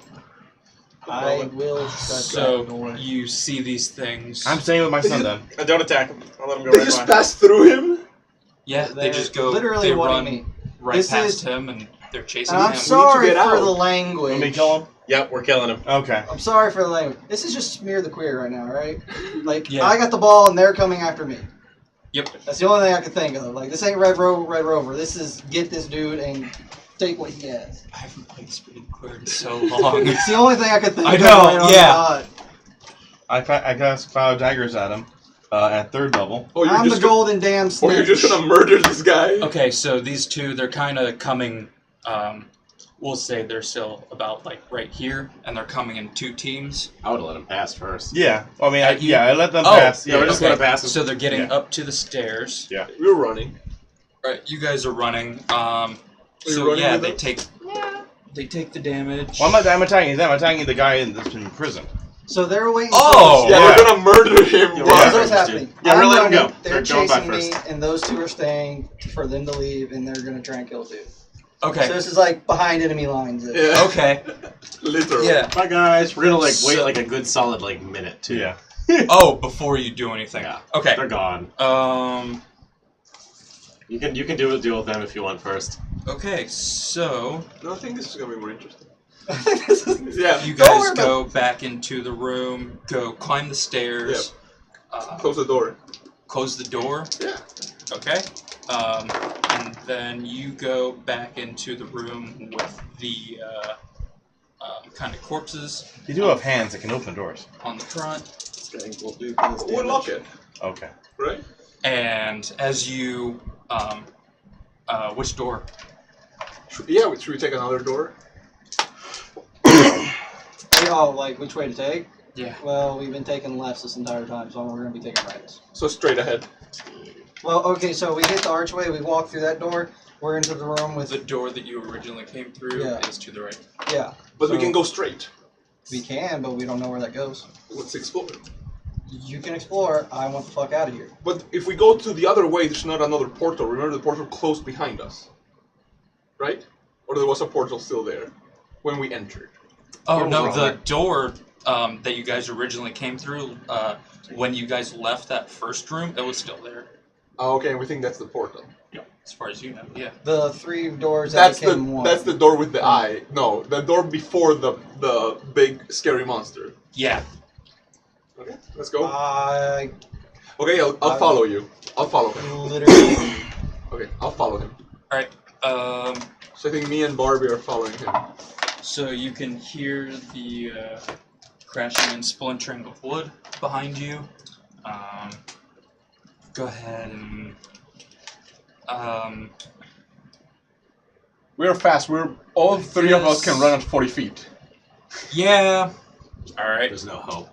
Speaker 4: I will shut that
Speaker 1: So
Speaker 4: door.
Speaker 1: you see these things.
Speaker 7: I'm staying with my son then.
Speaker 5: I don't attack him. I'll let him go
Speaker 8: they
Speaker 5: right
Speaker 8: just
Speaker 5: by.
Speaker 8: passed through him.
Speaker 1: Yeah, they
Speaker 4: They're
Speaker 1: just go.
Speaker 4: literally
Speaker 1: they
Speaker 4: wanting
Speaker 1: run
Speaker 4: me.
Speaker 1: right
Speaker 4: This
Speaker 1: past
Speaker 4: is-
Speaker 1: him, and they're chasing
Speaker 4: And I'm
Speaker 1: him.
Speaker 4: sorry
Speaker 8: get
Speaker 4: for
Speaker 8: out.
Speaker 4: the
Speaker 7: Want
Speaker 4: language.
Speaker 7: me to kill him?
Speaker 5: Yep, we're killing him.
Speaker 7: Okay.
Speaker 4: I'm sorry for the language. This is just smear the queer right now, right? Like
Speaker 1: Yeah.
Speaker 4: I got the ball and they're coming after me.
Speaker 1: Yep.
Speaker 4: That's the only thing I could think of. Like this ain't Red Rover. This is get this dude and take what he has.
Speaker 1: I haven't played Speed Clear in so long.
Speaker 4: It's the only thing I could think
Speaker 1: I
Speaker 4: of.
Speaker 1: know,
Speaker 4: right on the
Speaker 1: yeah.
Speaker 4: dot.
Speaker 7: I cast Cloud Daggers at him at 3rd level.
Speaker 8: Oh, you're
Speaker 4: I'm the
Speaker 8: just gonna,
Speaker 4: golden damn
Speaker 8: or
Speaker 4: snitch.
Speaker 8: you're just gonna murder this guy.
Speaker 1: Okay, so these two, they're kind of coming. We'll say they're still about like right here, and they're coming in 2 teams.
Speaker 5: I would have let him pass first.
Speaker 7: Yeah. I mean,
Speaker 1: At you?
Speaker 7: I let them
Speaker 1: Oh,
Speaker 7: pass.
Speaker 5: yeah, we're just gonna pass them.
Speaker 1: So they're getting
Speaker 7: Yeah.
Speaker 1: up to the stairs.
Speaker 8: We're running.
Speaker 1: Right, you guys are running.
Speaker 8: you
Speaker 1: So
Speaker 8: running
Speaker 1: yeah,
Speaker 8: with
Speaker 1: they
Speaker 8: them?
Speaker 1: take the damage.
Speaker 7: Well, I'm attacking them. I'm attacking the guy that's in prison.
Speaker 4: So they're waiting.
Speaker 1: Oh!
Speaker 8: Yeah,
Speaker 7: yeah.
Speaker 8: we're gonna murder him.
Speaker 5: Yeah,
Speaker 8: Run.
Speaker 4: Here's what's happening.
Speaker 5: Yeah, we're
Speaker 4: I'm
Speaker 5: letting
Speaker 4: running,
Speaker 5: go.
Speaker 4: They're
Speaker 5: They're going by
Speaker 4: chasing me,
Speaker 5: first.
Speaker 4: and those 2 are staying for them to leave, and they're gonna try and kill 2.
Speaker 1: Okay.
Speaker 4: So this is like behind enemy lines.
Speaker 8: Yeah.
Speaker 1: Okay.
Speaker 8: Literally.
Speaker 1: Yeah.
Speaker 5: Bye guys. We're gonna like wait
Speaker 1: So-
Speaker 5: like a good solid like minute too.
Speaker 7: Yeah.
Speaker 1: Oh, before you do anything.
Speaker 5: Yeah.
Speaker 1: Okay.
Speaker 5: They're gone. You can deal with them if you want first.
Speaker 1: Okay. So
Speaker 8: No, I think this is gonna be more interesting.
Speaker 4: This is-
Speaker 8: Yeah.
Speaker 1: you
Speaker 4: Don't
Speaker 1: guys
Speaker 4: worry
Speaker 1: go back into the room. Go climb the stairs.
Speaker 8: Close the door.
Speaker 1: Close the door.
Speaker 8: Yeah.
Speaker 1: Okay. And then you go back into the room with the kind of corpses
Speaker 7: You do have hands that can open doors.
Speaker 1: on the front.
Speaker 5: This guy will do
Speaker 8: We'll lock it,
Speaker 7: Okay.
Speaker 8: right?
Speaker 1: And as you, which door?
Speaker 8: Yeah. Should we take another door?
Speaker 4: Oh, like which way to take?
Speaker 1: Yeah.
Speaker 4: Well, we've been taking lefts this entire time, so we're gonna be taking rights.
Speaker 8: So straight ahead.
Speaker 4: Well, okay, so we hit the archway, we walk through that door, we're into the room with...
Speaker 1: The door that you originally came through is to the right.
Speaker 4: Yeah.
Speaker 8: But we
Speaker 4: so
Speaker 8: can go straight.
Speaker 4: We can, but we don't know where that goes.
Speaker 8: Let's explore.
Speaker 4: You can explore, I want the fuck out of here.
Speaker 8: But if we go to the other way, there's not another portal. Remember the portal closed behind us. Right? Or there was a portal still there when we entered.
Speaker 1: Oh,
Speaker 8: Or
Speaker 1: no,
Speaker 8: was it
Speaker 1: the
Speaker 8: wrong?
Speaker 1: door that you guys originally came through, when you guys left that first room, it was still there.
Speaker 8: Oh, okay, we think that's the portal.
Speaker 1: Yeah, as far as you know, yeah.
Speaker 4: The 3 doors
Speaker 8: That's
Speaker 4: that became one.
Speaker 8: the door with the eye. No, the door before the big scary monster.
Speaker 1: Yeah.
Speaker 8: Okay, let's go.
Speaker 4: Okay,
Speaker 8: I'll follow you. I'll follow him.
Speaker 4: literally...
Speaker 8: Okay, I'll follow him.
Speaker 1: Alright,
Speaker 8: So I think me and Barbie are following him.
Speaker 1: so you can hear the crashing and splintering of wood behind you. Go ahead and...
Speaker 2: We're fast. All 3 of us can run at 40 feet.
Speaker 1: yeah. Alright.
Speaker 5: There's no hope.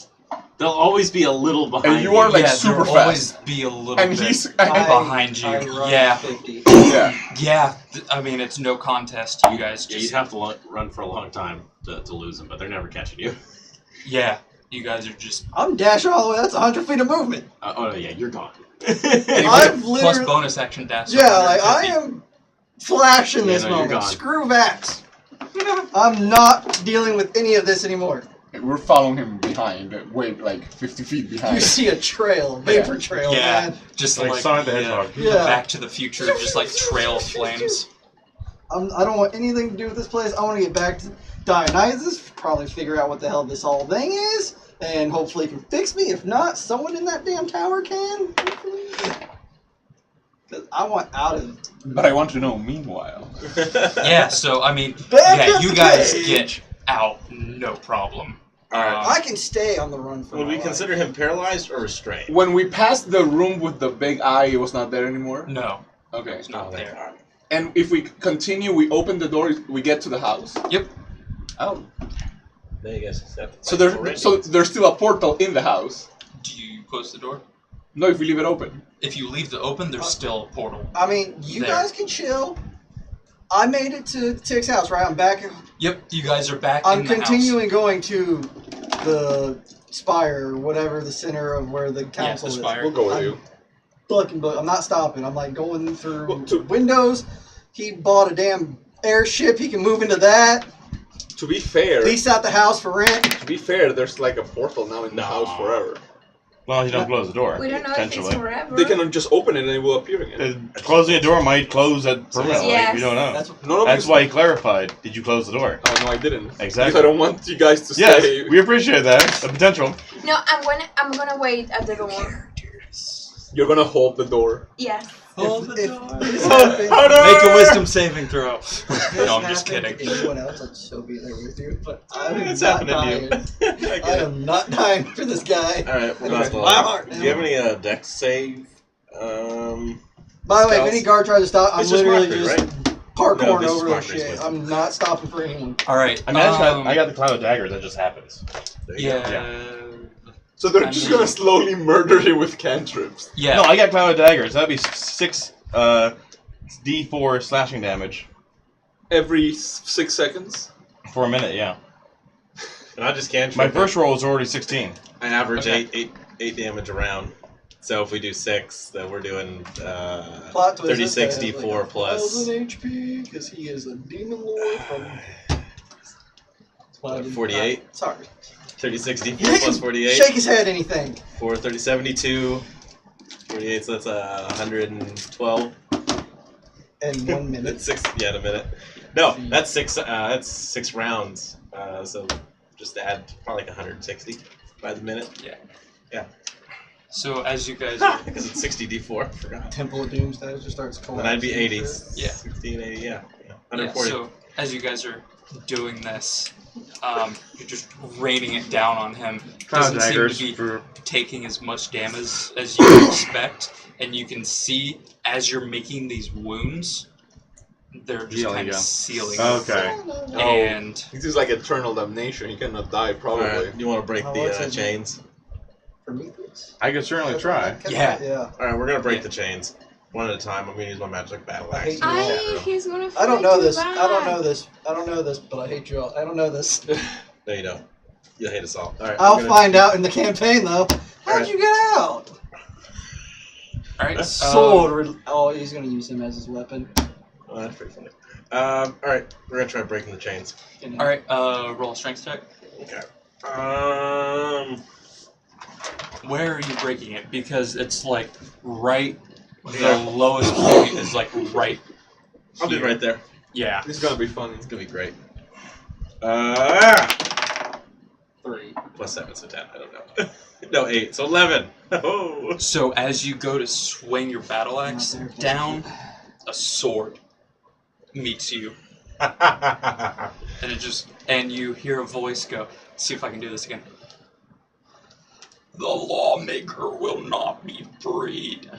Speaker 5: They'll always be a little behind.
Speaker 2: And you are like
Speaker 1: Yeah,
Speaker 2: super
Speaker 1: there'll
Speaker 2: fast.
Speaker 1: always be a little
Speaker 2: And
Speaker 1: bit
Speaker 2: he's
Speaker 1: behind you.
Speaker 4: I run
Speaker 1: Yeah.
Speaker 4: 50.
Speaker 2: yeah.
Speaker 1: Yeah, I mean, it's no contest. You guys
Speaker 5: Yeah,
Speaker 1: just...
Speaker 5: you'd have to run for a long time to lose them, but they're never catching you.
Speaker 1: Yeah, you guys are just...
Speaker 4: I'm dashing all the way, that's 100 feet of movement.
Speaker 5: Oh yeah, you're gone.
Speaker 4: I've
Speaker 1: Plus
Speaker 4: literally...
Speaker 1: bonus action dash.
Speaker 4: Yeah, like, I am flashing this
Speaker 5: Yeah, no, you're
Speaker 4: moment.
Speaker 5: gone.
Speaker 4: Screw Vax. I'm not dealing with any of this anymore.
Speaker 2: We're following him behind, way like 50 feet behind.
Speaker 4: You see a trail, vapor
Speaker 2: Yeah.
Speaker 4: trail,
Speaker 1: Yeah,
Speaker 4: man.
Speaker 1: just
Speaker 7: Like
Speaker 1: like
Speaker 7: Sonic the
Speaker 1: the,
Speaker 7: Hedgehog.
Speaker 4: Yeah.
Speaker 1: Back to the Future, just like trail of flames.
Speaker 4: I don't want anything to do with this place. I want to get back to Dionysus, probably figure out what the hell this whole thing is, and hopefully it can fix me. If not, someone in that damn tower can. Because I want out of it.
Speaker 2: But I want to know, meanwhile.
Speaker 1: Yeah, so I mean,
Speaker 4: Back
Speaker 1: yeah,
Speaker 4: up
Speaker 1: you
Speaker 4: the
Speaker 1: guys
Speaker 4: cage.
Speaker 1: get out, no problem.
Speaker 4: I can stay on the run for
Speaker 5: Would
Speaker 4: my
Speaker 5: we
Speaker 4: life.
Speaker 5: consider him paralyzed or restrained?
Speaker 2: When we passed the room with the big eye, it was not there anymore?
Speaker 1: No,
Speaker 2: Okay.
Speaker 1: it's not
Speaker 5: thank
Speaker 1: there.
Speaker 5: God.
Speaker 2: And if we continue, we open the door, we get to the house?
Speaker 1: Yep.
Speaker 2: Oh.
Speaker 5: Then I guess that's
Speaker 2: So there's still a portal in the house?
Speaker 1: Do you close the door?
Speaker 2: No, if we leave it open.
Speaker 1: If you leave it open, there's still a portal.
Speaker 4: I mean, you
Speaker 1: There.
Speaker 4: guys can chill. I made it to Tick's house, right? I'm back.
Speaker 1: Yep, you guys are back
Speaker 4: I'm
Speaker 1: in the
Speaker 4: continuing going to the spire, or whatever the center of where the council
Speaker 1: spire.
Speaker 8: We'll go with
Speaker 4: I'm
Speaker 8: you.
Speaker 4: I'm not stopping. I'm like going through
Speaker 8: Well, to-
Speaker 4: windows. He bought a damn airship. He can move into that.
Speaker 8: To be fair,
Speaker 4: Lease out the house for rent.
Speaker 8: to be fair, there's like a portal now in the house forever.
Speaker 7: As long as you don't close the door.
Speaker 6: We don't know if it's
Speaker 7: potentially.
Speaker 6: forever.
Speaker 8: They can just open it and it will appear again.
Speaker 7: Closing a door might close it permanently.
Speaker 6: Yes.
Speaker 7: We don't know.
Speaker 4: That's
Speaker 8: No,
Speaker 7: That's why he clarified. Did you close the door?
Speaker 8: Oh, no, I didn't.
Speaker 7: Exactly.
Speaker 8: Because I don't want you guys to
Speaker 7: Yes,
Speaker 8: stay.
Speaker 7: we appreciate that. The potential.
Speaker 6: No, I'm gonna wait at the door.
Speaker 8: You're gonna hold the door.
Speaker 6: Yes.
Speaker 1: Hold the
Speaker 4: if
Speaker 1: door.
Speaker 4: this happened-
Speaker 1: Make a wisdom saving throw.
Speaker 4: if
Speaker 1: No,
Speaker 4: this
Speaker 1: I'm just
Speaker 4: happened
Speaker 1: kidding.
Speaker 4: to anyone else, I'd still be there with you. But I'm
Speaker 7: It's
Speaker 4: not
Speaker 7: happening
Speaker 4: dying.
Speaker 7: to you.
Speaker 4: I am not dying for this guy.
Speaker 5: Alright, we're
Speaker 4: Anyway,
Speaker 5: not
Speaker 4: my heart.
Speaker 5: Do you have any dex save?
Speaker 4: By the way, if any guard tries to stop, I'm
Speaker 5: It's just
Speaker 4: literally
Speaker 5: mockery,
Speaker 4: just
Speaker 5: right?
Speaker 4: parkouring
Speaker 5: No, this is
Speaker 4: over this
Speaker 5: mockery's
Speaker 4: shit.
Speaker 5: wisdom.
Speaker 4: I'm not stopping for anyone.
Speaker 1: Alright.
Speaker 7: I mean, I got the cloud of daggers. That just happens.
Speaker 5: There you go.
Speaker 1: Yeah.
Speaker 8: So they're
Speaker 1: I
Speaker 8: just
Speaker 1: mean-
Speaker 8: gonna slowly murder you with cantrips.
Speaker 1: Yeah.
Speaker 7: No, I got cloud of daggers. That'd be 6 D4 slashing damage
Speaker 8: Every 6 seconds.
Speaker 7: for a minute. Yeah.
Speaker 5: And I just can't.
Speaker 7: My first roll is already 16.
Speaker 5: I average
Speaker 1: Okay.
Speaker 5: eight damage around. So if we do 6, then we're doing
Speaker 4: Plot twist,
Speaker 5: 36
Speaker 4: this guy has
Speaker 5: D4
Speaker 4: like
Speaker 5: plus.
Speaker 4: 1,000 HP because he is a demon lord from. That's why I didn't-
Speaker 5: 48?
Speaker 4: Sorry.
Speaker 5: 36
Speaker 4: He
Speaker 5: D4 plus
Speaker 4: can
Speaker 5: 48
Speaker 4: Shake his head. Anything.
Speaker 5: for 30, 72. 48, so that's 112.
Speaker 4: In 1 minute.
Speaker 5: That's 6. Yeah, in a minute. No, that's 6. That's 6 rounds. So just add probably like 160 by the minute.
Speaker 1: So as you guys are...
Speaker 5: Because it's 60 D4. Forgot.
Speaker 4: Temple of Doomsday just starts
Speaker 5: Then I'd be 80.
Speaker 1: Yeah.
Speaker 5: 16, 80. Yeah.
Speaker 1: Yeah,
Speaker 5: 140.
Speaker 1: so as you guys are doing this, you're just raining it down on him. Doesn't seem to be taking as much damage as you would expect, and you can see as you're making these wounds, they're just kind of sealing up.
Speaker 7: Okay.
Speaker 1: And
Speaker 8: This is like eternal damnation. He cannot die, probably.
Speaker 5: Alright, you want to break
Speaker 4: Oh, what's
Speaker 5: the
Speaker 4: his
Speaker 5: chains?
Speaker 4: Prometheus? chains.
Speaker 7: I could certainly try.
Speaker 1: Yeah.
Speaker 4: Yeah.
Speaker 5: All right, we're gonna break the chains one at a time. I'm gonna use my magic battle axe.
Speaker 4: hate you.
Speaker 6: He's gonna
Speaker 4: I don't
Speaker 6: fight
Speaker 4: know
Speaker 6: you
Speaker 4: this.
Speaker 6: back.
Speaker 4: I don't know this. I don't know this, but I hate you all. I don't know this.
Speaker 5: No, you don't. You'll hate us all. All right.
Speaker 4: I'll find out in the campaign, though. How'd
Speaker 5: Alright.
Speaker 4: you get out?
Speaker 1: All right.
Speaker 4: Sword. Oh, he's gonna use him as his weapon.
Speaker 5: Oh, that's pretty funny. All right, we're gonna try breaking the chains.
Speaker 1: All right. Roll a strength check.
Speaker 5: Okay.
Speaker 1: Where are you breaking it? Because it's like right. The lowest point is like right.
Speaker 5: I'll be
Speaker 1: here.
Speaker 5: right there.
Speaker 1: Yeah.
Speaker 8: This is gonna be funny.
Speaker 5: It's gonna be great.
Speaker 4: 3.
Speaker 5: Plus 7, so 10. I don't know. No, 8. So 11. Oh.
Speaker 1: So as you go to swing your battle axe
Speaker 4: Not there,
Speaker 1: down, a sword meets you,
Speaker 5: Oh.
Speaker 1: and and you hear a voice go. See if I can do this again. The lawmaker will not be freed.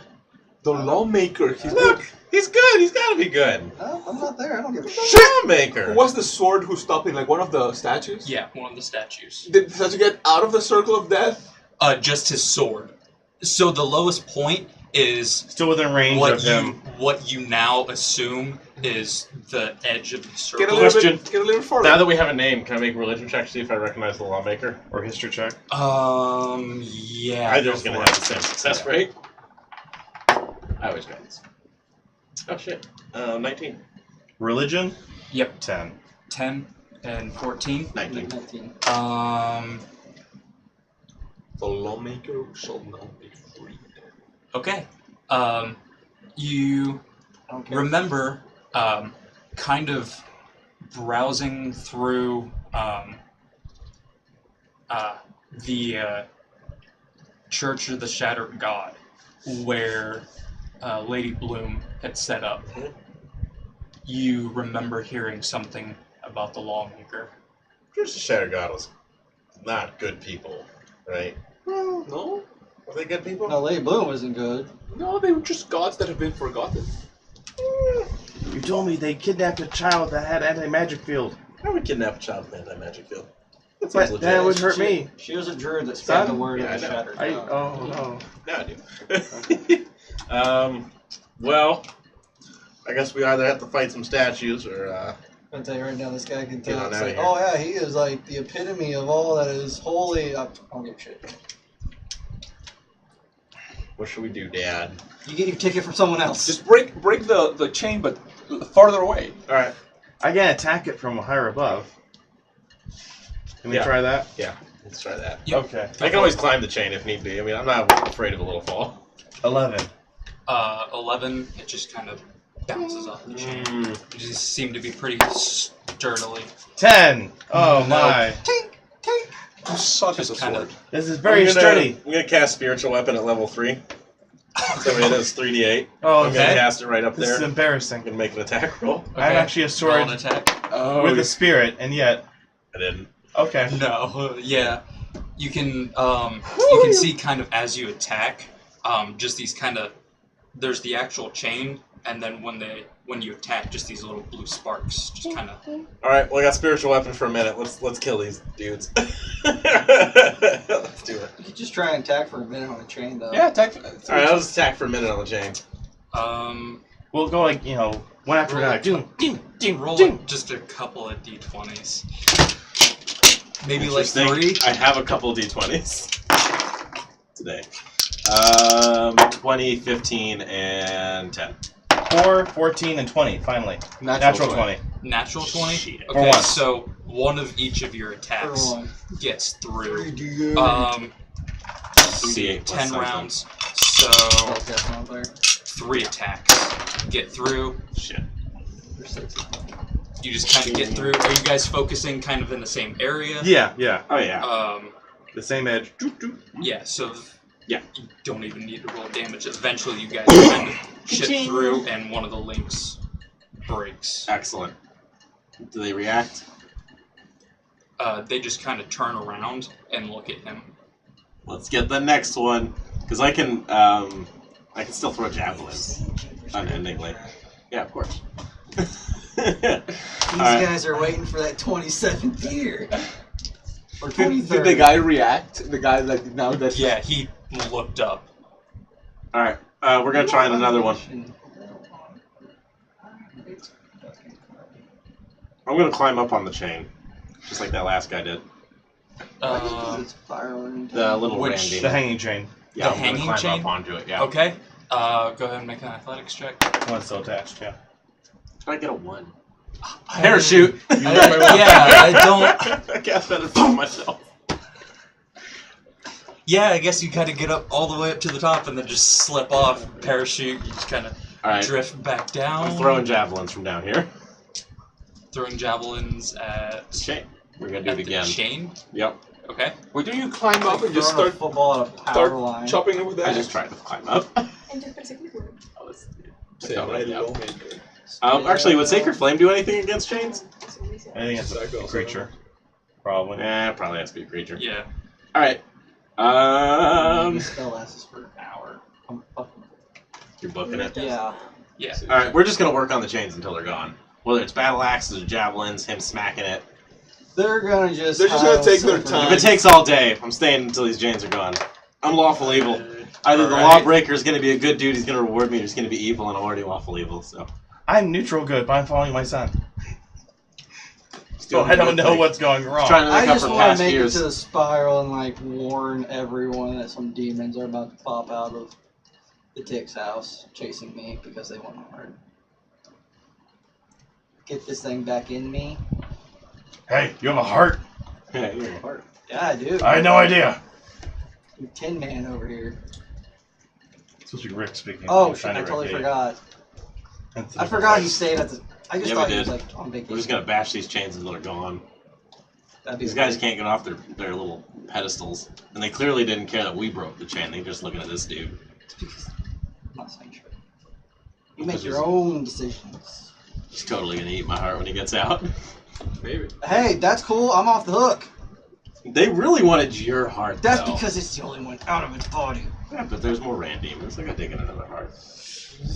Speaker 8: The lawmaker. He's
Speaker 5: Look, he's good. He's gotta be good.
Speaker 4: Oh, I'm not there. I don't give a
Speaker 5: The
Speaker 4: shit.
Speaker 5: lawmaker.
Speaker 8: Who was the sword who stopped in like one of the statues?
Speaker 1: Yeah, one of the statues.
Speaker 8: Did the statue get out of the circle of death?
Speaker 1: Just his sword. So the lowest point is
Speaker 7: Still within range of him.
Speaker 1: what you now assume is the edge of the circle.
Speaker 8: Get a little
Speaker 3: Question.
Speaker 8: bit. Get a little further.
Speaker 3: Now that we have a name, can I make a religion check to see if I recognize the lawmaker?
Speaker 7: Or history check.
Speaker 1: Yeah.
Speaker 5: I'm
Speaker 1: go
Speaker 5: just gonna
Speaker 1: for
Speaker 5: have
Speaker 1: it.
Speaker 5: the same success rate. I always get this. Oh shit. 19.
Speaker 7: Religion?
Speaker 1: Yep.
Speaker 7: 10.
Speaker 1: 10 and 14.
Speaker 5: 19.
Speaker 4: 19.
Speaker 8: The lawmaker shall not be freed.
Speaker 1: Okay. You
Speaker 4: I don't care.
Speaker 1: remember kind of browsing through the Church of the Shattered God, where Lady Bloom had set up. You remember hearing something about the lawmaker.
Speaker 5: Church of Shattered God was not good people, right?
Speaker 8: No,
Speaker 5: Were they good people?
Speaker 4: No, Lady Bloom wasn't good.
Speaker 8: no, they were just gods that have been forgotten.
Speaker 7: You told me they kidnapped a child that had anti-magic field.
Speaker 5: How would kidnap a child with anti-magic field? That
Speaker 7: But
Speaker 5: seems
Speaker 7: that
Speaker 5: legit.
Speaker 7: would hurt me.
Speaker 4: She was a druid that spread
Speaker 7: Son?
Speaker 4: the word
Speaker 5: Yeah,
Speaker 4: of the
Speaker 5: I know.
Speaker 4: Shattered
Speaker 7: I,
Speaker 4: God.
Speaker 7: oh no.
Speaker 5: Now I do. Well, I guess we either have to fight some statues or,
Speaker 4: I'll tell you right now, this guy can
Speaker 5: Get
Speaker 4: tell.
Speaker 5: on
Speaker 4: It's
Speaker 5: outta
Speaker 4: like,
Speaker 5: here.
Speaker 4: oh yeah, he is like the epitome of all that is holy. I don't give a shit.
Speaker 5: what should we do, Dad?
Speaker 4: You get your ticket from someone else.
Speaker 8: Just break the chain, but farther away.
Speaker 5: Alright.
Speaker 7: I can attack it from higher above. Can we
Speaker 5: Yeah.
Speaker 7: try that?
Speaker 5: Yeah, let's try that.
Speaker 1: Yep.
Speaker 7: Okay.
Speaker 5: I can always climb the chain if need be. I mean, I'm not afraid of a little fall.
Speaker 7: 11.
Speaker 1: 11, it just kind of bounces off the chain.
Speaker 5: Mm.
Speaker 1: You just seem to be pretty sturdily.
Speaker 7: 10! Oh
Speaker 1: No.
Speaker 7: my.
Speaker 4: Tink, tink.
Speaker 8: You suck as a
Speaker 1: Just kind
Speaker 8: sword.
Speaker 1: of.
Speaker 7: This is very
Speaker 5: I'm gonna,
Speaker 7: sturdy.
Speaker 5: I'm gonna cast Spiritual Weapon at level 3. So it is 3d8.
Speaker 7: Oh,
Speaker 5: I'm gonna
Speaker 7: okay.
Speaker 5: cast it right up
Speaker 7: This
Speaker 5: there.
Speaker 7: is
Speaker 5: I'm
Speaker 7: embarrassing.
Speaker 5: gonna make an attack roll.
Speaker 7: I have actually a
Speaker 1: Roll an
Speaker 7: sword
Speaker 1: attack.
Speaker 8: Oh,
Speaker 7: with a spirit, and yet.
Speaker 5: I didn't.
Speaker 7: Okay.
Speaker 1: No, yeah. You can see kind of as you attack, just these kind of, there's the actual chain, and then when you attack, just these little blue sparks, just kind of.
Speaker 5: Alright, well I got Spiritual Weapon for a minute. Let's kill these dudes. Let's do it.
Speaker 4: You could just try and attack for a minute on a chain, though.
Speaker 8: yeah, attack.
Speaker 5: Alright, I'll just attack for a minute on the chain.
Speaker 7: We'll go like, one after another. Doom, doom, doom,
Speaker 1: Roll
Speaker 7: doom.
Speaker 1: just a couple of d20s. Maybe like
Speaker 5: Interesting.
Speaker 1: 3.
Speaker 5: I have a couple d20s today. 20, 15, and 10.
Speaker 7: 4, 14, and 20, finally. Natural 20.
Speaker 1: Natural 20?
Speaker 5: Shit.
Speaker 7: For
Speaker 1: Okay,
Speaker 7: once.
Speaker 1: so one of each of your
Speaker 4: For
Speaker 1: attacks
Speaker 4: one.
Speaker 1: gets through.
Speaker 4: 3d8.
Speaker 5: 3d8 plus
Speaker 1: 10
Speaker 5: something.
Speaker 1: rounds, so
Speaker 4: Oh, that's not there.
Speaker 1: 3 attacks. Get through.
Speaker 5: Shit.
Speaker 4: There's 6 of them.
Speaker 1: You just kind of get through. Are you guys focusing kind of in the same area?
Speaker 7: Yeah, yeah.
Speaker 5: Oh yeah.
Speaker 7: The same edge. Doop, doop.
Speaker 1: Yeah, so
Speaker 5: Yeah.
Speaker 1: you don't even need to roll damage. Eventually you guys kind of chip through and one of the links breaks.
Speaker 5: Excellent. Do they react?
Speaker 1: They just kind of turn around and look at him.
Speaker 5: Let's get the next one. Because I can still throw javelins unendingly. Yeah, of course.
Speaker 4: These guys are waiting for that 27th year. Or
Speaker 2: Did
Speaker 4: 23rd.
Speaker 2: the guy react? The guy like now that
Speaker 1: Yeah, he looked up.
Speaker 5: All right, we're gonna try another one. I'm gonna climb up on the chain, just like that last guy did.
Speaker 4: It's spiraling.
Speaker 5: The little
Speaker 1: Which-
Speaker 5: Randy.
Speaker 7: The hanging chain.
Speaker 5: Yeah,
Speaker 1: the
Speaker 5: I'm gonna
Speaker 1: hanging
Speaker 5: climb
Speaker 1: chain?
Speaker 5: up onto it. Yeah.
Speaker 1: Okay. Go ahead and make an athletics check.
Speaker 7: One's still attached, yeah.
Speaker 5: Can I get a 1? Parachute.
Speaker 1: Yeah, I don't.
Speaker 5: I cast that upon myself.
Speaker 1: Yeah, I guess you kind of get up all the way up to the top and then just slip off, parachute. You just kind of
Speaker 5: All right.
Speaker 1: drift back down.
Speaker 5: I'm throwing javelins from down here.
Speaker 1: Throwing javelins at
Speaker 5: Chain. We're gonna do
Speaker 1: at
Speaker 5: it
Speaker 1: the
Speaker 5: again.
Speaker 1: chain.
Speaker 5: Yep.
Speaker 1: Okay.
Speaker 8: Why don't you climb up and just
Speaker 4: Throwing a
Speaker 8: start
Speaker 4: football at a power line.
Speaker 8: chopping it with that?
Speaker 5: I just tried to climb up.
Speaker 8: Say, right, little maker.
Speaker 5: Actually, would Sacred Flame do anything against chains?
Speaker 7: I think it's a creature. Probably.
Speaker 5: Probably has to be a creature.
Speaker 1: Yeah.
Speaker 5: All right.
Speaker 4: The spell lasts for an hour. I'm fucking.
Speaker 5: You're booking it.
Speaker 4: Yeah.
Speaker 1: Yeah.
Speaker 5: All right, we're just gonna work on the chains until they're gone. Whether it's battle axes or javelins, him smacking it.
Speaker 4: They're gonna just.
Speaker 8: They're just gonna
Speaker 4: have
Speaker 8: take their
Speaker 4: something.
Speaker 8: time.
Speaker 5: If it takes all day, I'm staying until these chains are gone. I'm lawful evil. Either the
Speaker 1: Alright.
Speaker 5: lawbreaker is gonna be a good dude, he's gonna reward me, or he's gonna be evil, and I'm already lawful evil. So.
Speaker 7: I'm neutral good, but I'm following my son. So
Speaker 5: doing
Speaker 7: I
Speaker 5: the
Speaker 7: don't
Speaker 5: good
Speaker 7: know
Speaker 5: thing.
Speaker 7: what's going wrong.
Speaker 5: Trying to
Speaker 4: I
Speaker 5: make up
Speaker 4: just
Speaker 5: for
Speaker 4: want
Speaker 5: past
Speaker 4: to make
Speaker 5: years.
Speaker 4: it to the spiral and like warn everyone that some demons are about to pop out of the Tick's house chasing me because they want my heart. Get this thing back in me.
Speaker 7: Hey, you have a heart?
Speaker 5: Yeah, you're a heart.
Speaker 4: Yeah, I do.
Speaker 7: I had no idea.
Speaker 4: I'm Tin Man over here.
Speaker 7: It's supposed to be Rick speaking.
Speaker 4: Oh
Speaker 7: You're
Speaker 4: shit!
Speaker 7: trying
Speaker 4: I
Speaker 7: to
Speaker 4: totally
Speaker 7: Rick
Speaker 4: forgot.
Speaker 7: That's a
Speaker 4: I
Speaker 7: different
Speaker 4: forgot he
Speaker 7: place.
Speaker 4: stayed at the. I just
Speaker 5: Yeah,
Speaker 4: thought
Speaker 5: we
Speaker 4: he was
Speaker 5: did.
Speaker 4: like on vacation.
Speaker 5: We're just gonna bash these chains until they're gone.
Speaker 4: That'd be
Speaker 5: These guys can't get off their little pedestals, and they clearly didn't care that we broke the chain. They're just looking at this dude.
Speaker 4: I'm not saying sure. You make your own decisions.
Speaker 5: He's totally gonna eat my heart when he gets out.
Speaker 8: Maybe.
Speaker 4: Hey, that's cool. I'm off the hook.
Speaker 5: They really wanted your heart.
Speaker 4: That's
Speaker 5: though.
Speaker 4: because it's the only one out of its body.
Speaker 5: Yeah, but there's more Rand demons. I gotta dig in another heart.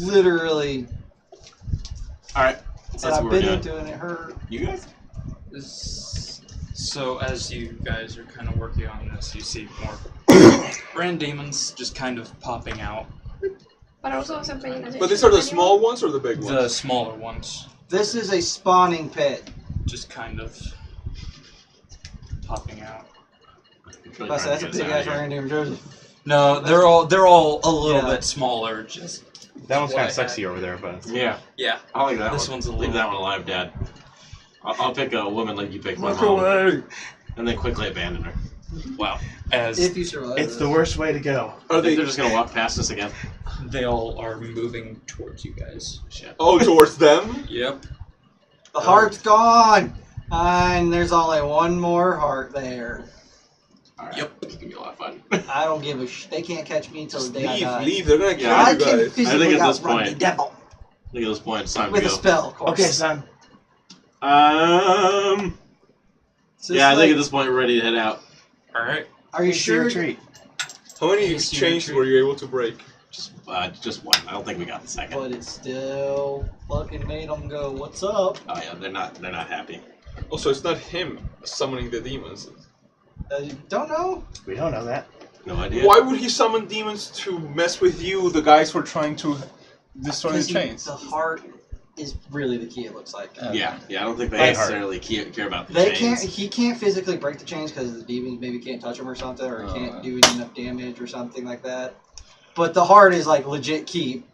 Speaker 4: Literally.
Speaker 5: All right,
Speaker 4: And
Speaker 5: so that's
Speaker 4: I've
Speaker 5: what we're
Speaker 4: been
Speaker 5: doing.
Speaker 4: into it and it hurt.
Speaker 5: You guys?
Speaker 1: So as you guys are kind of working on this, you see more brand demons just kind of popping out.
Speaker 8: But these are the small ones or the big ones?
Speaker 1: The smaller ones
Speaker 4: This is a spawning pit.
Speaker 1: just kind of popping out.
Speaker 5: Really
Speaker 4: That's
Speaker 5: trying
Speaker 4: a
Speaker 5: to
Speaker 4: big
Speaker 5: get us out
Speaker 4: ass
Speaker 5: of here.
Speaker 4: random jersey.
Speaker 1: No, they're all a little
Speaker 4: Yeah.
Speaker 1: bit smaller. Just
Speaker 7: That one's kind
Speaker 1: what
Speaker 7: of
Speaker 1: I had.
Speaker 7: sexy over there, but
Speaker 5: Yeah,
Speaker 1: Yeah.
Speaker 5: I like that
Speaker 1: This
Speaker 5: one.
Speaker 1: one's a
Speaker 5: Leave
Speaker 1: little-
Speaker 5: that one alive, Dad. I'll pick a woman like you picked my
Speaker 4: Look
Speaker 5: mom,
Speaker 4: away.
Speaker 5: and then quickly abandon her. Wow.
Speaker 1: As
Speaker 4: If you survive.
Speaker 7: it's
Speaker 4: this.
Speaker 7: the worst way to go.
Speaker 8: Are they?
Speaker 5: They're just gonna walk past us again.
Speaker 1: they all are moving towards you guys.
Speaker 5: Shit.
Speaker 8: Oh, towards them?
Speaker 1: Yep.
Speaker 4: The heart's gone. And there's only one more heart there.
Speaker 5: All right.
Speaker 1: Yep.
Speaker 5: It's gonna be a lot of fun.
Speaker 4: I don't give a They can't catch me until the day I die.
Speaker 8: Leave. They're gonna kill
Speaker 5: Yeah,
Speaker 4: I
Speaker 8: you
Speaker 4: can
Speaker 8: guys.
Speaker 4: physically
Speaker 5: at this
Speaker 4: outrun the
Speaker 5: point-
Speaker 4: devil
Speaker 5: Look at this point. It's time to
Speaker 4: with a
Speaker 5: go.
Speaker 4: spell, of course.
Speaker 7: Okay, son.
Speaker 4: So
Speaker 5: Yeah, I
Speaker 4: it's
Speaker 5: think at
Speaker 4: like,
Speaker 5: this point we're ready to head out.
Speaker 1: All right.
Speaker 4: are you
Speaker 7: It's your
Speaker 4: sure?
Speaker 7: treat.
Speaker 8: How many
Speaker 1: Yes, you
Speaker 8: chains
Speaker 1: retreat.
Speaker 8: were you able to break?
Speaker 5: Just one. I don't think we got the second.
Speaker 4: But it still fucking made them go, what's up?
Speaker 5: Oh yeah, they're not happy.
Speaker 8: Oh, so it's not him summoning the demons.
Speaker 4: Don't know.
Speaker 7: We don't know that.
Speaker 5: No idea.
Speaker 8: Why would he summon demons to mess with you?
Speaker 2: the guys were trying to destroy the
Speaker 4: Because
Speaker 2: chains.
Speaker 4: the heart is really the key, it looks like.
Speaker 5: Yeah, I don't think they
Speaker 7: Right heart.
Speaker 5: necessarily care about the
Speaker 4: They
Speaker 5: chains.
Speaker 4: can't. He can't physically break the chains because the demons maybe can't touch him or something, or can't do enough damage or something like that. But the heart is like legit key.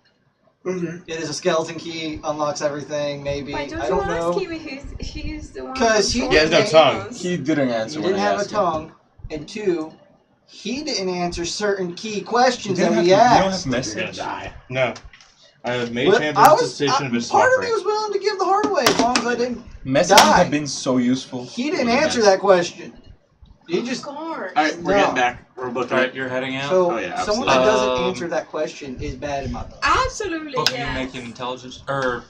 Speaker 4: It is a skeleton key, unlocks everything. Maybe
Speaker 6: Why don't
Speaker 4: I
Speaker 6: you
Speaker 4: don't
Speaker 6: ask
Speaker 4: know.
Speaker 6: him if he's the one?
Speaker 4: 'Cause he-
Speaker 6: controlling
Speaker 7: He has no
Speaker 6: the
Speaker 7: tongue.
Speaker 6: demons?
Speaker 2: He didn't
Speaker 4: He
Speaker 2: answer when
Speaker 4: didn't
Speaker 2: I
Speaker 4: have a
Speaker 2: asked him.
Speaker 4: tongue, and two, he didn't answer certain key questions
Speaker 2: You
Speaker 4: that
Speaker 2: don't
Speaker 4: we
Speaker 2: have- you don't
Speaker 4: asked.
Speaker 2: have
Speaker 5: You're gonna
Speaker 2: message.
Speaker 5: die.
Speaker 7: No. I have made
Speaker 4: But
Speaker 7: Chamber's decision, but
Speaker 4: part of me was willing to give the heart away as long as I didn't.
Speaker 2: Messages
Speaker 4: Die.
Speaker 2: have been so useful.
Speaker 4: He didn't
Speaker 5: What a
Speaker 4: answer
Speaker 5: mess.
Speaker 4: that question. He just
Speaker 6: Of course.
Speaker 5: All right, we're
Speaker 4: No.
Speaker 5: getting back. We're booking
Speaker 1: All right,
Speaker 5: it.
Speaker 1: you're heading out.
Speaker 4: so
Speaker 5: Oh, yeah,
Speaker 4: someone
Speaker 5: absolutely.
Speaker 4: that doesn't
Speaker 1: Um,
Speaker 4: answer that question is bad in my book.
Speaker 6: Absolutely,
Speaker 1: Both of you
Speaker 6: yes.
Speaker 1: make an intelligence or.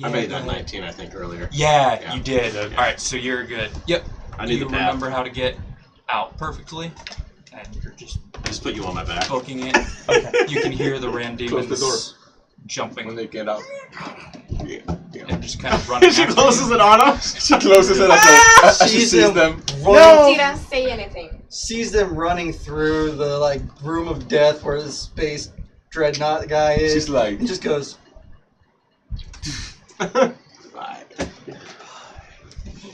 Speaker 5: I made
Speaker 1: go
Speaker 5: that
Speaker 1: ahead.
Speaker 5: 19, I think, earlier.
Speaker 1: Yeah,
Speaker 5: Yeah.
Speaker 1: you did.
Speaker 5: Okay.
Speaker 1: All right, so you're good. Yep.
Speaker 5: I need
Speaker 1: you
Speaker 5: the path.
Speaker 1: remember how to get out perfectly, and you're just
Speaker 5: Just put you on my back.
Speaker 1: booking it.
Speaker 7: Okay.
Speaker 1: You can hear the Rand
Speaker 8: Close the
Speaker 1: demons
Speaker 8: door.
Speaker 2: When
Speaker 1: jumping.
Speaker 2: they get out.
Speaker 5: Yeah, yeah.
Speaker 1: and just kind of running.
Speaker 3: She
Speaker 1: after
Speaker 3: closes
Speaker 1: you.
Speaker 3: it on him.
Speaker 2: She closes it as she sees them.
Speaker 6: I didn't say anything.
Speaker 4: Sees them running through the like room of death where the space dreadnought guy is.
Speaker 2: She's like,
Speaker 4: and just goes.
Speaker 5: Bye.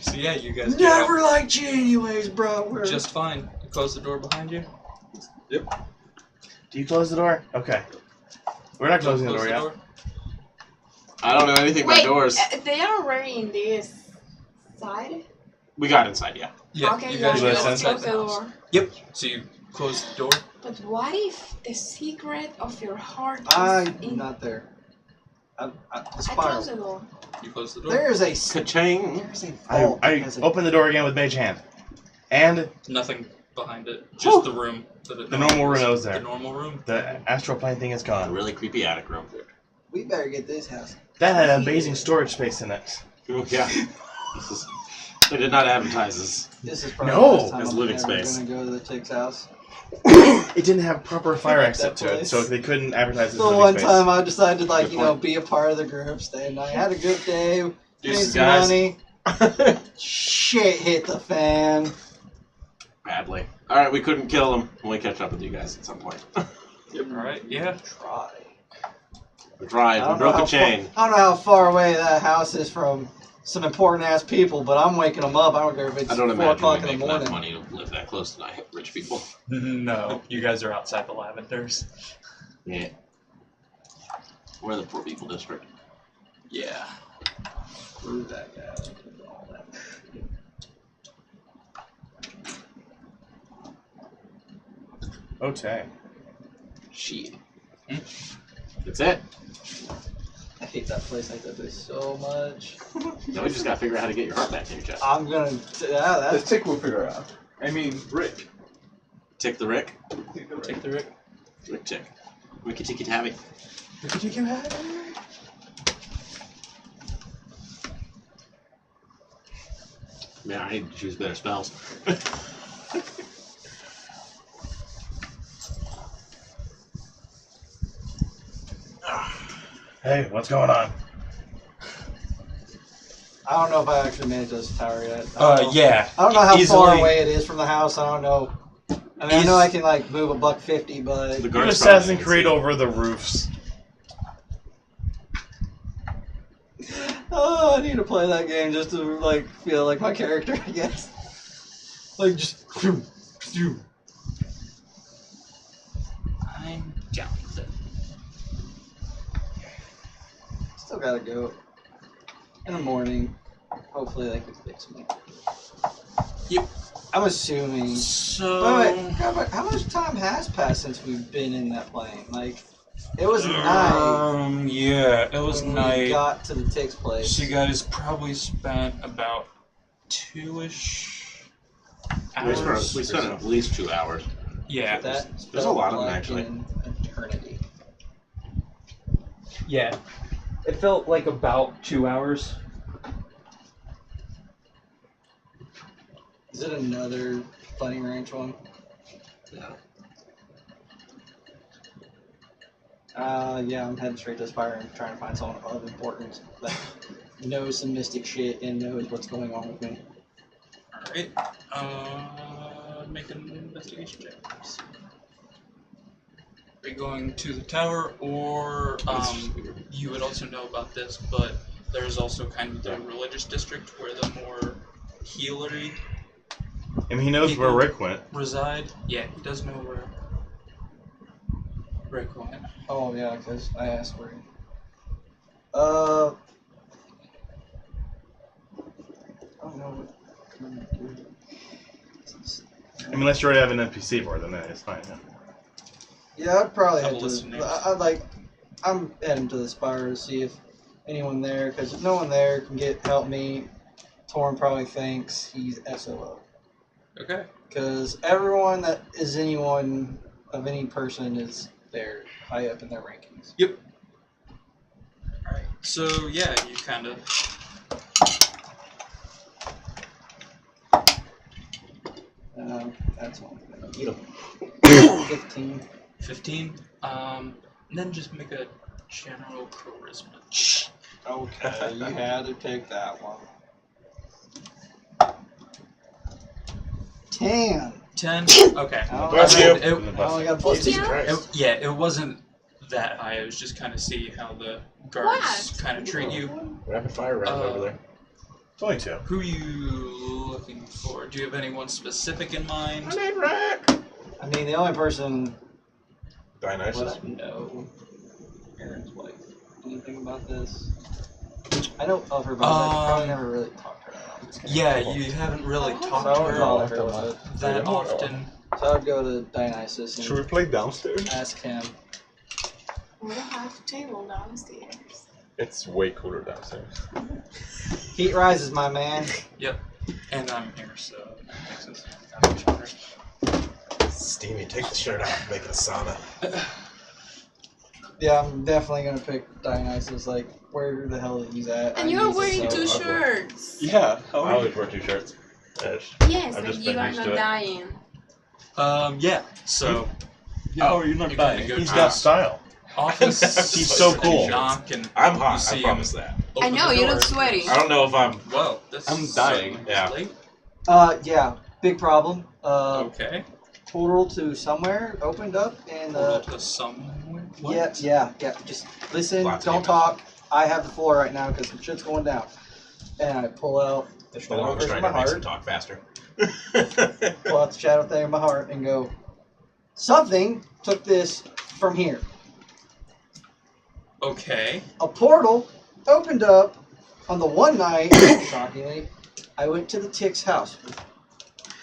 Speaker 1: So yeah, you guys
Speaker 4: Never liked you anyways, bro. We're
Speaker 1: just fine. You close the door behind you.
Speaker 3: Yep.
Speaker 7: Do you close the door? Okay. We're not closing the door yet.
Speaker 5: I don't know anything about
Speaker 6: Wait,
Speaker 5: doors.
Speaker 6: they are already in this side?
Speaker 5: We got inside, yeah.
Speaker 1: Yeah,
Speaker 6: Okay,
Speaker 1: you
Speaker 6: yeah,
Speaker 1: guys
Speaker 7: guys
Speaker 1: go
Speaker 7: go
Speaker 1: inside
Speaker 6: close
Speaker 1: the
Speaker 6: the
Speaker 1: house.
Speaker 6: door.
Speaker 1: Yep. So you close the door.
Speaker 6: But what if the secret of your heart is
Speaker 4: I'm
Speaker 6: in...
Speaker 4: not there. The
Speaker 6: I close
Speaker 4: spiral.
Speaker 6: the door.
Speaker 1: You close the door.
Speaker 4: There's a
Speaker 5: Ka-ching.
Speaker 4: there's a vault.
Speaker 7: I
Speaker 4: that has a-
Speaker 7: open the door again with mage hand. And
Speaker 1: Nothing behind it. Just the room. That it
Speaker 7: the normal room
Speaker 1: is.
Speaker 7: that was there.
Speaker 1: The normal room.
Speaker 7: The astral plane thing is
Speaker 5: A
Speaker 7: gone.
Speaker 5: really creepy attic room.
Speaker 4: We better get this house.
Speaker 7: That had amazing storage space in it.
Speaker 5: Oh, yeah. They did not advertise this.
Speaker 4: This is probably
Speaker 7: No!
Speaker 4: the last time
Speaker 5: It's
Speaker 4: I'm
Speaker 5: living
Speaker 4: ever
Speaker 5: space.
Speaker 4: gonna go to the Tick's house.
Speaker 7: It didn't have proper fire
Speaker 4: like
Speaker 7: exit
Speaker 4: that
Speaker 7: to it,
Speaker 4: place.
Speaker 7: so they couldn't advertise it
Speaker 4: The
Speaker 7: as living
Speaker 4: one
Speaker 7: space.
Speaker 4: time I decided to like,
Speaker 5: Good
Speaker 4: you know,
Speaker 5: point.
Speaker 4: be a part of the group, stay and I had a good day, made
Speaker 3: Deuces,
Speaker 4: some
Speaker 3: guys.
Speaker 4: money. Shit hit the fan.
Speaker 5: Badly. Alright, we couldn't kill them. We'll catch up with you guys at some point.
Speaker 1: Yep. All right. Yeah.
Speaker 4: Try.
Speaker 5: We tried.
Speaker 4: I
Speaker 5: We
Speaker 4: don't
Speaker 5: broke
Speaker 4: know
Speaker 5: a
Speaker 4: how
Speaker 5: chain.
Speaker 4: I don't know how far away that house is from some important ass people, but I'm waking them up. I don't care if it's
Speaker 5: I don't
Speaker 4: 4
Speaker 5: imagine
Speaker 4: o'clock
Speaker 5: we
Speaker 4: in the
Speaker 5: make enough
Speaker 4: morning.
Speaker 5: money to live that close tonight, rich people.
Speaker 1: No, you guys are outside the lavenders.
Speaker 5: Yeah. We're the poor people district.
Speaker 1: Yeah.
Speaker 4: Screw that guy. All that shit.
Speaker 7: Okay.
Speaker 5: Shit. That's it.
Speaker 4: I hate that place. I hate that place so much.
Speaker 5: Now we just gotta figure out how to get your heart back in your chest.
Speaker 4: I'm gonna. Yeah,
Speaker 2: the
Speaker 4: that's.
Speaker 2: tick will figure it out. I mean, Rick.
Speaker 5: Tick the Rick.
Speaker 2: Tick the
Speaker 1: Take
Speaker 2: Rick.
Speaker 1: the Rick.
Speaker 5: Rick tick. Ricky ticky tabby. Man, I need to choose better spells.
Speaker 7: Hey, what's going on?
Speaker 4: I don't know if I actually made it to this tower yet. I don't know.
Speaker 1: Yeah.
Speaker 4: I don't know how far
Speaker 1: Easily.
Speaker 4: away it is from the house. I don't know. I mean, I know I can like move $150, but
Speaker 5: The
Speaker 7: You
Speaker 5: guards
Speaker 7: Assassin's
Speaker 5: probably
Speaker 7: Creed
Speaker 5: can see.
Speaker 7: over the roofs.
Speaker 4: oh, I need to play that game just to like feel like my character, I guess. Like just.
Speaker 1: I'm down with it.
Speaker 4: Still gotta go. In the morning. Hopefully they can fix me.
Speaker 1: Yep.
Speaker 4: I'm assuming.
Speaker 1: So.
Speaker 4: Wait, God, but how much time has passed since we've been in that plane? Like, it was night
Speaker 1: Yeah, it was
Speaker 4: when we
Speaker 1: night.
Speaker 4: got to the Tick's place.
Speaker 1: So you guys probably spent about 2-ish hours.
Speaker 5: We spent at least 2 hours.
Speaker 1: Yeah.
Speaker 4: That
Speaker 5: There's a lot of them,
Speaker 4: felt
Speaker 5: actually.
Speaker 4: An eternity.
Speaker 1: Yeah. It felt like about 2 hours.
Speaker 4: Is it another Funny Ranch one?
Speaker 5: Yeah.
Speaker 4: Yeah, I'm heading straight to Spire and trying to find someone of importance that knows some mystic shit and knows what's going on with me.
Speaker 1: Alright. Make an investigation check. Are you going to the tower, or you would also know about this, but there's also kind of the religious district where the more healery
Speaker 7: I mean, he knows where
Speaker 1: People-
Speaker 7: Rick went.
Speaker 1: reside. Yeah, he does know where Rick went.
Speaker 4: Oh yeah, because I asked where. I don't know what.
Speaker 7: I mean, unless you already have an NPC for them, then it's fine. Yeah.
Speaker 4: Yeah, I'd probably
Speaker 1: Couple
Speaker 4: head to.
Speaker 1: listeners.
Speaker 4: I'm heading to the Spire to see if anyone there, because if no one there can help me, Torn probably thinks he's SOO.
Speaker 1: Okay.
Speaker 4: Because everyone that is anyone of any person is there high up in their rankings.
Speaker 1: Yep. Alright. So yeah, you kind of.
Speaker 4: That's one. 15.
Speaker 1: 15. And then just make a general charisma.
Speaker 4: Okay, you had to pick that one. 10.
Speaker 1: 10. Okay.
Speaker 5: Bless you.
Speaker 4: I only got plus 2.
Speaker 6: Yeah.
Speaker 5: Christ.
Speaker 1: It wasn't that high. It was just kind of see how the guards
Speaker 6: What?
Speaker 1: kind of treat you.
Speaker 5: Rapid fire round over there.
Speaker 3: It's only 2.
Speaker 1: Who are you looking for? Do you have anyone specific in mind?
Speaker 5: My name Rack.
Speaker 4: I mean, the only person
Speaker 5: Dionysus.
Speaker 4: would I know Aaron's wife. Anything about this? I know of her, but I probably never really talked to her.
Speaker 1: Yeah, you haven't really
Speaker 6: Oh.
Speaker 1: talked
Speaker 4: So I
Speaker 1: to
Speaker 4: would
Speaker 1: her
Speaker 4: call her with it.
Speaker 1: that often.
Speaker 4: So I'd go to Dionysus
Speaker 8: Should we
Speaker 4: and
Speaker 8: play downstairs?
Speaker 4: ask him.
Speaker 6: We don't have a table downstairs.
Speaker 8: It's way cooler downstairs.
Speaker 4: Heat rises, my man.
Speaker 1: Yep. And I'm here, so that makes sense. Got much better.
Speaker 5: Steamy, take the shirt off, make it a sauna.
Speaker 4: Yeah, I'm definitely gonna pick Dionysus. Like, where the hell he's at?
Speaker 6: And
Speaker 4: I
Speaker 6: you're
Speaker 4: need to
Speaker 6: wearing
Speaker 4: know.
Speaker 6: 2 shirts.
Speaker 8: Yeah.
Speaker 3: I always wear 2 shirts.
Speaker 6: Yes,
Speaker 3: I've
Speaker 6: and
Speaker 3: just
Speaker 6: you
Speaker 3: been
Speaker 6: are
Speaker 3: used
Speaker 6: not
Speaker 3: to it.
Speaker 6: dying.
Speaker 1: Yeah. So
Speaker 3: Oh, you're not
Speaker 1: You
Speaker 3: dying.
Speaker 1: kinda go
Speaker 3: He's
Speaker 1: to
Speaker 3: got
Speaker 1: his
Speaker 3: style.
Speaker 1: office.
Speaker 3: He's so cool.
Speaker 1: Knock and
Speaker 5: I'm
Speaker 1: you
Speaker 5: hot,
Speaker 1: see
Speaker 5: I
Speaker 1: him
Speaker 5: promise that.
Speaker 6: I
Speaker 1: open
Speaker 6: know,
Speaker 1: the
Speaker 6: you
Speaker 1: door.
Speaker 6: look sweaty.
Speaker 5: I don't know if I'm...
Speaker 1: Whoa, this
Speaker 8: I'm
Speaker 1: is
Speaker 8: dying.
Speaker 1: certainly
Speaker 5: Yeah.
Speaker 1: late.
Speaker 4: Yeah, big problem.
Speaker 1: Okay.
Speaker 4: Portal to somewhere opened up, and
Speaker 1: Portal to somewhere. What?
Speaker 4: yeah. Just listen.
Speaker 5: Lots of
Speaker 4: Don't
Speaker 5: damage.
Speaker 4: talk. I have the floor right now because some shit's going down. And I pull out the
Speaker 5: I
Speaker 4: shadow
Speaker 5: was
Speaker 4: thing in
Speaker 5: trying
Speaker 4: my
Speaker 5: to make some
Speaker 4: heart.
Speaker 5: talk faster.
Speaker 4: Pull out the shadow thing in my heart and go. Something took this from here.
Speaker 1: Okay.
Speaker 4: A portal opened up on the one night. Shockingly, I went to the Tick's house with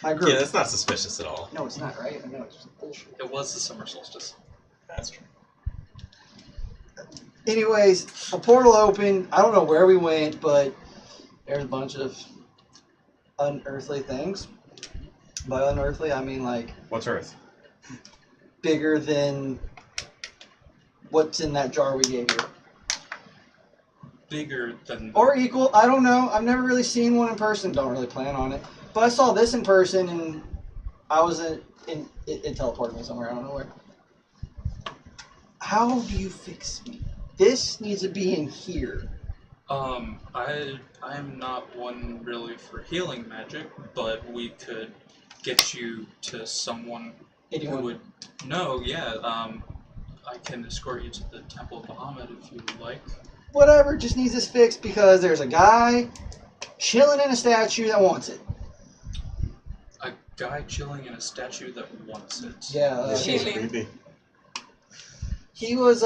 Speaker 4: my group.
Speaker 5: Yeah, that's not suspicious at all.
Speaker 4: No, it's not right. I know it's just bullshit.
Speaker 1: It was the summer solstice.
Speaker 5: That's true.
Speaker 4: Anyways, a portal opened. I don't know where we went, but there's a bunch of unearthly things. By unearthly, I mean like
Speaker 3: What's Earth?
Speaker 4: bigger than what's in that jar we gave you.
Speaker 1: Bigger than.
Speaker 4: Or equal. I don't know. I've never really seen one in person. Don't really plan on it. But I saw this in person, and I was it teleported me somewhere. I don't know where. How do you fix me? This needs to be in here.
Speaker 1: I'm not one really for healing magic, but we could get you to someone
Speaker 4: Anyone?
Speaker 1: who would know. Yeah. I can escort you to the Temple of Bahamut if you would like.
Speaker 4: Whatever, just needs this fixed because there's a guy chilling in a statue that wants it.
Speaker 1: A guy chilling in a statue that wants it.
Speaker 4: Yeah,
Speaker 6: Chilling.
Speaker 5: Creepy.
Speaker 4: he was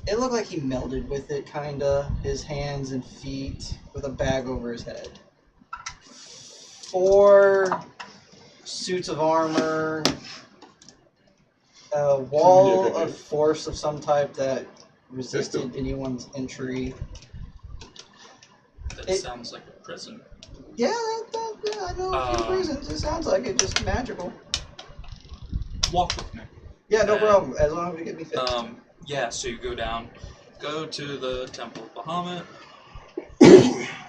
Speaker 4: it looked like he melded with it, kinda. His hands and feet with a bag over his head. 4 suits of armor, a wall of force of some type that resisted anyone's entry.
Speaker 1: That
Speaker 4: It-
Speaker 1: sounds like a prison.
Speaker 4: Yeah, yeah, I know a few
Speaker 1: Um,
Speaker 4: reasons. It sounds like it, just magical.
Speaker 1: Walk with me.
Speaker 4: Yeah, no
Speaker 1: uh,
Speaker 4: problem. As long as we get me fixed.
Speaker 1: Yeah, so you go to the Temple of Bahamut.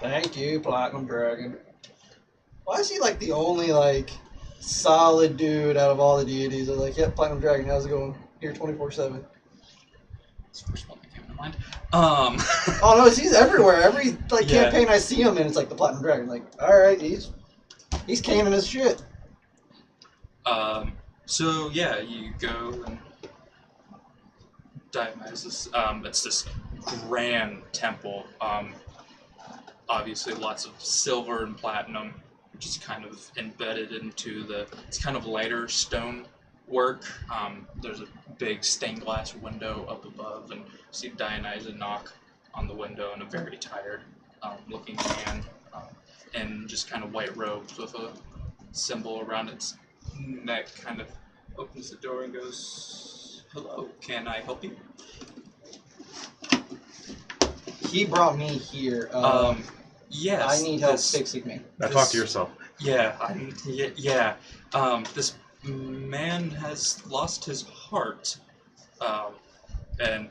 Speaker 4: Thank you, Platinum Dragon. Why is he like the only like solid dude out of all the deities? They're like, yep, Platinum Dragon, how's it going? Here 24/7.
Speaker 1: That's the first one that came to mind.
Speaker 4: Oh no, he's everywhere. Every like
Speaker 1: Yeah.
Speaker 4: campaign I see him in, it's like the Platinum Dragon. Like, all right, he's canon as shit.
Speaker 1: So yeah, you go and Dionysus. It's this grand temple. Obviously lots of silver and platinum, which is kind of embedded into it's kind of lighter stone work. There's a big stained glass window up above, and you see Dionysus knock on the window, and a very tired looking man in just kind of white robes with a symbol around its neck kind of opens the door and goes, "Hello, can I help you?"
Speaker 4: He brought me here.
Speaker 1: Yes.
Speaker 4: I need help
Speaker 1: this-
Speaker 4: fixing me.
Speaker 3: Now talk to yourself.
Speaker 1: Yeah, yeah. This man has lost his heart, and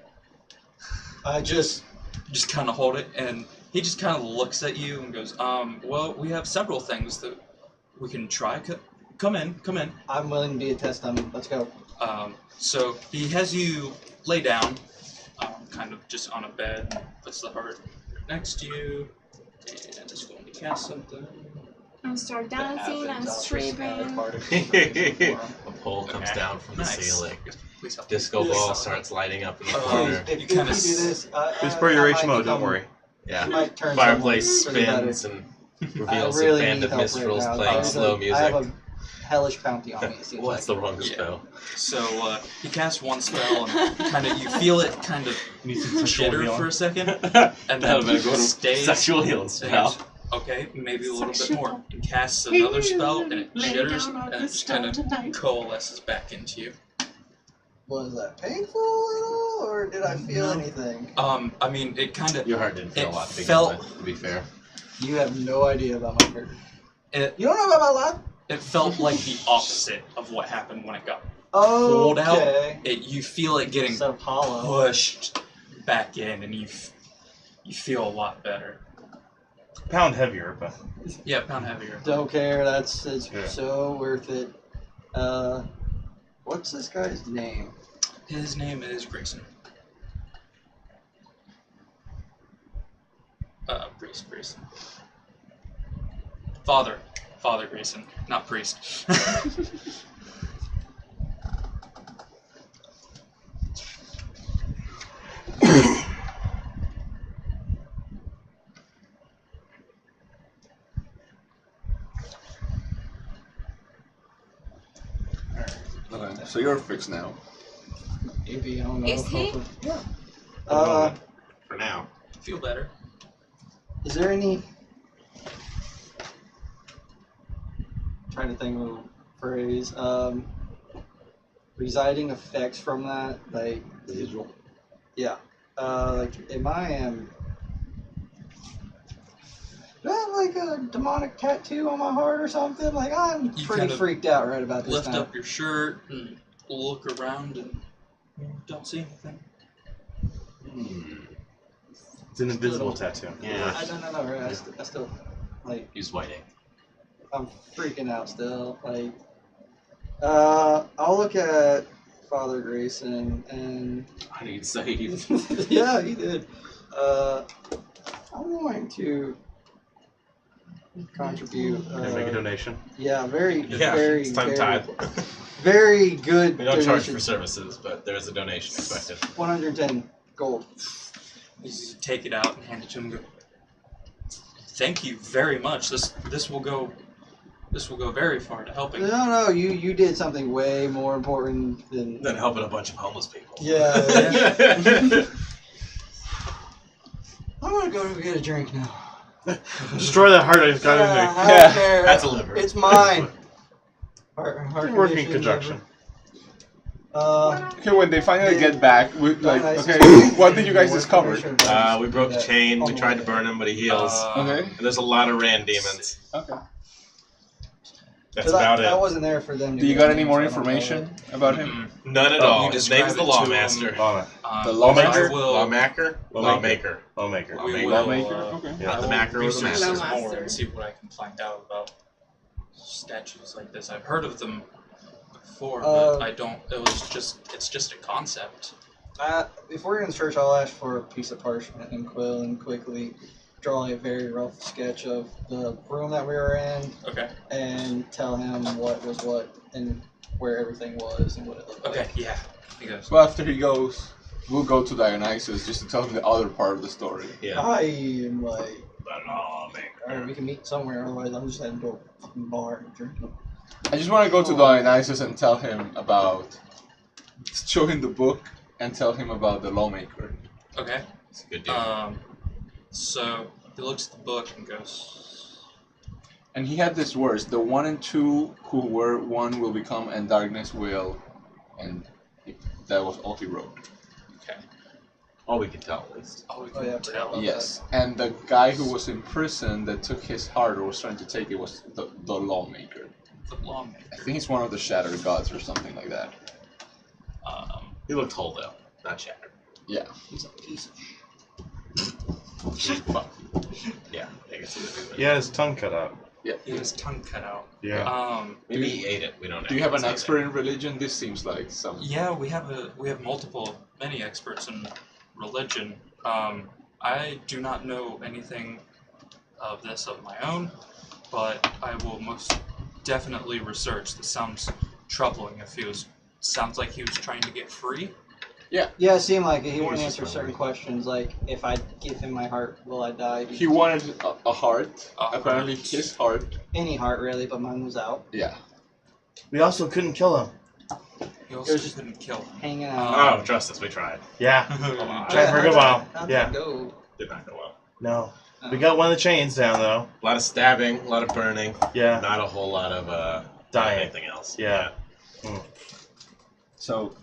Speaker 4: I just
Speaker 1: kind of hold it, and he just kind of looks at you and goes, well, we have several things that we can try. Come in.
Speaker 4: I'm willing to be a test dummy. Let's go.
Speaker 1: So he has you lay down, kind of just on a bed, puts the heart next to you, and is going to cast something.
Speaker 6: And start dancing and stripping.
Speaker 5: A pole comes down from the ceiling.
Speaker 1: Please help.
Speaker 5: Disco ball starts lighting up in the corner.
Speaker 4: If
Speaker 1: You
Speaker 4: you
Speaker 1: kinda
Speaker 4: do this,
Speaker 7: It's for your HMO, don't worry.
Speaker 5: Yeah.
Speaker 4: might turn
Speaker 5: Fireplace
Speaker 4: someone pretty
Speaker 5: spins and
Speaker 4: I
Speaker 5: reveals
Speaker 4: really
Speaker 5: a band
Speaker 4: need
Speaker 5: of
Speaker 4: help
Speaker 5: minstrels
Speaker 4: right now.
Speaker 5: playing slow
Speaker 4: I
Speaker 5: music.
Speaker 4: have a hellish bounty on me. It seems
Speaker 5: What's
Speaker 4: like.
Speaker 5: the wrong spell?
Speaker 1: So he casts one spell, and kind of you feel it kind of
Speaker 7: You need some sexual
Speaker 1: jitter
Speaker 7: healing.
Speaker 1: for a second, and
Speaker 5: That'll
Speaker 1: then
Speaker 5: better go to
Speaker 1: stays.
Speaker 5: sexual healing
Speaker 1: and
Speaker 5: spell.
Speaker 1: goes, okay, maybe a little bit more. And casts another spell, and it jitters, and it just kind of coalesces back into you.
Speaker 4: Was that painful at all, or did I feel
Speaker 1: No.
Speaker 4: anything?
Speaker 1: I mean, it kind of.
Speaker 5: Your heart didn't feel
Speaker 1: It
Speaker 5: a lot to begin
Speaker 1: felt-
Speaker 5: with, to be fair.
Speaker 4: You have no idea about my character.
Speaker 1: It,
Speaker 4: You don't know about my life?
Speaker 1: it felt like the opposite of what happened when it got pulled out.
Speaker 4: Okay.
Speaker 1: You feel it getting
Speaker 4: Instead of hollow.
Speaker 1: pushed back in, and you feel a lot better.
Speaker 7: Pound heavier, but
Speaker 1: Yeah, pound heavier.
Speaker 4: Don't care. It's
Speaker 7: Yeah.
Speaker 4: so worth it. What's this guy's name?
Speaker 1: His name is Grayson. Priest. Father Grayson, not priest.
Speaker 2: Okay, so you're fixed now.
Speaker 4: Maybe I don't know.
Speaker 6: Is he?
Speaker 4: Yeah. Uh,
Speaker 5: For now.
Speaker 1: Feel better.
Speaker 4: is there any? Trying to think of a phrase. Residing effects from that, like
Speaker 5: Residual.
Speaker 4: yeah. Like do I have like a demonic tattoo on my heart or something? Like I'm
Speaker 1: You
Speaker 4: pretty
Speaker 1: kind of
Speaker 4: freaked out right about this
Speaker 1: Lift
Speaker 4: time.
Speaker 1: up your shirt and look around, and you don't see anything.
Speaker 7: it's an invisible tattoo.
Speaker 5: Yeah.
Speaker 4: I don't know, right? I still like
Speaker 5: Use white ink.
Speaker 4: I'm freaking out still. Like, I'll look at Father Grayson and
Speaker 5: I need save.
Speaker 4: yeah, he did. I'm going to contribute.
Speaker 7: And make a donation.
Speaker 4: Yeah, very,
Speaker 5: Yeah,
Speaker 4: very,
Speaker 5: it's time
Speaker 4: very,
Speaker 5: tithe.
Speaker 4: very good.
Speaker 5: We don't charge
Speaker 4: donation.
Speaker 5: for services, but there is a donation expected.
Speaker 4: 110 gold.
Speaker 1: You just take it out and hand it to him. And go, thank you very much. This will go very far to helping.
Speaker 4: No, you did something way more important than.
Speaker 5: Then helping a bunch of homeless people.
Speaker 4: Yeah. I'm gonna go get a drink now.
Speaker 7: Destroy that heart I just got in there.
Speaker 4: I don't care.
Speaker 5: That's a liver.
Speaker 4: It's mine. Heart
Speaker 7: Working in
Speaker 4: condition,
Speaker 7: conjunction.
Speaker 2: Okay, when they finally get back, we like,
Speaker 4: Nice.
Speaker 2: okay, what did you guys discover?
Speaker 5: We broke the chain. We tried to burn him, but he heals.
Speaker 2: Okay.
Speaker 5: And there's a lot of Rand demons.
Speaker 2: Okay.
Speaker 5: That's about
Speaker 4: I
Speaker 5: it.
Speaker 4: wasn't there for them. To
Speaker 2: Do you
Speaker 4: get
Speaker 2: got
Speaker 4: me,
Speaker 2: any
Speaker 4: so
Speaker 2: more
Speaker 4: I don't know
Speaker 2: information
Speaker 4: it.
Speaker 2: about him?
Speaker 5: None at
Speaker 1: Oh,
Speaker 5: all.
Speaker 1: you
Speaker 5: His
Speaker 1: describe
Speaker 5: name's the
Speaker 1: it to him.
Speaker 5: Lawmaster.
Speaker 2: The
Speaker 5: Lawmaker?
Speaker 1: I will,
Speaker 5: Lawmaker? Lawmaker.
Speaker 7: Lawmaker.
Speaker 1: we will,
Speaker 2: Lawmaker? Okay.
Speaker 7: Yeah.
Speaker 5: Not the
Speaker 1: I will
Speaker 5: Macker or the
Speaker 1: research
Speaker 5: Master.
Speaker 1: this more
Speaker 6: Lawmaster.
Speaker 1: and see what I can find out about statues like this. I've heard of them before, but I don't. It's just a concept.
Speaker 4: Before you're in the church, I'll ask for a piece of parchment and quill and quickly draw a very rough sketch of the room that we were in
Speaker 1: Okay.
Speaker 4: and tell him what was what and where everything was and what it looked
Speaker 1: Okay.
Speaker 4: like.
Speaker 1: Yeah. He goes.
Speaker 2: Well, after he goes, we'll go to Dionysus just to tell him the other part of the story.
Speaker 5: Yeah.
Speaker 4: I am like,
Speaker 5: The Lawmaker.
Speaker 4: alright, we can meet somewhere, otherwise I'm just heading to a fucking bar and drinking.
Speaker 2: I just want to go to Dionysus and tell him about, show him the book and tell him about the Lawmaker.
Speaker 1: Okay.
Speaker 5: It's a good deal.
Speaker 1: So he looks at the book and goes.
Speaker 2: And he had these words: the 1 and 2 who were one will become, and darkness will. And that was all he wrote.
Speaker 1: Okay.
Speaker 5: All we can tell, at least.
Speaker 1: Oh, we
Speaker 4: Oh, yeah, I forgot about
Speaker 2: Yes. And the guy who was in prison that took his heart or was trying to take it was the Lawmaker.
Speaker 1: The Lawmaker.
Speaker 2: I think he's one of the Shattered Gods or something like that.
Speaker 5: He looked whole, though, not shattered.
Speaker 2: Yeah.
Speaker 4: He's a piece of
Speaker 5: Yeah, I guess he would do that.
Speaker 7: He had his tongue cut out.
Speaker 2: Yeah.
Speaker 1: He had his tongue cut out.
Speaker 7: Yeah.
Speaker 5: Maybe he ate it. We don't know.
Speaker 2: Do you have an
Speaker 5: It's
Speaker 2: expert in religion? This seems like some.
Speaker 1: Yeah, we have many experts in religion. I do not know anything of this of my own, but I will most definitely research. This sounds troubling. If he was, sounds like he was trying to get free.
Speaker 4: Yeah, it seemed like it. He wanted to answer certain questions, like if I give him my heart, will I die?
Speaker 2: He wanted a heart.
Speaker 1: A
Speaker 2: Apparently,
Speaker 1: heart.
Speaker 2: his heart.
Speaker 4: Any heart, really, but mine was out.
Speaker 2: Yeah.
Speaker 7: We also couldn't kill him.
Speaker 1: He also
Speaker 4: There's-
Speaker 1: couldn't kill him.
Speaker 4: Hanging out.
Speaker 5: Oh, trust us, we tried.
Speaker 7: Yeah.
Speaker 1: Uh,
Speaker 7: Tried for a good while.
Speaker 4: How'd
Speaker 7: Yeah.
Speaker 4: that go?
Speaker 5: Did not go well.
Speaker 7: No. We got one of the chains down though.
Speaker 5: A lot of stabbing, a lot of burning.
Speaker 7: Yeah.
Speaker 5: Not a whole lot of
Speaker 7: Dying.
Speaker 5: anything else.
Speaker 7: Yeah.
Speaker 2: So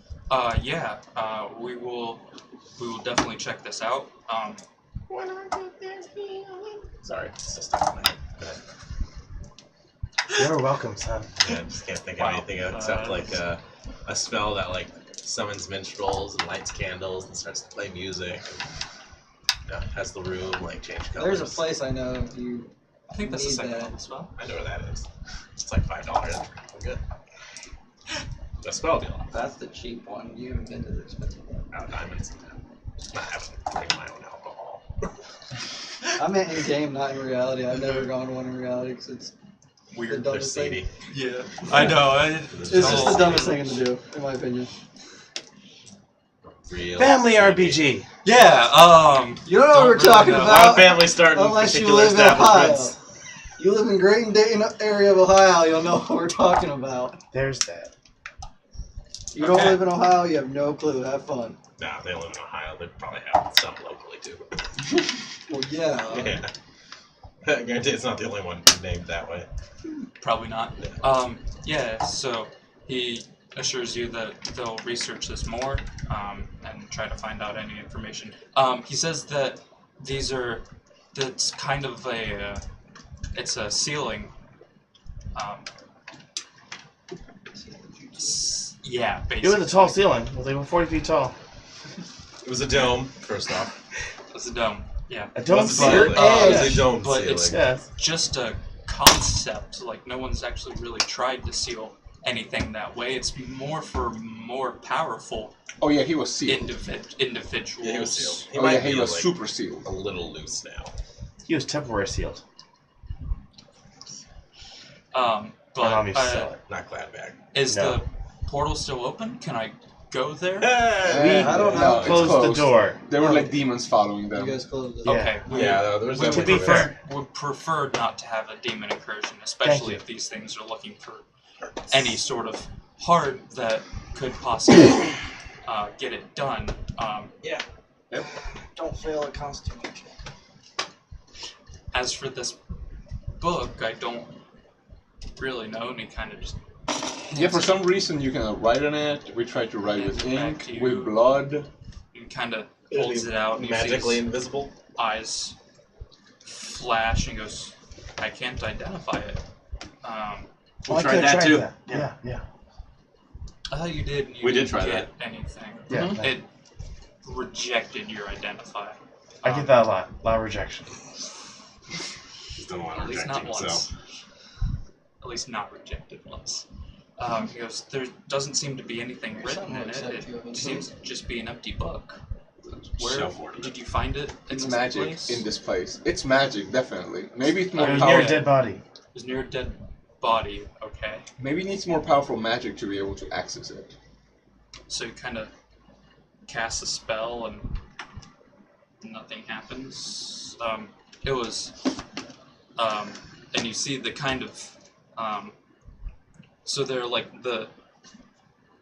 Speaker 1: we will definitely check this out.
Speaker 5: Sorry, it's just stuck in my head. Go ahead.
Speaker 7: You're welcome, son.
Speaker 5: Yeah, I just can't think of
Speaker 1: Wow.
Speaker 5: anything except like a spell that like summons minstrels and lights candles and starts to play music. And, has the room like change colors.
Speaker 4: There's a place I know if you
Speaker 1: I think that's the
Speaker 4: need
Speaker 1: second
Speaker 4: that.
Speaker 1: level spell.
Speaker 5: I know where that is. It's like $5. I'm good. The spell will be a lot.
Speaker 4: That's the cheap one. You haven't been to the expensive one.
Speaker 5: Out of diamonds. Not having to bring my own alcohol.
Speaker 4: I meant in game, not in reality. I've never gone to one in reality because it's the
Speaker 1: Weird.
Speaker 5: They're
Speaker 4: dumbest thing.
Speaker 5: seedy.
Speaker 1: Yeah, I know.
Speaker 4: It's just the dumbest thing to do, in my opinion.
Speaker 5: Real
Speaker 7: Family
Speaker 5: seedy.
Speaker 7: RPG.
Speaker 1: Yeah.
Speaker 4: You don't know what we're
Speaker 1: really
Speaker 4: talking
Speaker 1: know.
Speaker 5: A lot of
Speaker 4: about
Speaker 5: families starting
Speaker 4: unless you
Speaker 5: particular
Speaker 4: live in Ohio.
Speaker 5: establishments.
Speaker 4: You live in Great and Dayton area of Ohio, you'll know what we're talking about.
Speaker 7: There's that.
Speaker 4: You don't
Speaker 1: Okay.
Speaker 4: live in Ohio, you have no clue. Have fun.
Speaker 5: No, they live in Ohio. They probably have some locally too.
Speaker 4: Well, yeah.
Speaker 5: Yeah. I guarantee it's not the only one named that way.
Speaker 1: Probably not. Yeah, so he assures you that they'll research this more and try to find out any information. He says that that's kind of it's a ceiling. Yeah,
Speaker 7: It
Speaker 1: basically.
Speaker 7: was a tall ceiling. It was like 40 feet tall.
Speaker 5: It was a dome, first off.
Speaker 1: It's a dome. Yeah.
Speaker 7: A dome
Speaker 5: It
Speaker 7: ceiling.
Speaker 5: was a dome
Speaker 1: But
Speaker 5: ceiling.
Speaker 1: it's
Speaker 7: Yes.
Speaker 1: just a concept. Like, no one's actually really tried to seal anything that way. It's more for more powerful
Speaker 2: oh yeah, he was sealed.
Speaker 1: individuals.
Speaker 5: Yeah, he was sealed. He
Speaker 2: Oh
Speaker 5: might
Speaker 2: yeah, he
Speaker 5: be,
Speaker 2: was
Speaker 5: like,
Speaker 2: super sealed.
Speaker 5: a little loose now.
Speaker 7: He was temporary sealed.
Speaker 1: But
Speaker 7: Allow me to sell it.
Speaker 5: Not glad bag.
Speaker 1: is
Speaker 7: No.
Speaker 1: the portal still open? Can I go there?
Speaker 5: Hey!
Speaker 4: I don't know.
Speaker 2: No, it's
Speaker 7: Close the
Speaker 2: closed.
Speaker 7: door.
Speaker 2: There were like demons following
Speaker 4: You
Speaker 2: them.
Speaker 4: guys closed it.
Speaker 7: Yeah.
Speaker 1: Okay.
Speaker 5: Yeah, there was
Speaker 1: we
Speaker 7: To
Speaker 5: definitely
Speaker 7: be fair,
Speaker 1: would prefer not to have a demon incursion, especially
Speaker 7: you.
Speaker 1: if these things are looking for any sort of heart that could possibly get it done.
Speaker 4: Don't fail a constitution.
Speaker 1: As for this book, I don't really know, and he kind of just
Speaker 2: Yeah, for some reason you cannot write on it. We tried to write with
Speaker 1: Back
Speaker 2: ink,
Speaker 1: to you.
Speaker 2: with blood.
Speaker 1: and kind of holds it out, and you see
Speaker 5: Magically
Speaker 1: his
Speaker 5: invisible.
Speaker 1: eyes flash, and goes, "I can't identify it."
Speaker 7: Well, I
Speaker 5: tried
Speaker 7: could've
Speaker 5: that too.
Speaker 7: that. Yeah.
Speaker 1: I thought you did. And you
Speaker 5: We did
Speaker 1: didn't
Speaker 5: try
Speaker 1: get anything.
Speaker 7: Yeah.
Speaker 2: Mhm.
Speaker 1: It rejected your identify.
Speaker 7: I get that a lot. A lot of rejection.
Speaker 5: He's done a lot of
Speaker 1: At least
Speaker 5: rejecting
Speaker 1: not
Speaker 5: himself.
Speaker 1: once. At least not rejected once. He goes, there doesn't seem to be anything written in it.
Speaker 4: Except you have
Speaker 1: It
Speaker 4: a
Speaker 1: seems to just be an empty book. Where
Speaker 5: Shelf ornament.
Speaker 1: did you find it? In
Speaker 2: It's
Speaker 1: this
Speaker 2: magic
Speaker 1: place?
Speaker 2: in this place. It's magic, definitely. Maybe it's more
Speaker 7: It was
Speaker 2: powerful.
Speaker 7: near a dead body.
Speaker 1: It was near a dead body. Okay,
Speaker 2: Maybe it needs more powerful magic to be able to access it.
Speaker 1: so you kind of cast a spell and nothing happens. It was, and you see the kind of, so they're like the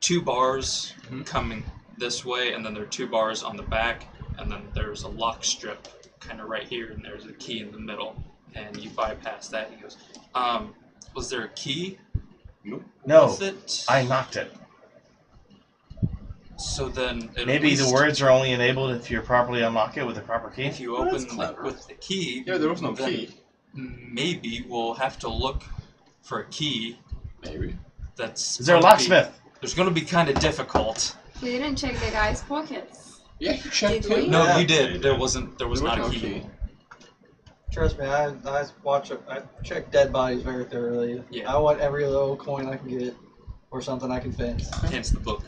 Speaker 1: two bars coming this way, and then there are two bars on the back, and then there's a lock strip kind of right here, and there's a key in the middle, and you bypass that. And he goes, was there a key?
Speaker 7: No,
Speaker 1: With it?
Speaker 7: I knocked it.
Speaker 1: So then, at
Speaker 7: Maybe
Speaker 1: least
Speaker 7: the words are only enabled if you properly unlock it with the proper key.
Speaker 1: if you
Speaker 5: Well, that's
Speaker 1: open it
Speaker 5: clever.
Speaker 1: with the key,
Speaker 2: Yeah, there was no
Speaker 1: then
Speaker 2: key.
Speaker 1: maybe we'll have to look for a key.
Speaker 2: Maybe.
Speaker 1: That's
Speaker 7: Is there a
Speaker 1: gonna be-
Speaker 7: locksmith?
Speaker 1: There's going to be kind of difficult.
Speaker 6: We didn't check the guy's pockets.
Speaker 2: Yeah, he checked
Speaker 6: Did we?
Speaker 2: him.
Speaker 1: No,
Speaker 4: Yeah.
Speaker 1: you did. There was not
Speaker 2: no
Speaker 1: a key.
Speaker 4: Trust me, I check dead bodies very thoroughly.
Speaker 1: Yeah.
Speaker 4: I want every little coin I can get, or something I can fence.
Speaker 1: Hands the book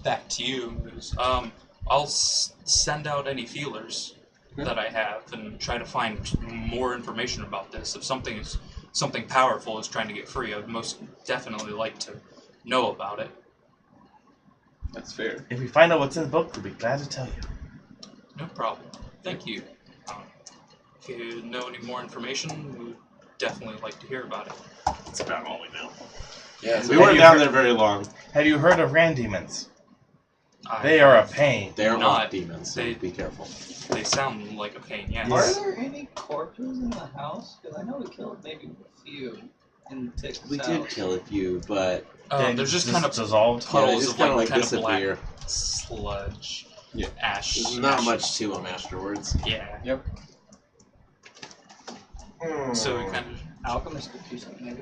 Speaker 1: back to you. and goes, I'll send out any feelers that I have and try to find more information about this. If something powerful is trying to get free, I would most definitely like to know about it.
Speaker 2: That's fair.
Speaker 7: If we find out what's in the book, we'll be glad to tell you.
Speaker 1: No problem. Thank you. If you know any more information, we would definitely like to hear about it.
Speaker 5: That's about all we know.
Speaker 2: Yeah,
Speaker 5: We weren't down there very long.
Speaker 7: Have you heard of ran demons? They are a pain.
Speaker 5: They're
Speaker 1: Not-
Speaker 5: not demons, so
Speaker 1: they-
Speaker 5: be careful.
Speaker 1: They sound like a pain, yes.
Speaker 7: Yeah.
Speaker 4: Are there any corpses in the house? Because I know we killed maybe a few in Texas
Speaker 5: We
Speaker 4: house.
Speaker 5: did kill a few, but
Speaker 1: There's just kind of
Speaker 7: dissolved.
Speaker 5: yeah, they
Speaker 1: puddles
Speaker 5: just
Speaker 1: of
Speaker 5: kind of
Speaker 1: like
Speaker 5: like
Speaker 1: kind of black
Speaker 5: disappear.
Speaker 1: sludge,
Speaker 2: Yeah.
Speaker 1: ash.
Speaker 5: There's not
Speaker 1: ash-
Speaker 5: much to them afterwards.
Speaker 1: Yeah.
Speaker 2: Yep.
Speaker 1: So it kind of
Speaker 4: Alchemist could do something maybe.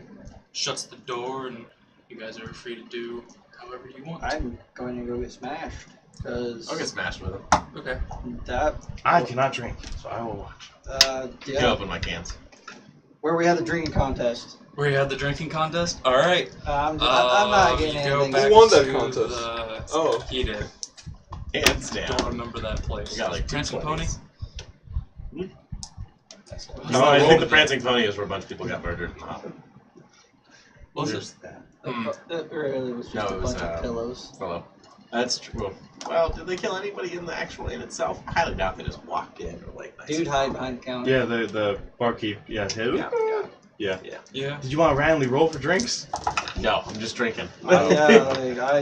Speaker 1: shuts the door, and you guys are free to do however you want.
Speaker 4: I'm going to go get smashed. Because
Speaker 5: I'll get smashed with them.
Speaker 1: Okay.
Speaker 4: that,
Speaker 7: I cannot drink, so I will watch.
Speaker 5: You
Speaker 4: yeah,
Speaker 5: open my cans.
Speaker 4: where we had the drinking contest.
Speaker 1: Where you had the drinking contest? All right.
Speaker 4: I'm not getting
Speaker 1: you go
Speaker 4: anything.
Speaker 1: back
Speaker 8: Who won that
Speaker 1: to
Speaker 8: contest?
Speaker 1: the-
Speaker 8: Oh.
Speaker 1: He did.
Speaker 5: Hands
Speaker 1: Don't
Speaker 5: down.
Speaker 1: remember that place.
Speaker 5: We got like two
Speaker 1: Prancing Pony?
Speaker 5: 20s.
Speaker 7: No,
Speaker 5: I
Speaker 7: I
Speaker 5: think
Speaker 7: think
Speaker 5: the Prancing Pony is where a bunch of people got murdered in the hop.
Speaker 1: Was it?
Speaker 5: There's that.
Speaker 4: That really was just
Speaker 5: No,
Speaker 4: a
Speaker 5: it was,
Speaker 4: bunch of pillows.
Speaker 5: Hello. That's true. Well, did they kill anybody in the actual inn itself? I highly doubt they just walked in or like.
Speaker 4: Dude hide behind the counter.
Speaker 7: Yeah, the barkeep. Yeah, him.
Speaker 5: Yeah.
Speaker 1: Yeah.
Speaker 7: Did you want to randomly roll for drinks?
Speaker 5: No, I'm just drinking.
Speaker 4: It's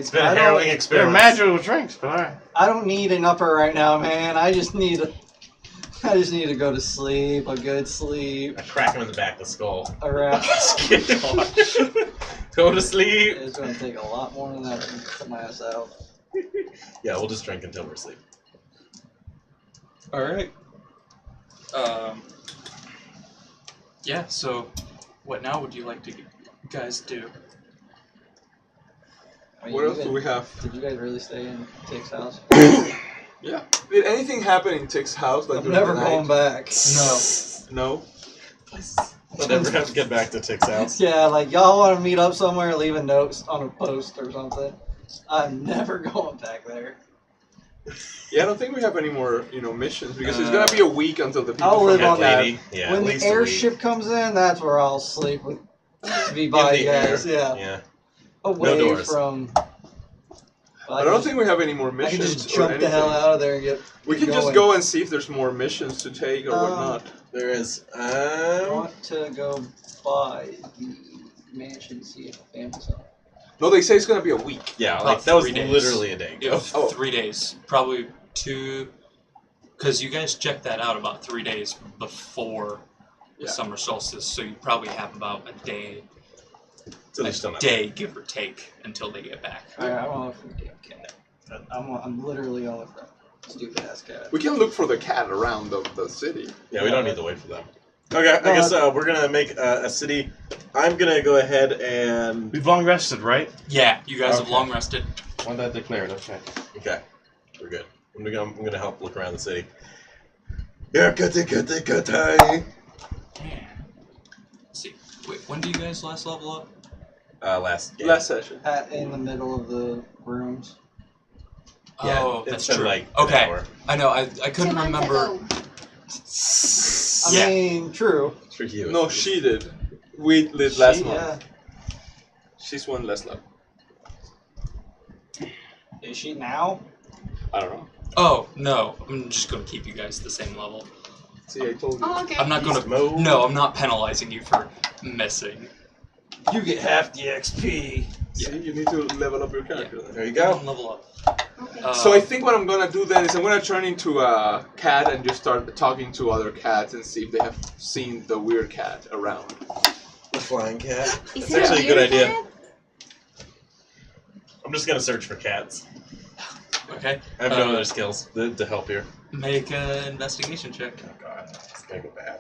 Speaker 5: It's been a harrowing
Speaker 7: They're
Speaker 5: experience.
Speaker 7: magical drinks, but alright.
Speaker 4: I don't need an upper right now, man. I just need to go to sleep, a good sleep.
Speaker 5: I crack him in the back of the skull.
Speaker 4: Around.
Speaker 5: Go to sleep.
Speaker 4: It's going to take a lot more than that to put my ass out.
Speaker 5: Yeah, we'll just drink until we're asleep.
Speaker 1: All right. Yeah. So, what now would you like to guys do?
Speaker 8: What else do we have?
Speaker 4: Did you guys really stay in Tick's house?
Speaker 8: Yeah. Did anything happen in Tick's house? Like
Speaker 4: I'm
Speaker 8: during
Speaker 4: never
Speaker 8: the
Speaker 4: going
Speaker 8: night?
Speaker 4: back.
Speaker 8: No.
Speaker 5: I'll never have to get back to Tick's house.
Speaker 4: Yeah, like y'all want to meet up somewhere, leave a note on a post or something. I'm never going back there.
Speaker 8: Yeah, I don't think we have any more, missions because it's gonna be a week until the people
Speaker 4: I'll
Speaker 8: from
Speaker 4: live
Speaker 8: the
Speaker 4: on that.
Speaker 5: lady. Yeah,
Speaker 4: When
Speaker 5: at
Speaker 4: the
Speaker 5: least a week.
Speaker 4: airship comes in, that's where I'll sleep with be by
Speaker 5: In
Speaker 4: you
Speaker 5: the
Speaker 4: guys.
Speaker 5: air.
Speaker 4: Yeah,
Speaker 5: Yeah.
Speaker 4: away
Speaker 5: doors.
Speaker 4: from.
Speaker 8: I don't think we have any more
Speaker 4: I can
Speaker 8: missions
Speaker 4: just
Speaker 8: or
Speaker 4: jump
Speaker 8: anything.
Speaker 4: the hell out of there and get.
Speaker 8: We can just
Speaker 4: going.
Speaker 8: go and see if there's more missions to take or whatnot.
Speaker 5: There is.
Speaker 4: I want to go by the mansion, see if the family's on.
Speaker 8: No, they say it's gonna be a week.
Speaker 5: Yeah,
Speaker 1: About
Speaker 5: like that was
Speaker 1: 3 days.
Speaker 5: literally a day
Speaker 1: You
Speaker 5: ago.
Speaker 1: have 3 days, probably 2, because you guys checked that out about 3 days before the
Speaker 8: Yeah.
Speaker 1: summer solstice, so you probably have about a day,
Speaker 5: So there's still not.
Speaker 1: give or take, until they get back.
Speaker 4: I want a damn cat. I'm literally on a stupid ass cat.
Speaker 8: We can look for the cat around the city.
Speaker 5: Yeah, we don't need to wait for them. Okay, I guess we're gonna make a city. I'm gonna go ahead and.
Speaker 7: We've long rested, right?
Speaker 1: Yeah, you guys have
Speaker 7: Okay.
Speaker 1: long rested.
Speaker 7: Want that declared, okay.
Speaker 5: Okay, we're good. I'm gonna help look around the city. Yeah,
Speaker 1: Yeah. Let's see. Wait, when do you guys last level up?
Speaker 5: Last game.
Speaker 8: Last session.
Speaker 4: In the middle of the rooms.
Speaker 5: Yeah,
Speaker 1: Oh,
Speaker 5: it's
Speaker 1: that's
Speaker 5: been
Speaker 1: true.
Speaker 5: like an
Speaker 1: Okay,
Speaker 5: hour.
Speaker 1: I know. I
Speaker 6: 2
Speaker 1: couldn't
Speaker 6: months
Speaker 1: remember.
Speaker 6: ago.
Speaker 4: I
Speaker 1: Yeah.
Speaker 4: mean, true.
Speaker 5: For you.
Speaker 8: No, she did. We did last month.
Speaker 4: Yeah.
Speaker 8: She's one less level.
Speaker 4: Is she now?
Speaker 8: I don't know.
Speaker 1: Oh no, I'm just gonna keep you guys the same level.
Speaker 8: See, I told you.
Speaker 6: Oh, okay.
Speaker 1: I'm not gonna.
Speaker 5: Beast mode.
Speaker 1: No, I'm not penalizing you for missing.
Speaker 4: You get half the XP.
Speaker 8: See, you need to level up your character then.
Speaker 5: There you
Speaker 1: Go
Speaker 5: go.
Speaker 1: and level up.
Speaker 6: Okay.
Speaker 8: So I think what I'm gonna do then is I'm gonna turn into a cat and just start talking to other cats and see if they have seen the weird cat around.
Speaker 5: The flying cat.
Speaker 6: Is
Speaker 5: It's
Speaker 6: it
Speaker 5: actually a good
Speaker 6: weird
Speaker 5: idea.
Speaker 6: cat?
Speaker 5: I'm just gonna search for cats.
Speaker 1: Okay.
Speaker 5: I have no other skills to help here.
Speaker 1: Make an investigation check.
Speaker 5: Oh god, it's gonna go bad.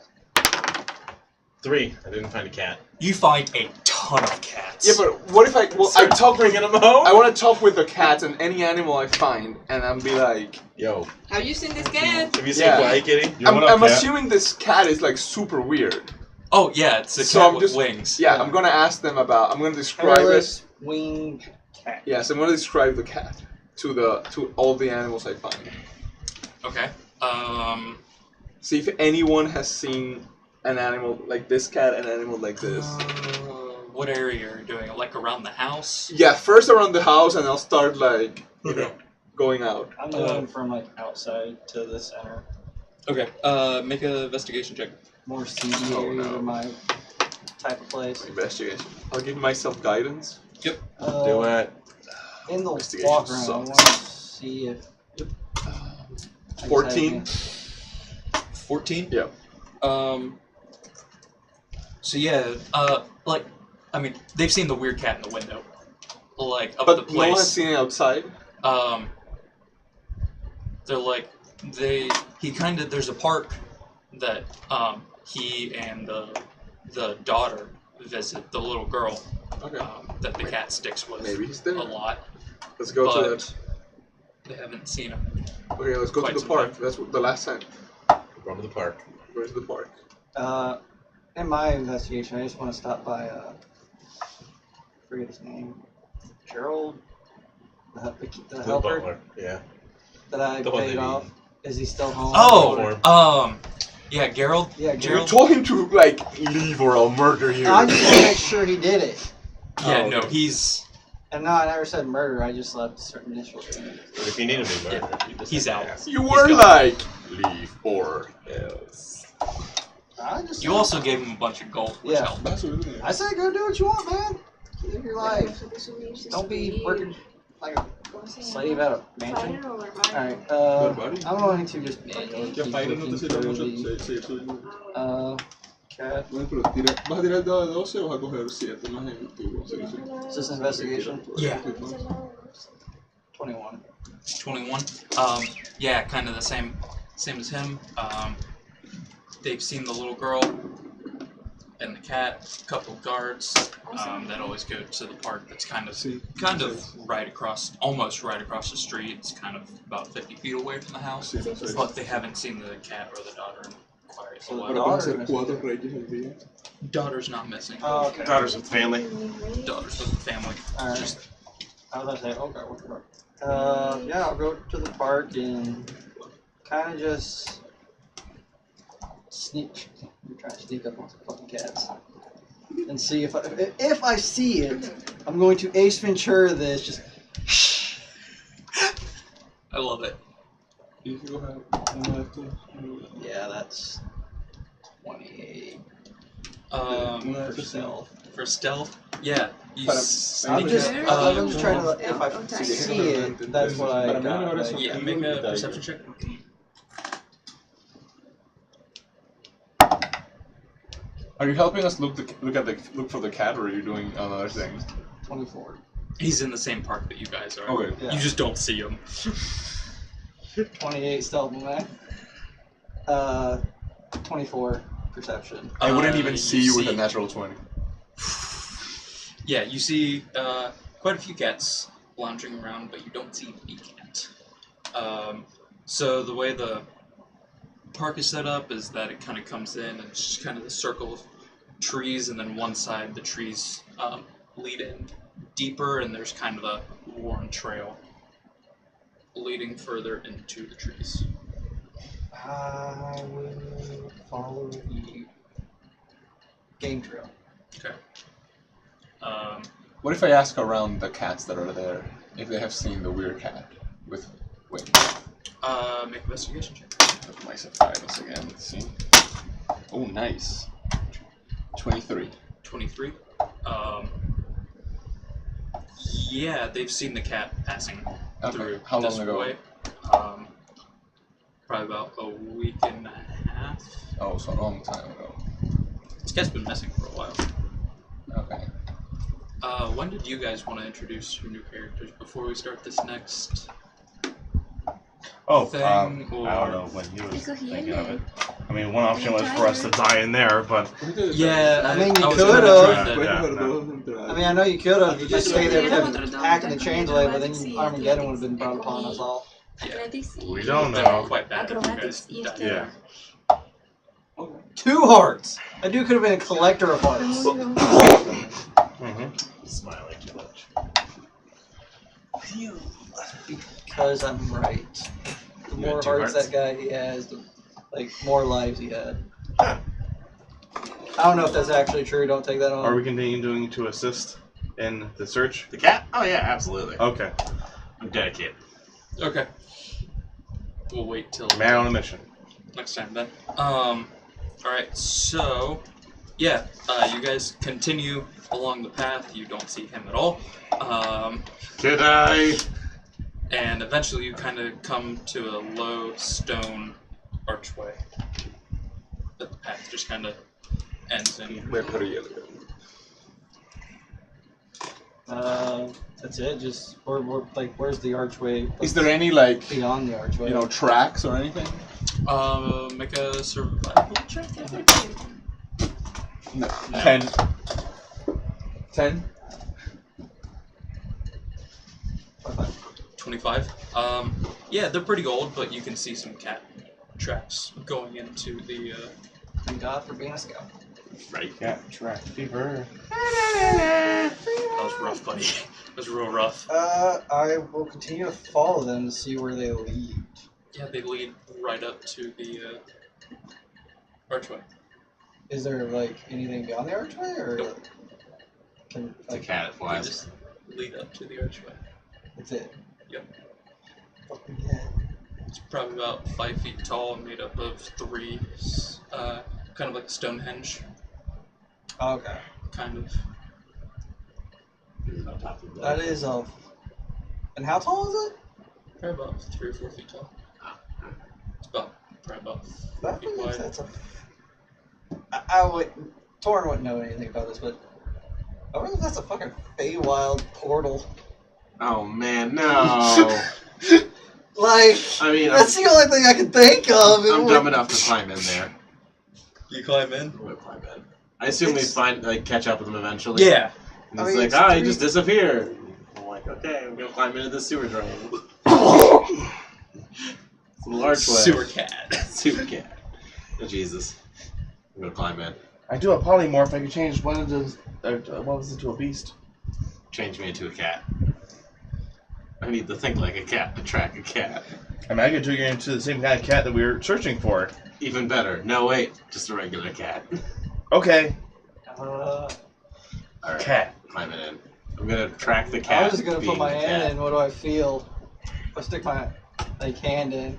Speaker 5: 3. I didn't find a cat.
Speaker 1: You find a ton of cats.
Speaker 8: Yeah, but what if I talk
Speaker 5: bringing them home.
Speaker 8: I want to talk with the cats and any animal I find and I'm be like,
Speaker 5: Yo,
Speaker 6: Have you seen this cat?
Speaker 5: have you seen
Speaker 8: Yeah.
Speaker 5: Fly Kitty?
Speaker 7: Yo, what up,
Speaker 8: I'm
Speaker 7: cat?
Speaker 8: assuming this cat is like super weird.
Speaker 1: Oh yeah, it's a
Speaker 8: So
Speaker 1: cat
Speaker 8: I'm
Speaker 1: with
Speaker 8: just-
Speaker 1: wings.
Speaker 8: Yeah, I'm gonna ask them about. I'm gonna describe it.
Speaker 4: Hairless winged cat.
Speaker 8: Yes, I'm gonna describe the cat
Speaker 2: to all the animals I find.
Speaker 1: Okay.
Speaker 2: See if anyone has seen an animal like this cat, an animal like this.
Speaker 1: What area are you doing? Like around the house?
Speaker 2: Yeah, first around the house, and I'll start like going out.
Speaker 4: I'm going from like outside to the center.
Speaker 1: Okay. Make an investigation check.
Speaker 4: More seedy area than my type of place.
Speaker 2: Investigation. I'll give myself guidance.
Speaker 1: Yep.
Speaker 5: Do it.
Speaker 4: In the
Speaker 2: Investigation
Speaker 4: walk around, I want
Speaker 2: sucks.
Speaker 4: to see if. I
Speaker 2: 14.
Speaker 1: 14?
Speaker 2: Yeah.
Speaker 1: So yeah, like, I mean, they've seen the weird cat in the window, like of
Speaker 2: But
Speaker 1: the
Speaker 2: no one has
Speaker 1: place.
Speaker 2: seen it outside.
Speaker 1: They're like, there's a park that he and the daughter visit, the little girl
Speaker 2: Okay.
Speaker 1: that the cat sticks with
Speaker 2: Maybe he's there.
Speaker 1: a lot.
Speaker 2: Let's go to
Speaker 1: But
Speaker 2: that.
Speaker 1: they haven't seen him.
Speaker 2: Okay, let's go
Speaker 1: quite
Speaker 2: to the
Speaker 1: some
Speaker 2: park.
Speaker 1: time.
Speaker 2: That's the last time.
Speaker 5: Go to the park.
Speaker 2: Go to the park.
Speaker 4: In my investigation, I just want to stop by. I forget his name. Gerald, the helper
Speaker 5: Butler. Yeah.
Speaker 4: that I
Speaker 5: The one
Speaker 4: paid
Speaker 5: that
Speaker 4: off. Is he still home?
Speaker 1: Oh, yeah, Gerald.
Speaker 4: Yeah,
Speaker 2: You
Speaker 4: Gerald.
Speaker 2: told him to like leave or I'll murder you.
Speaker 4: I just want to make sure he did it.
Speaker 1: Yeah,
Speaker 2: Oh,
Speaker 1: no,
Speaker 2: okay.
Speaker 1: he's
Speaker 4: And no, I never said murder. I just left certain initials in it.
Speaker 5: If you need to be murdered, you just
Speaker 1: he's
Speaker 5: have
Speaker 1: out.
Speaker 5: to ask.
Speaker 2: You were
Speaker 1: gone.
Speaker 2: like leave or else.
Speaker 4: I just.
Speaker 1: You also gave him a bunch of gold, which
Speaker 4: Yeah.
Speaker 1: helped.
Speaker 2: That's what it is.
Speaker 4: I said go do what you want, man. Live your life. Don't be working like a slave at a mansion. Alright, I'm going to just manually keep looking for the cat.
Speaker 2: Bueno, pero ¿vas a tirar el dado de 12 o vas a coger 7 más el tubo?
Speaker 4: Is this investigation?
Speaker 1: Yeah.
Speaker 4: 21.
Speaker 1: 21. Yeah, kind of the same as him. They've seen the little girl and the cat. A couple of guards that always go to the park. That's kind of right across, almost right across the street. It's kind of about 50 feet away from the house. But they haven't seen the cat or the daughter in quite a
Speaker 4: So the
Speaker 1: while.
Speaker 4: daughter is
Speaker 1: Daughter's not missing.
Speaker 4: Oh, okay.
Speaker 5: Daughters with family.
Speaker 1: Daughter's with the family.
Speaker 4: Alright.
Speaker 1: Just
Speaker 4: I was about to say, okay, what's the park? Yeah, I'll go to the park and kind of just sneak. I'm trying to sneak up on some fucking cats and see if I see it, I'm going to Ace Ventura this. Just.
Speaker 1: I love it.
Speaker 4: Yeah, that's 28.
Speaker 1: For
Speaker 4: stealth.
Speaker 1: For stealth, yeah. You
Speaker 4: I'm just trying to. If I see it, that's what I got. Like,
Speaker 1: yeah, make a perception check.
Speaker 2: Are you helping us look for the cat, or are you doing other things?
Speaker 4: 24.
Speaker 1: He's in the same park that you guys are.
Speaker 2: Okay.
Speaker 4: Yeah.
Speaker 1: You just don't see him.
Speaker 4: 28 stealth man. 24 perception.
Speaker 2: I wouldn't even
Speaker 1: You
Speaker 2: see you with a
Speaker 1: see-
Speaker 2: natural 20.
Speaker 1: Yeah, you see quite a few cats lounging around, but you don't see the cat. So the way the park is set up is that it kind of comes in and it's just kind of the circle of trees, and then one side the trees lead in deeper, and there's kind of a worn trail leading further into the trees.
Speaker 4: I will follow the game trail.
Speaker 1: Okay.
Speaker 2: What if I ask around the cats that are there if they have seen the weird cat with wings?
Speaker 1: Make an investigation check.
Speaker 2: Put my surprise again. Let's see. Oh, nice. 23.
Speaker 1: 23. Yeah, they've seen the cat passing through
Speaker 2: Okay. How
Speaker 1: this
Speaker 2: long ago?
Speaker 1: way. Probably about a week and a half.
Speaker 2: Oh, so a long time ago.
Speaker 1: This cat's been missing for a while.
Speaker 2: Okay.
Speaker 1: When did you guys want to introduce your new characters before we start this next?
Speaker 3: Oh,
Speaker 1: Thing,
Speaker 3: I
Speaker 1: or-
Speaker 3: don't know when he was
Speaker 6: Because he
Speaker 3: thinking of it.
Speaker 6: ended.
Speaker 3: I mean, one option was for us to die in there, but
Speaker 1: Yeah,
Speaker 4: I mean, you
Speaker 1: was
Speaker 4: could've.
Speaker 1: gonna try
Speaker 3: Yeah,
Speaker 1: that.
Speaker 4: I mean, I know you could have. You just stayed there
Speaker 6: Yeah,
Speaker 4: with him hacking the chains away, but then Armageddon would have been brought upon us all.
Speaker 3: we don't
Speaker 1: They're
Speaker 3: know.
Speaker 1: quite bad if you guys died.
Speaker 3: Yeah.
Speaker 4: 2 hearts! That dude could have been a collector of hearts.
Speaker 3: Mm-hmm.
Speaker 5: Smiling too much.
Speaker 4: Because I'm right. The
Speaker 3: You
Speaker 4: more
Speaker 3: had 2
Speaker 4: hearts
Speaker 3: hearts?
Speaker 4: that guy he has, the more lives he had. I don't know if that's actually true. Don't take that on.
Speaker 7: Are we continuing to assist in the search?
Speaker 5: The cat? Oh yeah, absolutely.
Speaker 7: Okay.
Speaker 5: I'm dedicated.
Speaker 1: Okay. We'll wait till
Speaker 7: Man on a mission.
Speaker 1: next time then. Alright, so yeah, you guys continue along the path. You don't see him at all.
Speaker 5: Did I?
Speaker 1: And eventually you kind of come to a low stone archway. But the path just kind of ends in.
Speaker 4: That's it. Just where's the archway?
Speaker 2: Is there any like
Speaker 4: beyond the archway?
Speaker 2: tracks or anything?
Speaker 1: Make a survival check. I think.
Speaker 2: No. 10. 10.
Speaker 1: 25. Yeah, they're pretty old, but you can see some cat tracks going into the.
Speaker 4: Thank God for being a scout.
Speaker 5: Right.
Speaker 7: Cat track fever.
Speaker 1: That was rough, buddy. That was real rough.
Speaker 4: I will continue to follow them to see where they lead.
Speaker 1: Yeah, they lead right up to the archway.
Speaker 4: Is there anything beyond the archway, or
Speaker 1: Nope.
Speaker 4: can
Speaker 5: The cat
Speaker 1: They
Speaker 5: flies.
Speaker 1: just lead up to the archway.
Speaker 4: that's it?
Speaker 1: Yep.
Speaker 4: Fucking yeah.
Speaker 1: It's probably about 5 feet tall and made up of 3, kind of like a Stonehenge,
Speaker 4: Okay.
Speaker 1: kind of.
Speaker 5: He's on top of the
Speaker 4: That is And how tall is it?
Speaker 1: Probably about 3 or 4 feet tall. It's probably about 4
Speaker 4: That
Speaker 1: feet
Speaker 4: means
Speaker 1: wide.
Speaker 4: that's a. I would. Torn wouldn't know anything about this, but I wonder if that's a fucking Feywild portal.
Speaker 5: Oh man, no. I mean,
Speaker 4: that's the only thing I can think of.
Speaker 5: I'm dumb enough to climb in there.
Speaker 1: You climb in?
Speaker 5: I'm gonna climb in. I assume we catch up with him eventually.
Speaker 1: Yeah.
Speaker 5: And
Speaker 4: I
Speaker 5: he's
Speaker 4: mean,
Speaker 5: like,
Speaker 4: it's
Speaker 5: he just disappeared. I'm like, okay, I'm gonna climb into the sewer drain. It's a little archway.
Speaker 1: Sewer cat.
Speaker 5: Sewer cat. Oh, Jesus. I'm gonna climb in.
Speaker 7: I do a polymorph. I can change one into what was it to a beast?
Speaker 5: Change me into a cat. I need to think like a cat to track a cat.
Speaker 7: I mean, I could turn you into the same kind of cat that we were searching for.
Speaker 5: Even better. No, wait. Just a regular cat.
Speaker 7: Okay.
Speaker 5: Alright.
Speaker 7: Cat.
Speaker 5: Climbing in. I'm gonna track the cat.
Speaker 4: I was just gonna
Speaker 5: being
Speaker 4: put my
Speaker 5: the
Speaker 4: hand
Speaker 5: cat.
Speaker 4: in. What do I feel? If I stick my hand in.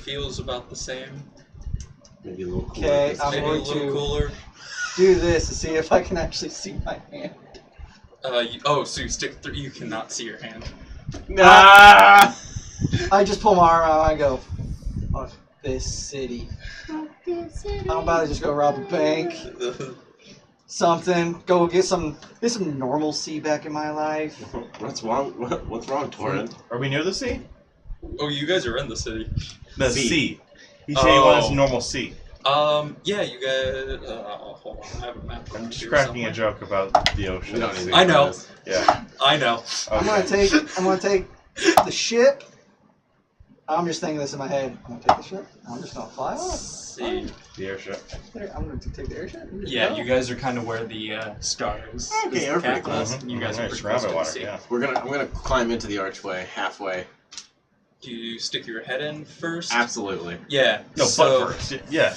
Speaker 1: Feels about the same.
Speaker 5: Maybe a little cooler.
Speaker 4: Okay, I'm
Speaker 1: Maybe a
Speaker 4: going
Speaker 1: little
Speaker 4: to
Speaker 1: cooler.
Speaker 4: do this to see if I can actually see my hand.
Speaker 1: So you stick through. You cannot see your hand.
Speaker 5: Nah!
Speaker 4: I just pull my arm out and I go, fuck this city. I'm about to just go rob a bank. Something. Go get some normalcy back in my life.
Speaker 5: What's wrong? What's wrong, Torrin?
Speaker 7: Are we near the sea?
Speaker 1: Oh, you guys are in the city.
Speaker 7: The
Speaker 5: Sea.
Speaker 7: sea. He's saying he wants
Speaker 1: Oh.
Speaker 7: normal sea.
Speaker 1: Yeah, you guys. Hold on, I have a map.
Speaker 7: I'm
Speaker 1: around
Speaker 7: just
Speaker 1: here
Speaker 7: cracking a
Speaker 1: somewhere.
Speaker 7: joke about the ocean.
Speaker 5: We don't need to
Speaker 1: I know.
Speaker 5: do this.
Speaker 7: Yeah.
Speaker 1: I know.
Speaker 4: I'm gonna
Speaker 7: Okay.
Speaker 4: take the ship. I'm just thinking this in my head. I'm gonna take the ship. I'm just gonna fly off.
Speaker 1: See.
Speaker 7: The airship.
Speaker 4: I'm gonna take the airship. and just
Speaker 1: Yeah,
Speaker 4: go.
Speaker 1: you guys are kind of where the star is.
Speaker 5: Okay,
Speaker 1: is the
Speaker 5: we're pretty
Speaker 1: cat
Speaker 5: close.
Speaker 1: class. You guys are pretty
Speaker 7: surrounded
Speaker 1: close to
Speaker 7: by
Speaker 1: the
Speaker 7: water.
Speaker 1: sea.
Speaker 7: Yeah.
Speaker 5: I'm gonna climb into the archway halfway.
Speaker 1: Do you stick your head in first?
Speaker 5: Absolutely.
Speaker 1: Yeah.
Speaker 7: No,
Speaker 1: so,
Speaker 7: butt first. Yeah.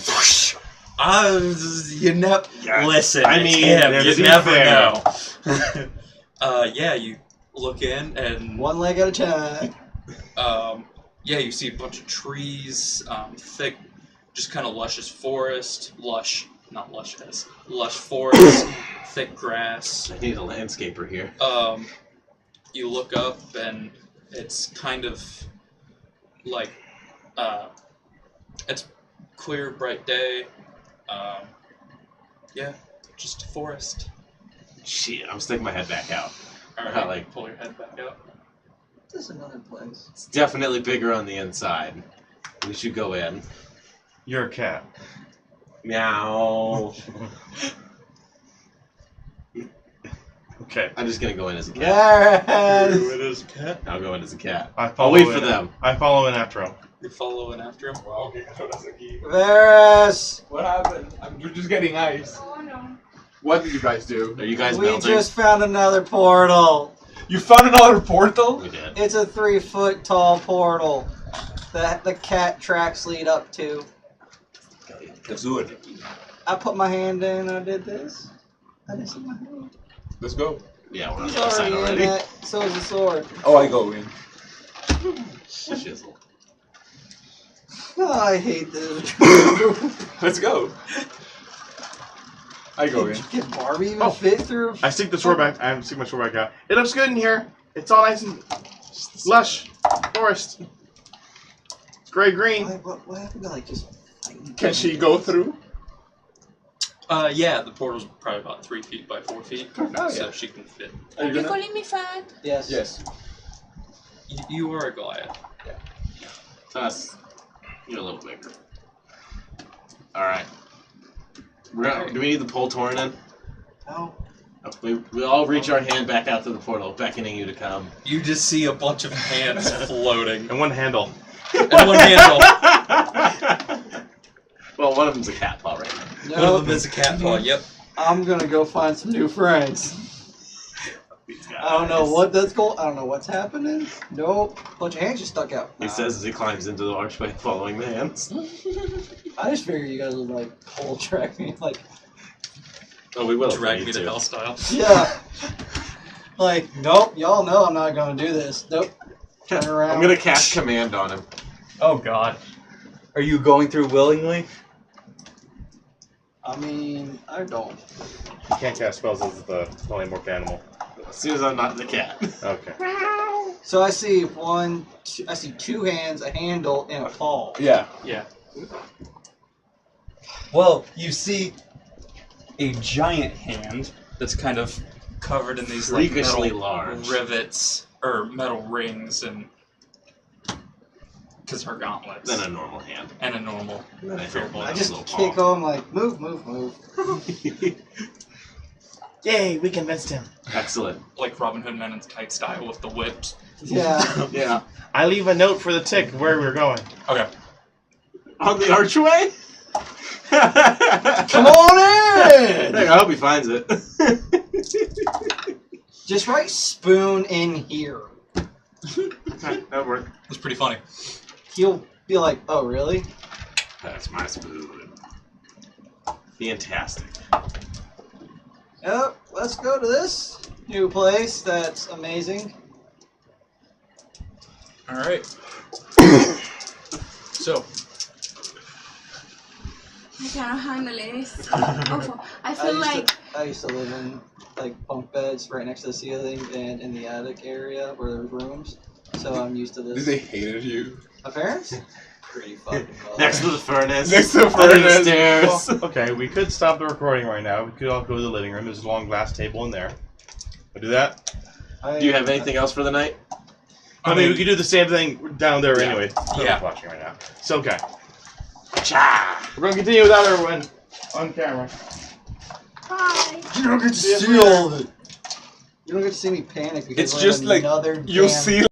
Speaker 1: You never
Speaker 5: Yeah.
Speaker 1: listen.
Speaker 5: I
Speaker 1: it's
Speaker 5: mean,
Speaker 1: him.
Speaker 5: to
Speaker 1: You
Speaker 5: be
Speaker 1: never
Speaker 5: fair.
Speaker 1: know. Yeah, you look in and
Speaker 4: One leg at a time.
Speaker 1: yeah, you see a bunch of trees, thick, just kind of luscious forest, lush forest, thick grass.
Speaker 5: I need a landscaper here.
Speaker 1: You look up and it's kind of like, it's clear, bright day. Yeah, just a forest.
Speaker 5: Shit, I'm sticking my head back out.
Speaker 1: Alright,
Speaker 5: like-
Speaker 1: pull your head back out.
Speaker 4: This is another place.
Speaker 5: It's definitely bigger on the inside. We should go in.
Speaker 7: You're a cat.
Speaker 5: Meow.
Speaker 7: Okay.
Speaker 5: I'm just gonna go in as a cat.
Speaker 4: Yes.
Speaker 7: It is a cat.
Speaker 5: I'll go in as a cat.
Speaker 7: I
Speaker 5: I'll
Speaker 7: follow
Speaker 5: wait
Speaker 7: in.
Speaker 5: for them.
Speaker 7: I follow in after him.
Speaker 1: You're following after him.
Speaker 2: Wow, okay, so that's a key.
Speaker 4: Varys.
Speaker 2: What happened? We're just getting ice.
Speaker 6: Oh no.
Speaker 2: What did you guys do?
Speaker 5: Are you guys
Speaker 4: We
Speaker 5: melting?
Speaker 4: just found another portal.
Speaker 2: You found another portal?
Speaker 5: We did.
Speaker 4: It's a 3-foot tall portal that the cat tracks lead up to.
Speaker 1: Good.
Speaker 4: I put my hand in and I did this. I didn't see my hand.
Speaker 2: Let's go.
Speaker 5: Yeah, we're on
Speaker 4: He's
Speaker 5: the other side
Speaker 4: already in
Speaker 5: already.
Speaker 4: that. So is the sword.
Speaker 2: Oh, I go in.
Speaker 5: Shizzle.
Speaker 4: Oh, I hate this.
Speaker 2: Let's go. I go in.
Speaker 4: Can Barbie even fit through?
Speaker 7: I stick the sword back. I stick my sword back out. It looks good in here. It's all nice and lush forest. It's gray green.
Speaker 4: What happened to like just?
Speaker 2: Can she go through?
Speaker 1: Yeah, the portal's probably about 3 feet by 4 feet,
Speaker 2: Oh,
Speaker 1: so
Speaker 2: yeah.
Speaker 1: she can fit.
Speaker 2: Are
Speaker 6: Are
Speaker 2: you
Speaker 6: you
Speaker 2: gonna?
Speaker 6: calling me fat?
Speaker 4: Yes.
Speaker 2: Yes.
Speaker 1: You are a Goliath.
Speaker 5: Us. You're a little bigger. Alright. Do we need the pole torn in?
Speaker 4: No.
Speaker 5: We all reach our hand back out to the portal, beckoning you to come.
Speaker 1: You just see a bunch of hands floating.
Speaker 7: And one handle.
Speaker 1: And one handle.
Speaker 5: Well, one of them's a cat paw right now.
Speaker 1: One of them is a cat paw, yep.
Speaker 4: I'm gonna go find some new friends.
Speaker 5: These
Speaker 4: I don't know
Speaker 5: guys.
Speaker 4: what that's called. I don't know what's happening. Nope. Bunch of hands just stuck out.
Speaker 5: He says as he climbs into the archway, following the hands.
Speaker 4: I just figured you guys would like pole track me. Like,
Speaker 5: Oh, we will. if we
Speaker 1: Drag
Speaker 5: need
Speaker 1: me to hell style.
Speaker 4: yeah. Like, nope. Y'all know I'm not gonna do this. Nope. Turn around.
Speaker 5: I'm gonna cast command on him.
Speaker 1: Oh god. Are you going through willingly?
Speaker 4: I mean, I don't.
Speaker 7: You can't cast spells as the polymorph animal.
Speaker 5: As soon as I'm not the cat.
Speaker 7: Okay.
Speaker 4: So I see I see 2 hands, a handle, and a paw.
Speaker 2: Yeah.
Speaker 1: Yeah. Well, you see a giant hand that's kind of covered in these like
Speaker 5: Freakishly
Speaker 1: metal
Speaker 5: large.
Speaker 1: rivets or metal rings and because her gauntlets
Speaker 5: Then a normal hand.
Speaker 1: and a normal.
Speaker 5: And a
Speaker 1: fearful.
Speaker 4: I just
Speaker 5: little
Speaker 4: kick
Speaker 5: paw.
Speaker 4: on like move.
Speaker 7: Yay, we convinced him.
Speaker 5: Excellent.
Speaker 1: Like Robin Hood Men in Tight style with the whips.
Speaker 4: Yeah.
Speaker 5: Yeah.
Speaker 7: I leave a note for the tick where we're going.
Speaker 1: Okay.
Speaker 5: On the archway?
Speaker 4: Come on in.
Speaker 5: Hey, I hope he finds it.
Speaker 4: Just write spoon in here.
Speaker 5: That'll work.
Speaker 1: That's pretty funny.
Speaker 4: He'll be like, oh really?
Speaker 5: That's my spoon. Fantastic.
Speaker 4: Yep. Let's go to this new place. That's amazing.
Speaker 1: All right. So
Speaker 6: I cannot handle this. Awful. I feel like
Speaker 4: I used to live in like bunk beds right next to the ceiling and in the attic area where there was rooms. So I'm used to
Speaker 2: Did
Speaker 4: this.
Speaker 2: they hated you?
Speaker 4: My parents? Pretty fucking well.
Speaker 5: Next to the furnace.
Speaker 2: Next to the
Speaker 5: Under the
Speaker 2: furnace.
Speaker 5: stairs.
Speaker 7: Well, okay, we could stop the recording right now. We could all go to the living room. There's a long glass table in there. We'll do that.
Speaker 5: Do you have anything else for the night?
Speaker 7: I mean, we could do the same thing down there
Speaker 5: Yeah.
Speaker 7: anyway. Nobody's
Speaker 1: Yeah.
Speaker 7: watching right now. So, okay.
Speaker 5: Cha!
Speaker 7: We're going to continue without everyone on camera.
Speaker 6: hi.
Speaker 4: You don't get to see all of it. You don't get to see me panic because
Speaker 2: It's
Speaker 4: we're
Speaker 2: just
Speaker 4: in
Speaker 2: like
Speaker 4: another
Speaker 2: you
Speaker 4: damn
Speaker 2: see